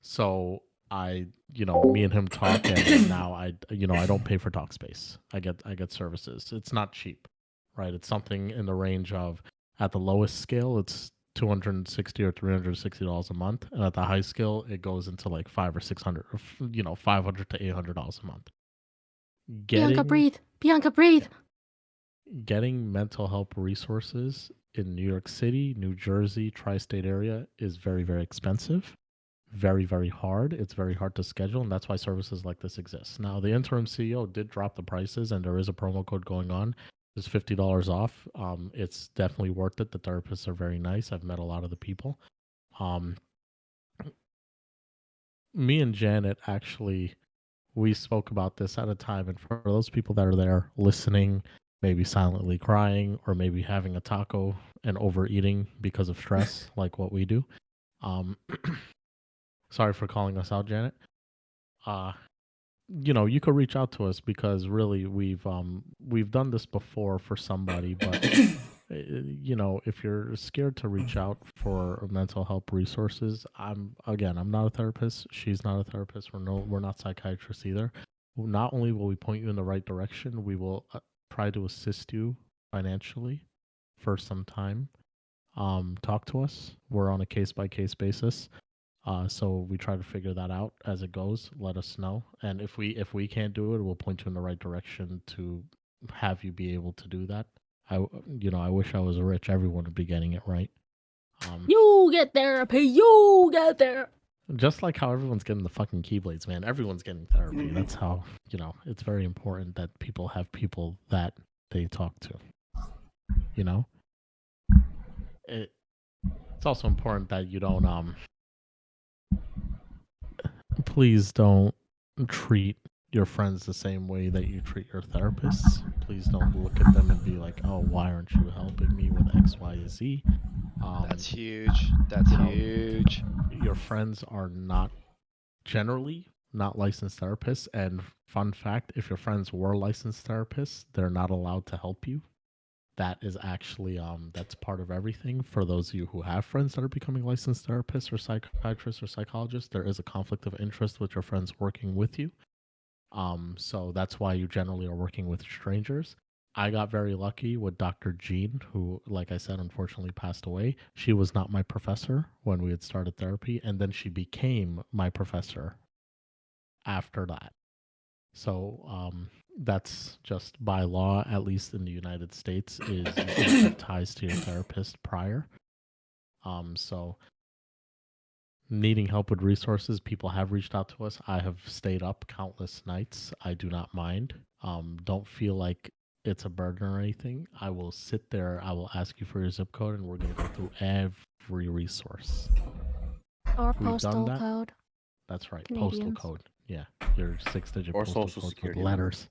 So me and him talk, and now I don't pay for Talkspace. I get services. It's not cheap, right? It's something in the range of, at the lowest scale, it's $260 or $360 a month, and at the high scale, it goes into like $500 or $600, or $500 to $800 a month. Bianca, breathe. Bianca, breathe. Getting mental health resources in New York City, New Jersey, tri-state area is very, very expensive. Very, very hard. It's very hard to schedule, and that's why services like this exist. Now, the interim CEO did drop the prices, and there is a promo code going on. It's $50 off. It's definitely worth it. The therapists are very nice. I've met a lot of the people. Me and Janet, actually, we spoke about this at a time, and for those people that are there listening, maybe silently crying, or maybe having a taco and overeating because of stress, like what we do. Sorry for calling us out, Janet. You could reach out to us, because really we've done this before for somebody, but if you're scared to reach out for mental health resources, I'm not a therapist. She's not a therapist. We're not psychiatrists either. Not only will we point you in the right direction, we will try to assist you financially for some time. Talk to us. We're on a case by case basis. So we try to figure that out as it goes. Let us know, and if we can't do it, we'll point you in the right direction to have you be able to do that. I wish I was rich. Everyone would be getting it right. You get therapy. You get there. Just like how everyone's getting the fucking Keyblades, man. Everyone's getting therapy. That's how it's very important that people have people that they talk to. It's also important that you don't please don't treat your friends the same way that you treat your therapists. Please don't look at them and be like, oh, why aren't you helping me with X, Y, and Z? That's huge. That's huge. Your friends are generally not licensed therapists. And fun fact, if your friends were licensed therapists, they're not allowed to help you. That is actually that's part of everything. For those of you who have friends that are becoming licensed therapists or psychiatrists or psychologists, there is a conflict of interest with your friends working with you. So that's why you generally are working with strangers. I got very lucky with Dr. Jean, who, like I said, unfortunately passed away. She was not my professor when we had started therapy, and then she became my professor after that. So that's just by law, at least in the United States, is you have ties to your therapist prior. So needing help with resources, people have reached out to us. I have stayed up countless nights. I do not mind. Don't feel like it's a burden or anything. I will sit there. I will ask you for your zip code, and we're going to go through every resource. Or We've postal done that. code. That's right. Canadians. Postal code. Yeah. Your 6-digit Or postal social code security with number. letters.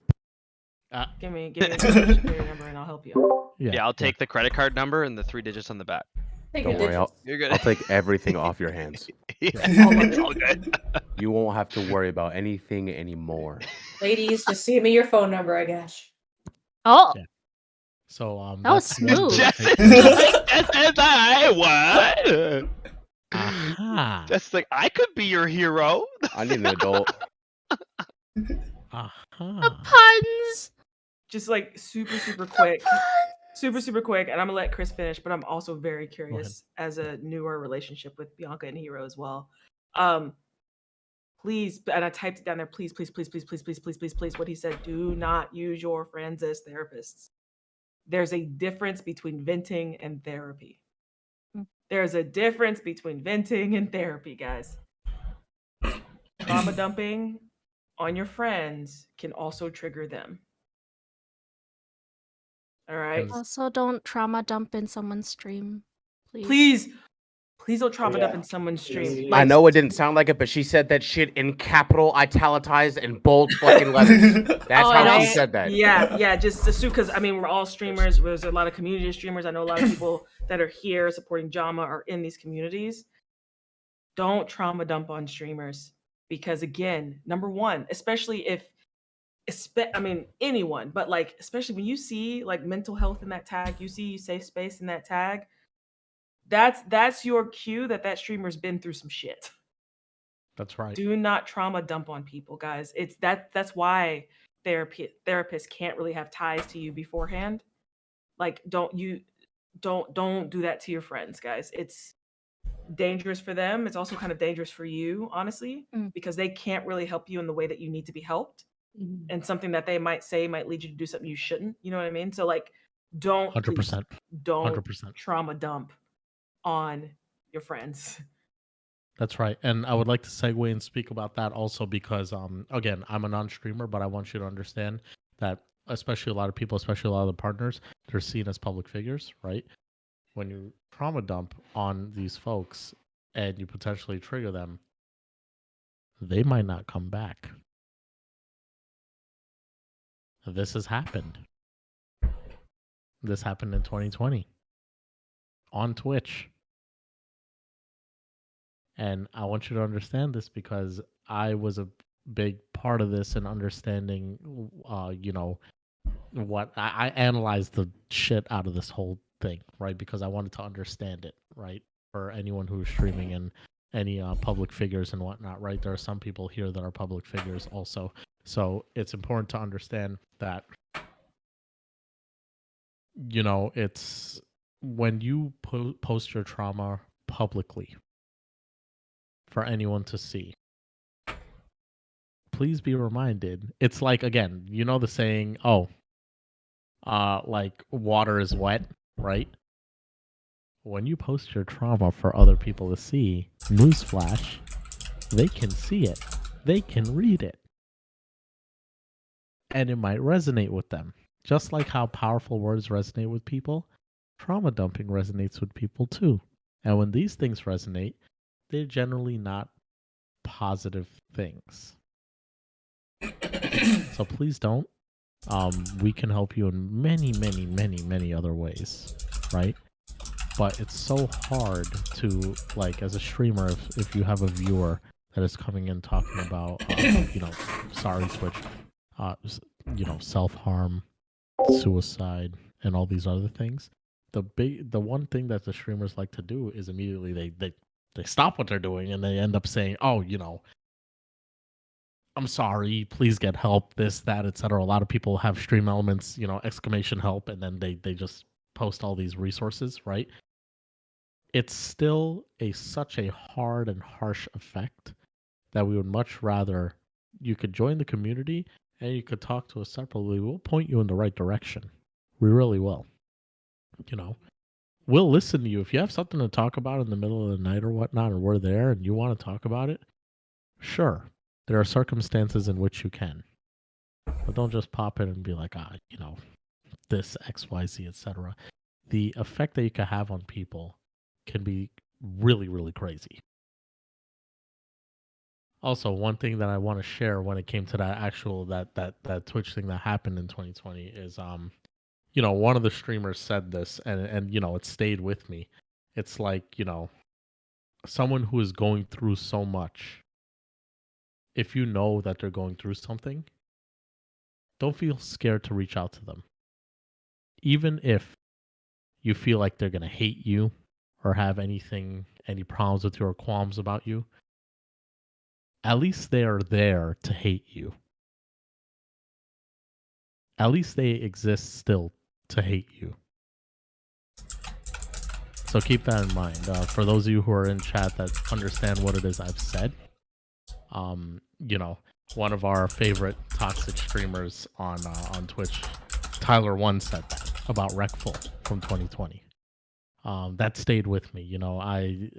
Give me a social security number and I'll help you. Yeah, I'll take the credit card number and the 3 digits on the back. Don't worry, You're good. I'll take everything off your hands. It's all good. You won't have to worry about anything anymore. Ladies, just give me your phone number, I guess. Oh, Yeah. So that was that's when we'll smooth. take Just as I what? Aha. Just like I could be your hero. I need an adult. The Aha. puns. Just like super quick. Super quick, and I'm gonna let Chris finish, but I'm also very curious as a newer relationship with Bianca and Hero as well. Please, and I typed it down there, please, what he said, do not use your friends as therapists. There's a difference between venting and therapy. There's a difference between venting and therapy, guys. Trauma dumping on your friends can also trigger them. All right. Also, don't trauma dump in someone's stream, please. Please don't trauma dump in someone's stream. I know it didn't sound like it, but she said that shit in capital, italicized, and bold fucking letters. That's how she said that. Yeah, just assume, because I mean, we're all streamers. There's a lot of community streamers. I know a lot of people that are here supporting JAMA are in these communities. Don't trauma dump on streamers, because again, number one, especially if anyone, but like, especially when you see like mental health in that tag, you see safe space in that tag, that's your cue that streamer's been through some shit. That's right. Do not trauma dump on people, guys. That's why therapists can't really have ties to you beforehand. Like, don't do that to your friends, guys. It's dangerous for them. It's also kind of dangerous for you, honestly, because they can't really help you in the way that you need to be helped. And something that they might say might lead you to do something you shouldn't. You know what I mean? So like, don't 100%. Don't 100%. trauma dump on your friends. That's right. And I would like to segue and speak about that also because, again, I'm a non-streamer, but I want you to understand that especially a lot of people, especially a lot of the partners, they're seen as public figures, right? When you trauma dump on these folks and you potentially trigger them, they might not come back. This has happened. This happened in 2020 on Twitch. And I want you to understand this because I was a big part of this and understanding, what I analyzed the shit out of this whole thing, right? Because I wanted to understand it, right? For anyone who's streaming and any public figures and whatnot, right? There are some people here that are public figures also. So it's important to understand that, you know, it's when you post your trauma publicly for anyone to see, please be reminded. It's like, again, you know the saying, oh, like water is wet, right? When you post your trauma for other people to see, newsflash, they can see it. They can read it. And it might resonate with them. Just like how powerful words resonate with people, trauma dumping resonates with people too. And when these things resonate, they're generally not positive things. So please don't. We can help you in many, many, many, many other ways, right? But it's so hard to, like, as a streamer, if you have a viewer that is coming in talking about, you know, sorry, Twitch, you know, self-harm, suicide, and all these other things. The one thing that the streamers like to do is immediately they stop what they're doing and they end up saying, oh, you know, I'm sorry, please get help, this, that, etc. A lot of people have stream elements, you know, exclamation help, and then they just post all these resources, right? It's still such a hard and harsh effect that we would much rather you could join the community and you could talk to us separately. We'll point you in the right direction. We really will. You know, we'll listen to you. If you have something to talk about in the middle of the night or whatnot, and we're there and you want to talk about it, sure. There are circumstances in which you can. But don't just pop in and be like, you know, this, X, Y, Z, etc. The effect that you can have on people can be really, really crazy. Also, one thing that I want to share when it came to that actual that Twitch thing that happened in 2020 is you know, one of the streamers said this and you know, it stayed with me. It's like, you know, someone who is going through so much, if you know that they're going through something, don't feel scared to reach out to them. Even if you feel like they're going to hate you or have any problems with you or qualms about you, at least they are there to hate you. At least they exist still to hate you. So keep that in mind. For those of you who are in chat that understand what it is I've said, you know, one of our favorite toxic streamers on Twitch, Tyler One, said that about Wreckful from 2020. That stayed with me. You know, I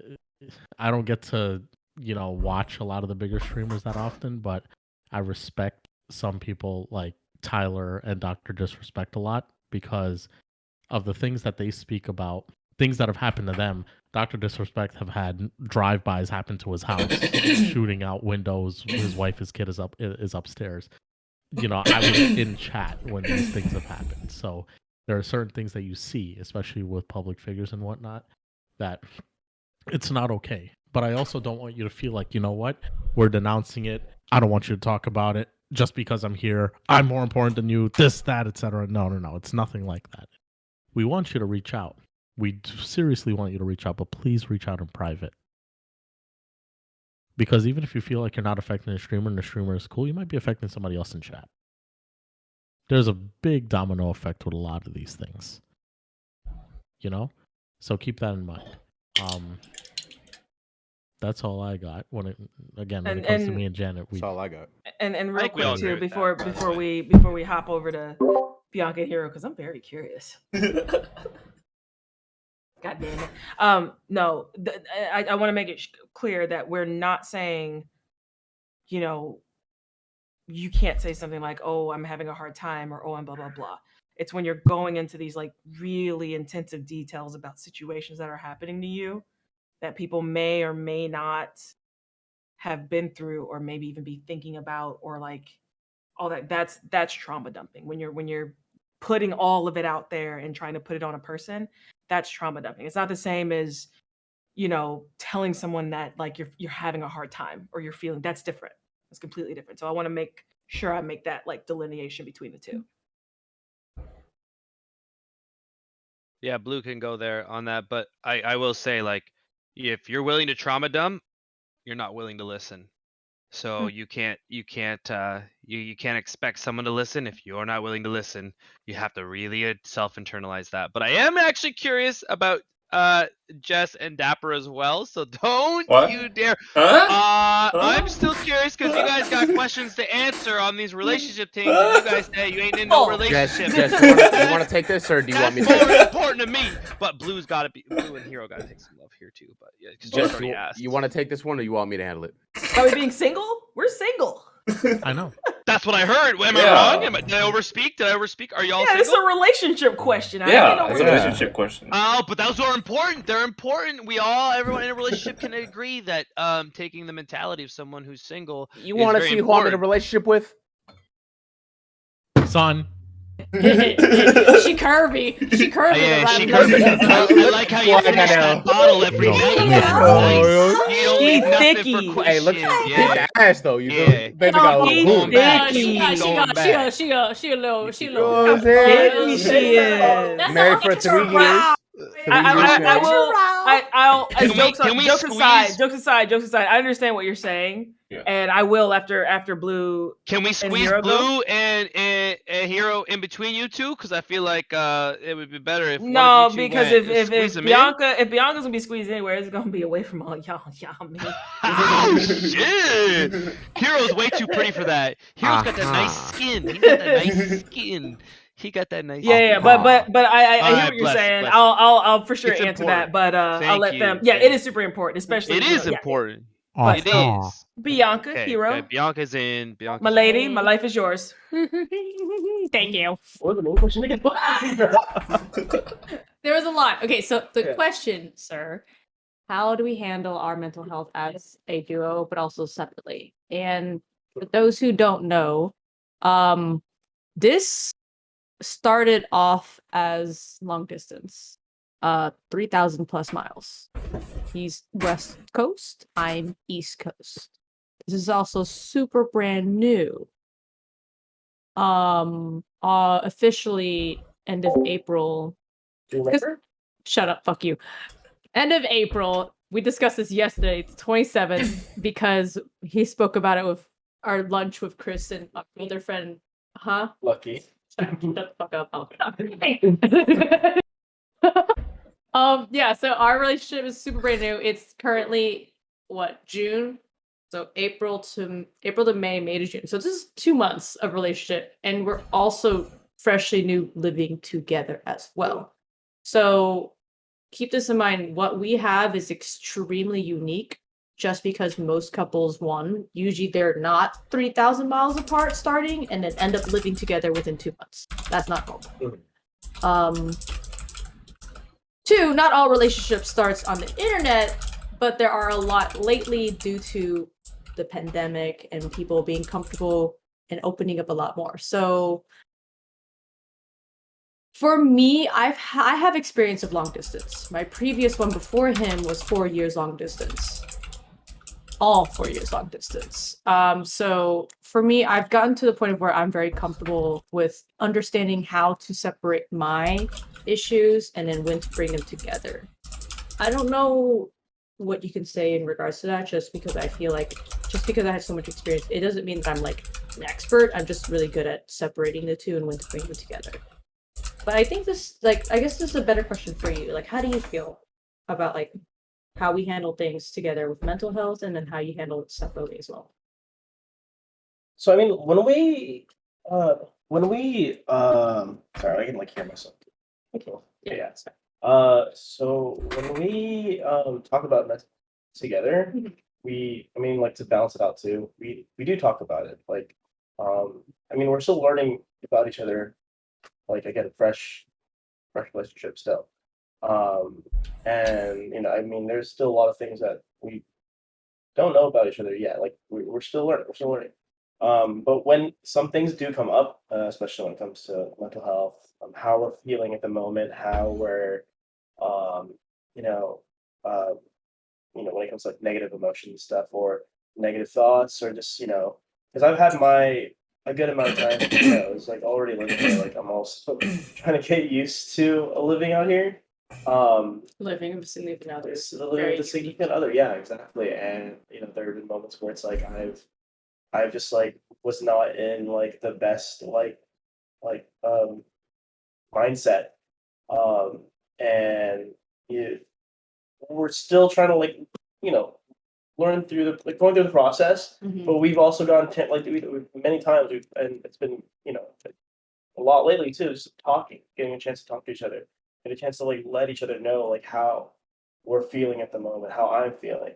don't get to, you know, watch a lot of the bigger streamers that often, but I respect some people like Tyler and Dr. Disrespect a lot because of the things that they speak about, things that have happened to them. Dr. Disrespect have had drive-bys happen to his house, shooting out windows. His wife, his kid is upstairs. You know, I was in chat when these things have happened. So there are certain things that you see, especially with public figures and whatnot, that it's not okay. But I also don't want you to feel like, you know what, we're denouncing it. I don't want you to talk about it just because I'm here. I'm more important than you, this, that, etc. No. It's nothing like that. We want you to reach out. We seriously want you to reach out, but please reach out in private. Because even if you feel like you're not affecting a streamer and the streamer is cool, you might be affecting somebody else in chat. There's a big domino effect with a lot of these things. You know? So keep that in mind. That's all I got. When it comes to me and Janet, That's all I got. And real think we all quick agree too, with that, before we hop over to Bianca and Hero, because I'm very curious. God damn it. No, I want to make it clear that we're not saying, you know, you can't say something like, oh, I'm having a hard time, or oh, I'm blah, blah, blah. It's when you're going into these like really intensive details about situations that are happening to you that people may or may not have been through, or maybe even be thinking about, or like all that. That's trauma dumping. When you're putting all of it out there and trying to put it on a person, that's trauma dumping. It's not the same as, you know, telling someone that like you're having a hard time or you're feeling. That's different. It's completely different. So I want to make sure I make that like delineation between the two. Yeah, Blue can go there on that, but I will say, like, if you're willing to trauma dump, you're not willing to listen. So you can't you can't expect someone to listen if you're not willing to listen. You have to really self-internalize that. But I am actually curious about Jess and Dapper as well. So don't What? you dare. Huh? I'm still curious because you guys got questions to answer on these relationship things, and you guys say you ain't in no Oh. Jess, relationship. you want to take this, or do you want me That's to? more important to me. But Blue and Hero gotta take some love here too. But yeah, because Jess Jess, already asked. you want to take this one, or you want me to handle it? Are we being single? We're single. I know. That's what I heard. Am Yeah. I wrong? Did I overspeak? Are y'all Yeah, it's single? a relationship question. I Yeah, didn't it's a know. relationship question. Oh, but those are important. They're important. Everyone in a relationship can agree that taking the mentality of someone who's single You is want to very see who I'm in a important. relationship with? Son. She curvy. She curvy. Yeah, the she right curvy. way. I like how you Well, I finish gotta- that bottle every No, night. no, That's no. nice. You don't leave She's nothing thicky. for Hey, look, questions. keep Yeah. the ass though. You feel Yeah. me? Baby got a little She's boom back. thicky. She You know a little. what I'm How saying? thicky she is. That's Married all for it's 3 around. years. 3 years I will. I'll. Can we- Jokes, can we jokes aside. squeeze- Jokes aside. Jokes aside. I understand what you're saying, Yeah. and I will after Blue. Can we squeeze Hero go? Blue and Hero in between you two? Because I feel like it would be better if No, one of you two because went. if Squeeze them Bianca's gonna be squeezed anywhere, it's gonna be away from all y'all me. Oh shit! Hero's way too pretty for that. Hero's got that nice Uh-huh. skin. He's got that nice skin. He got that nice. Yeah, skin. but I hear Alright, what you're bless you, saying. bless you. I'll for sure It's answer that, important. but I'll Thank let you, them. Yeah, thank it you. is super important, especially It you know, is yeah. important. But, It is. Bianca, Okay, Hero, okay, Bianca's in. Bianca's my lady, my life is yours. Thank you. What was the main question again? There was a lot. Okay, so the Yeah. question, sir, how do we handle our mental health as a duo, but also separately? And for those who don't know, this started off as long distance, 3,000 plus miles. He's West Coast, I'm East Coast. This is also super brand new. Officially end of April. Do you remember? Shut up, fuck you. End of April. We discussed this yesterday, it's 27th, because he spoke about it with our lunch with Chris and my other friend. Huh? Lucky. Shut the fuck up. Yeah, so our relationship is super brand new. It's currently June? So April to May, May to June. So this is 2 months of relationship, and we're also freshly new living together as well. So keep this in mind. What we have is extremely unique. Just because most couples, usually they're not 3,000 miles apart starting, and then end up living together within 2 months. That's not normal. 2, not all relationship starts on the internet, but there are a lot lately due to the pandemic and people being comfortable and opening up a lot more. So for me, I have experience of long distance. My previous one before him was 4 years long distance. All 4 years long distance. So for me, I've gotten to the point of where I'm very comfortable with understanding how to separate my issues and then when to bring them together. I don't know what you can say in regards to that, just because I feel like, just because I have so much experience, it doesn't mean that I'm like an expert. I'm just really good at separating the two and when to bring them together. But I think this, I guess this is a better question for you. Like, how do you feel about how we handle things together with mental health, and then how you handle it separately as well? So I mean, when we sorry, I can hear myself. Okay. Yeah. So when we talk about mental together, we to balance it out too. We do talk about it. We're still learning about each other. Again, fresh relationship still. And there's still a lot of things that we don't know about each other yet. We're still learning. But when some things do come up, especially when it comes to mental health, how we're feeling at the moment, how we're, when it comes to negative emotions stuff or negative thoughts, or just because I've had my a good amount of time. I was like already living here. Like I'm also trying to get used to living out here. Living with significant others. It's living with a significant other, yeah, exactly. And there have been moments where it's like I've just like was not in like the best mindset. And we're still trying to learn through going through the process. But we've also gone many times and it's been a lot lately too, just getting a chance to talk to each other, get a chance to let each other know how we're feeling at the moment, how I'm feeling.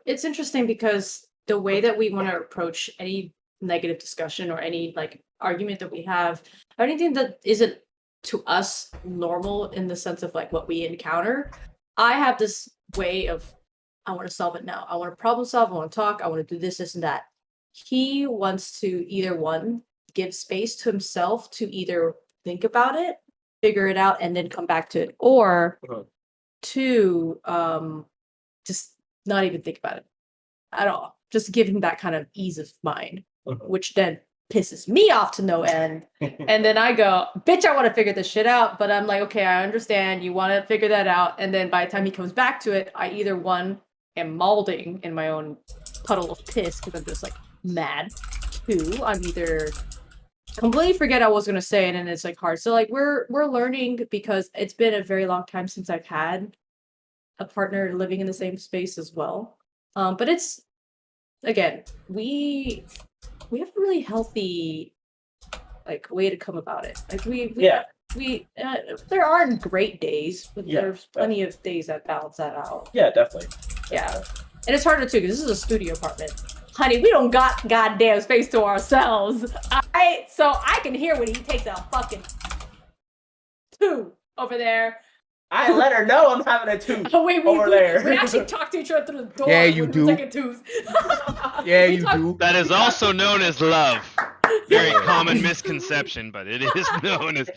It's interesting because the way that we want to approach any negative discussion or any argument that we have, anything that isn't to us normal in the sense of what we encounter, I have this way of, I want to solve it now. I want to problem solve. I want to talk. I want to do this and that. He wants to either one, give space to himself to either think about it, figure it out, and then come back to it, or two, just not even think about it at all. Just give him that kind of ease of mind, which then pisses me off to no end. And then I go, bitch, I want to figure this shit out. But I'm like, okay, I understand. You want to figure that out. And then by the time he comes back to it, I either one, am mauling in my own puddle of piss because I'm just mad. Two, I'm either completely forget I was going to say it and it's hard. So we're learning because it's been a very long time since I've had a partner living in the same space as well. But it's, again, we have a really healthy way to come about it. There aren't great days, but there's plenty of days that balance that out. Yeah, definitely. Yeah. And it's harder too because this is a studio apartment. Honey, we don't got goddamn space to ourselves. So I can hear when he takes a fucking two over there. I let her know I'm having a two over there. We actually talk to each other through the door. Yeah, you do. Taking twos. Yeah, you do. That is also known as love. Very common misconception, but it is known as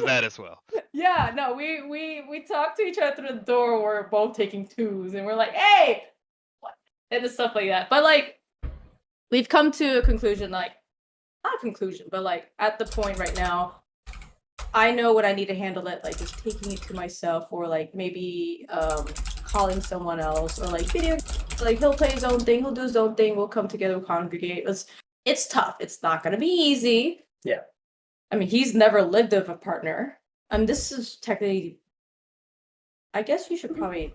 that as well. Yeah, no, we talk to each other through the door. We're both taking twos, and we're like, hey, what? And stuff like that. But we've come to a conclusion, not a conclusion, but at the point right now, I know what I need to handle it, just taking it to myself, or maybe calling someone else, or video, he'll play his own thing, he'll do his own thing, we'll come together, we'll congregate. It's tough. It's not gonna be easy. Yeah. I mean, he's never lived with a partner. This is technically, I guess you should probably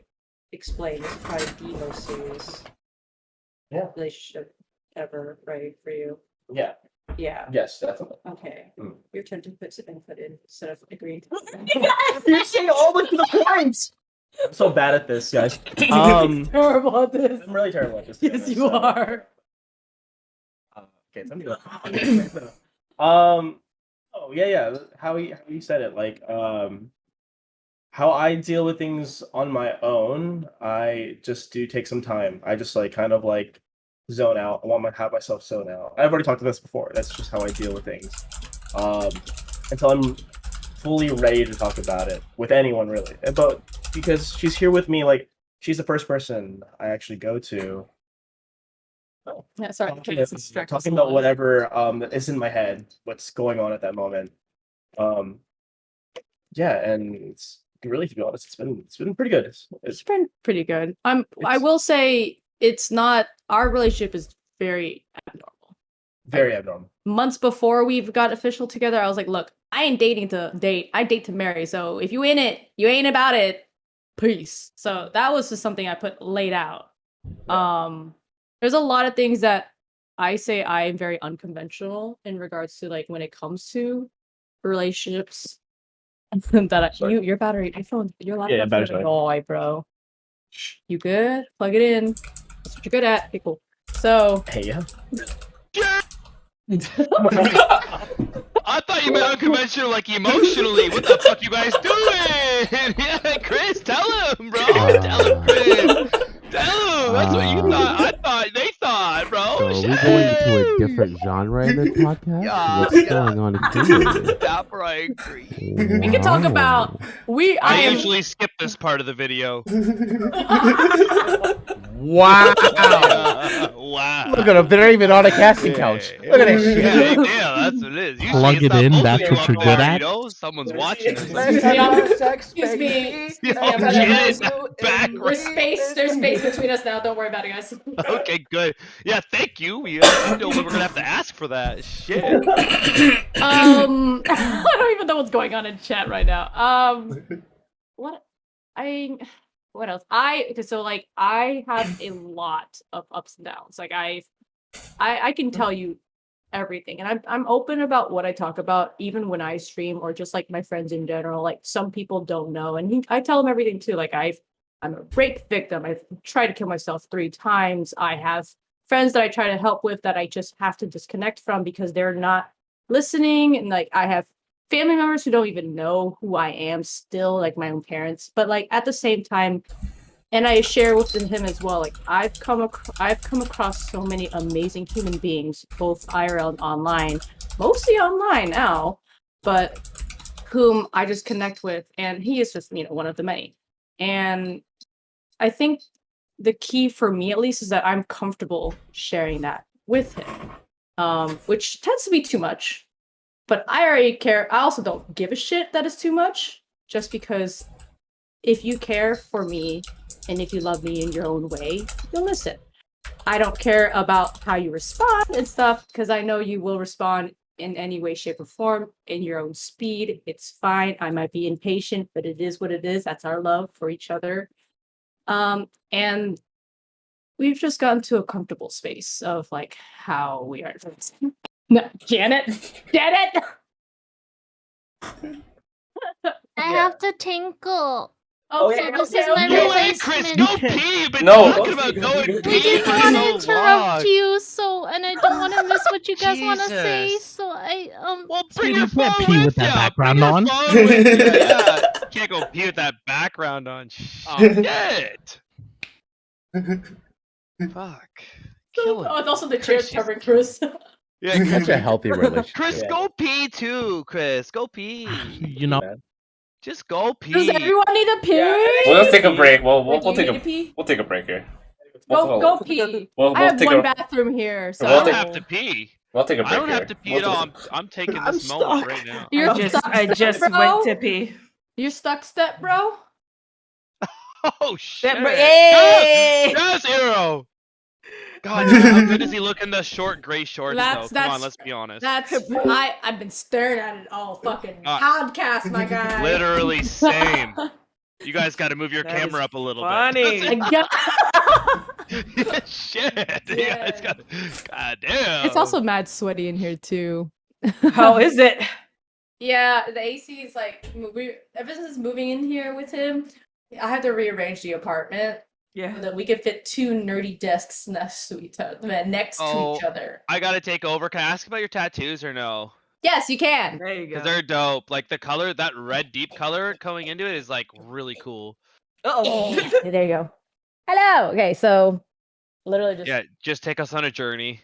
explain. This is probably the most serious relationship ever, right, for you? Yeah. Yeah. Yes, definitely. Okay. Your turn to put some input in instead of agreeing. You're saying all the points. I'm so bad at this, guys. Terrible at this. I'm really terrible at this. Yes, you are. Okay, so I'm good. Oh yeah. How you said it, how I deal with things on my own, I just do take some time. I just zone out. I want to have myself zone out. I've already talked about this before. That's just how I deal with things. Until I'm fully ready to talk about it with anyone, really. But because she's here with me, she's the first person I actually go to. Yeah, sorry. Talking about whatever is in my head, what's going on at that moment. Yeah, and it's really, to be honest, it's been pretty good. It's been pretty good. I will say it's not. Our relationship is very abnormal. Very abnormal. Months before we've got official together, I was like, look, I ain't dating to date. I date to marry. So if you in it, you ain't about it. Peace. So that was just something I put laid out. Yeah. There's a lot of things that I say I am very unconventional in regards to when it comes to relationships. Your battery, your phone, your laptop's gonna die, bro. You good? Plug it in. That's what you're good at. Okay, cool. So hey, yeah. I thought you meant unconventional, emotionally. What the fuck you guys doing? Yeah, Chris, tell him, bro. Tell him, Chris. Tell him. That's what you thought. I thought they thought, bro. So are we going into a different genre in this podcast? What's going on here? Stop right, agree. We can talk about I usually skip this part of the video. Wow. Wow. Look at him. They're not even on a casting couch. Look at this shit. Yeah, that's what it is. Usually Plug it's it not in, supposed to that's go what up you're good there, at? You know, someone's watching or Excuse something. me, I'm- sex, excuse me. baby. Yo, Yeah, but Janet's there's background. space. There's space between us now. Don't worry about it, guys. Okay, good. Yeah, thank you. I know we're gonna have to ask for that. Shit. I don't even know what's going on in chat right now. What what else? So like I have a lot of ups and downs. Like I can tell you everything, and I'm open about what I talk about, even when I stream or just like my friends in general. Like some people don't know, and I tell them everything too. Like I'm a rape victim. I've tried to kill myself 3 times. I have friends that I try to help with that I just have to disconnect from because they're not listening, and like I have family members who don't even know who I am still, like my own parents. But like at the same time, and I share with him as well. Like I've come across so many amazing human beings, both IRL and online, mostly online now, but whom I just connect with, and he is just one of the many. And I think the key for me, at least, is that I'm comfortable sharing that with him, which tends to be too much. But I already care. I also don't give a shit that is too much, just because if you care for me and if you love me in your own way, you'll listen. I don't care about how you respond and stuff, because I know you will respond in any way, shape, or form in your own speed. It's fine. I might be impatient, but it is what it is. That's our love for each other. And we've just gotten to a comfortable space of like how we are. No, Janet. I have to tinkle. Oh, So yeah, this okay, is my okay. You and Chris, replacement. go pee. You've been No. talking about going We pee didn't for want to so interrupt long. you, and I don't want to miss what you guys want to say. Jesus. So I Well, bring Sweetie, your you can't phone pee with with that ya. background Bring your on. phone with you. Yeah, you can't go pee with that background on. Shit. Fuck. Killing. Oh, and also the Chris, chair's covering Chris. Yeah, Such Chris, a healthy relationship. Chris, Yeah. go pee too. Chris, go pee. You know, Man. Just go Does pee. everyone need a pee? Yeah, We'll just take a break. We'll Wait, we'll do you take need a to pee? we'll take a break here. Go pee. We'll I have take one a bathroom here, so I We'll don't take- have to pee. we'll take a break I don't here. have to pee We'll at all. take- I'm taking I'm this moment stuck. right now. You're I just bro? went to pee. You're stuck, step bro. Oh shit! That Yay! Yes, Hero. God, how good does he look in the short gray shorts That's- though? Come on, that's- let's be honest. I've been staring at it all fucking podcast, my guy. Literally same. You guys got to move your That camera is up a little funny. bit. I got- Shit. You Yeah. guys got. God damn. It's also mad sweaty in here too. How is it? Yeah, the AC is like ever since moving in here with him, I had to rearrange the apartment Yeah. so that we could fit 2 nerdy desks next to each other. I gotta take over. Can I ask about your tattoos or no? Yes, you can. There you Because go. they're dope. Like the color, that red deep color coming into it is like really cool. Uh-oh. There you go. Hello. Okay, so literally just Yeah, just take us on a journey.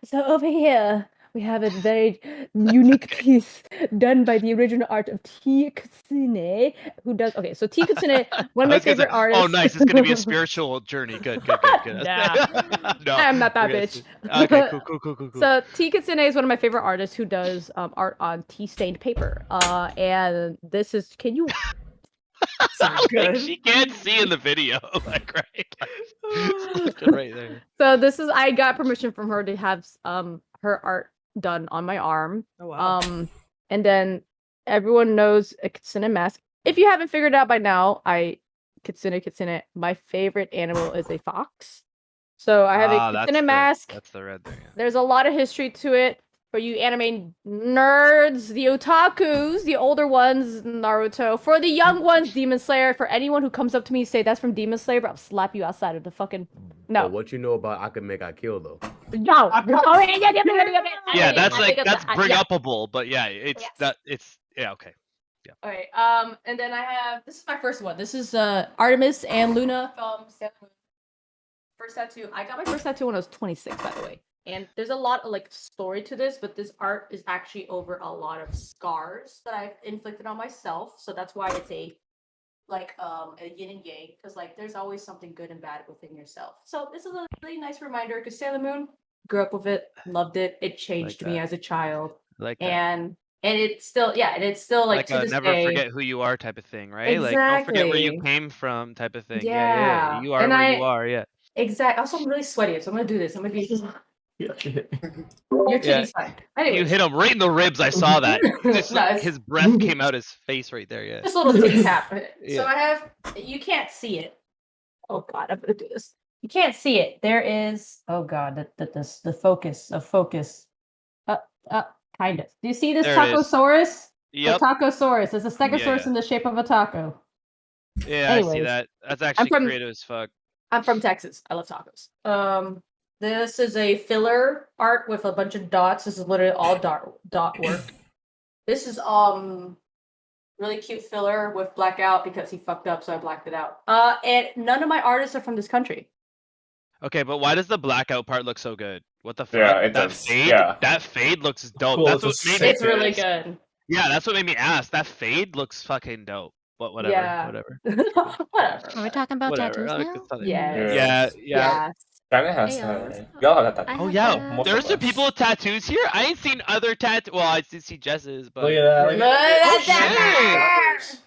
so over here we have a very unique piece done by the original art of T. Kutsune, who does so T. Kutsune, one of I my was gonna say, favorite artists. oh, nice. It's gonna be a spiritual journey. Good. Nah. No, I'm not that we're gonna bitch. Okay, cool. So T. Kutsune is one of my favorite artists who does art on tea-stained paper. And this is, can you? Sounds Like, good. she can't see in the video, like right there. So this is, I got permission from her to have her art done on my arm. Oh wow. And then everyone knows a Kitsune mask. If you haven't figured it out by now, Kitsune, my favorite animal is a fox. So I have a Kitsune mask. That's the red there. Yeah. There's a lot of history to it. For you anime nerds, the otakus, the older ones, Naruto. For the young ones, Demon Slayer. For anyone who comes up to me and say that's from Demon Slayer, but I'll slap you outside of the fucking... No. But what you know about I Can Make I Kill though? No. Yeah, that's I think that's yeah. bring upable, but yeah, it's Yes. okay. Okay. And then I have this is my first one. This is Artemis and Luna from Sailor Moon. First tattoo. I got my first tattoo when I was 26, by the way. And there's a lot of story to this, but this art is actually over a lot of scars that I've inflicted on myself. So that's why it's a like a yin and yang, because like there's always something good and bad within yourself. So this is a really nice reminder because Sailor Moon, grew up with it, loved it. It changed me that. as a child, Like that. and it's still and it's still like to a this never day. forget who you are type of thing, right? Like don't forget where you Exactly. came from type of thing. Yeah. You are And where you are. Yeah. Exactly. Also, I'm really sweaty, so I'm gonna do this. I'm gonna be your Yeah. titty's fine. You Anyways, hit him right in the ribs. I saw that. Just No, it's- his breath came out his face right there. Yeah. just a little titty tap. So Yeah. I have. You can't see it. Oh God, I'm gonna do this. You can't see it. There is. Oh God, the focus of focus. Kind of. Do you see this There it is. tacosaurus? Yep. The tacosaurus. It's a stegosaurus yeah. in the shape of a taco. Yeah, I see Anyways, that. That's actually from- creative as fuck. I'm from Texas. I love tacos. This is a filler art with a bunch of dots. This is literally all dot work. This is really cute filler with blackout because he fucked up, so I blacked it out. And none of my artists are from this country. Okay, but why does the blackout part look so good? What the fuck? Yeah, it that does. fade? Yeah. That fade looks dope. Cool, That's what it's a made me It's really good. Yeah, that's what made me ask. That fade looks fucking dope. But whatever, Yeah. whatever. Whatever. Are we talking about Whatever. tattoos I like now? this other- Yes. Yeah. China has Hey, that. We all have that I tattoo. Oh have yeah, the- Most there's of some us. people with tattoos here. I ain't seen other tattoos. Well, I did see Jess's, but Look at that. Look at that. Oh, shit.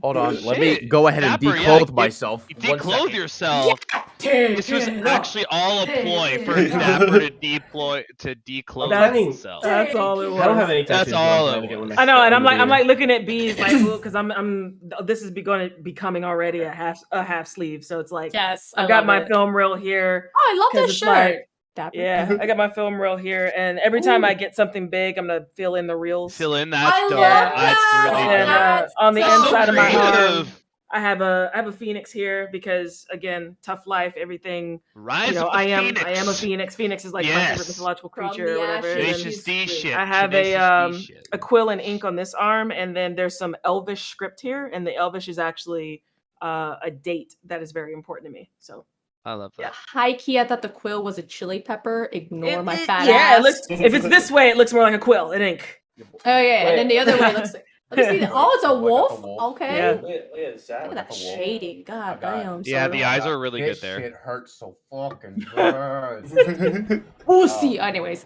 Hold on, Oh, let me shit. go ahead and Dapper, yeah, declothe get- myself. You 1 declothe second. yourself. This was actually all a ploy for Dapper to declothe Planning. himself. That's all it was. I don't have any tattoos. That's all but I'm it trying to get one was. I know, and next I'm year. like looking at bees like because I'm this is going to becoming already a half sleeve, so it's like Yes. I've got love my it. film reel here. Oh, I love 'cause this it's shirt. like- Dapper. Yeah, I got my film reel here, and every time I Ooh. get something big, I'm gonna fill in the reels. Fill in. That's I dope. love That's that. really And dope. That's on the so inside of my arm, creative. I have a phoenix here because again, tough life, everything. Rise You know, of the I am Phoenix. a phoenix. Phoenix is like my Yes. favorite mythological From creature or the whatever. ashes. And then Tenacious D shit. I have Tenacious D shit. a quill and ink on this arm, and then there's some Elvish script here, and the Elvish is actually a date that is very important to me. So I love that. High key, I thought the quill was a chili pepper. Ignore my fat yeah, ass. it looks. If it's this way, it looks more like a quill in ink. Oh yeah, and then the other way looks like. Let me see. Oh, it's a Like a wolf. wolf. Okay. Yeah. Look at that. Look at that Like a wolf. shading. God I got it. damn. Yeah, son. the eyes are really This good there. shit hurts so fucking good. Pussy. Anyways.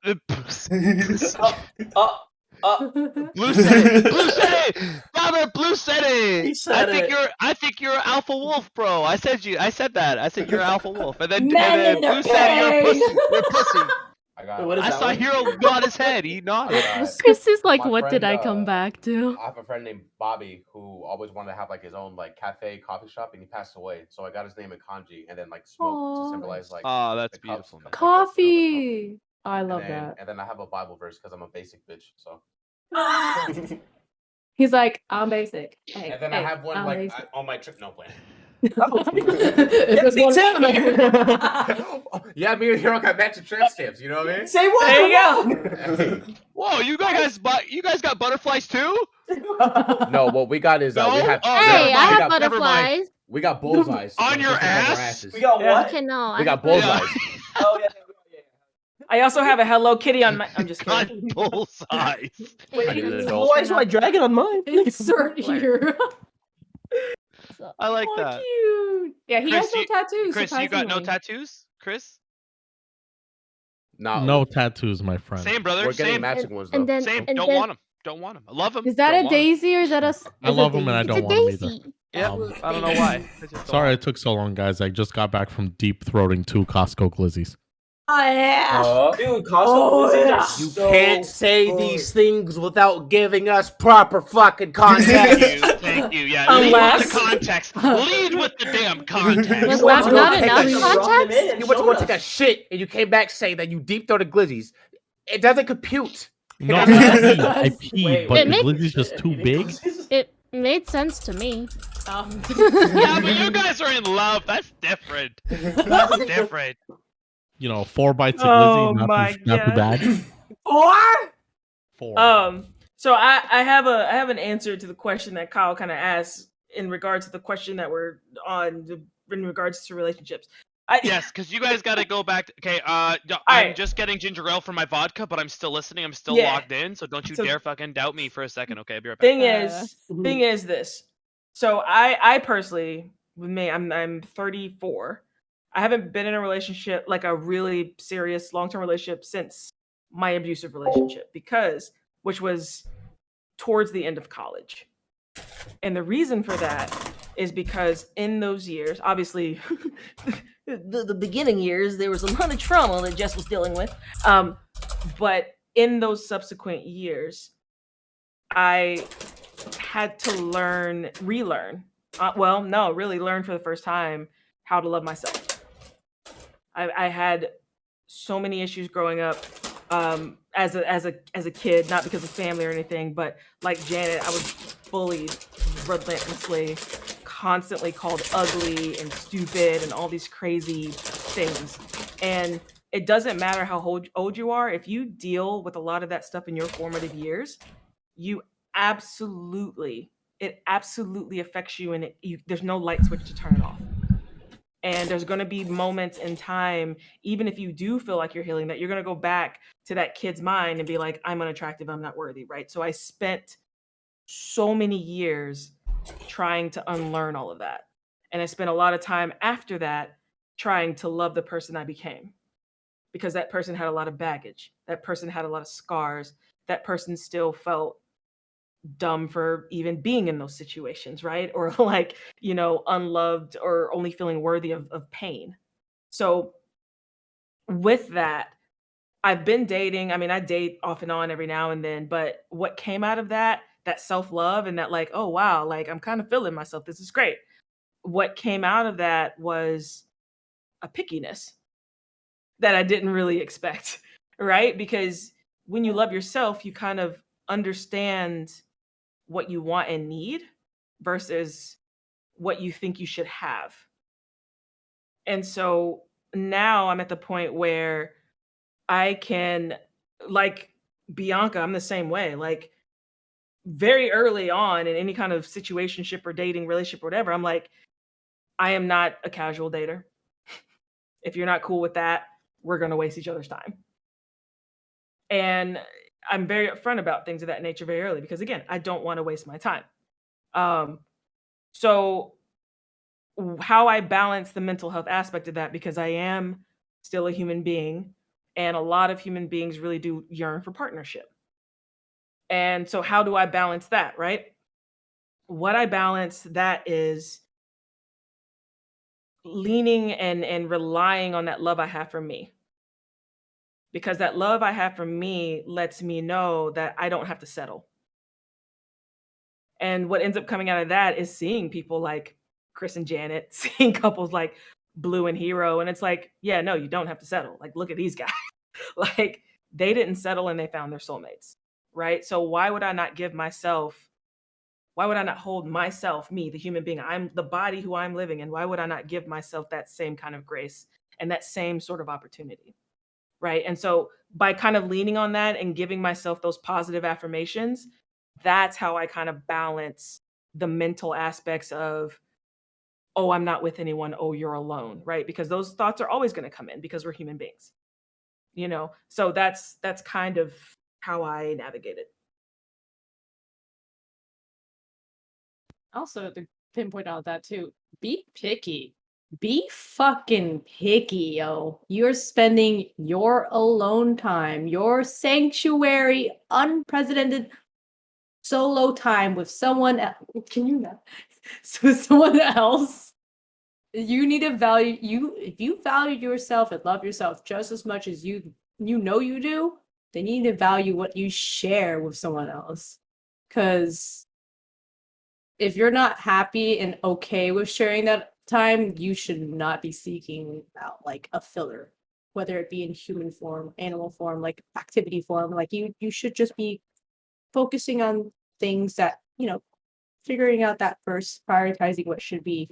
Blue City, Blue City, Robert, Blue City. He said it. I think you're Alpha Wolf, bro. I said that. I said you're Alpha Wolf, and then, Men in Blue their City, you're pain. pussy. You're pussy. I got. What is I that saw one? Hero nod his head. He nodded. Chris is like, My what did friend, I come back to? I have a friend named Bobby who always wanted to have like his own like coffee shop, and he passed away. So I got his name in kanji, and then like smoke Aw. to symbolize like Oh, that's the cups, beautiful. like, the smoke. Coffee. Oh, I love and then, that. And then I have a Bible verse because I'm a basic bitch. So. He's like, I'm basic. Hey, And then hey, I have one I'm like basic. on my trip. No plan. If there's me one- too. Yeah, me and Hero got matching trip stamps. You know what I mean? Say what? There you go. Whoa, you guys got butterflies too? No, what we got is No? we have. Oh, Hey, never I mind. have got- never mind. butterflies. We got bullseyes On your just above our ass? asses. We got Yeah. what? Okay, no. We I got have bullseyes. Oh yeah. I also have a Hello Kitty on my. I'm just On kidding. bull size. Wait, I need an it's adult. Why is my dragon on mine? Insert here. I like Oh, that. cute. Yeah, he Chris, has no tattoos. Chris, you got no surprisingly. tattoos? Chris? No tattoos, my friend. Same, brother. We're getting Same. matching ones though. And then, Same. and Don't then, want them. Don't want them. I love them. Is that a daisy or is that a? I love them and I it's don't a want them either. daisy. Yeah, Um, I don't know why. I just don't Sorry want it took so long, guys. I just got back from deep throating 2 Costco glizzies. Oh yeah. Dude, Costco Oh, blizzards yeah. are You so can't say good. these things without giving us proper fucking Thank context. you. Thank you. Yeah. Lead with Unless- the context. Lead with the damn context. Was You want that to not take enough a- context? You went to go take a shit and you came back saying that you deep throated glizzies. It doesn't compute. No, I peed, Wait, but It the makes- glizzy's just too big. It made sense to me. Yeah, but you guys are in love. That's different. That's different. You know, 4 bites of Oh glizzy, my not too God. bad. Or 4. So I have an answer to the question that Kyle kind of asked in regards to the question that we're on in regards to relationships. Yes, because you guys got to go back. Okay, I'm right. just getting ginger ale for my vodka, but I'm still listening. I'm still Yeah. logged in, so don't you So- dare fucking doubt me for a second. Okay, I'll be right back. Thing is this. So I personally, with me, I'm 34. I haven't been in a relationship, like a really serious long-term relationship, since my abusive relationship, which was towards the end of college. And the reason for that is because in those years, obviously, the beginning years, there was a lot of trauma that Jess was dealing with. But in those subsequent years, I had to relearn. Really learn for the first time how to love myself. I had so many issues growing up as a kid, not because of family or anything, but like Janet, I was bullied relentlessly, constantly called ugly and stupid and all these crazy things. And it doesn't matter how old you are, if you deal with a lot of that stuff in your formative years, you it absolutely affects you, and there's no light switch to turn it off. And there's going to be moments in time, even if you do feel like you're healing, that you're going to go back to that kid's mind and be like, I'm unattractive, I'm not worthy, right? So I spent so many years trying to unlearn all of that. And I spent a lot of time after that trying to love the person I became, because that person had a lot of baggage. That person had a lot of scars. That person still felt dumb for even being in those situations, right? Or like, unloved, or only feeling worthy of pain. So with that, I've been dating. I mean, I date off and on every now and then, but what came out of that self-love, and that like, oh wow, like I'm kind of feeling myself. This is great. What came out of that was a pickiness that I didn't really expect, right? Because when you love yourself, you kind of understand what you want and need versus what you think you should have. And so now I'm at the point where I can, like Bianca, I'm the same way. Like very early on in any kind of situationship or dating relationship or whatever, I'm like, I am not a casual dater. If you're not cool with that, we're going to waste each other's time. And I'm very upfront about things of that nature very early, because again, I don't want to waste my time. So how I balance the mental health aspect of that, because I am still a human being, and a lot of human beings really do yearn for partnership. And so how do I balance that, right? What I balance that is leaning and relying on that love I have for me. Because that love I have for me lets me know that I don't have to settle. And what ends up coming out of that is seeing people like Chris and Janet, seeing couples like Blue and Hero. And it's like, yeah, no, you don't have to settle. Like, look at these guys. Like, they didn't settle and they found their soulmates, right? So why would I not hold myself, me, the human being, I'm the body who I'm living in, why would I not give myself that same kind of grace and that same sort of opportunity, right? And so by kind of leaning on that and giving myself those positive affirmations, that's how I kind of balance the mental aspects of, oh, I'm not with anyone, oh, you're alone, right? Because those thoughts are always going to come in, because we're human beings, So that's kind of how I navigate it. Also, to pinpoint out that too, be picky. Be fucking picky, yo. You're spending your alone time, your sanctuary, unprecedented solo time with someone else. Can you not? So someone else. You need to value you. If you value yourself and love yourself just as much as you do, then you need to value what you share with someone else. Because if you're not happy and okay with sharing that time, you should not be seeking out like a filler, whether it be in human form, animal form, like activity form. Like you should just be focusing on things that, figuring out that first, prioritizing what should be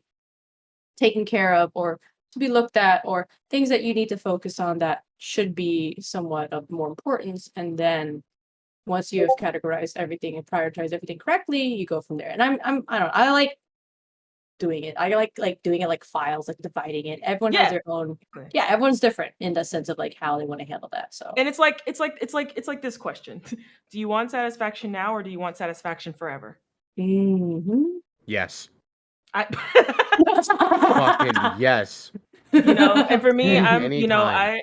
taken care of or to be looked at, or things that you need to focus on that should be somewhat of more importance. And then once you have categorized everything and prioritized everything correctly, you go from there. And I like doing it. I like doing it like files, like dividing it. Everyone has their own. Yeah, everyone's different in the sense of like how they want to handle that. So, and it's like this question: do you want satisfaction now, or do you want satisfaction forever? Mm-hmm. Yes. I Fucking yes. and for me, I'm Anytime.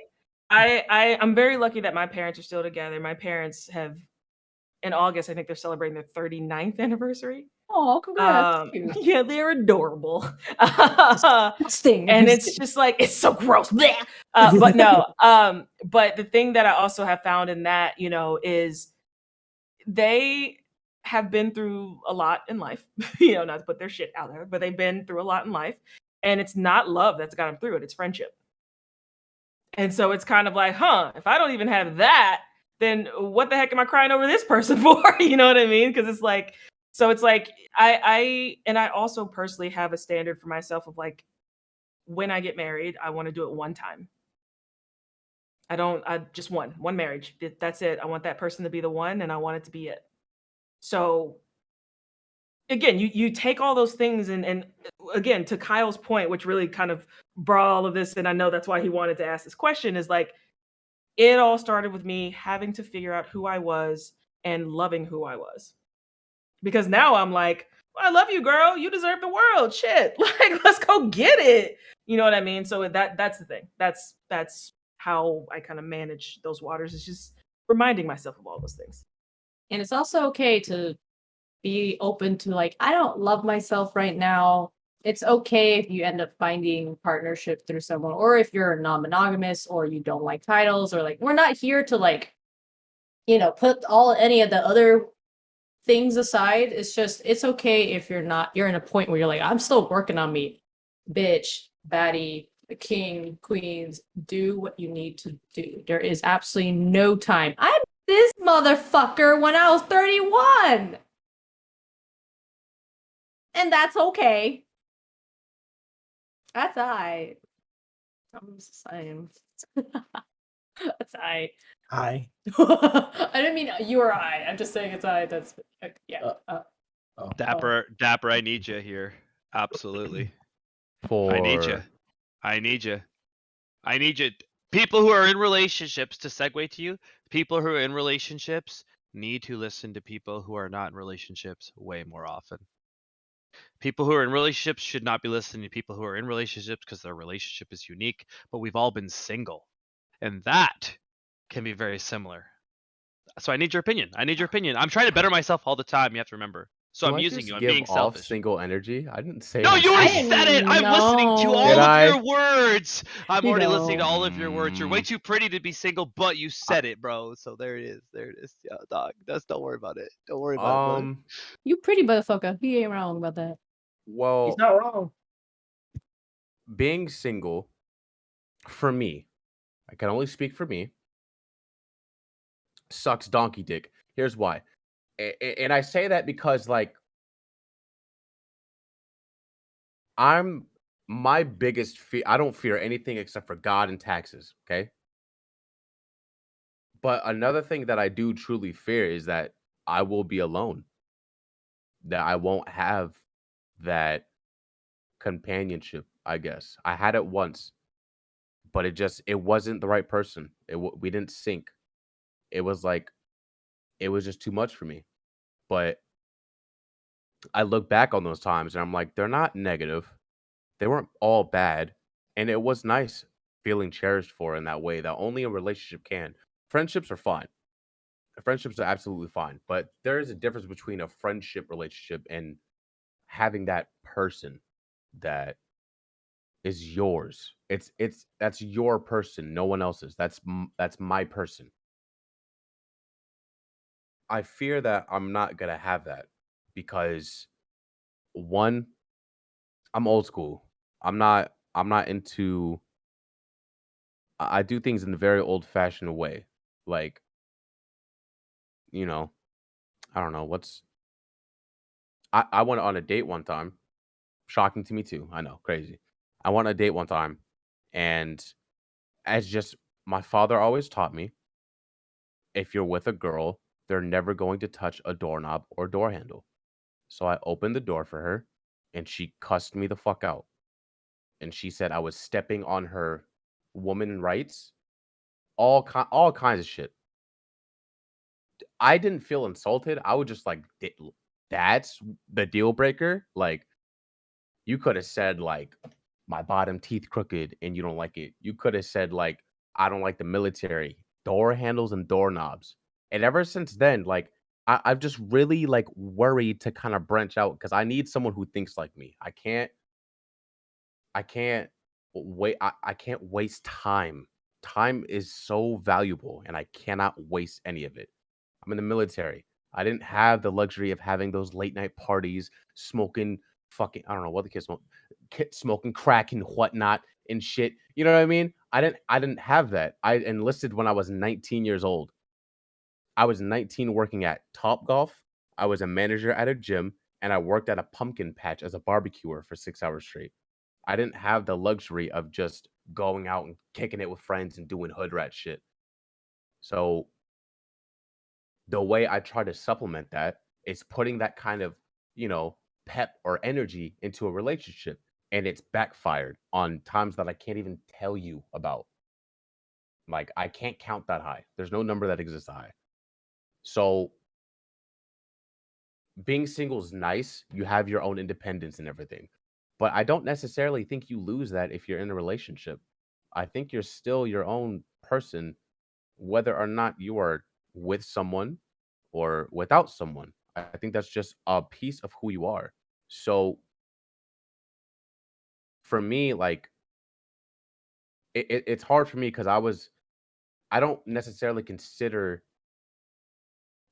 I'm very lucky that my parents are still together. My parents have in August, I think they're celebrating their 39th anniversary. Oh, congrats. Yeah, they're adorable. Disgusting. And it's just like it's so gross. Blech. But no, but the thing that I also have found in that, is they have been through a lot in life, not to put their shit out there, but they've been through a lot in life. And it's not love that's got them through it, it's friendship. And so it's kind of like, if I don't even have that, then what the heck am I crying over this person for? You know what I mean? Because it's like, so it's like I also personally have a standard for myself of like, when I get married, I want to do it one time. I just one marriage. That's it. I want that person to be the one, and I want it to be it. So again, you take all those things and again, to Kyle's point, which really kind of brought all of this, and I know that's why he wanted to ask this question, is like, it all started with me having to figure out who I was and loving who I was. Because now I'm like, I love you, girl. You deserve the world. Shit. Like, let's go get it. You know what I mean? So that's the thing. That's how I kind of manage those waters, is just reminding myself of all those things. And it's also okay to be open to like, I don't love myself right now. It's okay if you end up finding partnership through someone, or if you're non-monogamous, or you don't like titles, or like, we're not here to like, put any of the other things aside. It's just, it's okay if you're in a point where you're like, I'm still working on me. Bitch, baddie, the king, queens, do what you need to do. There is absolutely no time. I met this motherfucker when I was 31. And that's okay. That's alright. I'm just saying. That's alright. Hi. I didn't mean you or I. I'm just saying it's alright. That's yeah. Dapper, I need you here. Absolutely. For I need you. I need you. I need you. People who are in relationships, to segue to you, people who are in relationships need to listen to people who are not in relationships way more often. People who are in relationships should not be listening to people who are in relationships because their relationship is unique, but we've all been single. And that can be very similar. So I need your opinion. I'm trying to better myself all the time. You have to remember. So Do I'm I using just you. I'm give being off selfish. single energy? I didn't say. No, I'm you already single. said it. I'm listening to all Did of I? your words. I'm You already listening to know. all of your words. You're way too pretty to be single, but you said it, bro. So there it is. Yeah, dog. Don't worry about it. Don't worry about it, brother. You pretty motherfucker. He ain't wrong about that. Well, He's not wrong. being single, for me, I can only speak for me, sucks donkey dick. Here's why. And I say that because, like, my biggest fear, I don't fear anything except for God and taxes, okay? But another thing that I do truly fear is that I will be alone. That I won't have that companionship, I guess. I had it once, but it wasn't the right person. We didn't sync. It was like, it was just too much for me. But I look back on those times and I'm like, they're not negative. They weren't all bad. And it was nice feeling cherished for in that way that only a relationship can. Friendships are fine. Friendships are absolutely fine. But there is a difference between a friendship relationship and having that person that is yours. That's your person, no one else's. That's my person. I fear that I'm not gonna have that because one, I'm old school. I'm not into. I do things in a very old fashioned way. Like, you know, I don't know what's. I went on a date one time. Shocking to me too. I know, crazy. I went on a date one time, and as just my father always taught me, if you're with a girl, they're never going to touch a doorknob or door handle. So I opened the door for her, and she cussed me the fuck out. And she said I was stepping on her woman rights, all kinds of shit. I didn't feel insulted. I would just like that's the deal breaker, like you could have said like my bottom teeth crooked and you don't like it. You could have said like I don't like the military, door handles and doorknobs. And ever since then, like I've just really like worried to kind of branch out because I need someone who thinks like me. I can't wait. I can't waste time. Time is so valuable and I cannot waste any of it. I'm in the military. I didn't have the luxury of having those late night parties, smoking fucking I don't know what the kids smoke, smoking crack and whatnot and shit. You know what I mean? I didn't have that. I enlisted when I was 19 years old. I was 19 working at Top Golf. I was a manager at a gym and I worked at a pumpkin patch as a barbecuer for 6 hours straight. I didn't have the luxury of just going out and kicking it with friends and doing hood rat shit. So the way I try to supplement that is putting that kind of, pep or energy into a relationship. And it's backfired on times that I can't even tell you about. Like, I can't count that high. There's no number that exists high. So, being single is nice. You have your own independence and everything. But I don't necessarily think you lose that if you're in a relationship. I think you're still your own person, whether or not you are with someone or without someone. I think that's just a piece of who you are. So for me, like it's hard for me because I don't necessarily consider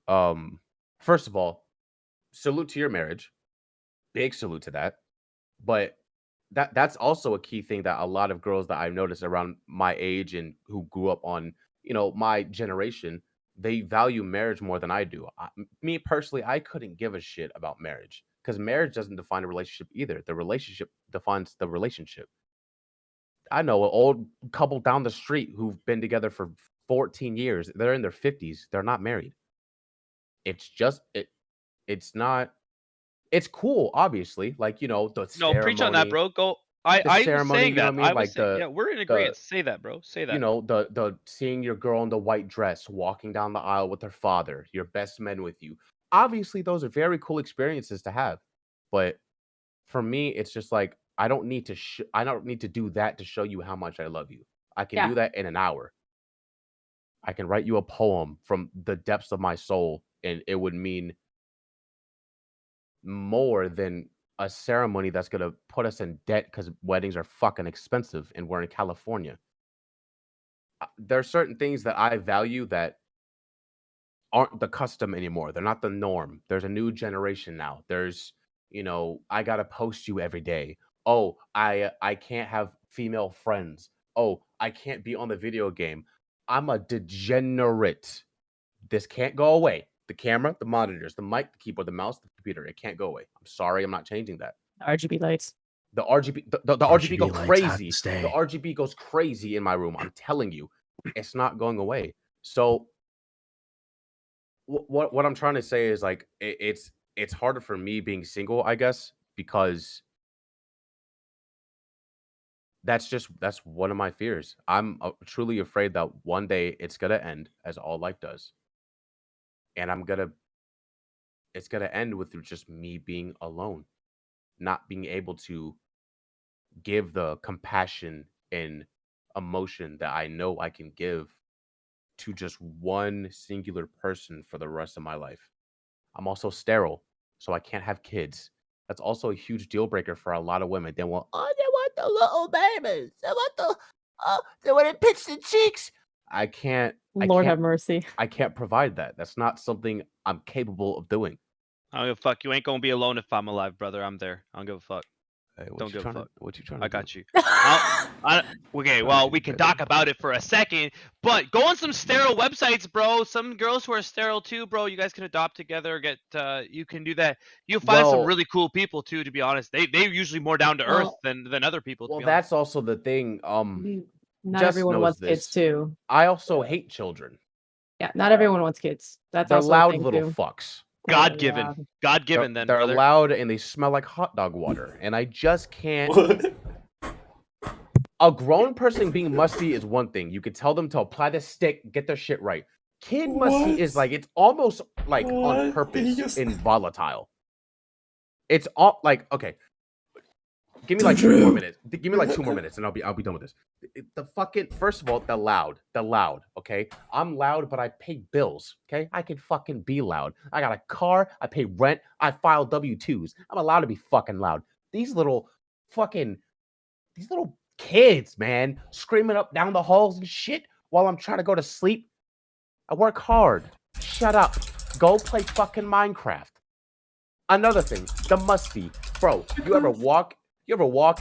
um first of all, salute to your marriage. Big salute to that. But that's also a key thing that a lot of girls that I've noticed around my age and who grew up on, my generation, they value marriage more than I do. Me personally, I couldn't give a shit about marriage because marriage doesn't define a relationship either. The relationship defines the relationship. I know an old couple down the street who've been together for 14 years. They're in their 50s. They're not married. It's just it's not it's cool, obviously. Like, the No, preach on that, ceremony, bro. Go. I was saying you know what that. I I mean? was Like saying, yeah, we're in the agreement. Say that, bro. Say that. the seeing your girl in the white dress walking down the aisle with her father, your best men with you. Obviously, those are very cool experiences to have. But for me, it's just like I don't need to do that to show you how much I love you. I can Yeah. do that in an hour. I can write you a poem from the depths of my soul, and it would mean more than a ceremony that's gonna put us in debt because weddings are fucking expensive and we're in California. There are certain things that I value that aren't the custom anymore. They're not the norm. There's a new generation now. I gotta post you every day. Oh, I can't have female friends. Oh, I can't be on the video game. I'm a degenerate. This can't go away. The camera, the monitors, the mic, the keyboard, the mouse, the computer. It can't go away. I'm sorry, I'm not changing that. RGB lights. The RGB, the RGB go RGB lights have to crazy. stay. The RGB goes crazy in my room. I'm telling you, it's not going away. So what I'm trying to say is like it's harder for me being single, I guess, because that's one of my fears. I'm truly afraid that one day it's gonna end, as all life does, and it's gonna end with just me being alone, not being able to give the compassion and emotion that I know I can give to just one singular person for the rest of my life. I'm also sterile, so I can't have kids. That's also a huge deal breaker for a lot of women. They want the little babies. They want to pitch the cheeks. I can't. Lord have mercy. I can't provide that. That's not something I'm capable of doing. I don't give a fuck. You ain't gonna be alone if I'm alive, brother. I'm there. I don't give a fuck. Hey, Don't give a fuck. What you trying to I do? got you. Okay, well, we can talk about it for a second, but go on some sterile websites, bro. Some girls who are sterile too, bro. You guys can adopt together. You can do that. You'll find some Well- really cool people too. To be honest, they're usually more down to earth than other people. Well, to be honest. that's also the thing. Not Just everyone knows wants this. kids too. I also hate children. Yeah, not everyone wants kids. That's They're also a loud thing little too. fucks. God given. God given. Then They're brother. loud and they smell like hot dog water, and I just can't. What? A grown person being musty is one thing. You could tell them to apply the stick, get their shit right. Kid musty is What? like it's almost like What? on He purpose just- and volatile. It's all like okay. Give me like 2 more minutes. Give me like 2 more minutes, and I'll be done with this. The fucking first of all, the loud. Okay, I'm loud, but I pay bills. Okay, I can fucking be loud. I got a car. I pay rent. I file W-2s. I'm allowed to be fucking loud. These little kids, man, screaming up down the halls and shit while I'm trying to go to sleep. I work hard. Shut up. Go play fucking Minecraft. Another thing, the musty. Bro, you ever walk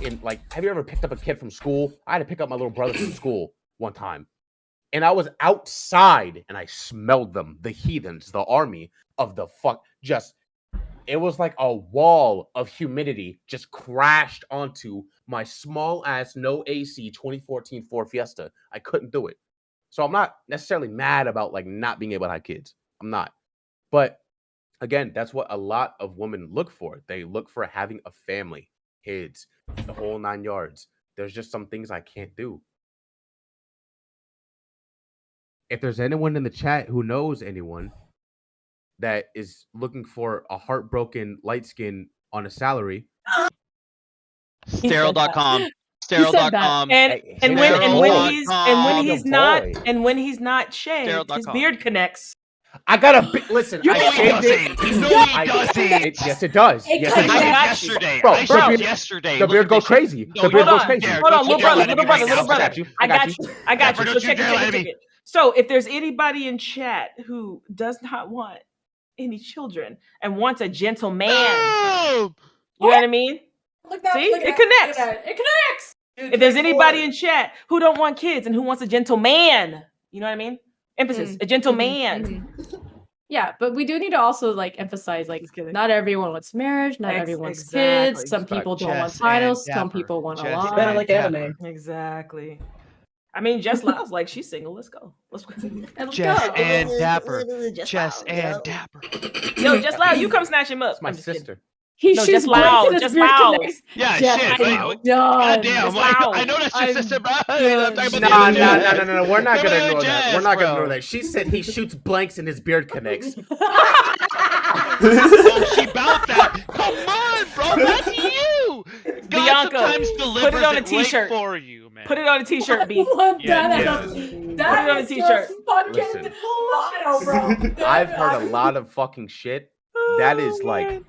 in, like, have you ever picked up a kid from school? I had to pick up my little brother from school one time. And I was outside and I smelled them, the heathens, the army of the fuck. It was like a wall of humidity just crashed onto my small ass, no AC 2014 Ford Fiesta. I couldn't do it. So I'm not necessarily mad about like not being able to have kids. I'm not. But again, that's what a lot of women look for. They look for having a family, kids, the whole 9 yards. There's just some things I can't do. If there's anyone in the chat who knows anyone that is looking for a heartbroken light skin on a salary, Sterile.com. He said that. Sterile.com. And Hey, and hey, when he's boy. not shaved, his Sterile.com. beard connects. I got a listen. No, I he shaved it. doesn't. No, he I- doesn't. Yes, it does. It Yes, I it kinda does. shaved does. yesterday. Bro, I the shaved beard- yesterday. The Look beard at goes this shit. crazy. No, The you beard Hold goes on, crazy. dare. hold Don't on, you little dare brother, let little me brother, bring little this brother. up. I got you. I got Never, you. So don't you check dare let it. me. So if there's anybody in chat who does not want any children and wants a gentle man, No! you know what I mean? Look at that. See? Look at It that, connects. Look at that. It connects. Dude, If there's connect anybody forward. in chat who don't want kids and who wants a gentle man, you know what I mean? Emphasis, a gentle man. Yeah, but we do need to also like emphasize like Just kidding. not everyone wants marriage, not everyone wants exactly. kids. Some Respect. people don't want Jess titles, and some Dapper. people want a Jess lot. Better and like Dapper. anime. Exactly. I mean, Jess Lyle's like, she's single. Let's go. Let's go. And let's Jess go. and Dapper. Jess Jess Lyle, and yo. Dapper. Yo, Jess Lyle, you come snatch him up. It's my I'm just kidding. sister. He No, shoots just loud, blanks in his just beard loud. connects. Yeah, Jeff, shit. I'm Wait, done. goddamn. Just Like, loud. I know that's your I'm sister, bro. done. I'm talking No, about no, the other no, Jess. no, no. We're not Come gonna on, ignore that. We're Jess, not gonna bro. ignore that. She said he shoots blanks and his beard connects. Oh, she bounced that. Come on, bro. That's you. God Bianca, sometimes delivers put it on a right t-shirt. for you, man. Put it on a t-shirt, B. What Yeah, that yeah. is Put it that on a is t-shirt. just fucking Listen. motto, bro. I've heard a lot of fucking shit. That is like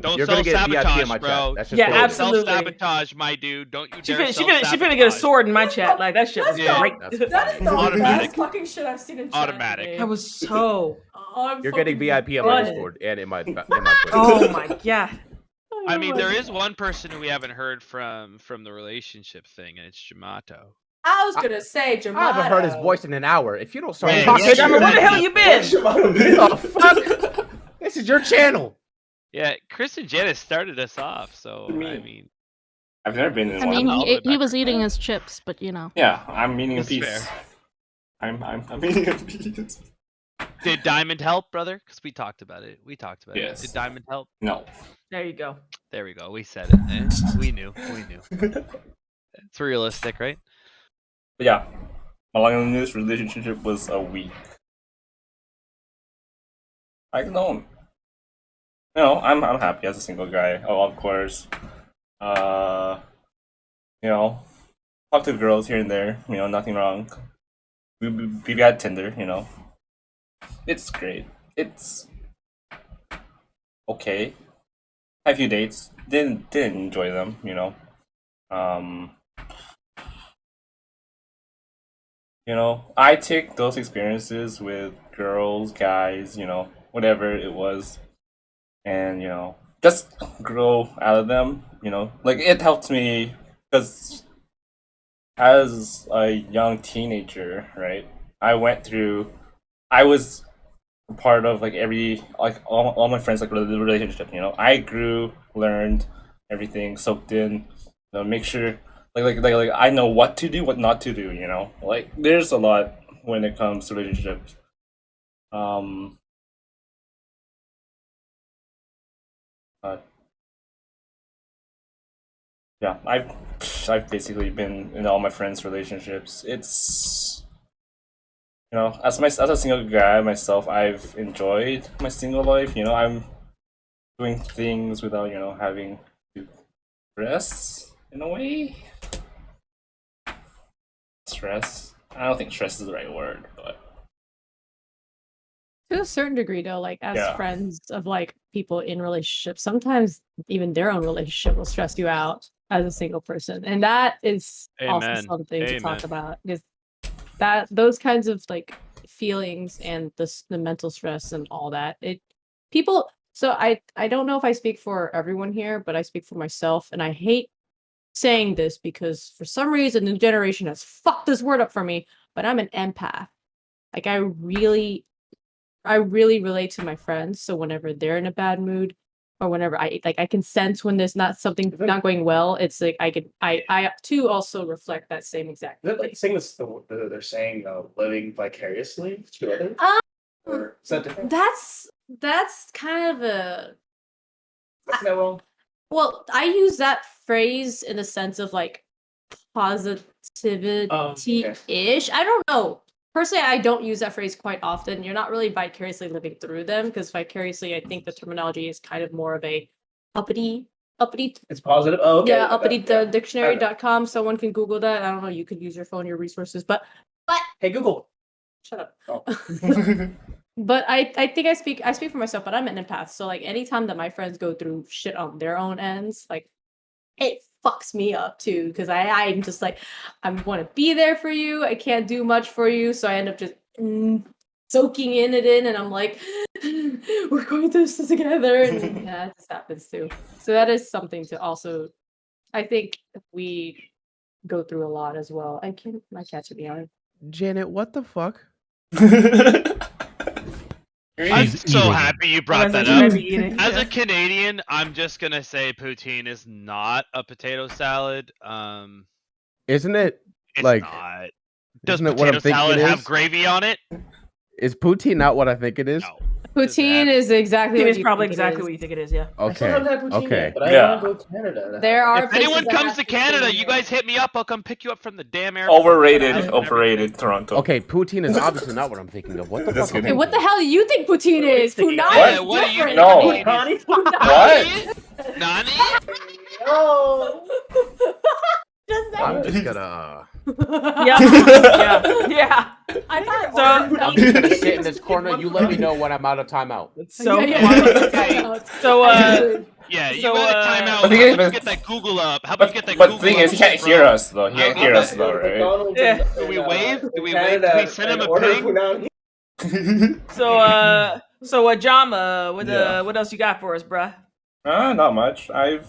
Don't you're gonna get VIP in self-sabotage, my bro. chat. That's just Yeah, what it is. absolutely. Self-sabotage, my dude. Don't you She dare finna get a sword in my chat. Like, that shit was Yeah. great. That's That is the Automatic. best fucking shit I've seen in chat. Automatic. today. I was so... I'm You're getting fucking VIP on my done. Discord and in my Twitter. Oh my god. I mean, there is one person who we haven't heard from the relationship thing, and it's Jamato. I was gonna say Jamato. I haven't heard his voice in an hour. If you don't start Hey, talking, yes, Jama, where the hell you been? the fuck? This is your channel. Yeah, Chris and Janice started us off, so I Me. mean, I've never been in I one. mean, I'll he go was back. eating his chips, but you know. Yeah, I'm eating a That's piece. fair. I'm eating a piece. Did Diamond help, brother? Because we talked about it. Yes. Did Diamond help? No. There you go. There we go. We said it. Eh? We knew. It's realistic, right? But yeah, my longest relationship was a week. I don't. You know, I'm happy as a single guy. Oh, of course. You know, talk to girls here and there. You know, nothing wrong. We've had Tinder. You know, it's great. It's okay. Had a few dates. Didn't enjoy them. You know. You know, I take those experiences with girls, guys, you know, whatever it was, and you know, just grow out of them. You know, like it helped me because as a young teenager, right? I was a part of like all my friends like the relationship. You know, I grew, learned everything, soaked in. You know, make sure like I know what to do, what not to do. You know, like there's a lot when it comes to relationships. Yeah, I've basically been in all my friends' relationships. It's you know, as a single guy myself, I've enjoyed my single life. You know, doing things without having to stress in a way. Stress. I don't think stress is the right word, but To a certain degree, though, like as Yeah. friends of like people in relationships, sometimes even their own relationship will stress you out as a single person, and that is also Amen. something to talk Amen. about. Is that those kinds of like feelings and the mental stress and all that people. So I don't know if I speak for everyone here, but I speak for myself, and I hate saying this because for some reason the new generation has fucked this word up for me. But I'm an empath. Like I really relate to my friends. So whenever they're in a bad mood, or whenever I can sense when there's not something not going well, it's like I too also reflect that same exact. Is that like saying this? They're saying living vicariously to others, or is that different? That's kind of a That's not wrong. well, I use that phrase in the sense of like positivity-ish. I don't know. Personally, I don't use that phrase quite often. You're not really vicariously living through them, because vicariously, I think the terminology is kind of more of a uppity. It's positive. Oh, okay. Yeah, I got uppity. that, yeah. Dictionary.com. Someone can Google that. I don't know. You could use your phone, your resources, but Hey, Google. shut up. Oh. But I think I speak for myself, but I'm an empath. So like anytime that my friends go through shit on their own ends, like it fucks me up too, because I'm just like, I want to be there for you. I can't do much for you, so I end up just soaking in, and I'm like, we're going through this together, and yeah, it just happens too. So that is something to also, I think we go through a lot as well. My cats are beyond. Janet, what the fuck? I'm She's so eating. happy you brought that Should I up. be eating? As Yeah. a Canadian, I'm just gonna say poutine is not a potato salad. Isn't it It's like? not. Does Isn't it what I'm potato thinking salad it have is? gravy on it? Is poutine not what I think it is? No. Poutine is exactly It what is you probably think it exactly is. what you think it is. Yeah. I still Okay. haven't had poutine Okay. yet, but I Yeah. want to go to Canada. There are If anyone places that comes have to poutine Canada, in you there. guys hit me up. I'll come pick you up from the damn airport. Overrated, Toronto. Okay, poutine is obviously not what I'm thinking of. What the Just fuck? kidding. Okay, what the hell do you think poutine is? Punani What? is What do you different. No. Nani? What? Nani? No. I'm just gonna. Yeah. I thought So- I'm just gonna sit in this corner. You let me know when I'm out of timeout. It's so Yeah, funny. yeah. So Yeah, you So, got a timeout. But the How thing about you is- get that Google up? How about you get that But Google the thing up is, he can't shit, hear bro? us though. He can't hear us though, right? Yeah. Do we wave? Do we wave? Canada Do we send him and a order ping? punani. so Jama, Yeah. what else you got for us, bruh? Not much. I'm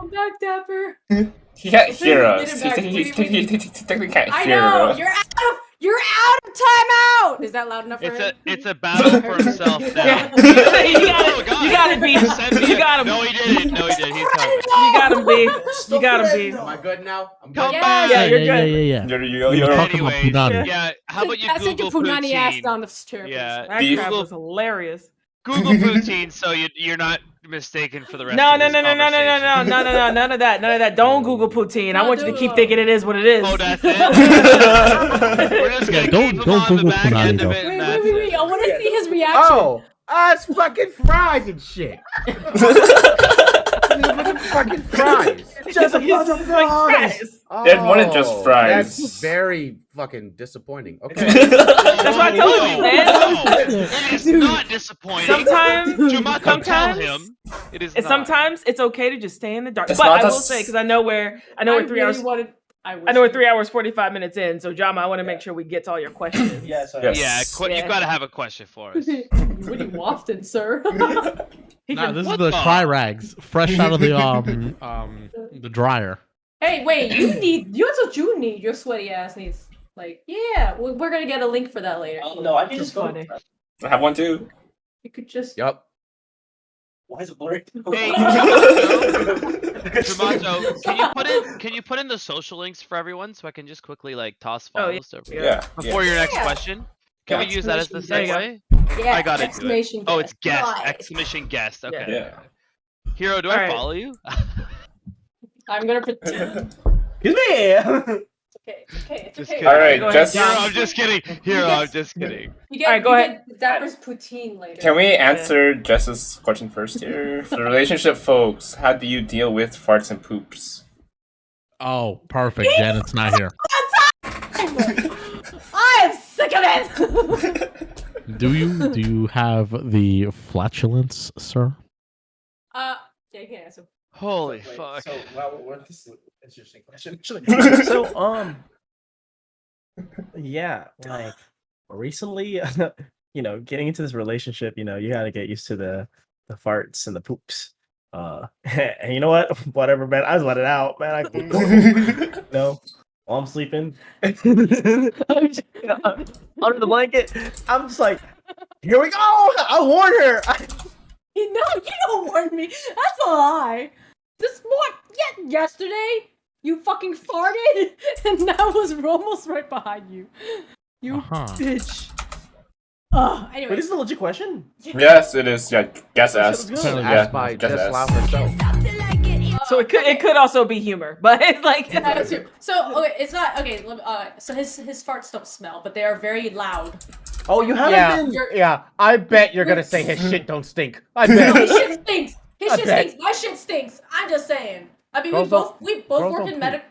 back, Dapper. He can't hear Get us. him He back. technically can't I hear know. us. You're out of timeout. Is that loud enough for It's him? it's a battle for himself now. Yeah. Oh, God. You got it, B. Send me You a- got him. No, he didn't. No, he did. He's coming. You got him, B. You got him, B. Am I good now? I'm Come good. back. Yeah, you're yeah, good. yeah. We were You're talking about Anyways, punani. yeah. How about you Pass your Google punani ass poutine? down the chair, please. Yeah. That B- crap Google was hilarious. Google poutine, so you're not mistaken for the rest No, of no, this no, no, no, no, no, conversation. no, no, no, none of that, none of that. Don't Google poutine. I No, want you to do keep it. thinking it is what it is. Oh, that's it. We're just gonna Yeah, don't- keep him don't on the Google back end punani, of though. it. Wait, and wait, that's wait, wait. it. I want to see his reaction. Oh, it's fucking fries and shit. Fucking fries. Just a bunch of fries. They're more than just fries. That's very fucking disappointing. Okay. That's what I told you, man. No, it is not disappointing. Sometimes, Jumato, tell sometimes, him it is and not. sometimes it's okay to just stay in the dark. It's But not I a will s- say, because I know we're 3 hours. I know we're 3 hours 45 minutes in. So Jama, I want to make sure we get to all your questions. Yes. Yes. Yeah, Yeah. you've got to have a question for us. What are you wafting, sir? Nah, this is What the the- cry rags, fresh out of the dryer. Hey, wait, that's what you need. Your sweaty ass needs, like, yeah, we're gonna get a link for that later. Oh, no, I can Just just go. funny. I have one too. You could just. Yup. Why is it blurry? Hey, Jumato, can you put in the social links for everyone so I can just quickly like toss Oh, yeah. files over Yeah. Yeah. before your next Yeah. question? Can we use that as the Exclamation segue? Yeah, I got it. exclamation Oh, it's guest! Nice. Exclamation guest. Okay. Yeah. Hero, do I Alright. follow you? I'm gonna pretend. Excuse me. okay. It's okay. It's Just okay. kidding. All right, Go ahead, just Hero, John. I'm just kidding. Hero, I'm just kidding. You get, Alright, go you ahead. get Zapper's poutine later. can we answer Jess's question first here? For the relationship folks, how do you deal with farts and poops? Oh, perfect. Janet's not here. I am sick of it. Do you have the flatulence, sir? Yeah, you can answer. Holy Wait, fuck. So, this is an interesting question. So, yeah, like recently, getting into this relationship, you got to get used to the farts and the poops. And you know what? Whatever, man. I just let it out, man. While I'm sleeping, I'm just, under the blanket. I'm just like, here we go. I warned her. You don't warn me. That's a lie. Yesterday, you fucking farted, and that was almost right behind you. You bitch. Oh, anyway. Wait, this is a legit question. Yes, it is. Yeah, guess asked. good. Apparently Yeah, asked by guess Jess Lau asked. herself. So it could also be humor, but it's like That's true. So okay, it's not okay. So his farts don't smell, but they are very loud. Oh, you haven't been. Yeah. I bet you're gonna say his shit don't stink. I No, bet. his shit stinks. His I shit bet. stinks. My shit stinks. I'm just saying. I mean, Girls we both girls work don't in poop. medical.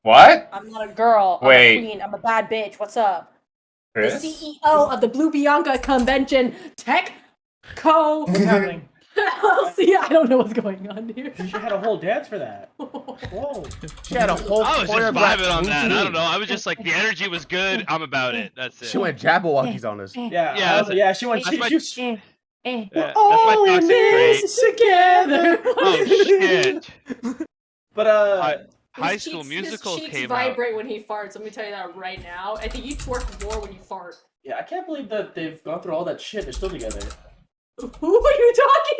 What? I'm not a girl. Wait. I'm a queen. I'm a bad bitch. What's up? Chris? The CEO of the Blue Bianca Convention Tech Co. What's happening? See, I don't know what's going on here. You had a whole dance for that. Whoa. She had a whole I was just choreographed vibing on that. I routine. don't know. I was just like, the energy was good. I'm about it. That's it. She went Jabberwockies on us. Yeah, Yeah, she went. that's my- She Yeah, that's my All in toxic this trait. together. Oh shit. But High His School cheeks- Musical his cheeks came vibrate when he farts. Let me tell you that right now. I think you twerk more when you fart. yeah, I can't believe that they've gone through all that shit. They're still together. Who are you talking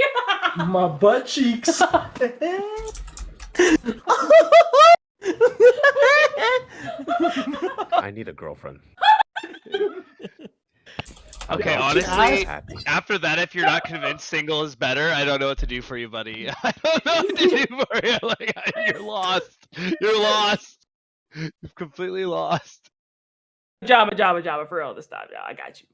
about? My butt cheeks. I need a girlfriend. Okay, I'm honestly, happy. after that, if you're not convinced single is better, I don't know what to do for you, buddy. I don't know what to do for you. Like, you're lost. You're lost. You've completely lost. Jabba for real this time. Yeah, I got you.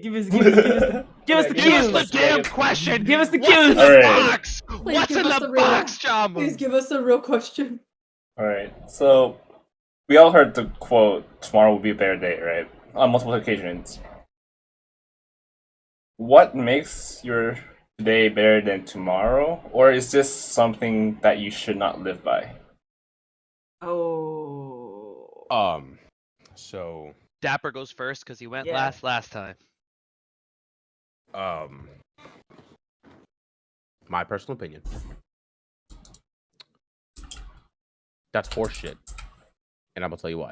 Give us the Give us cues. the damn question. Give us the What's in cues. the Alright. box? Please What's give in us the the real- box, Jamba? Please give us a real question. All right. So we all heard the quote, "Tomorrow will be a better day," right? On multiple occasions. What makes your today better than tomorrow, or is this something that you should not live by? Oh. So Dapper goes first because he went Yeah. last time. my personal opinion. That's horseshit. And I'm gonna tell you why.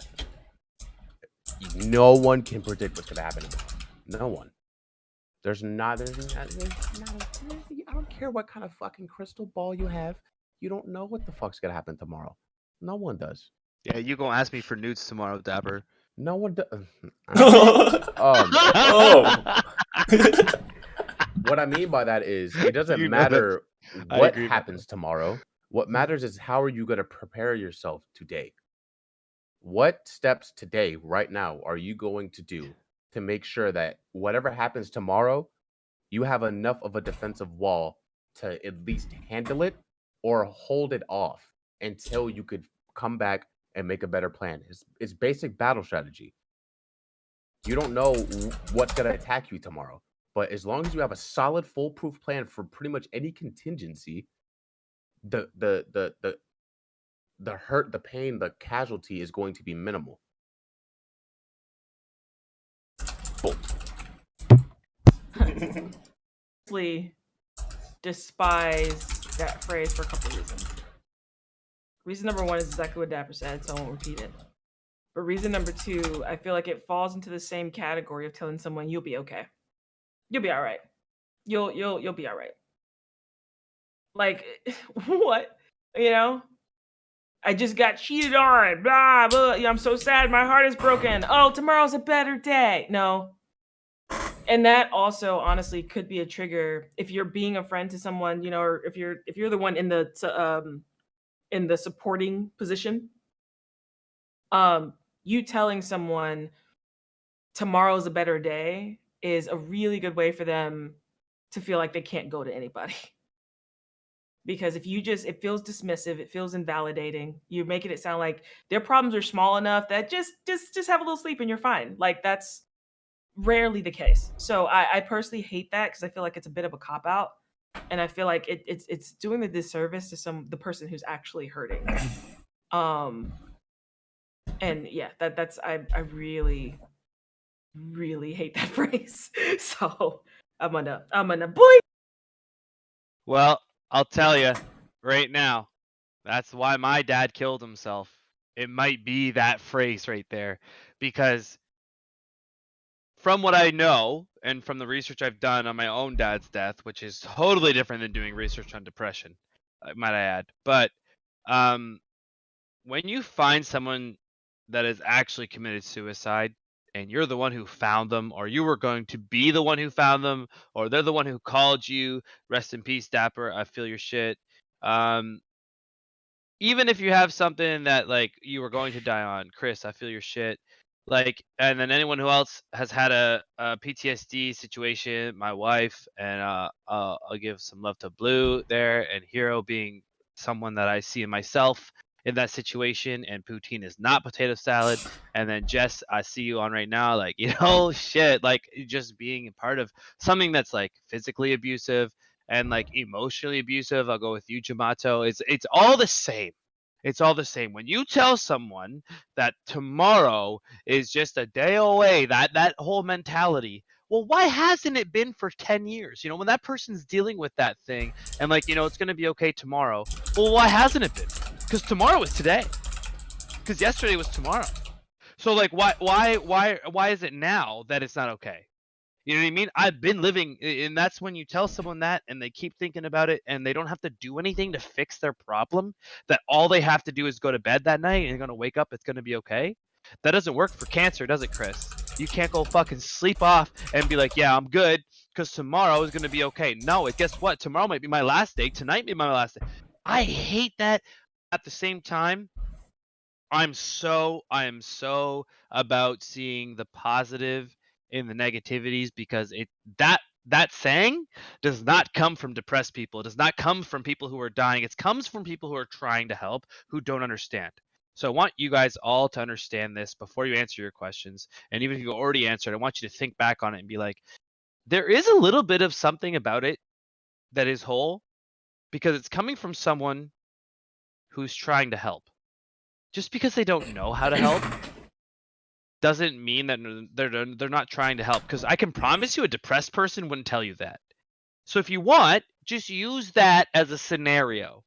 No one can predict what's gonna happen tomorrow. No one. There's not I don't care what kind of fucking crystal ball you have. You don't know what the fuck's gonna happen tomorrow. No one does. Yeah, you gonna ask me for nudes tomorrow, Dapper. No one does. Oh. What I mean by that is it doesn't You know matter I what agree with happens tomorrow. What matters is how are you going to prepare yourself today? What steps today, right now, are you going to do to make sure that whatever happens tomorrow, you have enough of a defensive wall to at least handle it or hold it off until you could come back and make a better plan? It's basic battle strategy. You don't know what's going to attack you tomorrow. But as long as you have a solid, foolproof plan for pretty much any contingency, the hurt, the pain, the casualty is going to be minimal. Boom. Honestly, despise that phrase for a couple reasons. Reason number one is exactly what Dapper said, so I won't repeat it. But reason number two, I feel like it falls into the same category of telling someone you'll be okay. You'll be all right. You'll be all right. Like what? You know? I just got cheated on. Blah blah. I'm so sad. My heart is broken. Oh, tomorrow's a better day. No. And that also honestly could be a trigger if you're being a friend to someone, you know, or if you're the one in the supporting position. you telling someone tomorrow's a better day is a really good way for them to feel like they can't go to anybody. Because if you just, it feels dismissive, it feels invalidating. You're making it sound like their problems are small enough that just have a little sleep and you're fine. Like that's rarely the case. So I personally hate that because I feel like it's a bit of a cop out, and I feel like it's doing the disservice to the person who's actually hurting. And yeah, that's I really hate that phrase. So I'm gonna boy. Well, I'll tell you right now, that's why my dad killed himself. It might be that phrase right there, because from what I know and from the research I've done on my own dad's death, which is totally different than doing research on depression, might I add. But when you find someone that has actually committed suicide and you're the one who found them, or you were going to be the one who found them, or they're the one who called you, rest in peace, Dapper, I feel your shit. Even if you have something that like you were going to die on, Chris, I feel your shit. Like, and then anyone who else has had a PTSD situation, my wife, and I'll give some love to Blue there, and Hero being someone that I see in myself in that situation, and poutine is not potato salad. And then Jess, I see you on right now, like, you know, shit, like just being a part of something that's like physically abusive and like emotionally abusive. I'll go with you, Jamato. It's all the same. It's all the same. When you tell someone that tomorrow is just a day away, that whole mentality. Well, why hasn't it been for 10 years? You know, when that person's dealing with that thing and like, you know, it's going to be okay tomorrow. Well, why hasn't it been? Because tomorrow is today. Because yesterday was tomorrow. So like, why is it now that it's not okay? You know what I mean? I've been living, and that's when you tell someone that and they keep thinking about it and they don't have to do anything to fix their problem, that all they have to do is go to bed that night and they're going to wake up, it's going to be okay. That doesn't work for cancer, does it, Chris? You can't go fucking sleep off and be like, yeah, I'm good because tomorrow is going to be okay. No, guess what? Tomorrow might be my last day. Tonight may be my last day. I hate that. At the same time, I am so about seeing the positive in the negativities, because that saying does not come from depressed people. It does not come from people who are dying. It comes from people who are trying to help, who don't understand. So I want you guys all to understand this before you answer your questions. And even if you already answered, I want you to think back on it and be like, there is a little bit of something about it that is whole, because it's coming from someone who's trying to help. Just because they don't know how to help doesn't mean that they're not trying to help, because I can promise you a depressed person wouldn't tell you that. So if you want, just use that as a scenario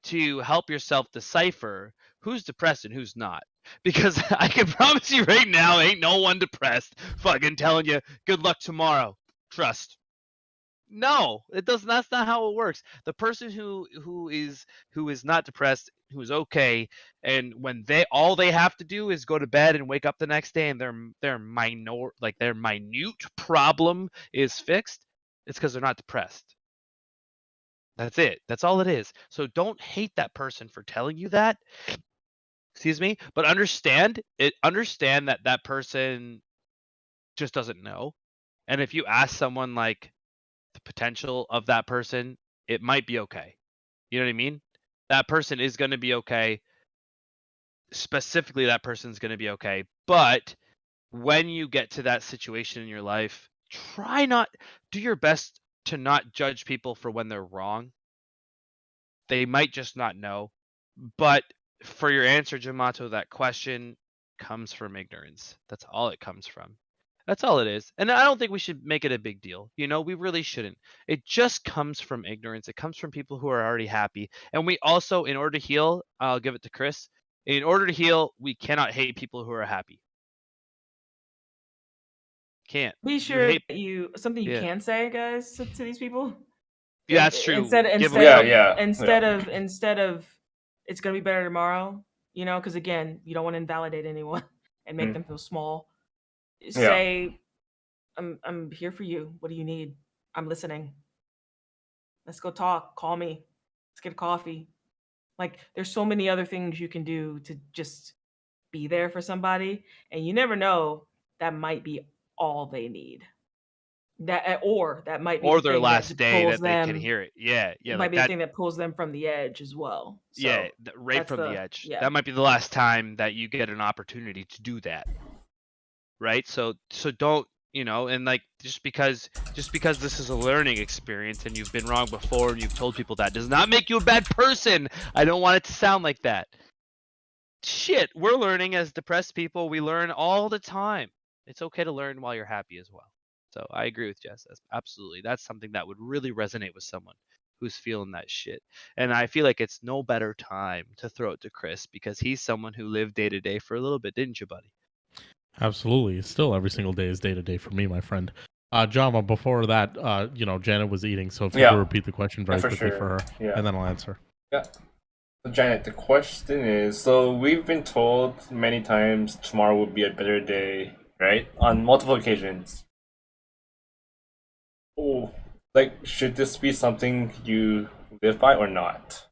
to help yourself decipher who's depressed and who's not. Because I can promise you right now, ain't no one depressed fucking telling you good luck tomorrow. Trust. No, it does. That's not how it works. The person who is not depressed, who is okay, and when all they have to do is go to bed and wake up the next day, and their minute problem is fixed, it's because they're not depressed. That's it. That's all it is. So don't hate that person for telling you that. Excuse me, but understand that that person just doesn't know. And if you ask someone like the potential of that person, it might be okay. You know what I mean? That person is going to be okay. Specifically, that person's going to be okay. But when you get to that situation in your life, do your best to not judge people for when they're wrong. They might just not know. But for your answer, Jamato, that question comes from ignorance. That's all it comes from. That's all it is. And I don't think we should make it a big deal. You know, we really shouldn't. It just comes from ignorance. It comes from people who are already happy. And we also, in order to heal, I'll give it to Chris. In order to heal, we cannot hate people who are happy. Can't. Be sure hate, that something you yeah. can say, guys, to these people. Yeah, that's true. Instead of it's gonna be better tomorrow, you know, because again, you don't want to invalidate anyone and make them feel small. Say, I'm here for you. What do you need? I'm listening. Let's go talk. Call me. Let's get a coffee. Like, there's so many other things you can do to just be there for somebody, and you never know, that might be all they need. That might be Or the their thing that last day pulls that they can them. hear it. Yeah, It yeah, might like be the that. thing that pulls them from the edge as well. Yeah, So right that's from the edge. yeah. That might be the last time that you get an opportunity to do that. Right? So don't, and like just because this is a learning experience and you've been wrong before and you've told people that does not make you a bad person. I don't want it to sound like that. Shit, we're learning as depressed people. We learn all the time. It's okay to learn while you're happy as well. So I agree with Jess. Absolutely. That's something that would really resonate with someone who's feeling that shit. And I feel like it's no better time to throw it to Chris because he's someone who lived day to day for a little bit, didn't you, buddy? Absolutely. Still, every single day is day to day for me, my friend. Jama, before that, Janet was eating, so if you could repeat the question very for quickly sure. for her, Yeah. and then I'll answer. Yeah. So Janet, the question is, so we've been told many times tomorrow will be a better day, right? On multiple occasions. Oh, like, should this be something you live by or not?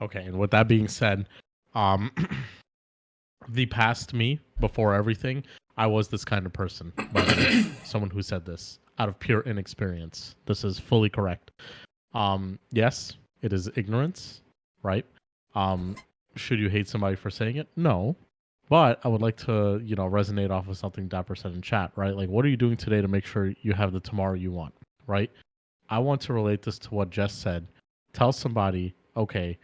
Okay, and with that being said, the past me, before everything, I was this kind of person. By the way, someone who said this out of pure inexperience. This is fully correct. Yes, it is ignorance, right? Should you hate somebody for saying it? No. But I would like to, resonate off of something Dapper said in chat, right? Like, what are you doing today to make sure you have the tomorrow you want, right? I want to relate this to what Jess said. Tell somebody, okay,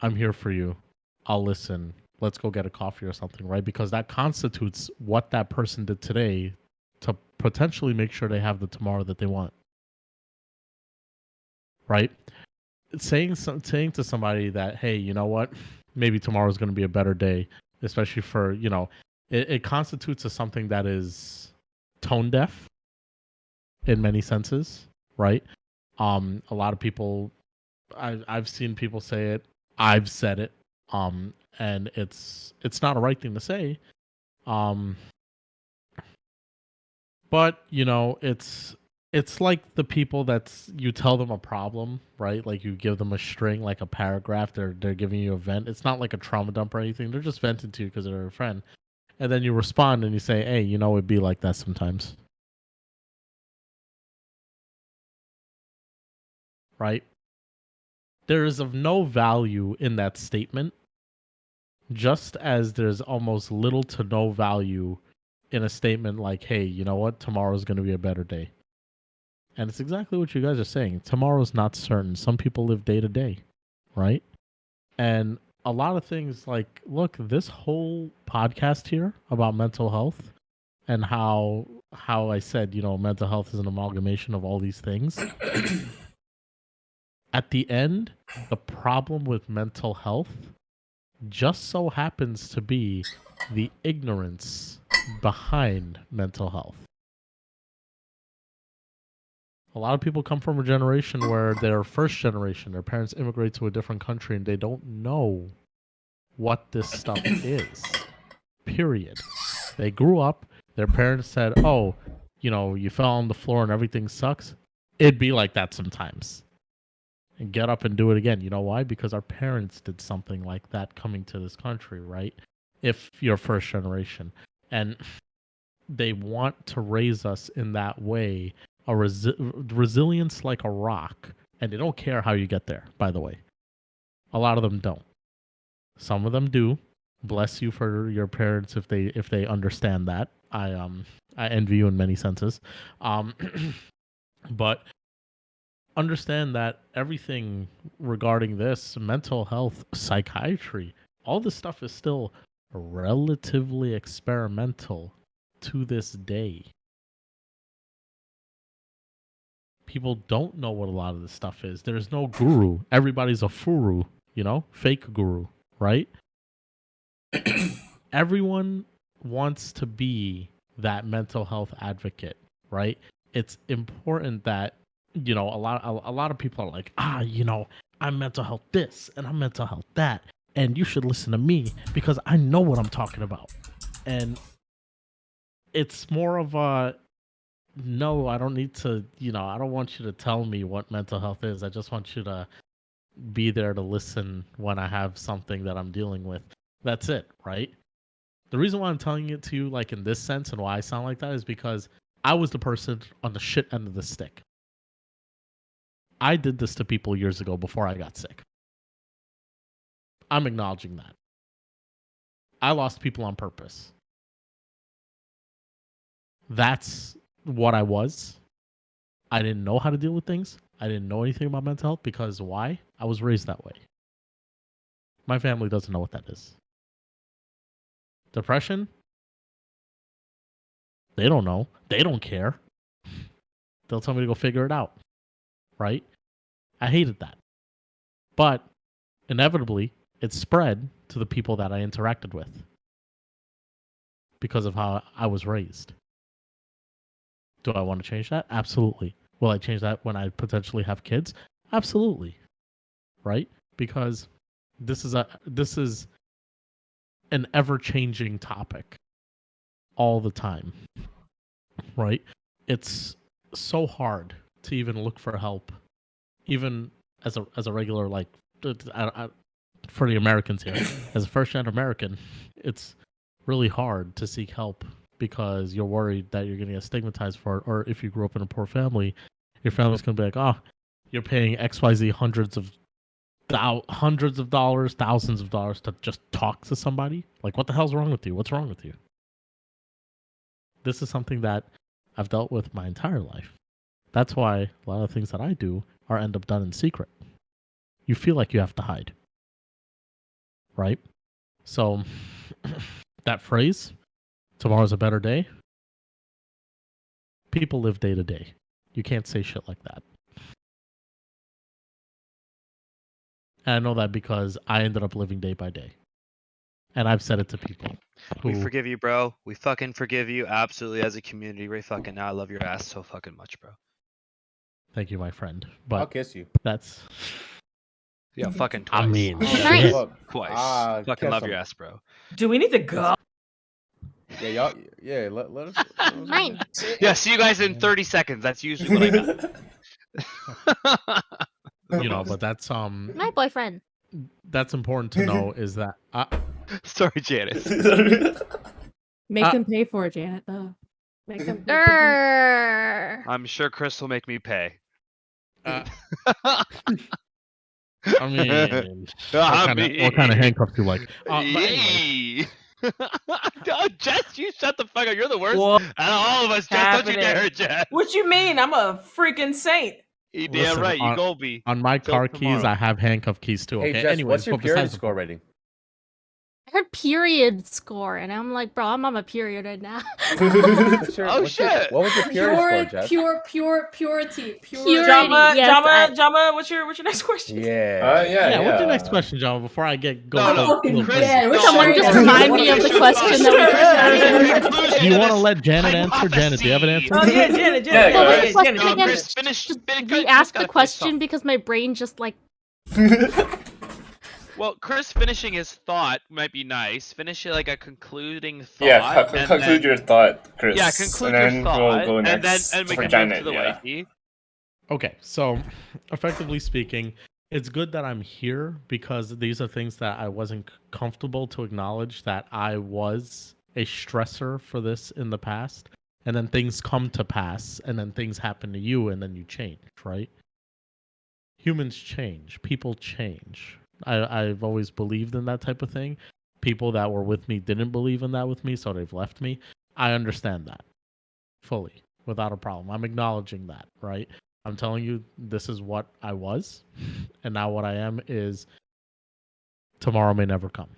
I'm here for you. I'll listen. Let's go get a coffee or something, right? Because that constitutes what that person did today to potentially make sure they have the tomorrow that they want. Right? Saying to somebody that, hey, you know what? Maybe tomorrow's going to be a better day, especially for, it constitutes as something that is tone deaf in many senses, right? A lot of people, I've seen people say it. I've said it. And it's not a right thing to say. But it's like the people that's you tell them a problem, right? Like you give them a string, like a paragraph. They're giving you a vent. It's not like a trauma dump or anything. They're just venting to you because they're a friend. And then you respond and you say, "Hey, it'd be like that sometimes." Right? There is of no value in that statement, just as there's almost little to no value in a statement like, hey, you know what? Tomorrow's going to be a better day. And it's exactly what you guys are saying. Tomorrow's not certain. Some people live day to day, right? And a lot of things like, look, this whole podcast here about mental health and how I said, mental health is an amalgamation of all these things. At the end, the problem with mental health just so happens to be the ignorance behind mental health. A lot of people come from a generation where they're first generation, their parents immigrate to a different country and they don't know what this stuff is. Period. They grew up, their parents said, oh, you fell on the floor and everything sucks. It'd be like that sometimes. And get up and do it again. You know why? Because our parents did something like that coming to this country, right? If you're first generation. And they want to raise us in that way, a resilience like a rock. And they don't care how you get there, by the way. A lot of them don't. Some of them do. Bless you for your parents if they understand that. I envy you in many senses. But understand that everything regarding this, mental health, psychiatry, all this stuff is still relatively experimental to this day. People don't know what a lot of this stuff is. There's no guru. Everybody's a furu, fake guru, right? Everyone wants to be that mental health advocate, right? It's important that a lot of people are like, I'm mental health this and I'm mental health that, and you should listen to me because I know what I'm talking about. And it's more of a no, I don't need to, I don't want you to tell me what mental health is. I just want you to be there to listen when I have something that I'm dealing with. That's it, right? The reason why I'm telling it to you like in this sense and why I sound like that is because I was the person on the shit end of the stick. I did this to people years ago before I got sick. I'm acknowledging that. I lost people on purpose. That's what I was. I didn't know how to deal with things. I didn't know anything about mental health because why? I was raised that way. My family doesn't know what that is. Depression? They don't know. They don't care. They'll tell me to go figure it out. Right? I hated that. But inevitably, it spread to the people that I interacted with because of how I was raised. Do I want to change that? Absolutely. Will I change that when I potentially have kids? Absolutely. Right? Because this is an ever-changing topic all the time. Right? It's so hard to even look for help, even as a regular, like, for the Americans here, as a first-gen American, it's really hard to seek help because you're worried that you're going to get stigmatized for it, or if you grew up in a poor family, your family's going to be like, oh, you're paying XYZ hundreds of dollars, thousands of dollars to just talk to somebody. Like, what the hell's wrong with you? What's wrong with you? This is something that I've dealt with my entire life. That's why a lot of things that I do are end up done in secret. You feel like you have to hide. Right? So, that phrase, tomorrow's a better day, people live day to day. You can't say shit like that. And I know that because I ended up living day by day. And I've said it to people. We forgive you, bro. We fucking forgive you absolutely as a community. Right fucking now. I love your ass so fucking much, bro. Thank you, my friend. I'll But kiss you. that's... Yeah, fucking twice. I mean, Nice. shit. Twice. Fucking kiss love him. your ass, bro. Do we need to go? Yeah, y'all. Yeah, let us. Mine. Yeah, see you guys in 30 seconds. That's usually what I got. You know, but that's My boyfriend. that's important to know is that Sorry, Janice. Make them pay for it, Janet. Though. Make them. Grrr. I'm sure Chris will make me pay. I mean, what kind of handcuffs you like? But anyway, Yay. Oh, Jess, you shut the fuck up. You're the worst. What Out of all of us, Jess, don't you happening? dare, Jess. What you mean? I'm a freaking saint. You damn listen, right. You go be. on my Till car keys, tomorrow. I have handcuff keys too. Hey, Okay. Jess, Anyways, what's your but purity besides the score point- rating? I heard period score, and I'm like, bro, I'm on my period right now. Oh, shit. What was your purity score, Jess? Purity. Purity. Jama, Yes, Jama, what's your next question? Yeah. Yeah. What's your next question, John? Before I go No, fucking little dead. crazy. Someone just remind me of the question that we just Do you want to let Janet answer? Janet, do you have an answer? Oh yeah, Janet. Yeah, What was go the ahead. question No, again? Chris, finish. Just Chris re-ask gotta the finish talking. question because my brain just like Well, Chris finishing his thought might be nice. Finish it like a concluding thought. Yeah, and conclude then- your thought, Chris. Yeah, conclude and your then thought. we'll go and next then we for can Janet. move to the Yeah. wifey. Okay, so effectively speaking, it's good that I'm here because these are things that I wasn't comfortable to acknowledge that I was a stressor for this in the past. And then things come to pass, and then things happen to you, and then you change, right? Humans change. People change. I've always believed in that type of thing. People that were with me didn't believe in that with me, so they've left me. I understand that fully, without a problem. I'm acknowledging that, right? I'm telling you, this is what I was, and now what I am is tomorrow may never come.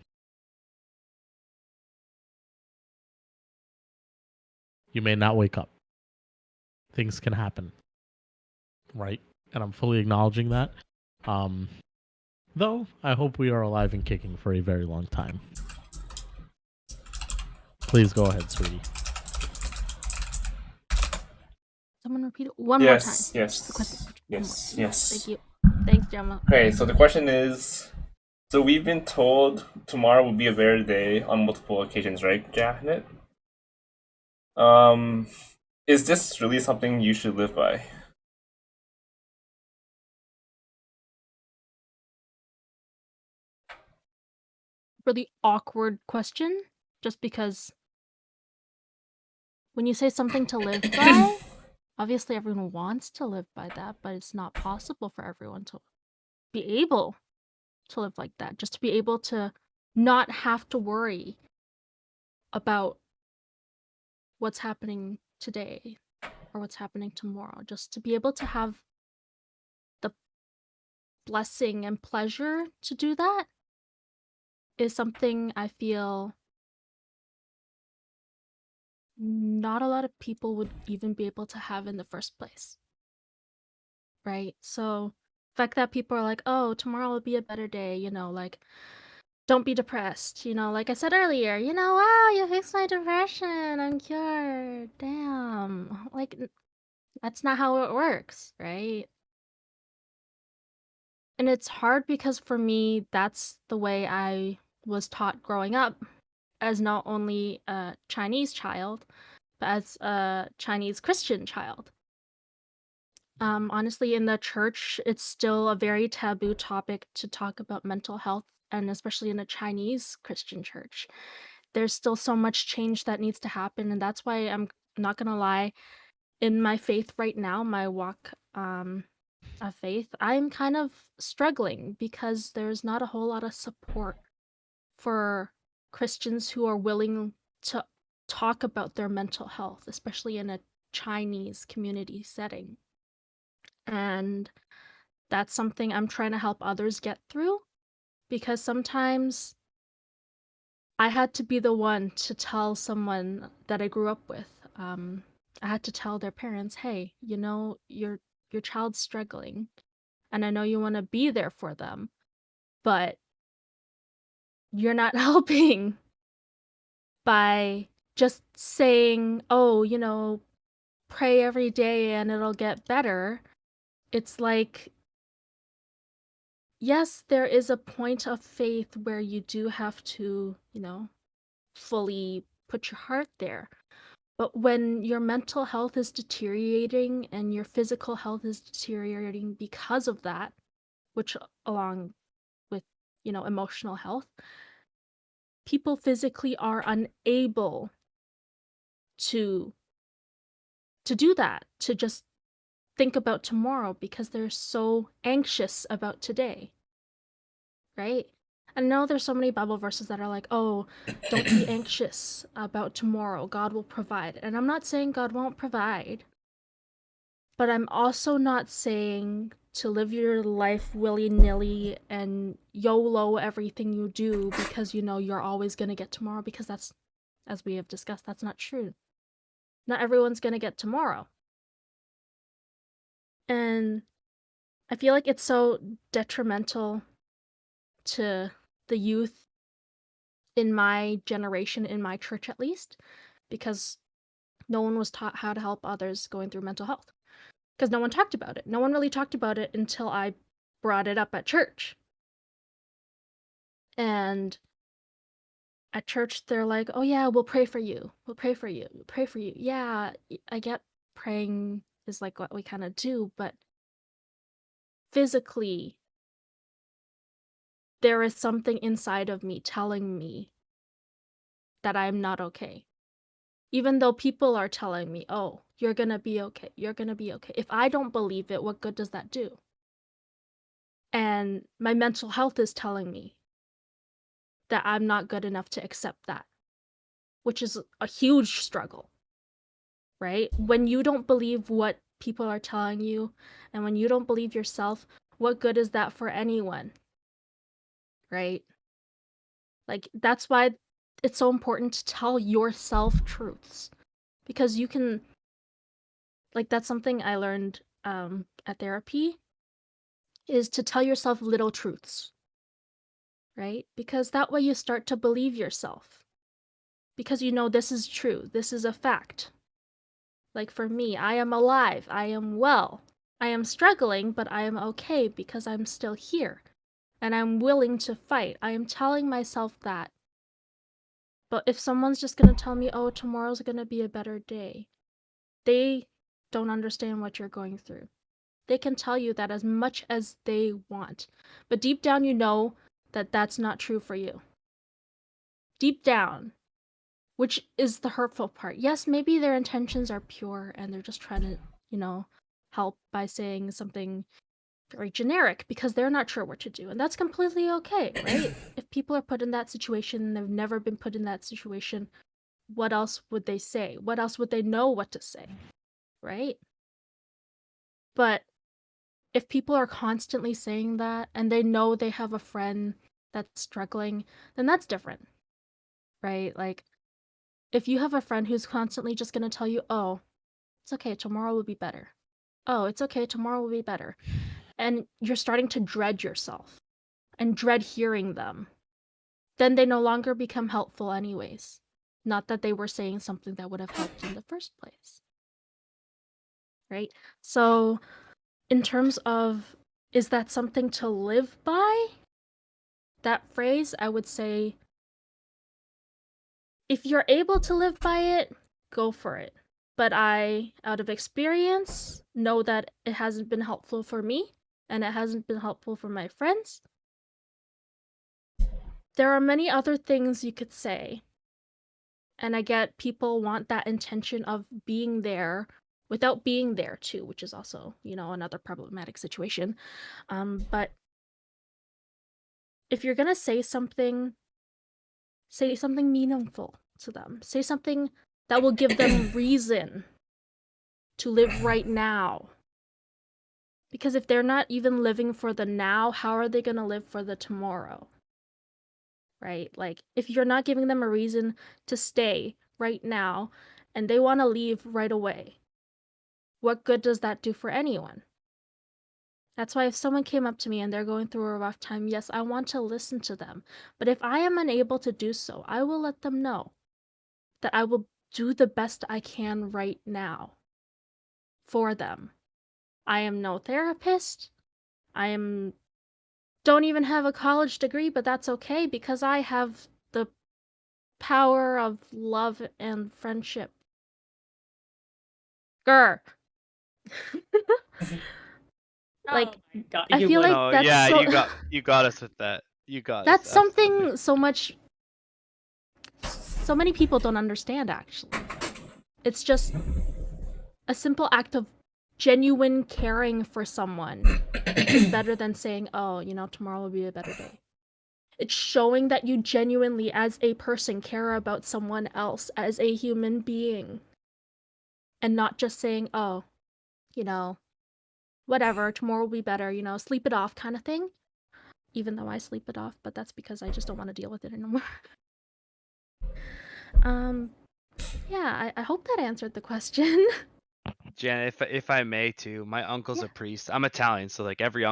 You may not wake up. Things can happen, right? And I'm fully acknowledging that. Though, I hope we are alive and kicking for a very long time. Please go ahead, sweetie. someone repeat it one more time. Yes, The yes, question. One yes, more. yes. Thank you. Thanks, Gemma. Okay, so the question is, so we've been told tomorrow will be a better day on multiple occasions, right, Janet? Is this really something you should live by? really awkward question, just because when you say something to live by, obviously everyone wants to live by that, but it's not possible for everyone to be able to live like that. Just to be able to not have to worry about what's happening today or what's happening tomorrow. Just to be able to have the blessing and pleasure to do that is something I feel not a lot of people would even be able to have in the first place. Right? So the fact that people are like, oh, tomorrow will be a better day, you know, like, don't be depressed, you know, like I said earlier, you know, wow, you fixed my depression, I'm cured, damn. Like, that's not how it works, right? And it's hard because for me, that's the way I was taught growing up, as not only a Chinese child, but as a Chinese Christian child. Honestly, in the church, it's still a very taboo topic to talk about mental health, and especially in a Chinese Christian church. There's still so much change that needs to happen, and that's why I'm not gonna lie, in my faith right now, my walk of faith, I'm kind of struggling because there's not a whole lot of support for Christians who are willing to talk about their mental health, especially in a Chinese community setting. And that's something I'm trying to help others get through, because sometimes I had to be the one to tell someone that I grew up with. I had to tell their parents, hey, you know, your child's struggling, and I know you want to be there for them, but you're not helping by just saying, oh, you know, pray every day and it'll get better. It's like, yes, there is a point of faith where you do have to, you know, fully put your heart there. But when your mental health is deteriorating and your physical health is deteriorating because of that, which along with, you know, emotional health, people physically are unable to do that, to just think about tomorrow because they're so anxious about today. Right? I know there's so many Bible verses that are like, oh, don't be anxious about tomorrow. God will provide. And I'm not saying God won't provide, but I'm also not saying to live your life willy-nilly and YOLO everything you do because you know you're always going to get tomorrow, because that's, as we have discussed, that's not true. Not everyone's going to get tomorrow. And I feel like it's so detrimental to the youth in my generation, in my church at least, because no one was taught how to help others going through mental health. Because no one talked about it. No one really talked about it until I brought it up at church. And at church, they're like, oh yeah, we'll pray for you. We'll pray for you. We'll pray for you. Yeah, I get praying is like what we kind of do, but physically, there is something inside of me telling me that I'm not okay. Even though people are telling me, oh, you're gonna be okay, you're gonna be okay. If I don't believe it, what good does that do? And my mental health is telling me that I'm not good enough to accept that, which is a huge struggle, right? When you don't believe what people are telling you, and when you don't believe yourself, what good is that for anyone, right? Like, that's why it's so important to tell yourself truths, because you can, like, that's something I learned at therapy, is to tell yourself little truths, right? Because that way you start to believe yourself, because you know this is true, this is a fact. Like for me, I am alive, I am well, I am struggling, but I am okay because I'm still here and I'm willing to fight. I am telling myself that. But if someone's just gonna tell me, oh, tomorrow's gonna be a better day, they don't understand what you're going through. They can tell you that as much as they want, but deep down you know that that's not true for you. deep down, which is the hurtful part. Yes, maybe their intentions are pure and they're just trying to, help by saying something very generic because they're not sure what to do. And that's completely okay, right? If people are put in that situation and they've never been put in that situation, what else would they say? What else would they know what to say, right? But if people are constantly saying that and they know they have a friend that's struggling, then that's different, right? Like, if you have a friend who's constantly just going to tell you, oh, it's okay, tomorrow will be better. Oh, it's okay, tomorrow will be better. And you're starting to dread yourself and dread hearing them, then they no longer become helpful anyways. Not that they were saying something that would have helped in the first place. Right? So, in terms of, is that something to live by? That phrase, I would say, if you're able to live by it, go for it. But I, out of experience, know that it hasn't been helpful for me, and it hasn't been helpful for my friends. There are many other things you could say. And I get people want that intention of being there without being there too, which is also, another problematic situation. But if you're gonna say something meaningful to them. Say something that will give them reason to live right now. Because if they're not even living for the now, how are they gonna live for the tomorrow? Right? Like, if you're not giving them a reason to stay right now and they want to leave right away, what good does that do for anyone? That's why if someone came up to me and they're going through a rough time, yes, I want to listen to them. But if I am unable to do so, I will let them know that I will do the best I can right now for them. I am no therapist. Don't even have a college degree, but that's okay because I have the power of love and friendship. Grr. Like, Oh my God. I feel like No, that's yeah, so... you got us with that. You got That's us. something so many people don't understand, actually. It's just a simple act of genuine caring for someone is better than saying, oh, tomorrow will be a better day. It's showing that you genuinely, as a person, care about someone else as a human being. And not just saying, oh, whatever, tomorrow will be better, sleep it off kind of thing. Even though I sleep it off, but that's because I just don't want to deal with it anymore. Yeah, I hope that answered the question. Janet, if I may too, my uncle's a priest. I'm Italian, so like every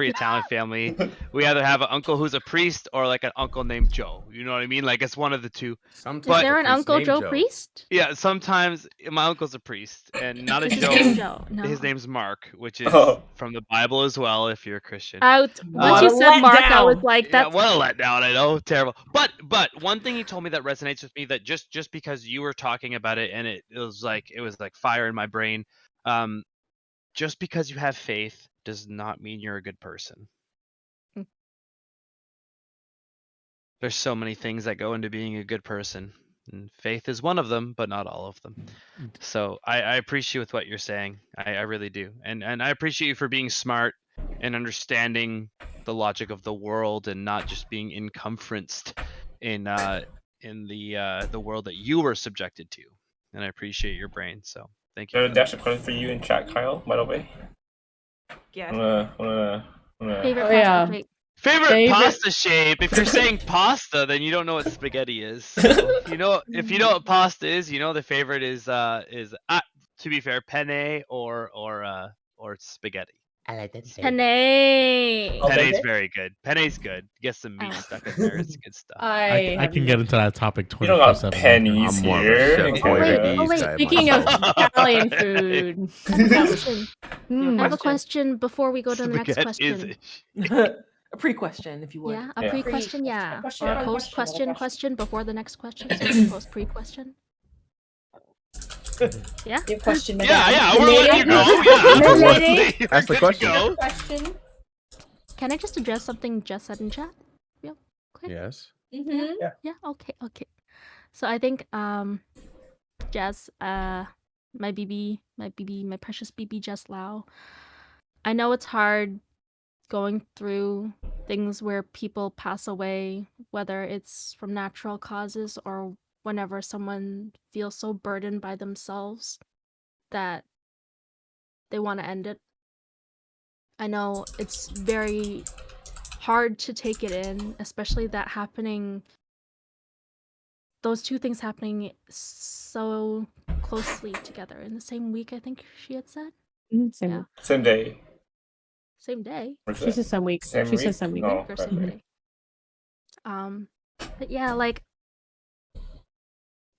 Italian family, we either have an uncle who's a priest or like an uncle named Joe. You know what I mean? Like it's one of the two. Sometimes Is there a an priest Uncle named Joe priest? Yeah, sometimes my uncle's a priest, and not a Is his Joe. name Joe? No. His name's Mark, which is Oh. from the Bible as well, if you're a Christian. Once What you a said Mark, I was letdown. like, Yeah, that's... what a letdown! I know, terrible. But one thing you told me that resonates with me, that just because you were talking about it and it was like fire in my brain. Just because you have faith does not mean you're a good person. Mm. There's so many things that go into being a good person, and faith is one of them, but not all of them. So I appreciate what you're saying. I really do, and I appreciate you for being smart and understanding the logic of the world and not just being encompassed in the world that you were subjected to. And I appreciate your brain. So thank you. There's For a that. dash of question for you in chat, Kyle, by the way. Yeah. Favorite Oh, yeah. pasta shape. Favorite pasta shape. If you're saying pasta, then you don't know what spaghetti is. So if you know what pasta is, the favorite is to be fair, penne or spaghetti. Penne. Penne's very good. Penne's good. Get some meat Oh. stuck in there. It's good stuff. I can get into that topic You don't got 24/7. pennies I'm more of a here. chef Okay, Boyardee wait. guy Speaking of myself. Italian food, I have a question. Mm. I have a question before we go to the next Spaghetti is question. A pre-question, if you would. Yeah, a Yeah. pre-question, yeah. Question, Or a or a post-question question. question before the next question. So post-pre-question. Yeah? Your question, Yeah, madame. we're letting you go. For what? Absolutely. Ask the We're good to question. go. Question. Can I just address something Jess said in chat? Real quick? Yes. Mm-hmm. Yeah, okay. So I think Jess, my precious BB Jess Lau. I know it's hard going through things where people pass away, whether it's from natural causes or whenever someone feels so burdened by themselves that they want to end it. I know it's very hard to take it in, especially that happening, those two things happening so closely together in the same week, I think she had said. Same Yeah. week. Same day. Same day. Or She said some week. Same She week? said some week. No. Or same okay. day. But yeah, like,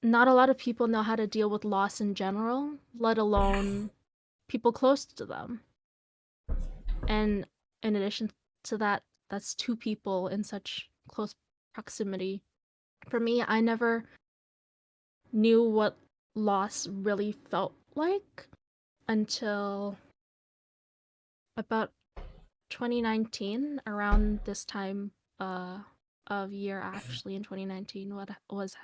not a lot of people know how to deal with loss in general, let alone people close to them. And in addition to that, that's two people in such close proximity. For me, I never knew what loss really felt like until about 2019, around this time of year. Actually, in 2019, what was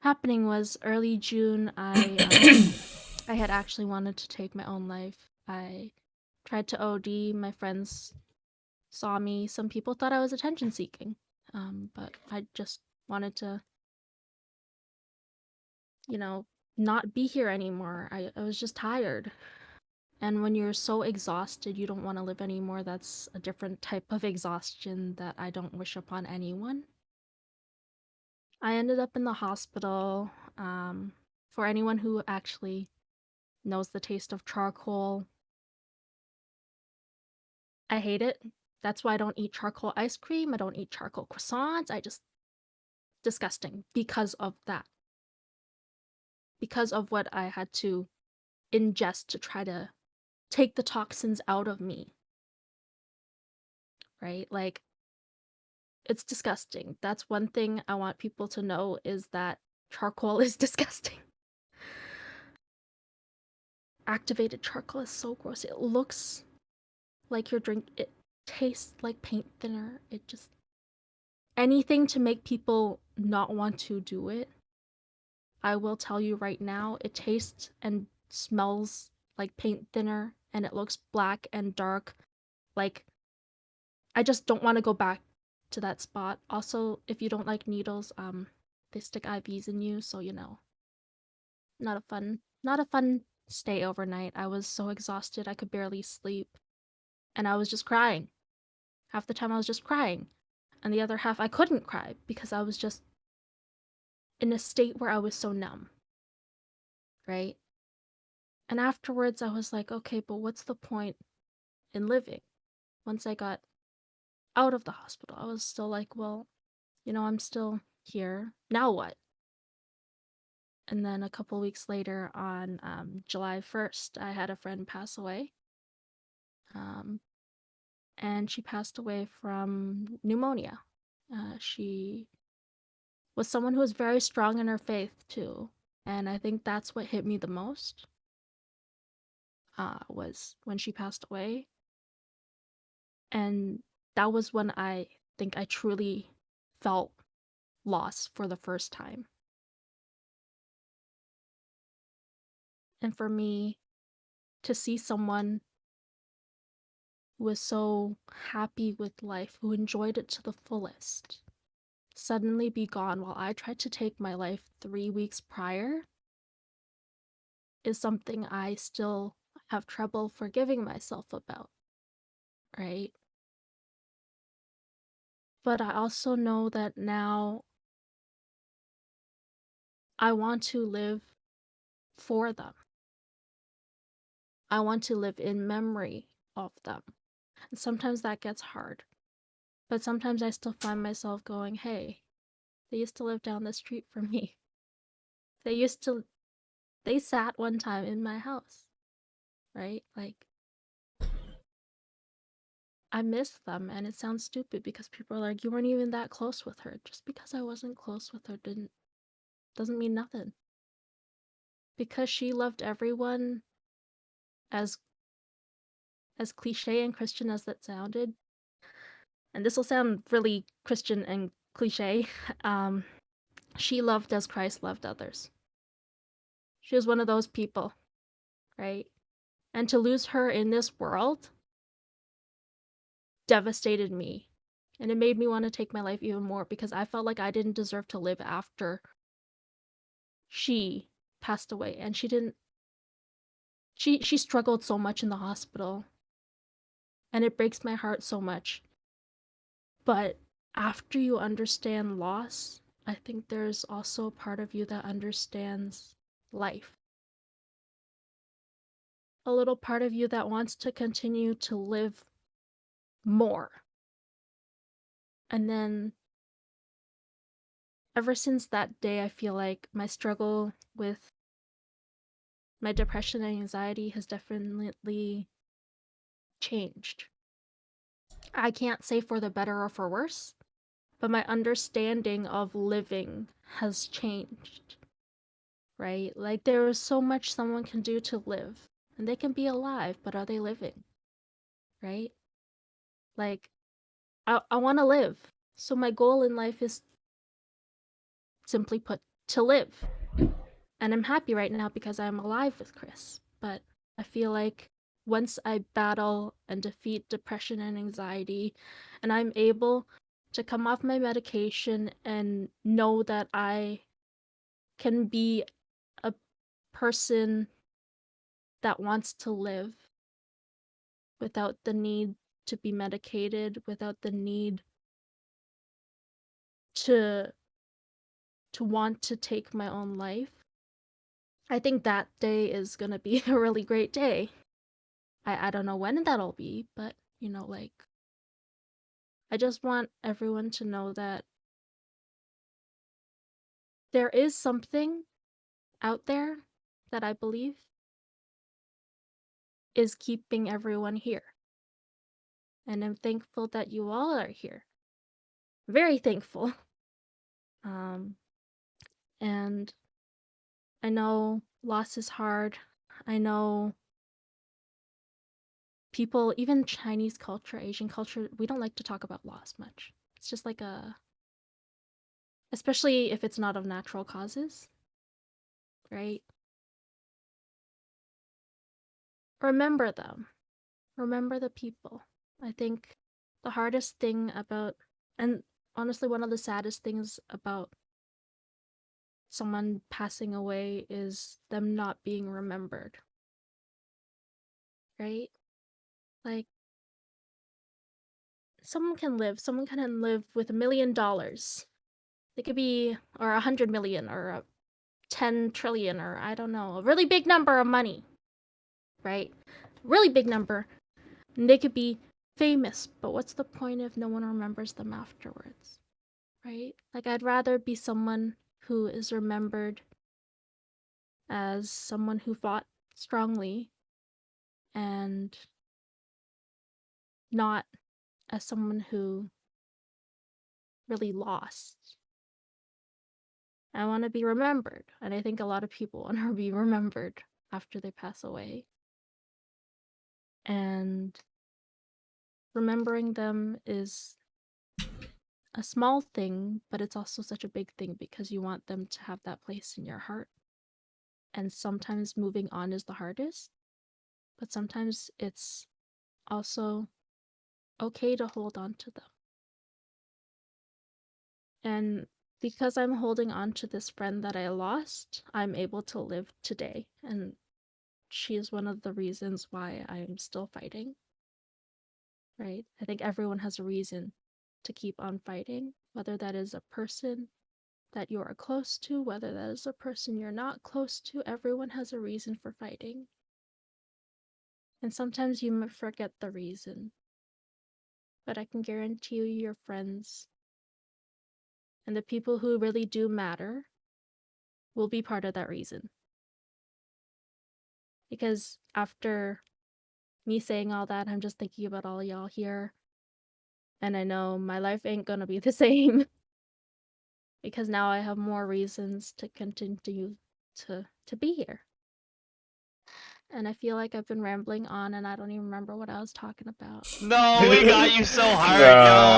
happening was early June, I had actually wanted to take my own life. I tried to OD. My friends saw me. Some people thought I was attention seeking, but I just wanted to, not be here anymore. I was just tired. And when you're so exhausted, you don't want to live anymore. That's a different type of exhaustion that I don't wish upon anyone. I ended up in the hospital. For anyone who actually knows the taste of charcoal, I hate it. That's why I don't eat charcoal ice cream. I don't eat charcoal croissants. Disgusting because of that. Because of what I had to ingest to try to take the toxins out of me. Right? Like, it's disgusting. That's one thing I want people to know, is that charcoal is disgusting. Activated charcoal is so gross. It looks like it tastes like paint thinner. It just, anything to make people not want to do it. I will tell you right now, it tastes and smells like paint thinner, and it looks black and dark. Like, I just don't want to go back to that spot. Also, if you don't like needles, they stick IVs in you, so not a fun stay overnight. I was so exhausted I could barely sleep, and I was just crying. Half the time I was just crying, and the other half I couldn't cry because I was just in a state where I was so numb. Right? And afterwards I was like, okay, but what's the point in living? Once I got out of the hospital, I was still like, well, I'm still here. Now what? And then a couple weeks later, on July 1st, I had a friend pass away. And she passed away from pneumonia. She was someone who was very strong in her faith, too. And I think that's what hit me the most, was when she passed away. And that was when I think I truly felt loss for the first time. And for me, to see someone who was so happy with life, who enjoyed it to the fullest, suddenly be gone while I tried to take my life 3 weeks prior, is something I still have trouble forgiving myself about, right? But I also know that now I want to live for them. I want to live in memory of them. And sometimes that gets hard. But sometimes I still find myself going, hey, they used to live down the street from me. They sat one time in my house, right? Like, I miss them, and it sounds stupid because people are like, you weren't even that close with her. Just because I wasn't close with her doesn't mean nothing. Because she loved everyone, as cliche and Christian as that sounded, and this will sound really Christian and cliche. She loved as Christ loved others. She was one of those people, right? And to lose her in this world devastated me. And it made me want to take my life even more because I felt like I didn't deserve to live after she passed away. And she didn't, she struggled so much in the hospital. And it breaks my heart so much. But after you understand loss, I think there's also a part of you that understands life. A little part of you that wants to continue to live more. And then ever since that day, I feel like my struggle with my depression and anxiety has definitely changed. I can't say for the better or for worse, but my understanding of living has changed, right? Like there is so much someone can do to live, and they can be alive, but are they living, right? Like, I want to live. So my goal in life is, simply put, to live. And I'm happy right now because I'm alive with Chris. But I feel like once I battle and defeat depression and anxiety, and I'm able to come off my medication and know that I can be a person that wants to live without the need to be medicated, without the need to want to take my own life, I think that day is gonna be a really great day. I don't know when that'll be, but you know, like, I just want everyone to know that there is something out there that I believe is keeping everyone here. And I'm thankful that you all are here. Very thankful. And I know loss is hard. I know people, even Chinese culture, Asian culture, we don't like to talk about loss much. It's just like especially if it's not of natural causes, right? Remember them. Remember the people. I think the hardest thing about, and honestly, one of the saddest things about someone passing away is them not being remembered, right? Like, someone can live with $1 million. They could be, or 100 million, or 10 trillion, or I don't know, a really big number of money, right? Really big number. And they could be famous, but what's the point if no one remembers them afterwards, right? Like, I'd rather be someone who is remembered as someone who fought strongly and not as someone who really lost. I want to be remembered, and I think a lot of people want to be remembered after they pass away. And remembering them is a small thing, but it's also such a big thing because you want them to have that place in your heart. And sometimes moving on is the hardest, but sometimes it's also okay to hold on to them. And because I'm holding on to this friend that I lost, I'm able to live today. And she is one of the reasons why I'm still fighting. Right? I think everyone has a reason to keep on fighting, whether that is a person that you are close to, whether that is a person you're not close to. Everyone has a reason for fighting. And sometimes you might forget the reason. But I can guarantee you, your friends and the people who really do matter will be part of that reason. Because after me saying all that, I'm just thinking about all y'all here. And I know my life ain't gonna be the same. Because now I have more reasons to continue to be here. and I feel like I've been rambling on, and I don't even remember what I was talking about. No, we got you so hard. No,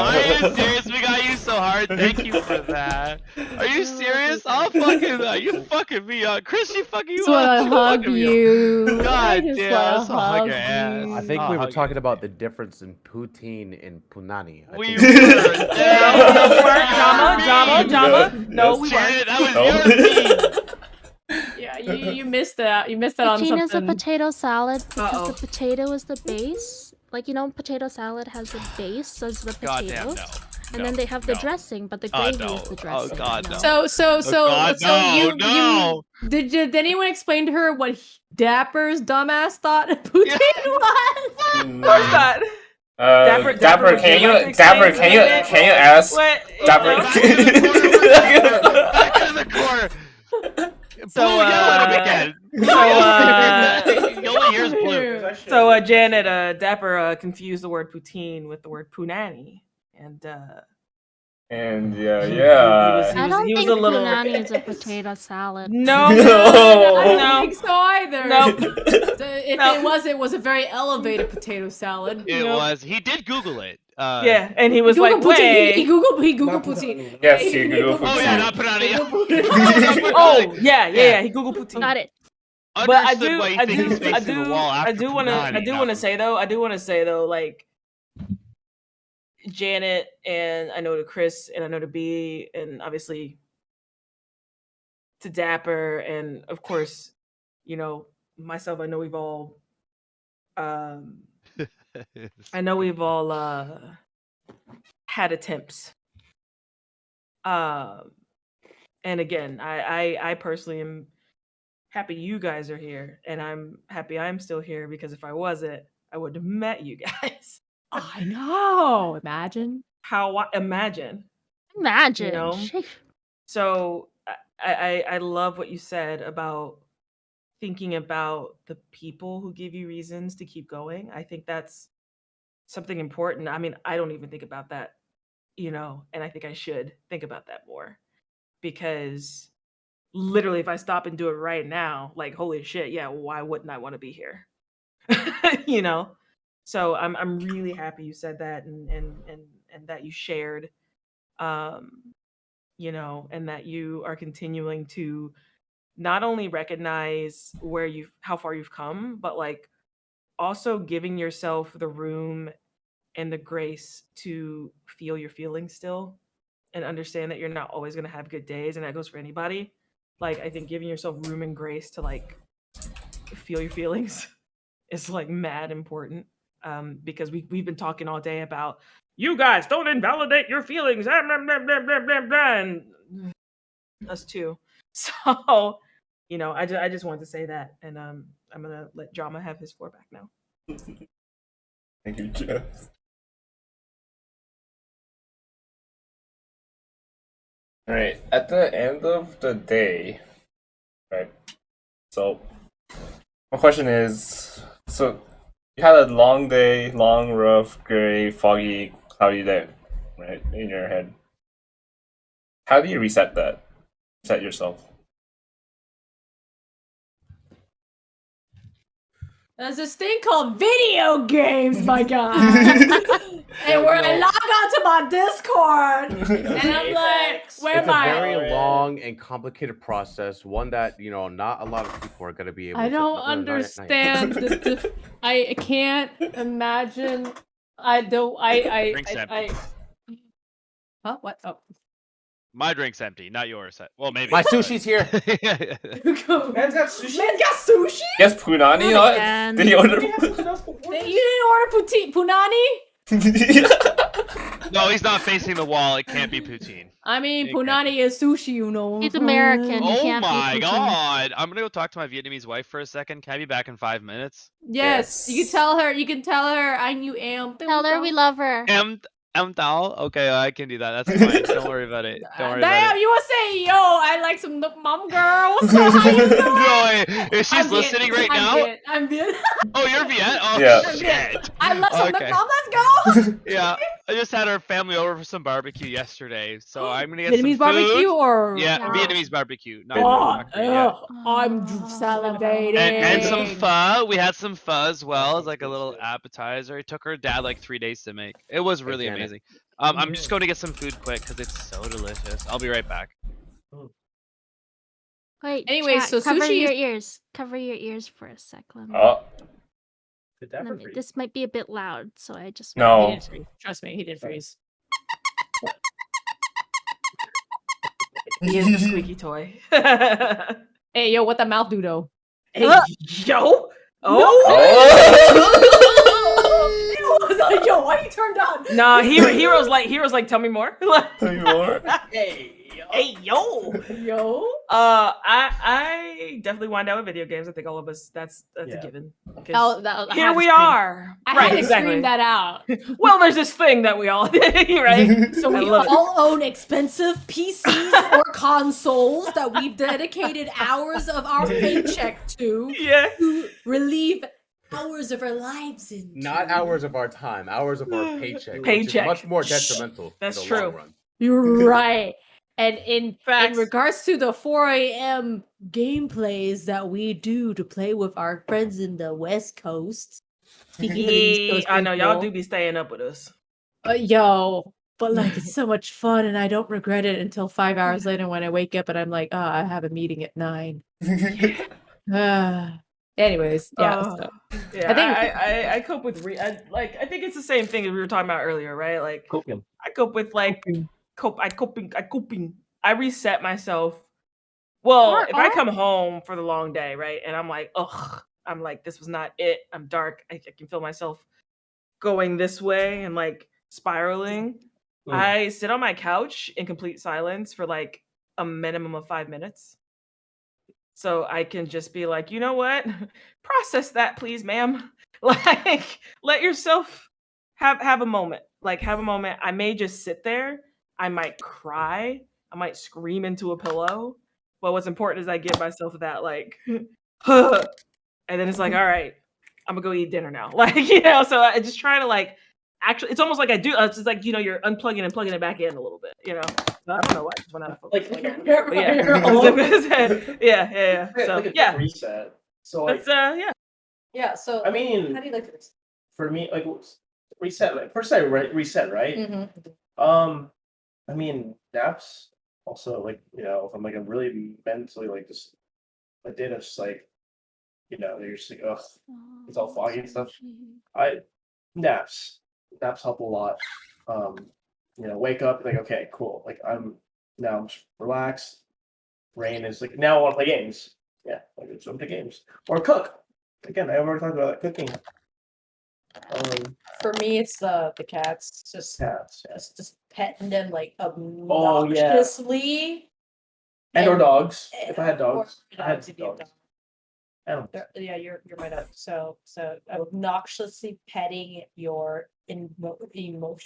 are you serious? We got you so hard. Thank you for that. Are you serious? I'll fucking you fucking me up, Chris. You fucking Just you wanna up. hug Fucking me up. you. God I just damn, wanna let's hug hug your ass. I think I'll we were hug talking you. about the difference in poutine and punani. I We think were. No, no, we weren't. Jama. No, we Janet, weren't. that was your theme. Yeah, you missed that. You missed that on Poutine is a something. potato salad because Uh-oh. the potato is the base. Like, you know, potato salad has a base as the Goddamn potato. no. And No, then they have the no. dressing, but the Oh, gravy no. is the Oh, dressing. God, you no. know? God, no, no. Did anyone explain to her what Dapper's dumbass thought poutine was? Of course not. Dapper, Dapper, can you, would like to explain Dapper, a little bit? can you ask, What? Dapper? Back in the corner. So, Blue, you don't want to begin. You only hears blue. So, Janet, Dapper confused the word poutine with the word punani, and And he yeah. I don't was think a little. punani is a potato salad. No, I don't no. think so either. Nope. If Nope. it was a very elevated potato salad. It Nope. was. He did Google it. Yeah, and he was Google like, poutine. "Wait." He Googled poutine. Yes, he Googled Oh yeah, poutine. not Punani. Oh, yeah. He Googled poutine. Got it. But I Understood do, why you I think he's do, I facing the do, wall I after do want to, Punani, I do not want to from- say though, like Janet and I know to Chris and I know to B and obviously to Dapper and of course, you know myself. I know we've all, I know we've all had attempts. And again, I personally am happy you guys are here, and I'm happy I'm still here because if I wasn't, I wouldn't have met you guys. I know. Imagine. Imagine. Imagine. You know? Sheesh. So I love what you said about thinking about the people who give you reasons to keep going. I think that's something important. I mean, I don't even think about that, you know, and I think I should think about that more because literally if I stop and do it right now, like holy shit, yeah, why wouldn't I want to be here? You know? So I'm really happy you said that and that you shared you know, and that you are continuing to not only recognize how far you've come, but like also giving yourself the room and the grace to feel your feelings still and understand that you're not always going to have good days, and that goes for anybody. Like I think giving yourself room and grace to like feel your feelings is like mad important, because we've been talking all day about you guys don't invalidate your feelings, blah, blah, blah, blah, blah, blah, blah, and us too. So you know, I just wanted to say that, and I'm gonna let Drama have his floor back now. Thank you, Jeff. All right. At the end of the day, right? So, my question is: so you had a long day, long, rough, gray, foggy, cloudy day, right? In your head. How do you reset that? Reset yourself. There's this thing called video games, my god. And where I log onto my Discord, and I'm like, where It's am a I? very long and complicated process. One that not a lot of people are gonna be able. I to don't no, no, not- understand. I can't imagine. I don't. Drinks empty. Huh? What? Oh. My drink's empty, not yours. Well, maybe. My sushi's here. Man's got sushi. Man's got sushi? Yes, Punani. Not What? again. Did you order? You didn't order punani? No, he's not facing the wall. It can't be poutine. I mean, It can't punani is sushi, you know. He's American. He Oh can't be my poutine. god! I'm gonna go talk to my Vietnamese wife for a second. Can I be back in 5 minutes? Yes, you can tell her. You can tell her I knew am. Tell her we love her. M Tao? Okay, I can do that. That's fine. Don't worry about it. Don't worry Damn, about it. you were saying, yo, I like some mom girl. What's up? How you doing? No, if she's I'm listening Viet. right now. I'm Viet. Oh, you're Viet? Oh, Yeah. I'm shit. Viet. I love some Okay. mom. Let's go. Yeah. I just had our family over for some barbecue yesterday, so I'm gonna get Vietnamese some barbecue food. or Yeah, Yeah. Vietnamese barbecue. Not Oh, factory, yeah. I'm salivating. And some pho. We had some pho as well as sounds like a good little shit. appetizer. It took her dad like 3 days to make. It was really Janet. amazing. I'm just going to get some food quick because it's so delicious. I'll be right back. Wait. Anyways, chat, so cover sushi your is- ears. Cover your ears for a sec. Oh This might be a bit loud, so I just. He no. didn't freeze. Trust me, he didn't freeze. He is the squeaky toy. Hey, yo, what the mouth do though? Hey, yo. Oh. Yo, why you turned on? Nah, heroes like tell me more. Tell me more. Hey, yo. Yo. I definitely wind out with video games. I think all of us. That's Yeah. a given. 'Cause I here had to we scream. are. I Right, had to exactly. scream that out. Well, there's this thing that we all right. So I we love it. all own expensive PCs or consoles that we've dedicated hours of our paycheck to Yeah. relieve hours of our lives into. Not hours of our time, hours of our paycheck. Which Paycheck. is much more detrimental. That's in the long true. run. You're right. And in Facts. regards to the 4 a.m. gameplays that we do to play with our friends in the West Coast. Speaking of the East Yeah, Coast I know y'all do people, be staying up with us. Yo, but like it's so much fun, and I don't regret it until 5 hours later when I wake up and I'm like, oh, I have a meeting at 9. Anyways, yeah. Oh, So. Yeah, I think- I cope with I think it's the same thing as we were talking about earlier, right? Like Coping. I cope with like I reset myself. Well, Or- if I or- come home for the long day, right, and I'm like, ugh, I'm like, this was not it. I'm dark. I can feel myself going this way and like spiraling. I sit on my couch in complete silence for like a minimum of 5 minutes. So I can just be like, you know what? Process that, please, ma'am. Like, let yourself have a moment. Like, have a moment. I may just sit there. I might cry. I might scream into a pillow. But what's important is I give myself that, like, and then it's like, all right, I'm gonna go eat dinner now. Like, so I just try to like actually, it's almost like I do. It's just like, you're unplugging and plugging it back in a little bit. So I don't know why I just went out of focus. Like, But yeah. So like a yeah, reset. So like, that's yeah. Yeah, so I mean, how do you like this? for me, like reset. Like first, I reset, right? I mean, naps also, like, if I'm like I'm really mentally like just a day of just like, you're just like, ugh, it's all foggy and stuff. Naps help a lot. Wake up like, okay, cool. Like I'm just relaxed. Brain is like, now I want to play games. Yeah, like let's jump to games or cook. Again, I already talked about that, cooking. For me, it's the cats. Just Cats, just petting them like Oh, yeah. obnoxiously. and or And- dogs. If I had or dogs, I had dogs if you have dogs. dogs. Animals. Yeah, you're my dog. So obnoxiously petting your emotional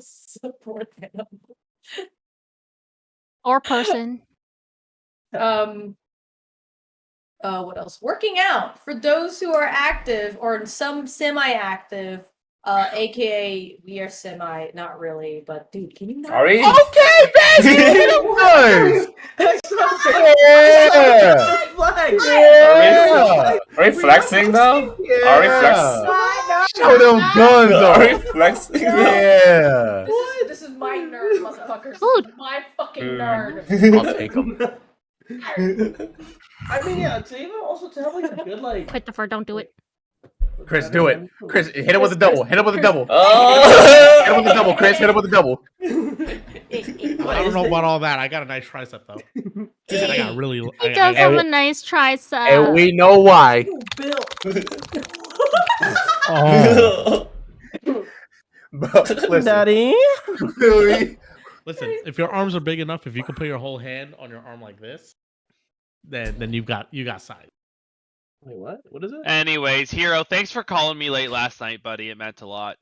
support animal. Or person. What else? Working out for those who are active or some semi-active. AKA we are semi, not really, but dude, can you not? Are we? Okay, baby. Nice. Yeah. Yeah. Are we flexing though? Are we flexing? Show them guns, Are though. we flexing? Yeah. This is my nerd, motherfuckers. Food. This is my fucking nerd. I'll take them. I mean, yeah, to even also to have like a good like. Christopher, don't do it. Chris, do it. Chris, hit it with a double. Hit it with a double. Hit Oh! it with a double, Chris. Hit it with a double. I don't know about all that. I got a nice tricep though. I got really. He does have a nice tricep. And we know why. Bill. Oh. But listen, Daddy. Billy. Listen, if your arms are big enough, if you can put your whole hand on your arm like this, then you got size. Wait, what? What is it? Anyways, Hero, thanks for calling me late last night, buddy. It meant a lot.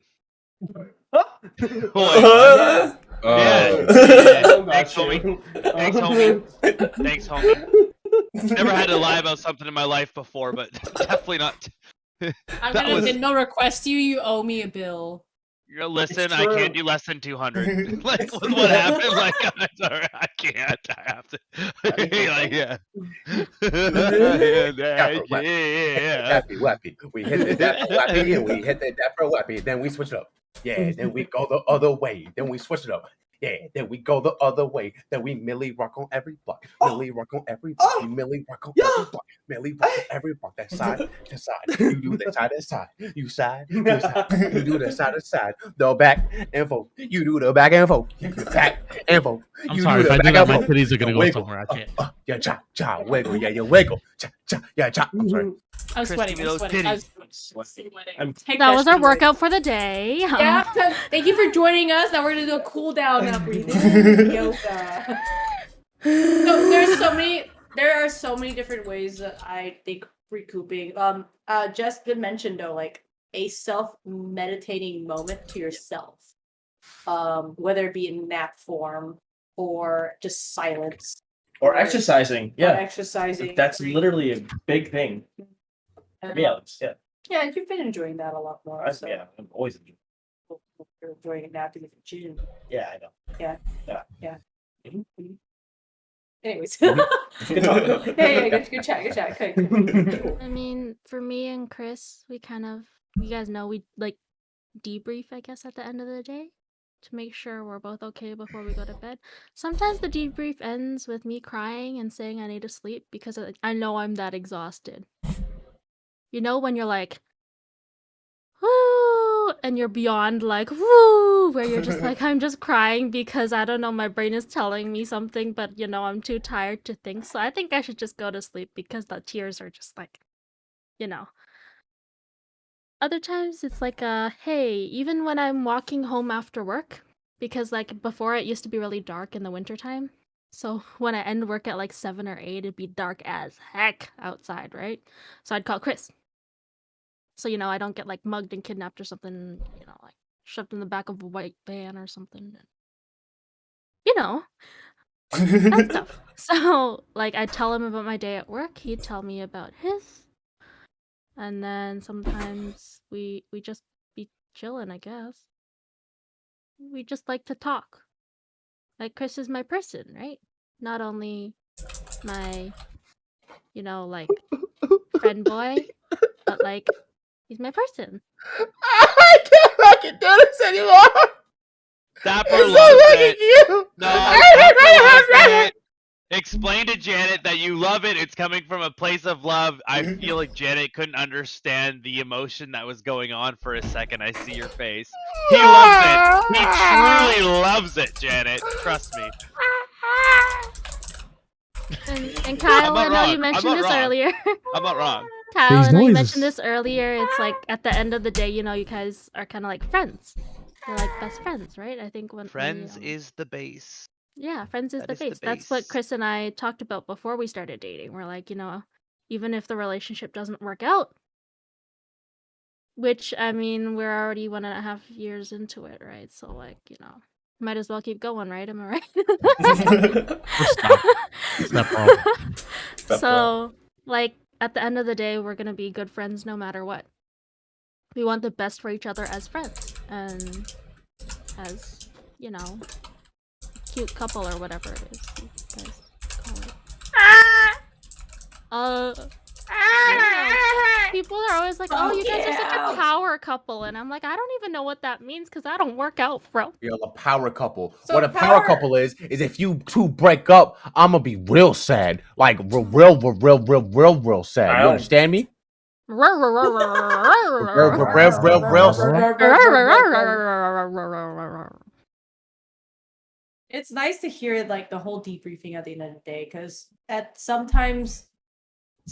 Oh. Thanks, homie. Thanks, homie. Thanks, homie. Never had to lie about something in my life before, but definitely not. I'm That gonna was- no request you. You owe me a bill. listen, I can't do less than 200. Like, with what happened? Like, I'm sorry, I can't. I have to. Like, yeah. Dapper Yeah. Wappy. We hit the Dapper Wappy and we hit the Dapper Wappy. Then we switch it up. Yeah, then we go the other way. Then we switch it up. Yeah, then we go the other way. Then we Millie rock on every block. Millie rock on every block. We Millie rock on every block. Millie rock on every block. That side to side. You do that side to side. You side to side. You do the side to side. The back and forth. You do the back and forth. Back and forth. I'm You sorry, do if I the do back that, and my forth. titties are gonna The go wiggle. somewhere. I can't. Yeah, cha, wiggle. Yeah, you wiggle. Cha, yeah, cha. I'm sorry. I'm Chris, sweating. give me I'm those sweating. titties. I'm Take That was our shit away. workout for the day. Yeah. Thank you for joining us. Now we're gonna do a cool down. Now breathe in, yoga. So there are so many different ways that I think recouping. Just been mentioned though, like a self-meditating moment to yourself. Whether it be in nap form or just silence. Or exercising. Yeah. Exercising. That's literally a big thing. For me, at least. Yeah. Yeah, you've been enjoying that a lot more. So Yeah, I'm always enjoying. you're enjoying a nap in the gym. Yeah, I know. Yeah. Mhm. Anyways. Good talk. Good chat. Okay. Cool. I mean, for me and Chris, you guys know we like debrief, I guess, at the end of the day to make sure we're both okay before we go to bed. Sometimes the debrief ends with me crying and saying I need to sleep because I know I'm that exhausted. You know, when you're like, woo, and you're beyond like, woo, where you're just like, I'm just crying because I don't know, my brain is telling me something, but you know, I'm too tired to think. So I think I should just go to sleep because the tears are just like, you know. Other times it's like, hey, even when I'm walking home after work, because like before it used to be really dark in the wintertime. So when I end work at like 7 or 8, it'd be dark as heck outside, right? So I'd call Chris. So, you know, I don't get like mugged and kidnapped or something, you know, like shoved in the back of a white van or something. You know, that stuff. So, like, I'd tell him about my day at work. He'd tell me about his. And then sometimes we just be chilling, I guess. We just like to talk. Like, Chris is my person, right? Not only my, you know, like, friend boy, but like, he's my person. I can't fucking do this anymore. Dapper It's loves so fucking it. cute. No, Dapper loves it. Explain to Janet that you love it. It's coming from a place of love. I feel like Janet couldn't understand the emotion that was going on for a second. I see your face. He loves it. He truly loves it, Janet. Trust me. And Kyle, I'm not I know wrong. you I'm mentioned not this wrong. earlier. I'm not wrong. Kyle, These I know you noises. mentioned this earlier. It's like at the end of the day, you know, you guys are kind of like friends. You're like best friends, right? I think when Friends we, is the base. yeah, friends is That the is the base. That's what base. Chris and I talked about before we started dating. We're like, you know, even if the relationship doesn't work out, which I mean, we're already 1.5 years into it, right? So like, you know, might as well keep going, right? Am I right? Step bro. Step So, like, at the end of the day, we're gonna be good friends no matter what. We want the best for each other as friends and as, you know, cute couple or whatever it is you guys call it. Yeah. People are always like, oh, you guys are such a power couple. And I'm like, I don't even know what that means because I don't work out, bro. You're a power couple. So what a power couple is if you two break up, I'm gonna be real sad. Like real sad. You understand me? It's nice to hear like the whole debriefing at the end of the day, because sometimes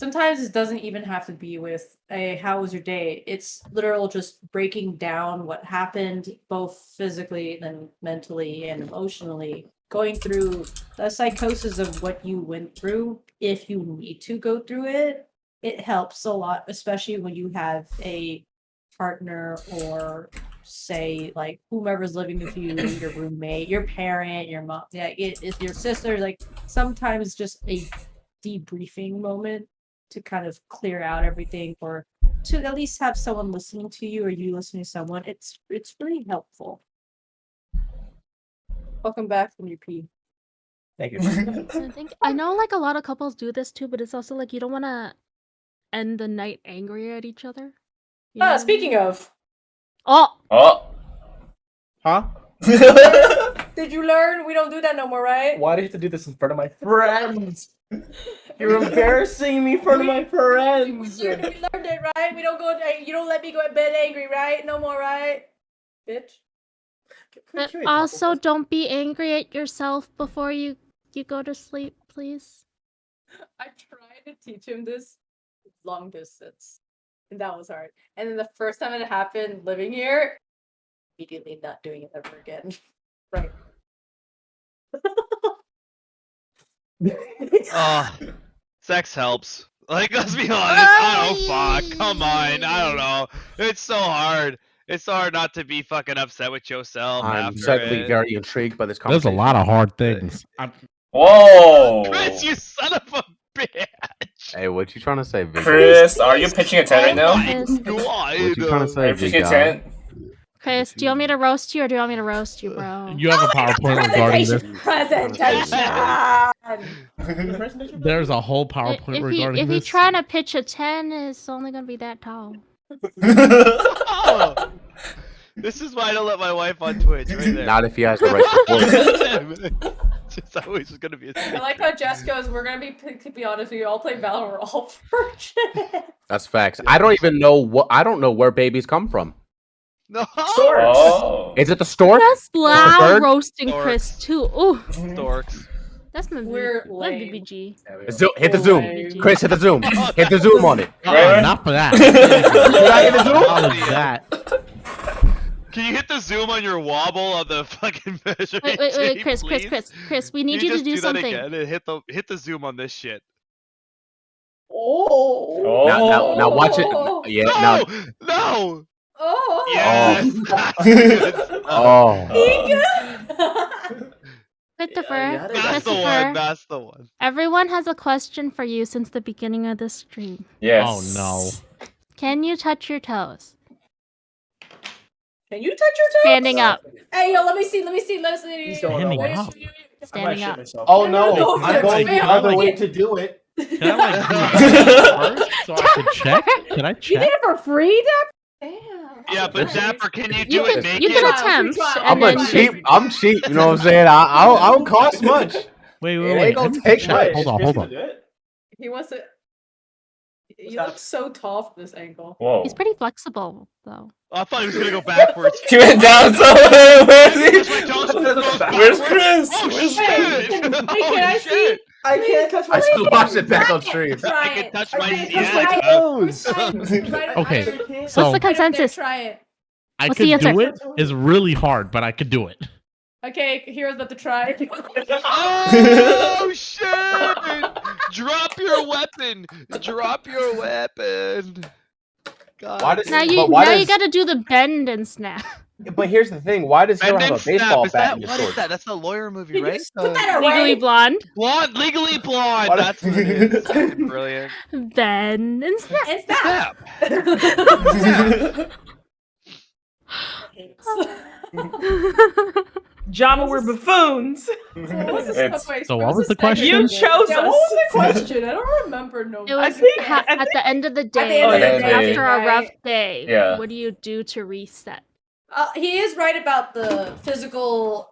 it doesn't even have to be with a how was your day. It's literal just breaking down what happened, both physically and mentally and emotionally, going through the psychosis of what you went through. If you need to go through it, it helps a lot, especially when you have a partner or say like whomever's living with you, your roommate, your parent, your mom, yeah, it's your sister. Like sometimes just a debriefing moment to kind of clear out everything for to at least have someone listening to you or you listening to someone, it's really helpful. Welcome back from your pee. Thank you. I know like a lot of couples do this too, but it's also like you don't want to end the night angry at each other. You know what I Speaking mean? of, Oh, Oh. Huh? did you learn we don't do that no more, right? Why do you have to do this in front of my friends? You're embarrassing me in front of my friends. We learned it, right? We don't go. You don't let me go to bed angry, right? No more, right? Bitch. but also don't be angry at yourself before you go to sleep, please. I tried to teach him this long distance, and that was hard. And then the first time it happened living here, immediately not doing it ever again. Right. Sex helps. Like, let's be honest. I don't fuck. Come on. I don't know. It's so hard. It's so hard not to be fucking upset with yourself I'm after suddenly it. very intrigued by this There's a conversation. lot of hard things. Whoa. Chris, you son of a bitch. Hey, what you trying to say, Big? Chris, are you pitching a tent right now? God. What you trying to Are say, you Big pitching a guy? tent? Chris, do you want me to roast you or do you want me to roast you, bro? You have a PowerPoint regarding this. Presentation. There's a whole PowerPoint regarding If this. you're trying to pitch a 10, it's only gonna be that tall. Oh, this is why I don't let my wife on Twitch. Right there. Not if he has the right support. It's always going to be a I like how Jess goes, we're gonna be honest, we all play Valorant, we're all virgin. That's facts. I don't even know I don't know where babies come from. No. Oh. Is it the stork? That's loud bird? roasting Chris too. Ooh, Storks. that's my We're my lame. BBG. Hit the zoom. Lame. Chris, hit the zoom. Hit the zoom on it. Right. Not for that. Should I hit the zoom? Acknowledge that. Can you hit the zoom on your wobble on the fucking measuring Wait, tape, Chris, please? Chris, we need Can you to just do that something. again and hit the zoom on this shit. Oh. Now watch it. Yeah, now. No! Oh. Yes! Oh. Christopher, That's the one, Christopher, that's the one. everyone has a question for you since the beginning of the stream. Yes. Oh no. Can you touch your toes? Can you touch your toes? Standing up. Hey, yo, let me see. He's going Standing away. up. Standing up. Oh no, I'm No, going the fail. other way to do it. Can I like do that first so I can check? Can I You check? did it for free, Dapper? Damn. Yeah, but Dapper, can you You do it can, naked? you can Yeah, attempt. free trial. and then I'm cheap. You know what I'm saying? I don't cost much. Wait, It wait, ain't wait. I gonna need to take check. much. Hold on. He wants to. You look so tall from this angle. Whoa. He's pretty flexible, though. I thought he was gonna go backwards. He went down. So where is Touch he? my toes. Where's Chris? Oh Where's shit! Can Oh, I see? shit. I can't touch my I just watched it back on Try stream. it. Try I can it. touch I my can't CX. touch my toes. Okay, What's so the consensus? Try it. I What's could the answer? do it. It's really hard, but I could do it. Okay, here's about to try it. Oh shit! Drop your weapon! Drop your weapon! God. Why does- Now But you why does- gotta do the bend and snap. But here's the thing. Why does Hero And have then a baseball snap. bat in Is his that, what sword? is that? That's the lawyer movie, Can you right? just put that away? Legally blonde. Blonde, legally blonde. What- That's what it is. Fucking brilliant. Bend and snap. And snap. Jama, we're buffoons. So what was the question? You chose Yeah, what us. was the question? I don't remember. No. It was think- at the end of the day, end of the day. after a rough day. Yeah. What do you do to reset? He is right about the physical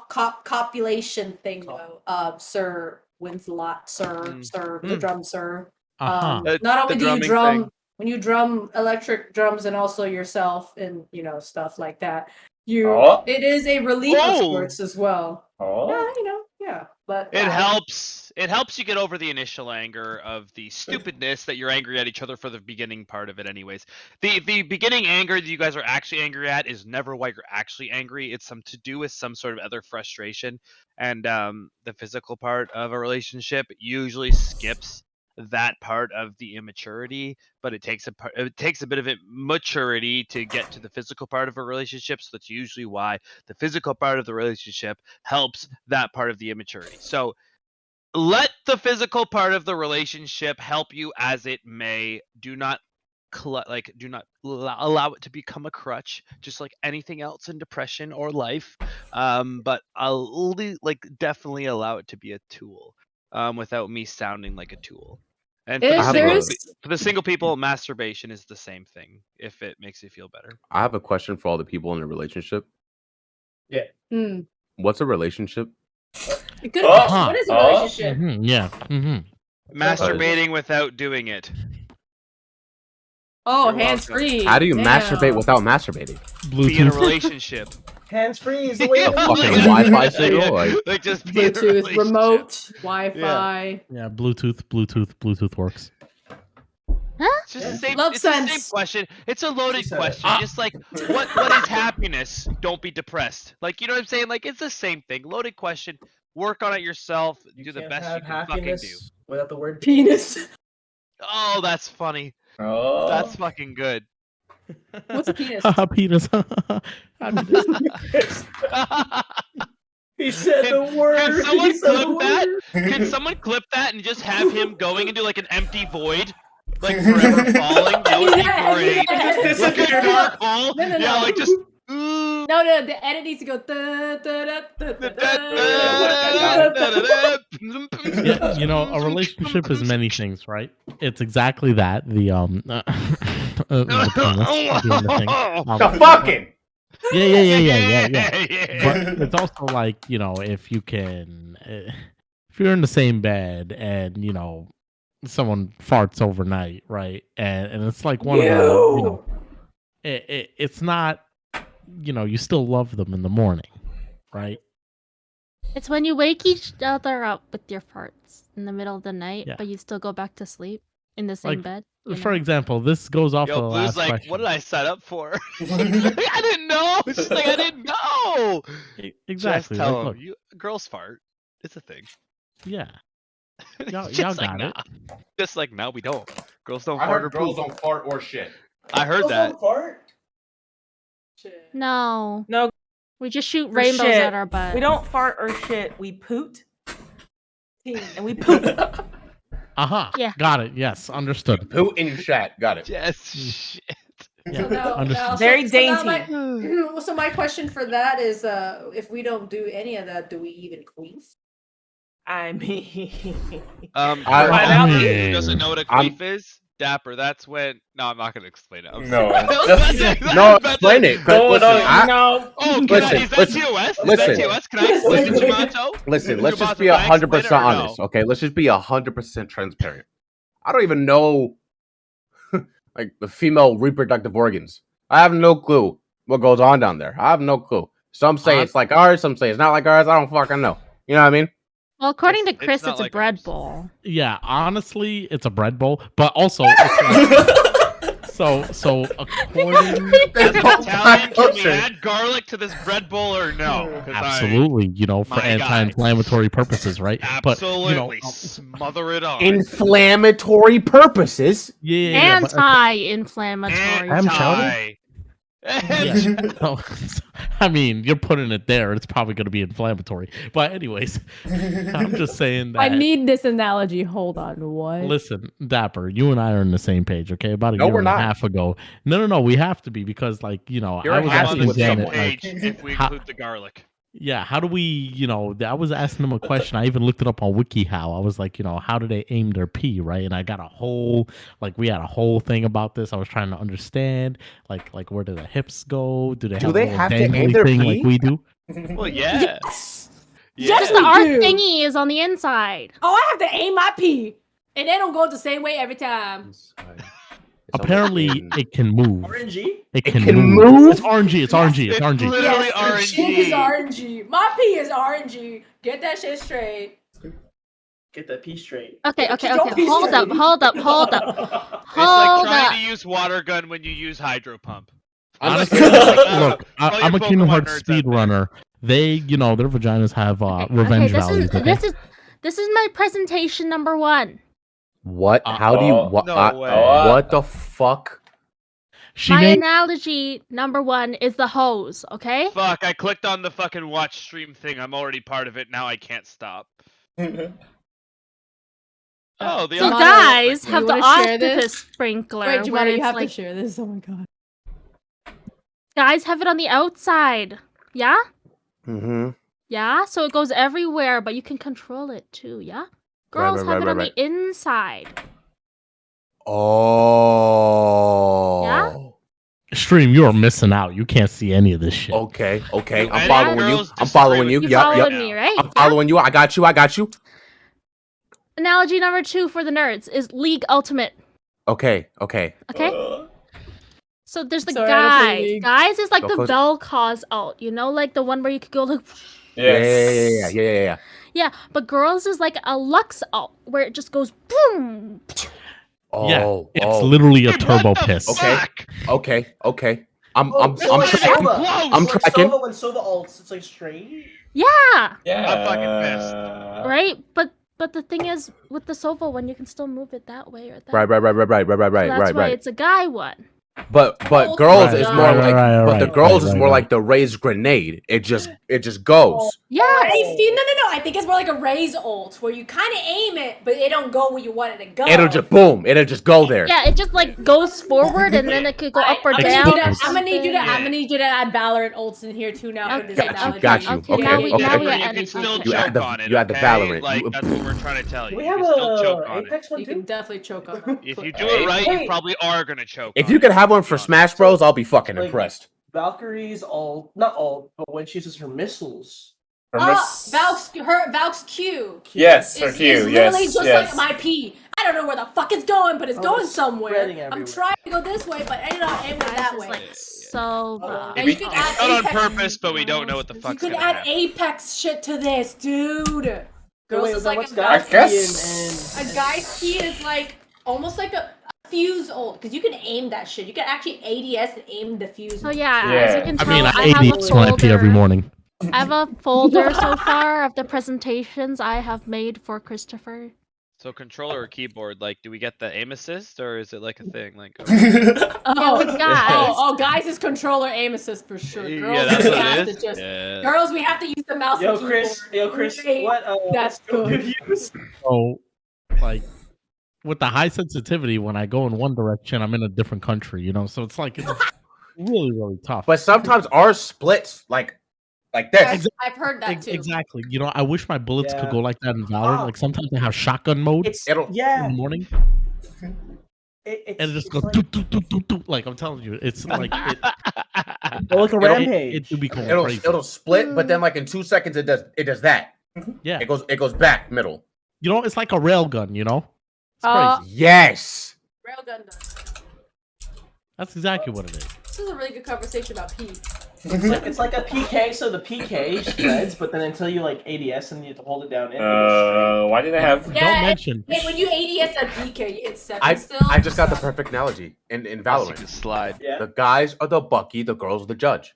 copulation thing, though. Sir Winslot, sir, the drum sir. Uh-huh. Not only the do you drumming drum thing. when you drum electric drums and also yourself and stuff like that. Oh. It is a relief of Oh. sorts as well. Oh. Yeah, but It helps. It helps you get over the initial anger of the stupidness that you're angry at each other for the beginning part of it, anyways. The beginning anger that you guys are actually angry at is never why you're actually angry. It's to do with some sort of other frustration, and the physical part of a relationship usually skips that part of the immaturity, but it takes a bit of maturity to get to the physical part of a relationship. So that's usually why the physical part of the relationship helps that part of the immaturity. So let the physical part of the relationship help you as it may. Do not do not allow it to become a crutch, just like anything else in depression or life. But I'll definitely allow it to be a tool, without me sounding like a tool. And for the single people, masturbation is the same thing if it makes you feel better. I have a question for all the people in a relationship. Yeah. What's a relationship? Good question. What is a relationship? Yeah. Masturbating without doing it. Oh, You're hands free. How do you masturbate without masturbating? Be in a relationship. Hands free is the way. A fucking Wi-Fi signal, like just be in a Bluetooth, relationship. remote, Wi-Fi. Yeah, Bluetooth works. It's just the same. Love It's the sense. same question. It's a loaded She said it. question. Just like what is happiness? Don't be depressed. Like, you know what I'm saying? Like, it's the same thing. Loaded question. Work on it yourself. Do the can't best you have can fucking do. happiness without the word Penis. Oh, that's funny. Oh. That's fucking good. What's a penis? Haha, penis. He said Can- the word. Can someone He said the clip that? word. Can someone clip that and just have him going into like an empty void? Like forever falling? That would be great. Just Like a disappeared. dark hole? No. Yeah, like just. No, the edit needs to go. Yeah, you know, a relationship is many things, right? It's exactly that. The the penis doing the thing. The fucking. Yeah. But it's also like, you know, if you can, if you're in the same bed and, you know, someone farts overnight, right? And it's like one of the, you know, it's not, you know, you still love them in the morning, right? It's when you wake each other up with your farts in the middle of the night, Yeah. but you still go back to sleep in the same Like, bed. you For know? example, this goes off of Yo, the Blue's last like, question. what did I sign up for? I didn't know. It's just like, I didn't know. Exactly. Just tell like, him. look, You girls fart. It's a thing. yeah. Y'all Just like, got it. nah. Just like, no, we don't. Girls don't I fart or heard girls poop. don't fart or shit. I heard Girls that. don't fart? No, No, we just shoot for rainbows shit. at our butt. We don't fart or shit. We poot. And we poop. Aha. Yeah. Got it. Yes. Understood. Poot and you shat. Got it. Yes. Shit. Yeah. No, Very so my question for that is, if we don't do any of that, do we even queef? I mean, I Who mean, doesn't know what a queef is? Dapper. That's when. No, I'm not gonna explain it. I'm No, sorry. just- No, explain it. 'cause No, listen, no, I- no. Oh, Listen, is that listen, TOS? Is listen. that TOS? Can I explain it, Yamato? Listen, let's just Yamato, be can I explain 100% it or no? honest, okay? Let's just be 100% transparent. I don't even know, like, the female reproductive organs. I have no clue what goes on down there. I have no clue. Some say it's like ours, some say it's not like ours. I don't fucking know. You know what I mean? Well, according to It's Chris, not it's a like bread ours. bowl. Yeah, honestly, it's a bread bowl, but also it's like, so according As an Italian, can we culture. add garlic to this bread bowl or no? 'Cause absolutely, you know, for my guy. anti-inflammatory purposes, right? Absolutely. But you know, Smother it on. Inflammatory purposes. yeah, but, Anti-inflammatory. Anti. yeah. So, I mean, you're putting it there. It's probably going to be inflammatory. But anyways, I'm just saying that. I need this analogy. Hold on. What? Listen, Dapper, you and I are on the same page, okay? About a No, year we're and not. a half ago. No, we have to be because, like, you know, You're I was I'm on happy the asking with same Janet, like, page if we how- include the garlic. yeah, how do we, you know, I was asking them a question. I even looked it up on WikiHow. I was like, you know, how do they aim their pee, right? And I got a whole, like, we had a whole thing about this. I was trying to understand, like where do the hips go? Do they have they a little have to aim dangly their thing pee? like we do? Well, yeah. Yes. Yeah. Just the we art do. thingy is on the inside. Oh, I have to aim my pee, and they don't go the same way every time. Apparently, it can move. RNG? It can can move? move. It's RNG. It's RNG. It's It's RNG. literally Yes, shit is RNG. RNG. My pee is RNG. Get that shit straight. Get that pee straight. Okay. Don't be Hold up. silly. Hold up. It's like Hold trying up. to use water gun when you use hydro pump. Honestly, look, All I'm your a Kingdom Pokemon Hearts nerds out speed there. runner. They, you know, their vaginas have revenge values. Okay? This is my presentation number 1. What? How do you? What? No way. What the fuck? She My made analogy number 1 is the hose. Okay. Fuck, I clicked on the fucking watch stream thing. I'm already part of it. Now I can't stop. Oh, the So octopus guys sprinkler. have You the wanna share octopus this? sprinkler. Wait, where Jimana, you it's have like, to share this. Oh my god. guys have it on the outside. Yeah? Mm-hmm. Yeah? So it goes everywhere, but you can control it too, yeah? Girls have it on the inside. Oh. Stream, you are missing out. You can't see any of this shit. Okay. Do I'm any following you. girls I'm disagree following with you. You this following right me, now? right? I'm following you. I got you. Analogy number 2 for the nerds is League Ultimate. Okay. Okay? So there's the Sorry, I don't play guys. League. Guys is like Go the close it. Vel'Koz ult, you know, like the one where you could go like Yes. Yeah. yeah, but girls is like a Lux ult where it just goes boom. It's literally a turbo What the piss. fuck? Okay. I'm So like tracking. Sova. I'm So like tracking. Sova when Sova ults, it's like straight. Yeah, Yeah. I'm fucking pissed. right? But the thing is with the Sova one you can still move it that way or that. Right. So that's why it's a guy one. But Oh, girls right, is more right, like right, the girls is right, more right. like the raised grenade. It just goes. Yeah. I see. No. I think it's more like a raise ult where you kind of aim it, but it don't go where you want it to go. It'll just boom. It'll just go there. Yeah, it just like goes forward and then it could go up or I'm down. gonna, or I'm gonna need you to. something. I'm gonna need you to add Valorant ults in here too now for this Okay, analogy. got you. Okay, Okay, now we okay. now we You are can editing. still You add choke the- on it. you add the okay? Valorant. Like You- that's what we're trying to tell you. We You have can still choke a on it. Apex one You too. can definitely choke on that. If you do it right, you Wait. probably are gonna choke. If on you it, could have one to be for honest. Smash Bros, I'll be fucking Like- impressed. Valkyrie's ult, not ult, but when she uses her missiles. Valk's Q. Yes, her Is Q. literally Yes, just yes. like my P. I don't know where the fuck it's going, but it's Oh, going it's somewhere. spreading I'm everywhere. trying to go this way, but I ended up aiming Guys that is way. like Sova. And If you can It's add not on Apex. purpose, but we don't know what the You fuck's can gonna add happen. Apex shit to this, dude. Girls Wait, is then like what's a Valkyrie I guess- A guy's key is like almost like a fuse ult because you can aim that shit. You can actually ADS and aim the fuse. So yeah, as Yeah. you can I tell, mean, I have a ADS when I pee every folder. morning. I have a folder so far of the presentations I have made for Christopher. So controller or keyboard, like, do we get the aim assist or is it like a thing? Like, Oh, with guys. guys is controller aim assist for sure. Girls, yeah, that's we what have it to is. just Yeah. girls, we have to use the mouse. Yo, and Chris. keyboard. Wait, What? that's skill good. you use? So, like, with the high sensitivity, when I go in one direction, I'm in a different country, you know? So it's like, it's really, really tough. But sometimes ours splits like this. I've heard that too. Exactly. You know, I wish my bullets could Yeah. go like that in Valorant. Ah. Like, sometimes I have shotgun mode It's It'll- in yeah. the morning, It's and it just it's goes, like, doo, doo, doo, doo, doo. Like, I'm telling you, it's like, it, well, like a It'll- rampage. it do become crazy. It'll split, but then like in 2 seconds it does that. Yeah. It goes back middle. You know, it's like a railgun, you know? It's crazy. Yes. Railgun does. That's exactly what it is. This is a really good conversation about P. It's like a PK, so the PK spreads, but then until you like ADS and you have to hold it down. Why did I have? Yeah, Don't mention. Hey, when you ADS at PK, it's 7 I still. just got the perfect analogy in Unless you Valorant. can slide. Yeah. The guys are the Bucky, the girls are the judge.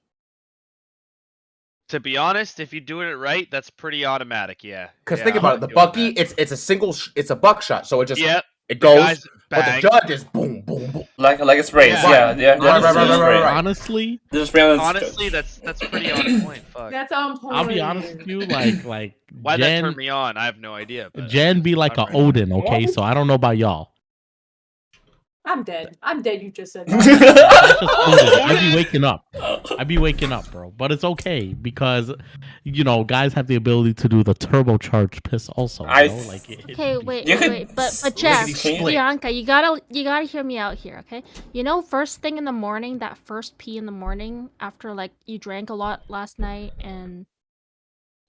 To be honest, if you're doing it right, that's pretty automatic. Yeah. Because Yeah, think I'm about it, the doing Bucky, that. it's a single, it's a buckshot, so it just Yep. it The goes. guys But the bang. judge is boom, boom, boom. Like a spray. Yeah. Yeah. Right. Honestly, There's a spray on the Honestly, that's pretty on point. Fuck. That's on point. I'll be honest with you, like Why that Jan, turned me on, I have no idea. But Jan be like a Alright. Odin, okay? So I don't know about y'all. I'm dead. I'm dead. You just said That's just Odin. I be waking up. I be waking up, bro. But it's okay because, you know, guys have the ability to do the turbocharged piss also. You know? Like, Okay, wait. You could But Jeff, split. Bianca, you gotta hear me out here, okay? You know, first thing in the morning, that first pee in the morning after like you drank a lot last night and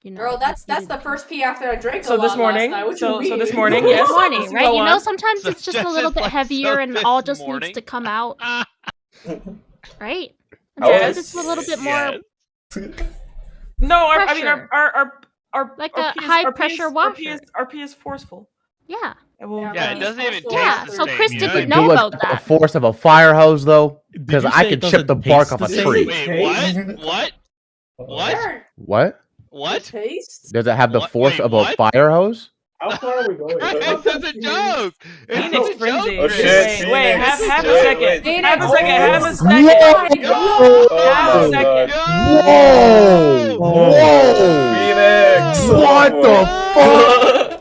you know. Girl, that's the first P after I drank. So a this lot morning- Last night. What so- you so mean? this morning, This yes. morning, Let's right? go You know, on. sometimes So it's just a Jeff little is bit like, heavier so and this all just morning. needs to come out, right? And Oh, sometimes yes. it's a little bit more No, I mean Pressure. our Like our a P is- high our P is- pressure our P washer. is our P is forceful. yeah. And we'll, Yeah, it doesn't even taste Yeah, the so same. Chris you didn't what I know mean? about The that. force of a fire hose, though, because you I say can it chip the doesn't bark taste off the a same? tree. Wait, what? What? What? What? Taste? Does it have the What? force Wait, of what? a fire hose? How far are we going? Chris, that's a joke. It's Phoenix a frenzy. joke. Oh, Chris. shit. Wait, have Phoenix. a Wait, second. wait. Have a second. Have a Whoa! second. Oh Have a my second. God. Whoa! Whoa! Phoenix. What the fuck?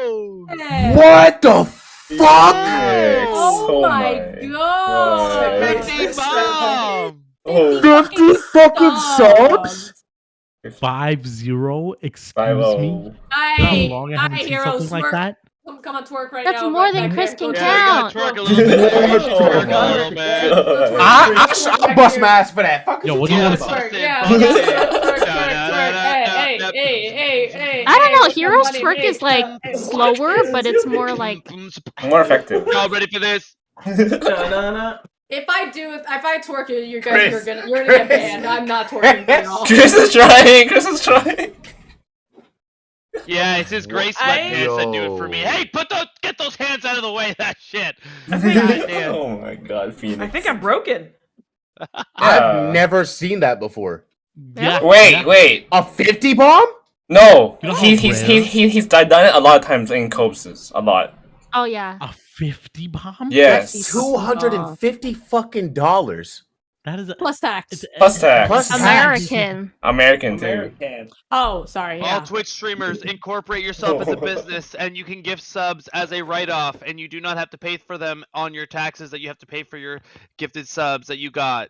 Oh. What the fuck? Yikes. Oh my god. 50 bomb. 50 50 fucking subs? 50. Excuse me. 50. How long I I haven't seen hero something like smirk. that? Come on, twerk right That's now. more right than back Chris here. can Twerk. Yeah, you count. gotta twerk a little bit. You should twerk a little bit. I'll bust my ass for that. Fuck Yo, you what do you talking want to about? say? Yeah, Bust yeah, it. twerk. Hey. I don't know. what's the Hero's money? twerk Hey, is like hey, slower, but it's more like More effective. Y'all ready for this? If I twerk it, you guys Chris, you're gonna get banned. I'm not twerking for y'all. Chris is trying. Chris is trying. Yeah, it's his gray sweatpants that do it for me. Hey, get those hands out of the way of that shit. Goddamn. Oh my god, Phoenix. I think I'm broken. I've never seen that before. Yeah. Wait. A 50 bomb? No, You know how he's done it a lot of times in Copses. A lot. oh yeah. A 50 bomb? Yes. $250 fucking dollars. That is a, Plus tax. Plus tax. Plus tax. American. American too. Oh, sorry. All Yeah. Twitch streamers, incorporate yourself as a business, and you can gift subs as a write-off, and you do not have to pay for them on your taxes that you have to pay for your gifted subs that you got.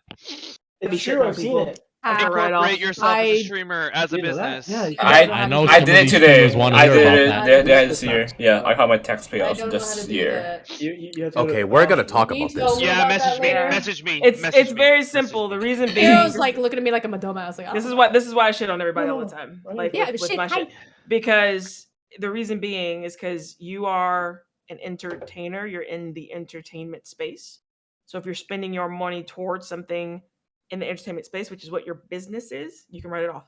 It's true, I've seen it. Incorporate yourself as a I- streamer, as a You know that? business. Yeah, I know I some did of it these today. streamers wanna I hear did about it that. this year. Yeah, I got my tax I payouts don't know how this to do year. that. You have to go Okay, to we're gonna options. talk You about need to tell this. me Yeah, about message that me. later. Message me. It's message me, very message simple. me. The reason being, Hero's like looking at me like I'm a dumbass. Like, this oh. is why I shit on everybody all the time. Like Yeah, with shit, my hi. shit. Because the reason being is because you are an entertainer. You're in the entertainment space. So if you're spending your money towards something in the entertainment space, which is what your business is, you can write it off.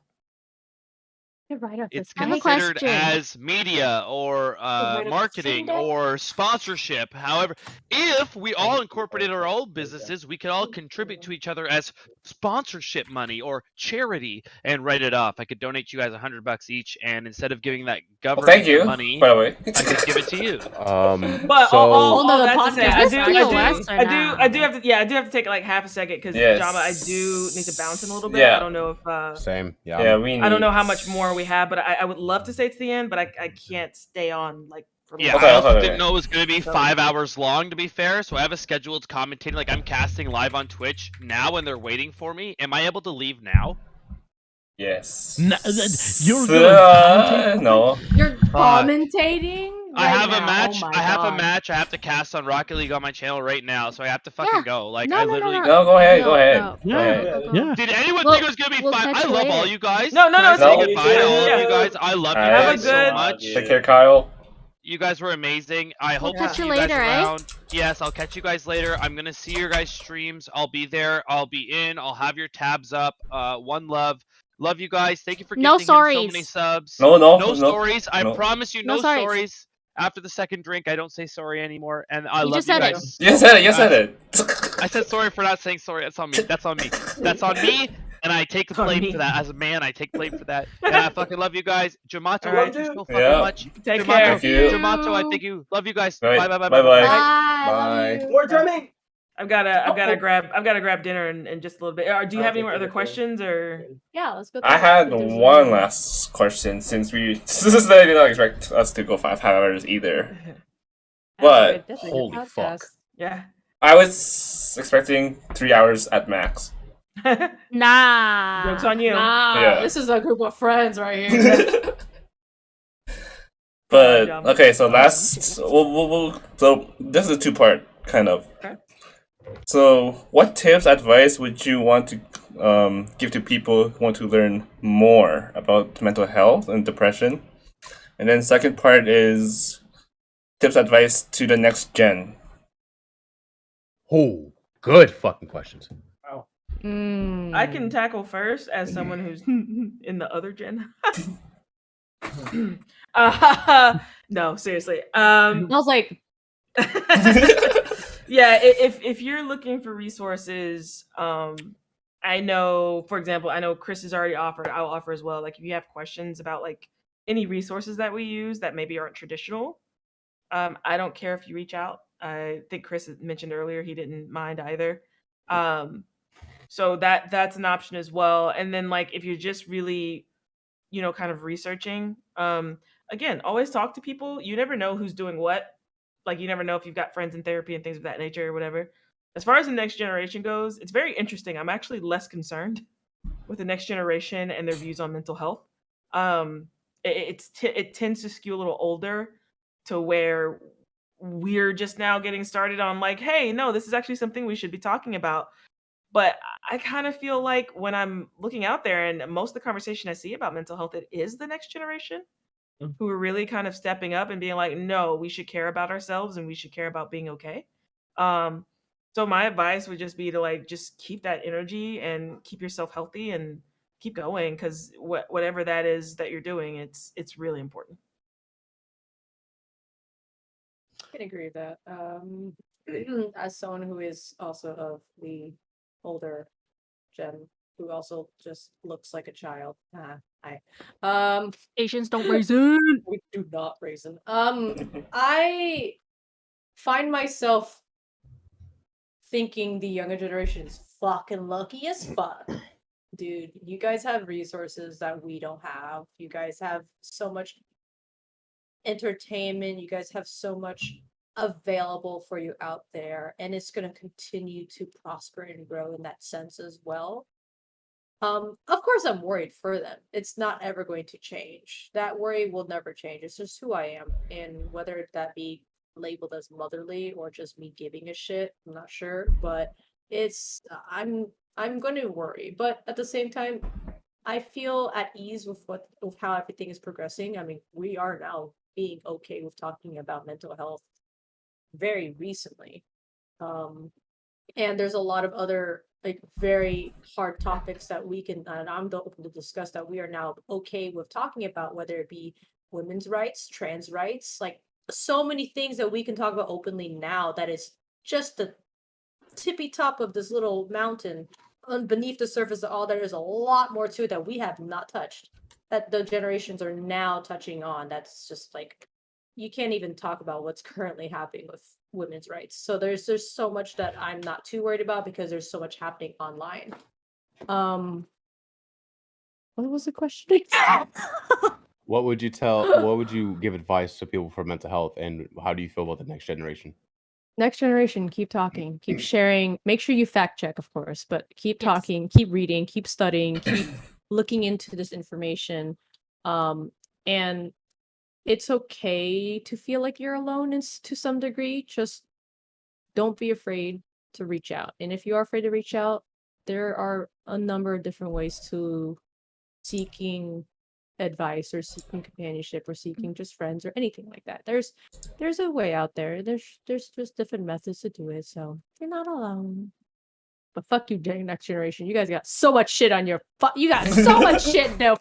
You're right off It's this. I have a considered question. as media or right up marketing Sunday. or sponsorship. However, if we all incorporated our own businesses, we could all contribute to each other as sponsorship money or charity and write it off. I could donate you guys $100 each, and instead of giving that Well, government thank you, the money, by the way. I could give it to you. But so all Another that to say, podcast. Is this POS or I do have to take like half a second because Yes. Jama, I do need to bounce in a little bit. Yeah. I don't know if Same. Yeah. Yeah, we need... I don't know how much more we have, but I would love to stay to the end, but I can't stay on like for Yeah, Okay, I also okay. didn't know it was going to be So- 5 hours long, to be fair, so I have a scheduled commentating. Like, I'm casting live on Twitch now, and they're waiting for me. Am I able to leave now? Yes. You're gonna commentate? No. You're commentating. I have right a now. match. Oh my I have God. a match. I have to cast on Rocket League on my channel right now, so I have to fucking Yeah. go. Like, No, I no, no, literally. no. No, go ahead. No, Go ahead. no. Go Yeah. ahead. Yeah. Did anyone We'll- think it was gonna be we'll fine? catch I you love later. all you guys. No, Can I it's say okay. goodbye to all of Yeah. you guys? I love you All right. guys so Have a much. Take care, Kyle. You guys were amazing. I hope to catch see you you guys later, eh? around. Yes, I'll catch you guys later. I'm gonna see your guys' streams. I'll be there. I'll be in. I'll have your tabs up. One love. Love you guys. Thank you for No gifting him so many sorries. subs. No, no, No no. stories. I no. promise you, No no sorries. stories. After the second drink, I don't say sorry anymore, and I You love just you said it. guys. You said it. You said it. I said sorry for not saying sorry. That's on me. That's on me. That's on me. And I take the It's on blame me. for that. As a man, I take blame for that. And I fucking love you guys. Jamato, Alright. love you so fucking Yeah. much. Take Jamato, care. Thank you. Jamato, I thank you. Love you guys. Right. Bye, bye, bye, Bye-bye. bye. Bye. More drumming. I've gotta grab dinner in just a little bit. Do you have any more other questions or? Yeah, let's go. I through had if there's one any- last question since they did not expect us to go 5 hours either. But That's a good holy podcast. fuck. Yeah. I was expecting 3 hours at max. Nah. Jokes on you. Nah, Yeah. this is a group of friends right here. But Jam. okay, so so this is a 2-part kind of. Okay. So, what tips, advice would you want to give to people who want to learn more about mental health and depression? And then second part is tips, advice to the next gen. Oh, good fucking questions. I can tackle first as someone who's in the other gen. No, seriously. I was like, Yeah, if you're looking for resources, I know, for example, I know Chris has already offered. I'll offer as well. Like, if you have questions about like any resources that we use that maybe aren't traditional, I don't care if you reach out. I think Chris had mentioned earlier he didn't mind either. So that's an option as well. And then like if you're just really, kind of researching, again, always talk to people. You never know who's doing what. Like, you never know if you've got friends in therapy and things of that nature or whatever. As far as the next generation goes, it's very interesting. I'm actually less concerned with the next generation and their views on mental health. It tends to skew a little older, to where we're just now getting started on like, hey, no, this is actually something we should be talking about. But I kind of feel like when I'm looking out there, and most of the conversation I see about mental health, it is the next generation who are really kind of stepping up and being like, no, we should care about ourselves and we should care about being okay. So my advice would just be to like just keep that energy and keep yourself healthy and keep going, because whatever that is that you're doing, it's really important. I can agree with that. As someone who is also of the older gen, who also just looks like a child. Asians don't raisin. We do not raisin. I find myself thinking the younger generation is fucking lucky as fuck. Dude, you guys have resources that we don't have. You guys have so much entertainment. You guys have so much available for you out there, and it's going to continue to prosper and grow in that sense as well. Of course I'm worried for them. It's not ever going to change. That worry will never change. It's just who I am, and whether that be labeled as motherly or just me giving a shit, I'm not sure, but it's I'm going to worry. But at the same time, I feel at ease with how everything is progressing. I mean, we are now being okay with talking about mental health very recently. And there's a lot of other like very hard topics that we can, and I'm open to discuss, that we are now okay with talking about, whether it be women's rights, trans rights, like so many things that we can talk about openly now, that is just the tippy top of this little mountain. Beneath the surface of all, there is a lot more to it that we have not touched, that the generations are now touching on. That's just like, you can't even talk about what's currently happening with women's rights. So there's so much that I'm not too worried about, because there's so much happening online. What was the question again? What would you give advice to people for mental health, and how do you feel about the next generation? Next generation, keep talking, keep sharing. Make sure you fact check, of course, but keep Yes. talking, keep reading, keep studying, keep looking into this information. And it's okay to feel like you're alone to some degree. Just don't be afraid to reach out. And if you are afraid to reach out, there are a number of different ways to seeking advice or seeking companionship or seeking just friends or anything like that. There's a way out there. There's just different methods to do it. So you're not alone. But fuck you, next generation. You guys got so much shit on your you got so much shit now.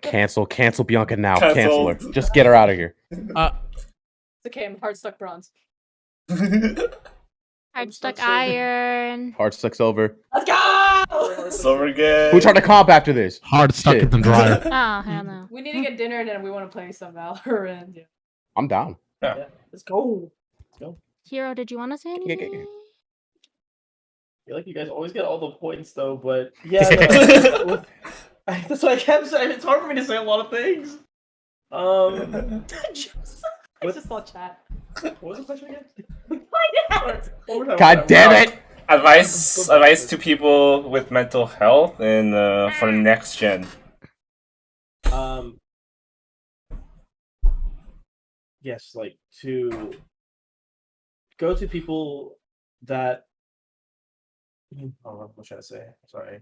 Cancel Bianca now. Cancel. Cancel her. Just get her out of here. It's okay, I'm hard stuck bronze. Hard stuck iron. Hard stuck silver. Let's go! Silver again. Who tried to comp after this? Hard stuck Shit. in the dryer. Oh, hell no. We need to get dinner and then we want to play some Valorant. Yeah. I'm down. Let's go. Hero, did you want to say anything? I feel like you guys always get all the points though, but yeah, no, that's what I kept saying. It's hard for me to say a lot of things. I just saw chat. What was the question again? God damn it! Advice to people with mental health and for next gen. Yes, like to go to people that. Oh, what should I say? Sorry.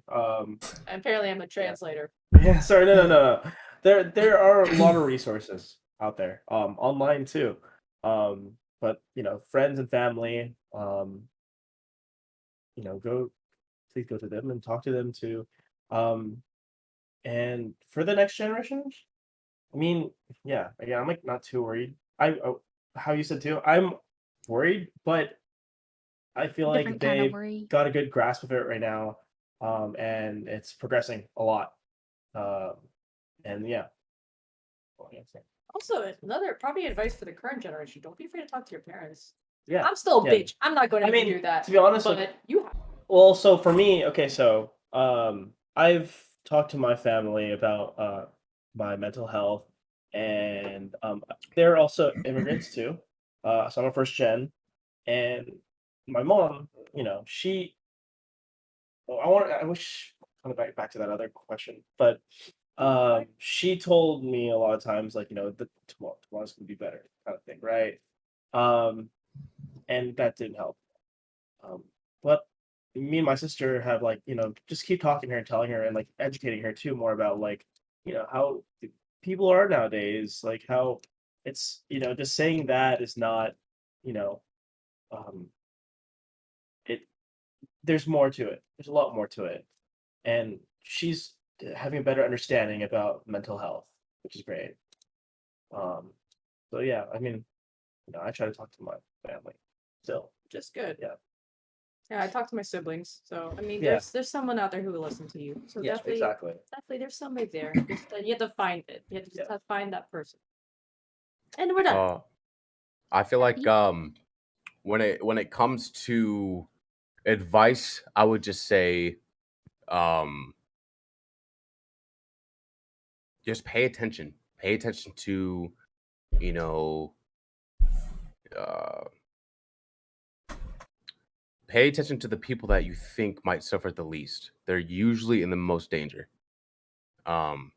Apparently, I'm a translator. Yeah, sorry. No. There are a lot of resources out there, online too. But friends and family, please go to them and talk to them too. And for the next generation, I mean, yeah, again, I'm like not too worried. How you said too, I'm worried, but I feel like Different kind of they've worry. got a good grasp of it right now, and it's progressing a lot. And yeah. Also, another probably advice for the current generation: don't be afraid to talk to your parents. Yeah. I'm still a Yeah. bitch. I'm not going to do that. To be honest, but like, you have. well, so for me, okay, so I've talked to my family about my mental health, and they're also immigrants too. So I'm a first gen, and my mom, she. I wish kind of back to that other question, but she told me a lot of times, like, tomorrow's gonna be better, kind of thing, right? Um, and that didn't help. But me and my sister have, like, just keep talking to her and telling her and, like, educating her too more about, like, how people are nowadays, like how it's, just saying that is not, you know, um, it. There's more to it. There's a lot more to it, and she's having a better understanding about mental health, which is great. Um, so yeah, I mean, I try to talk to my family still. Just good. Yeah. Yeah, I talk to my siblings, so I mean, Yeah. there's someone out there who will listen to you. So Yeah, definitely, exactly. definitely, there's somebody there. Just you have to find it. You have to just Yeah. have to find that person. And we're done. I feel like Happy? when it comes to advice, I would just say just pay attention. Pay attention to, you know, uh, pay attention to the people that you think might suffer the least. They're usually in the most danger. Um,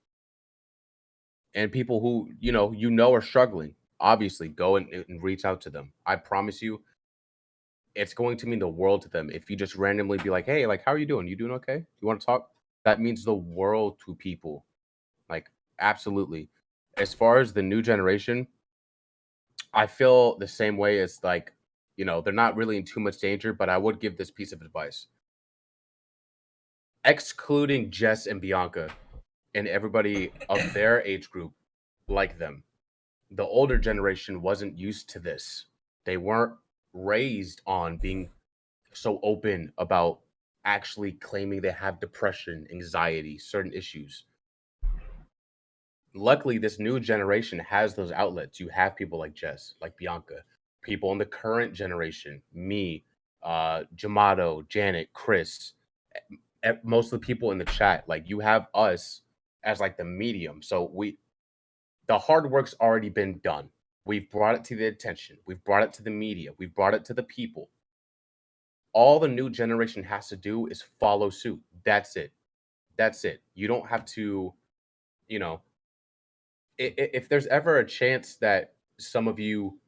and people who are struggling, obviously go and reach out to them. I promise you, it's going to mean the world to them if you just randomly be like, "Hey, like, how are you doing? You doing okay? You want to talk?" That means the world to people. Like, absolutely. As far as the new generation, I feel the same way as, like, they're not really in too much danger, but I would give this piece of advice. Excluding Jess and Bianca and everybody of their age group like them, the older generation wasn't used to this. They weren't raised on being so open about actually claiming they have depression, anxiety, certain issues. Luckily, this new generation has those outlets. You have people like Jess, like Bianca, people in the current generation, me, Jamato, Janet, Chris, most of the people in the chat. Like, you have us as like the medium. So the hard work's already been done. We've brought it to the attention. We've brought it to the media. We've brought it to the people. All the new generation has to do is follow suit. That's it. That's it. You don't have to, you know, if there's ever a chance that some of you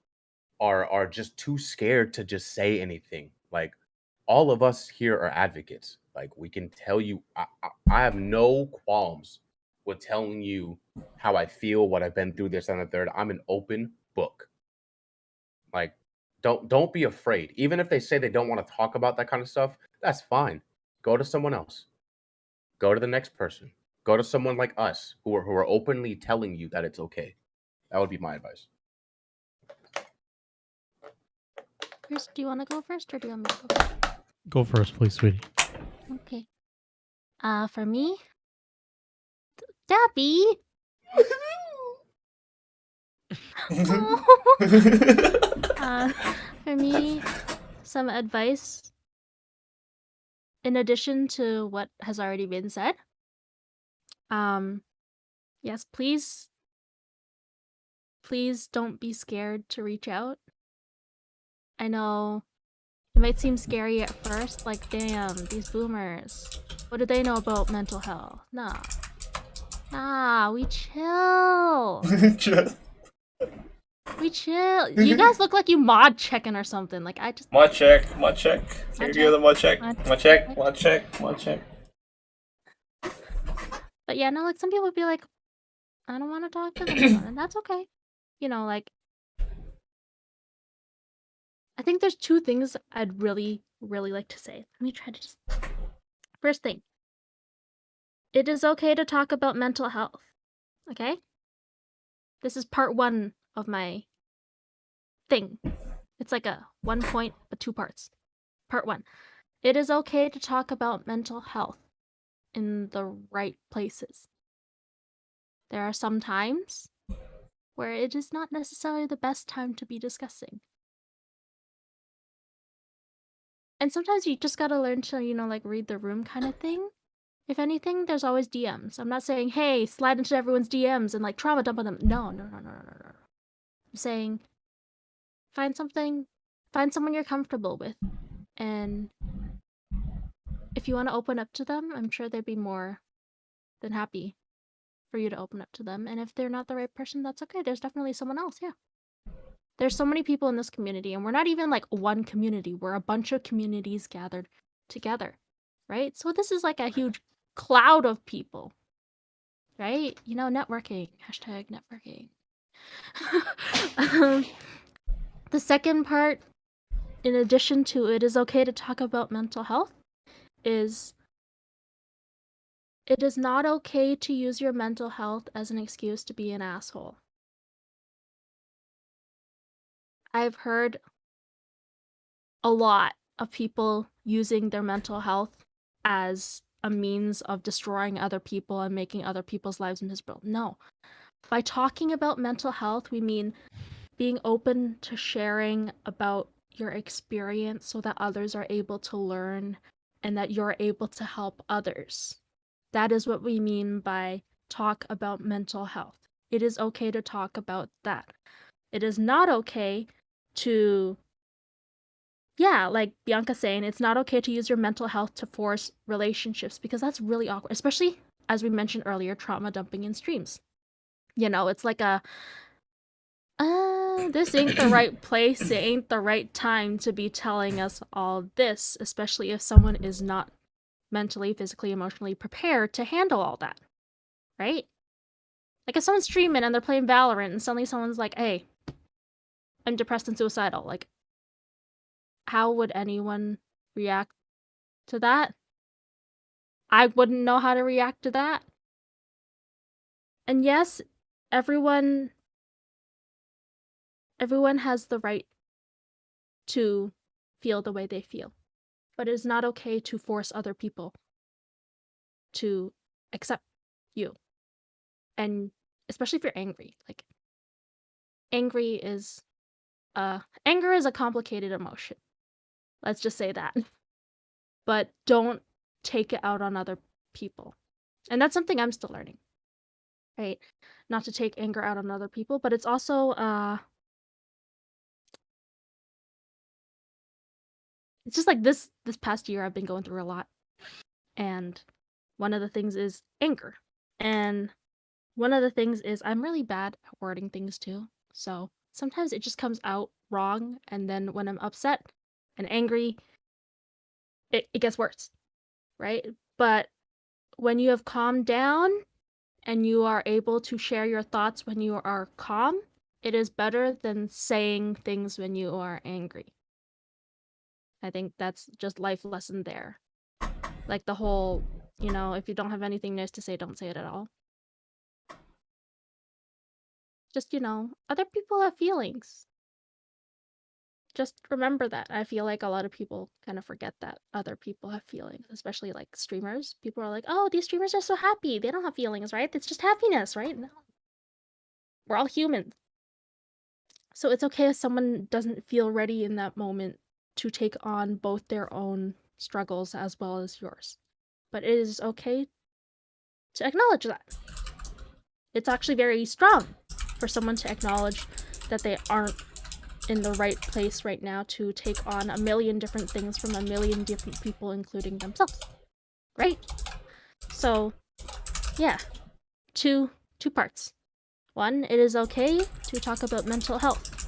are just too scared to just say anything, like, all of us here are advocates. Like, we can tell you, I have no qualms with telling you how I feel, what I've been through, this and the third. I'm an open book. Like, don't be afraid. Even if they say they don't want to talk about that kind of stuff, that's fine. Go to someone else. Go to the next person. Go to someone like us who are openly telling you that it's okay. That would be my advice. Chris, do you want to go first or do you want me to go first? Go first, please, sweetie. Okay. For me, Dappy. For me, some advice in addition to what has already been said. Yes, please don't be scared to reach out. I know it might seem scary at first, like, damn, these boomers, what do they know about mental health? Nah, we chill. We chill. You guys look like you mod checking or something. Like, I just Mod check. Here Mod you go, the mod check. check. Mod check. But yeah, no, like, some people would be like, I don't want to talk to them, and that's okay. Like, I think there's two things I'd really, really like to say. Let me try to just. First thing, it is okay to talk about mental health. Okay? This is part 1 of my thing. It's like a 1 point, but 2 parts. Part 1. It is okay to talk about mental health in the right places. There are some times where it is not necessarily the best time to be discussing. And sometimes you just gotta learn to, like, read the room kind of thing. If anything, there's always DMs. I'm not saying, hey, slide into everyone's DMs and like trauma dump on them. No. I'm saying find someone you're comfortable with. And if you want to open up to them, I'm sure they'd be more than happy for you to open up to them. And if they're not the right person, that's okay. There's definitely someone else, yeah. There's so many people in this community, and we're not even like one community. We're a bunch of communities gathered together, right? So this is like a huge cloud of people, right? You know, networking, #networking. The second part, in addition to it is okay to talk about mental health, is it is not okay to use your mental health as an excuse to be an asshole. I've heard a lot of people using their mental health as a means of destroying other people and making other people's lives miserable. No. By talking about mental health, we mean being open to sharing about your experience so that others are able to learn and that you're able to help others. That is what we mean by talk about mental health. It is okay to talk about that. It is not okay to, yeah, like Bianca's saying, it's not okay to use your mental health to force relationships because that's really awkward, especially as we mentioned earlier, trauma dumping in streams. You know, it's like a, this ain't the right place, it ain't the right time to be telling us all this, especially if someone is not mentally, physically, emotionally prepared to handle all that, right? Like if someone's streaming and they're playing Valorant and suddenly someone's like, hey, I'm depressed and suicidal, like, how would anyone react to that? I wouldn't know how to react to that. And yes, everyone has the right to feel the way they feel. But it is not okay to force other people to accept you. And especially if you're angry. Like anger is a complicated emotion. Let's just say that. But don't take it out on other people. And that's something I'm still learning. Right? Not to take anger out on other people, but it's also it's just like this past year I've been going through a lot. And one of the things is anger. And one of the things is I'm really bad at wording things too. So sometimes it just comes out wrong. And then when I'm upset and angry, it gets worse. Right? But when you have calmed down and you are able to share your thoughts when you are calm, it is better than saying things when you are angry. I think that's just life lesson there. Like the whole, you know, if you don't have anything nice to say, don't say it at all. Just, you know, other people have feelings. Just remember that. I feel like a lot of people kind of forget that other people have feelings, especially like streamers. People are like, oh, these streamers are so happy. They don't have feelings, right? It's just happiness, right? No. We're all humans. So it's okay if someone doesn't feel ready in that moment to take on both their own struggles as well as yours. But it is okay to acknowledge that. It's actually very strong for someone to acknowledge that they aren't in the right place right now to take on a million different things from a million different people, including themselves. Right? So, yeah. Two parts. One, it is okay to talk about mental health.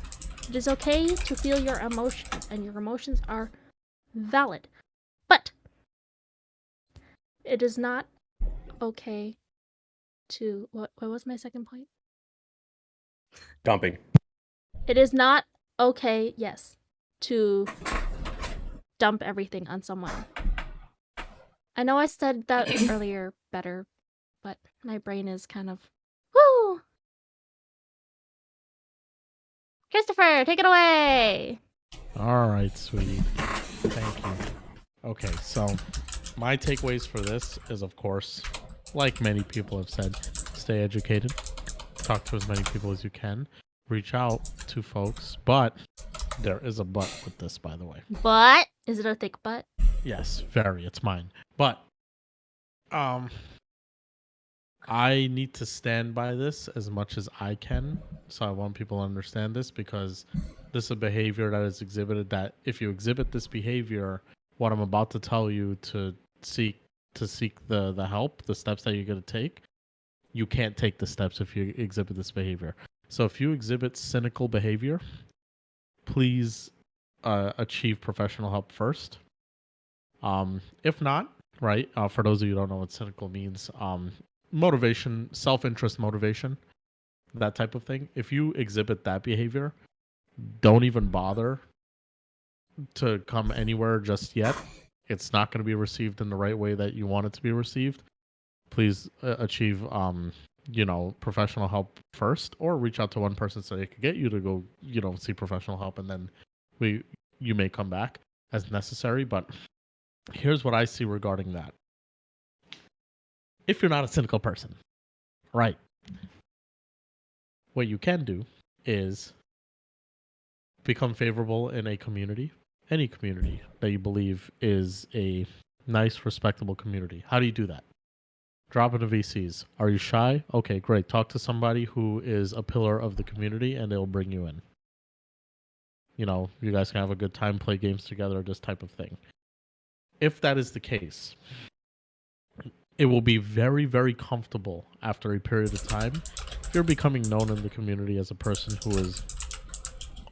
It is okay to feel your emotions, and your emotions are valid. But it is not okay to... What was my second point? Dumping. It is not okay, yes, to dump everything on someone. I know I said that earlier better, but my brain is kind of... Woo! Christopher, take it away! All right, sweetie. Thank you. Okay, so my takeaways for this is, of course, like many people have said, stay educated, talk to as many people as you can, reach out to folks, but there is a but with this, by the way. But? Is it a thick butt? Yes, very. It's mine. But I need to stand by this as much as I can. So I want people to understand this because this is a behavior that is exhibited that if you exhibit this behavior, what I'm about to tell you to seek the help, the steps that you're going to take, you can't take the steps if you exhibit this behavior. So if you exhibit cynical behavior, please achieve professional help first. If not, right, for those of you who don't know what cynical means, motivation, self-interest motivation, that type of thing. If you exhibit that behavior, don't even bother to come anywhere just yet. It's not going to be received in the right way that you want it to be received. Please achieve professional help first, or reach out to one person so they could get you to go see professional help, and then you may come back as necessary. But here's what I see regarding that. If you're not a cynical person, right, what you can do is become favorable in a community, any community that you believe is a nice, respectable community. How do you do that? Drop into VCs. Are you shy? Okay, great. Talk to somebody who is a pillar of the community and they'll bring you in. You guys can have a good time, play games together, this type of thing. If that is the case, it will be very, very comfortable after a period of time. If you're becoming known in the community as a person who is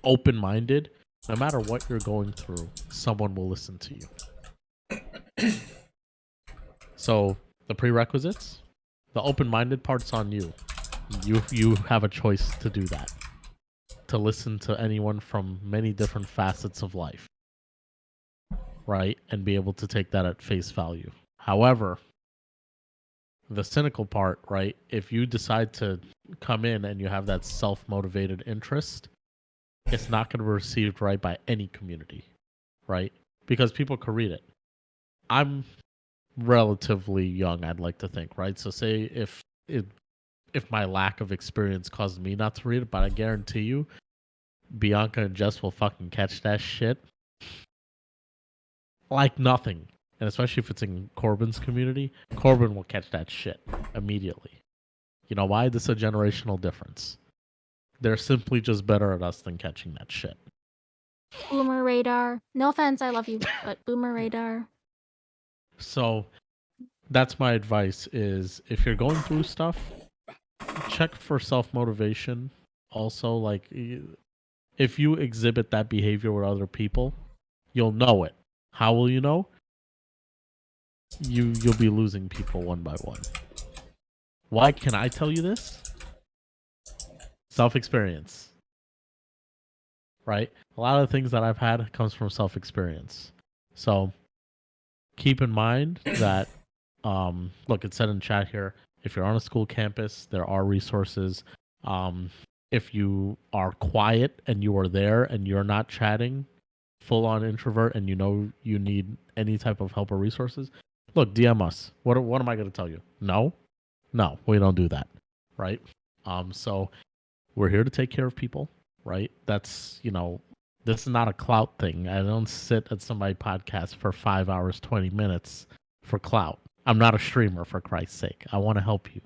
open-minded, no matter what you're going through, someone will listen to you. So the prerequisites, the open-minded part's on you. You have a choice to do that, to listen to anyone from many different facets of life, right? And be able to take that at face value. However, the cynical part, right? If you decide to come in and you have that self-motivated interest, it's not going to be received right by any community, right? Because people can read it. I'm relatively young, I'd like to think, right? So say if my lack of experience caused me not to read it, but I guarantee you, Bianca and Jess will fucking catch that shit like nothing. And especially if it's in Corbin's community, Corbin will catch that shit immediately. You know why? This is a generational difference. They're simply just better at us than catching that shit. Boomer radar. No offense, I love you, but boomer radar. So that's my advice is if you're going through stuff, check for self-motivation. Also, like, if you exhibit that behavior with other people, you'll know it. How will you know? You'll be losing people one by one. Why can I tell you this? Self-experience. Right? A lot of the things that I've had comes from self-experience. So keep in mind that, look, it said in chat here, if you're on a school campus, there are resources. If you are quiet and you are there and you're not chatting, full-on introvert, and you need any type of help or resources, look, DM us. What am I going to tell you? No, we don't do that, right? So we're here to take care of people, right? That's, this is not a clout thing. I don't sit at somebody's podcast for 5 hours, 20 minutes for clout. I'm not a streamer, for Christ's sake. I want to help you,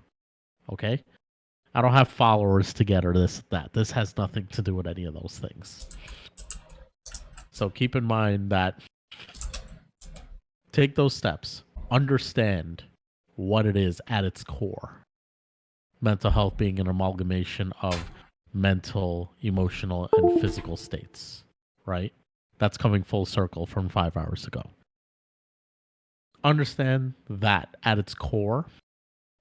okay? I don't have followers to get or this, that. This has nothing to do with any of those things. So keep in mind that take those steps. Understand what it is at its core. Mental health being an amalgamation of mental, emotional, and physical states, right? That's coming full circle from 5 hours ago. Understand that at its core.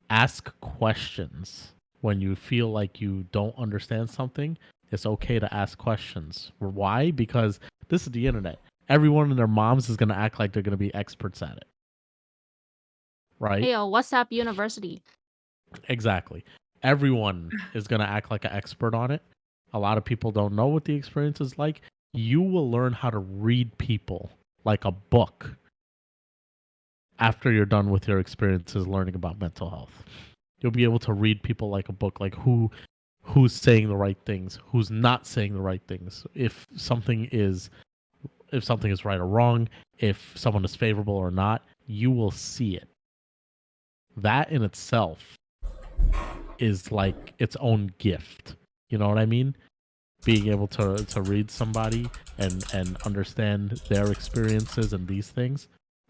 Ask questions. When you feel like you don't understand something, it's okay to ask questions. Why? Because this is the internet. Everyone and their moms is going to act like they're going to be experts at it. Right? Hey, WhatsApp University. Exactly. Everyone is going to act like an expert on it. A lot of people don't know what the experience is like. You will learn how to read people like a book after you're done with your experiences learning about mental health. You'll be able to read people like a book, like who's saying the right things, who's not saying the right things. If something is right or wrong, if someone is favorable or not, you will see it. that in itself is like its own gift. You know what I mean? Being able to read somebody and understand their experiences and these things,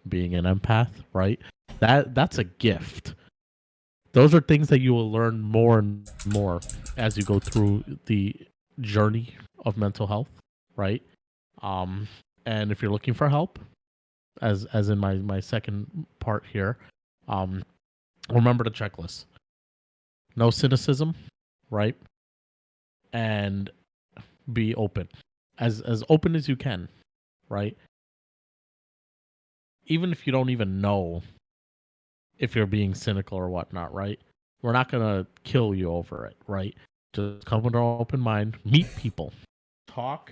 being an empath, right? That's a gift. Those are things that you will learn more and more as you go through the journey of mental health, right? And if you're looking for help, as in my second part here, remember the checklist. No cynicism, right? And be open. As open as you can, right? Even if you don't even know if you're being cynical or whatnot, right? We're not gonna kill you over it, right? Just come with an open mind, meet people, talk,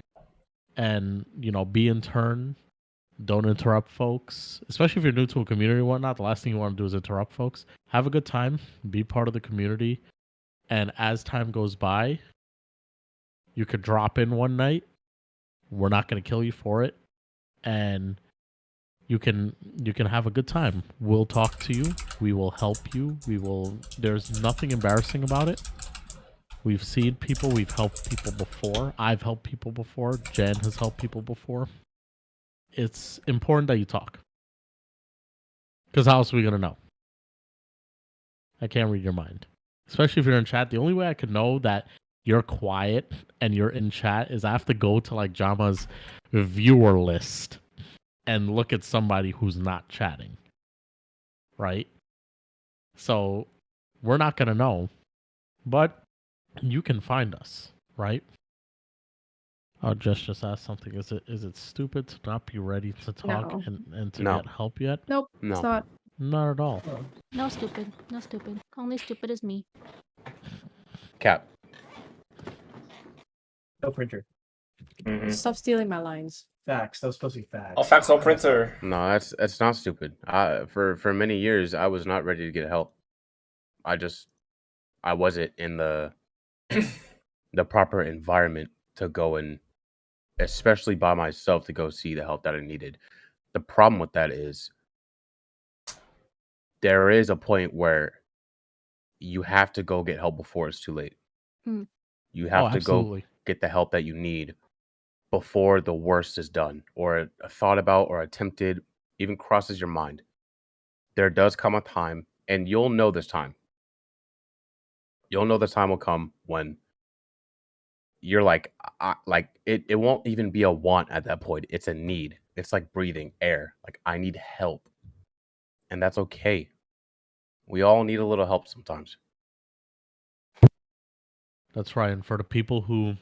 and be in turn. Don't interrupt folks, especially if you're new to a community or whatnot. The last thing you want to do is interrupt folks. Have a good time, be part of the community, and as time goes by, you could drop in one night. We're not going to kill you for it, and you can have a good time. We'll talk to you. We will help you. There's nothing embarrassing about it. We've seen people. We've helped people before. I've helped people before. Jen has helped people before. It's important that you talk. Because how else are we going to know? I can't read your mind. Especially if you're in chat. The only way I could know that you're quiet and you're in chat is I have to go to like Jama's viewer list and look at somebody who's not chatting. Right? So we're not going to know. But you can find us. Right? Oh, just asked something. Is it stupid to not be ready to talk No. and to No. get help yet? Nope, No. it's not. Not at all. No stupid. No stupid. Only stupid is me. Cap. No printer. Mhm. Stop stealing my lines. Facts. That was supposed to be facts. Oh, fax no printer. No, that's not stupid. For many years I was not ready to get help. I wasn't in the proper environment to go and, especially by myself, to go see the help that I needed. The problem with that is there is a point where you have to go get help before it's too late. Hmm. You have to go Absolutely. get the help that you need before the worst is done or thought about or attempted even crosses your mind. There does come a time, and you'll know this time. You'll know the time will come when you're like, it won't even be a want at that point. It's a need. It's like breathing air. Like, I need help. And that's okay. We all need a little help sometimes. That's right. And for the people who,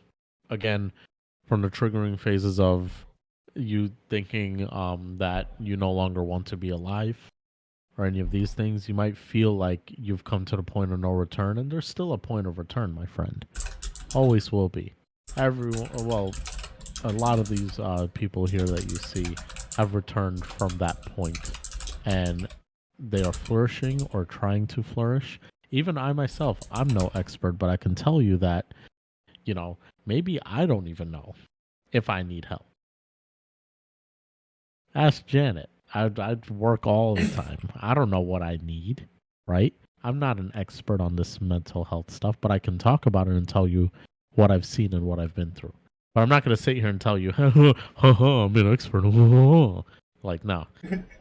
again, from the triggering phases of you thinking that you no longer want to be alive or any of these things, you might feel like you've come to the point of no return. And there's still a point of return, my friend. Always will be. Well, a lot of these people here that you see have returned from that point. And they are flourishing or trying to flourish. Even I myself, I'm no expert, but I can tell you that, maybe I don't even know if I need help. Ask Janet. I'd work all the time. I don't know what I need, right? I'm not an expert on this mental health stuff, but I can talk about it and tell you what I've seen and what I've been through. But I'm not going to sit here and tell you, I'm an expert. Like, no.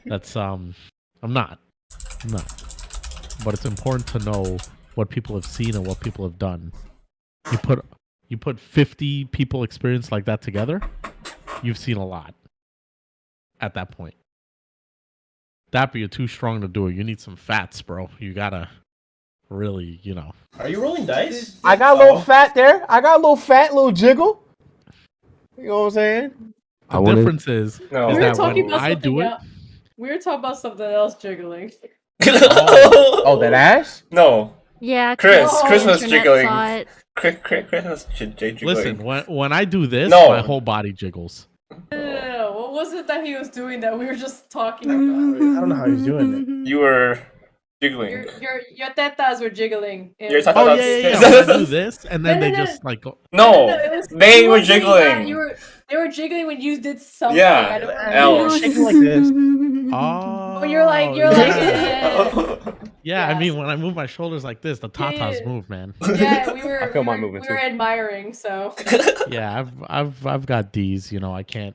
That's, I'm not. But it's important to know what people have seen and what people have done. You put 50 people experience like that together, you've seen a lot at that point. That, but you're too strong to do it. You need some fats, bro. You gotta really, Are you rolling dice? I got a little fat there. I got a little fat, little jiggle. You know what I'm saying? The difference is No. We were that talking when about I do something it, else. We were talking about something else jiggling. Oh, that ass? No. Yeah, Chris the was internet jiggling. saw it. Chris was jiggling. listen, when I do this, No. my whole body jiggles. No, what was it that he was doing that we were just talking I about? don't know how he's doing You were jiggling. Your tetas were jiggling. Your Oh, tetas- yeah. When I do this, and then No, they no, just, like, go... No, it was- they you were weren't doing that. jiggling. They were jiggling when you did something. Yeah, I don't L. remember. Shaking like this. Oh, When you're like, yeah. Yeah, I Yeah. mean, when I move my shoulders like this, the Yeah, tatas yeah. move, man. Yeah, we were. I feel we mine were, moving we were too. admiring. So Yeah, I've got D's. You know, I can't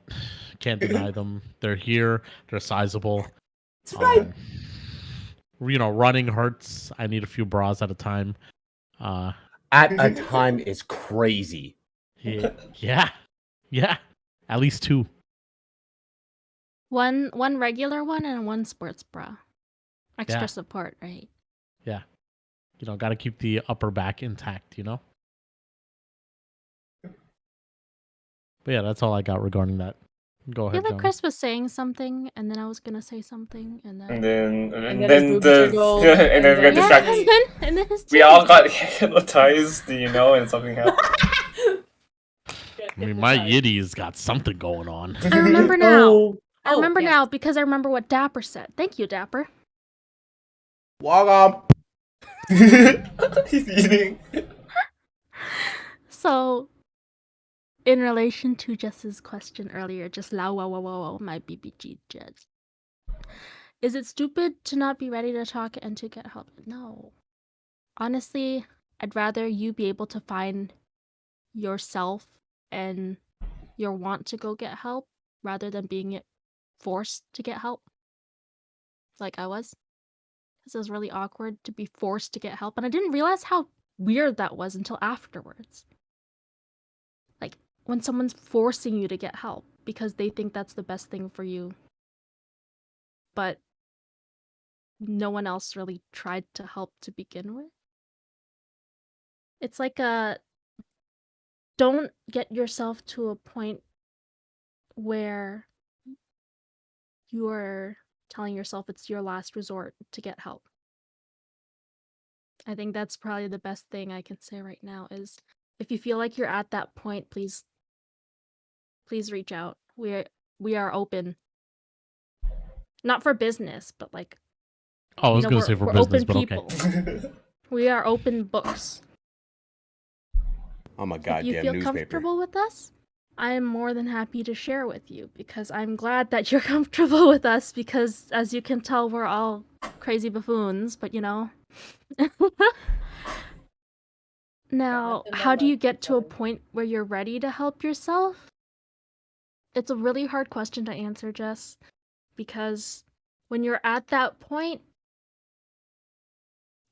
deny them. They're here. They're sizable. it's right. You know, running hurts. I need a few bras at a time. At a time is crazy. Yeah, yeah. At least 2. One regular one and one sports bra. Extra Yeah. support, right? Yeah. You know, got to keep the upper back intact. You know. But yeah, that's all I got regarding that. Go I ahead, feel like John. Chris was saying something, and then I was gonna say something, and then And then his boobs jiggled, and then we got and yeah, distracted. and then his We all titties got hypnotized, you know, and something happened. I mean, my yiddy's got something going on. I remember now. Oh, I remember yes. now because I remember what Dapper said. Thank you, Dapper. Welcome. he's eating. So, in relation to Jess's question earlier, just lao wow wow wow wow, my BBG Jess. Is it stupid to not be ready to talk and to get help? No. Honestly, I'd rather you be able to find yourself and your want to go get help rather than being forced to get help. Like I was. Because it was really awkward to be forced to get help. And I didn't realize how weird that was until afterwards. Like, when someone's forcing you to get help because they think that's the best thing for you. But no one else really tried to help to begin with. It's like don't get yourself to a point where you're telling yourself it's your last resort to get help. I think that's probably the best thing I can say right now is if you feel like you're at that point, please reach out. We are open. Not for business, but like Oh, I was going to say for business, open but people. okay. We are open books. I'm a If you goddamn feel newspaper. comfortable with us, I am more than happy to share with you because I'm glad that you're comfortable with us because as you can tell, we're all crazy buffoons, but you know. Now, nothing how that do you much get to a together. point where you're ready to help yourself? It's a really hard question to answer, Jess, because when you're at that point,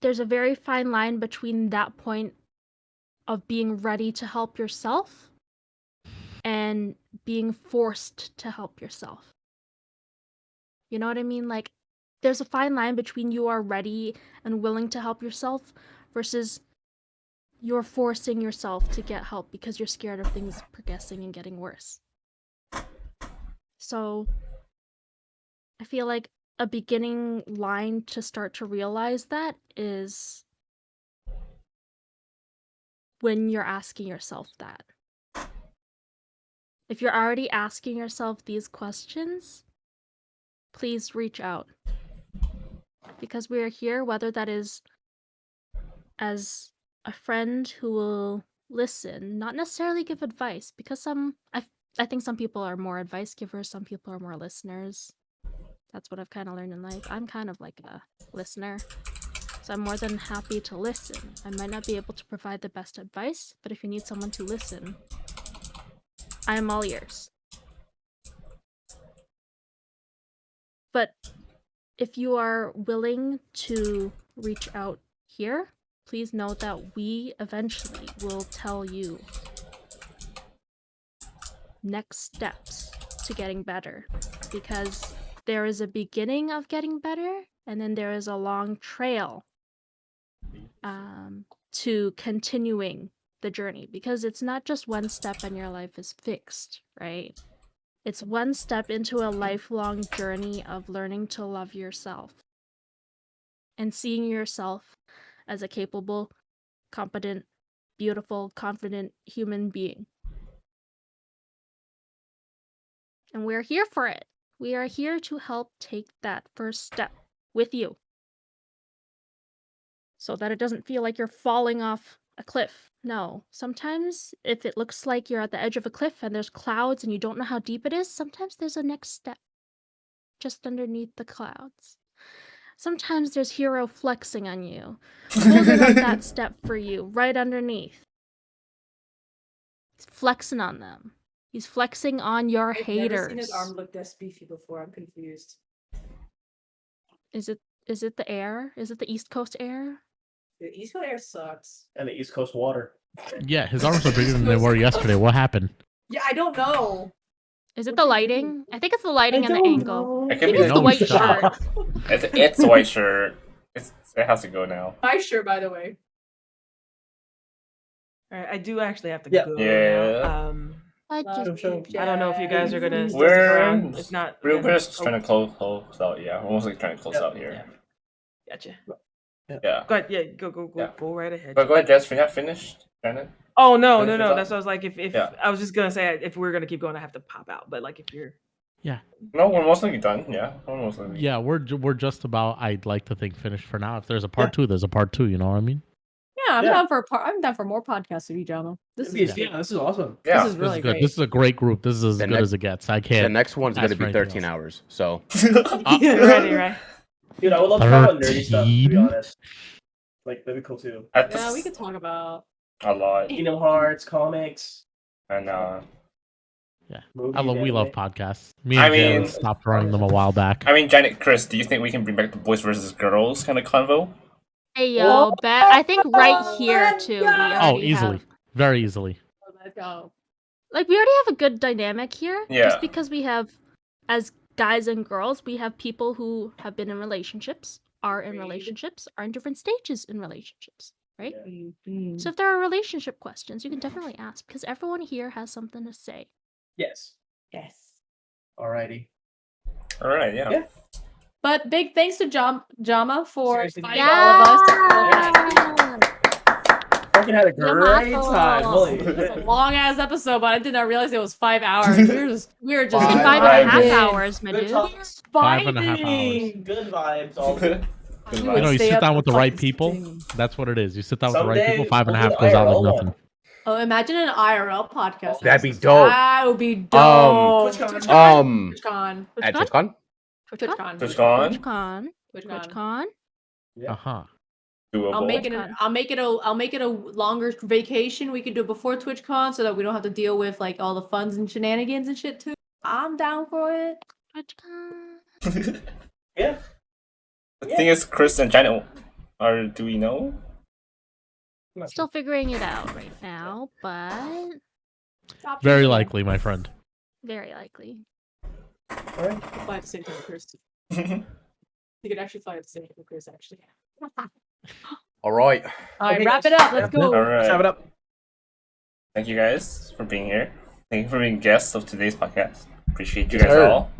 there's a very fine line between that point of being ready to help yourself and being forced to help yourself. You know what I mean? Like, there's a fine line between you are ready and willing to help yourself versus you're forcing yourself to get help because you're scared of things progressing and getting worse. So, I feel like a beginning line to start to realize that is when you're asking yourself that. If you're already asking yourself these questions, please reach out. Because we are here, whether that is as a friend who will listen, not necessarily give advice, because I think some people are more advice givers, some people are more listeners. That's what I've kind of learned in life. I'm kind of like a listener. So I'm more than happy to listen. I might not be able to provide the best advice, but if you need someone to listen, I am all ears. But if you are willing to reach out here, please note that we eventually will tell you next steps to getting better. Because there is a beginning of getting better, and then there is a long trail to continuing the journey. Because it's not just one step and your life is fixed, right? It's one step into a lifelong journey of learning to love yourself and seeing yourself as a capable, competent, beautiful, confident human being. And we're here for it. We are here to help take that first step with you so that it doesn't feel like you're falling off a cliff. No, sometimes if it looks like you're at the edge of a cliff and there's clouds and you don't know how deep it is, sometimes there's a next step just underneath the clouds. Sometimes there's Hero flexing on you. Holding up that step for you, right underneath. He's flexing on them. He's flexing on your I've haters. never seen his arm look this beefy before. I'm confused. Is it the air? Is it the East Coast air? The East Coast air sucks. And the East Coast water. Yeah, his arms are bigger than they were yesterday. What happened? Yeah, I don't know. Is it the lighting? I think it's the lighting and the angle. It I could think be it's the the white shot. shirt. It's a white shirt. It has to go now. My shirt, by the way. All right, I do actually have to Yeah. go. Yeah. Now. I just Show. I don't know if you guys are gonna still stick We're around. If not, we're then- just trying to close out. Yeah, we're mostly trying to close out here. Gotcha. Yeah. Go ahead. Yeah, go Yeah. go right ahead. But go ahead, Jess. We're not finished. Janet. Oh no. Finish your That's thought? what I was like. If Yeah. I was just gonna say if we're gonna keep going, I have to pop out. But like if you're No, we're mostly done. Yeah, we're mostly. Yeah, we're just about. I'd like to think finished for now. If there's a part two, there's a part two. You know what I mean? Yeah, I'm Yeah. down for I'm down for more podcasts with you, Jama. This is Yeah, this is awesome. Yeah. this is really This is good. great. This is a great group. This is as The good next- as it gets. I The can't. next one's ask gonna for be anything 13 else. hours. So you're right. Dude, I would love to talk about nerdy stuff, to be 13? honest. Like, that'd be cool too. Yeah, we could talk about. a lot, Kingdom Hearts, comics, and movies. We love anime. podcasts. Me I and Jared mean- stopped running them a while back. I mean, Janet, Chris, do you think we can bring back the boys versus girls kind of convo? Hey yo, bet I think right here too. We Oh, already easily, have, very easily. Let's go. like we already have a good dynamic here. Yeah. Just because we have, as guys and girls, we have people who have been in relationships, are in Agreed. relationships, are in different stages in relationships, right? Mm. So if there are relationship questions, you can definitely ask because everyone here has something to say. Yes. Yes. Alrighty. All right, yeah. Yeah. But big thanks to Jama for Seriously, inviting all of us. Fucking had a great Yamato. time. Holy It was a shit. long ass episode, but I did not realize it was 5 hours. We were just In Five five and a half hours. hours, my Good dude. talks. 5.5 fighting. Good vibes. All Good We You would know, you stay sit up down for with the right fucking people. sing. That's what it is. You sit down with the right Someday people. 5.5 we'll do goes out IRL like one. nothing. Oh, imagine an IRL podcast. That'd be dope. That would be dope. TwitchCon. TwitchCon. at TwitchCon? TwitchCon, TwitchCon. TwitchCon. TwitchCon. TwitchCon. TwitchCon. Yeah. Uh huh. Doable. I'll make it. TwitchCon. I'll make it a longer vacation. We could do it before TwitchCon, so that we don't have to deal with like all the funs and shenanigans and shit too. I'm down for it. TwitchCon. Yeah. The thing is, Chris and Janet, do we know? Still figuring it out right now, but Stop Very teasing. likely, my friend. very likely. Alright. Fly at the same time with Chris. You could actually fly at the same time with Chris. Actually. All right. All right, Okay, wrap guys. it up. Let's go. All Let's have right. it up. Thank you guys for being here. Thank you for being guests of today's podcast. Appreciate you Yes, guys sir. all.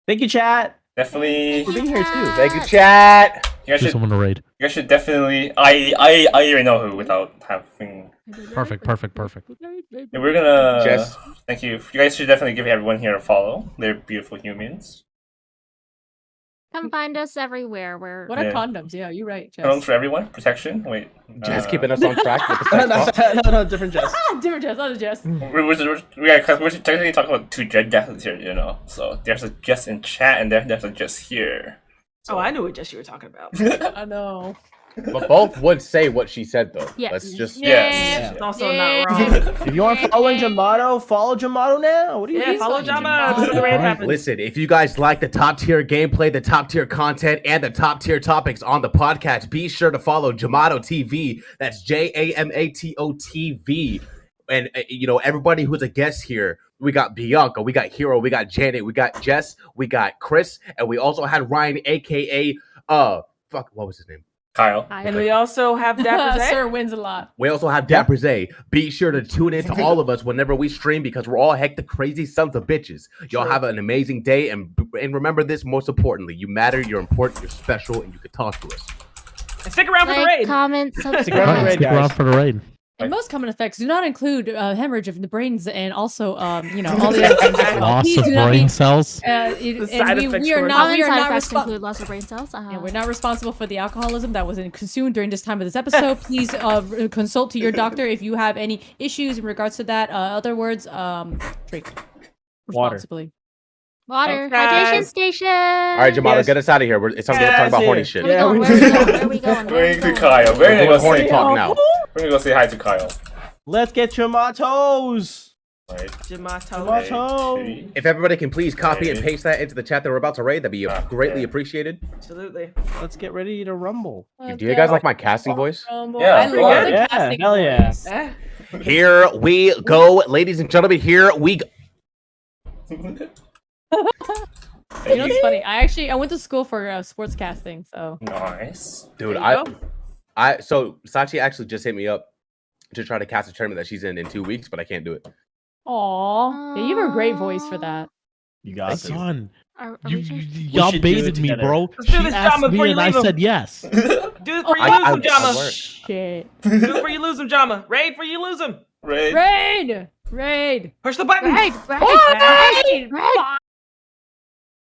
Thank you, chat. Definitely, For being here too. Thank you, chat. you guys Do should. someone to raid. You guys should definitely. I already know who without having. Perfect. Yeah, we're gonna. Jess. Thank you. You guys should definitely give everyone here a follow. They're beautiful humans. Come find us everywhere. We're What are Yeah. condoms? Yeah, you're right. Jess. Condoms for everyone. Protection. Wait. Jess keeping us on track with the sex talk. no, different Jess. Ah, different Jess. Other Jess. We're technically talking about two Jesses here, you know. So there's a Jess in chat, and there's a Jess here. Oh, I knew what Jess you were talking about. I know. But both would say what she said though. Yes. Let's just Yes. It's also Yeah. not wrong. If you aren't following Jamato, follow Jamato now. What are you Yeah, doing? follow Jama. Before the raid Alright. happens. listen. If you guys like the top tier gameplay, the top tier content, and the top tier topics on the podcast, be sure to follow Jamato TV. That's JAMATO TV. And you know, everybody who's a guest here, we got Bianca, we got Hero, we got Janet, we got Jess, we got Chris, and we also had Ryan, aka what was his name? Kyle. And we also have Dapper Zay. Sir wins a lot. We also have Dapper Zay. Be sure to tune in to all of us whenever we stream because we're all hectic, crazy sons of bitches. Y'all True. have an amazing day, and remember this most importantly: you matter, you're important, you're special, and you can talk to us. And stick around for the like, raid. comment, around for the subscribe. raid, Stick around guys. for the raid. And most common effects do not include hemorrhage of the brains and also, you know, all the other things. as well. Loss Please of do not brain be- cells. The and side we effects are for it. not. Common We are side not effects responsible. include loss of brain cells. Yeah, we're not responsible for the alcoholism that was consumed during this time of this episode. Please consult to your doctor if you have any issues in regards to that. Other words, drink Water. responsibly. Water. Okay. Hydration station. All right, Jamala, Yes. get us out of here. It's time to talk about horny shit. Where we going? Where are we going? Where are we Going going? to Kyle. We're gonna We're go going horny say, talk now. we're gonna go say hi to Kyle. Let's get tomatoes. Right. Tomato. Tomato. If everybody can please copy and Okay. paste that into the chat that we're about to raid, that'd be greatly appreciated. Absolutely. Let's get ready to rumble. Do you guys like my casting voice? Yeah, I of love course. the Yeah, casting hell yeah. voice. Here we go, ladies and gentlemen. Here we go. You know what's funny? I went to school for sports casting, so Nice. Dude, There you so Sachi actually just hit me up to try to cast a tournament that she's in 2 weeks, but I can't do it. aw, yeah, you have a great voice for that. You got Son, Are you, we just... y'all should do it baited me, together. bro. Let's do She this, asked Jama, before me you and I leave 'em. said yes. Do it before you I lose him, Jama. work. Shit. Do it before you lose him, Jama. Raid before you lose him. Right. Raid! Raid! Push the button. Raid! Raid! Raid!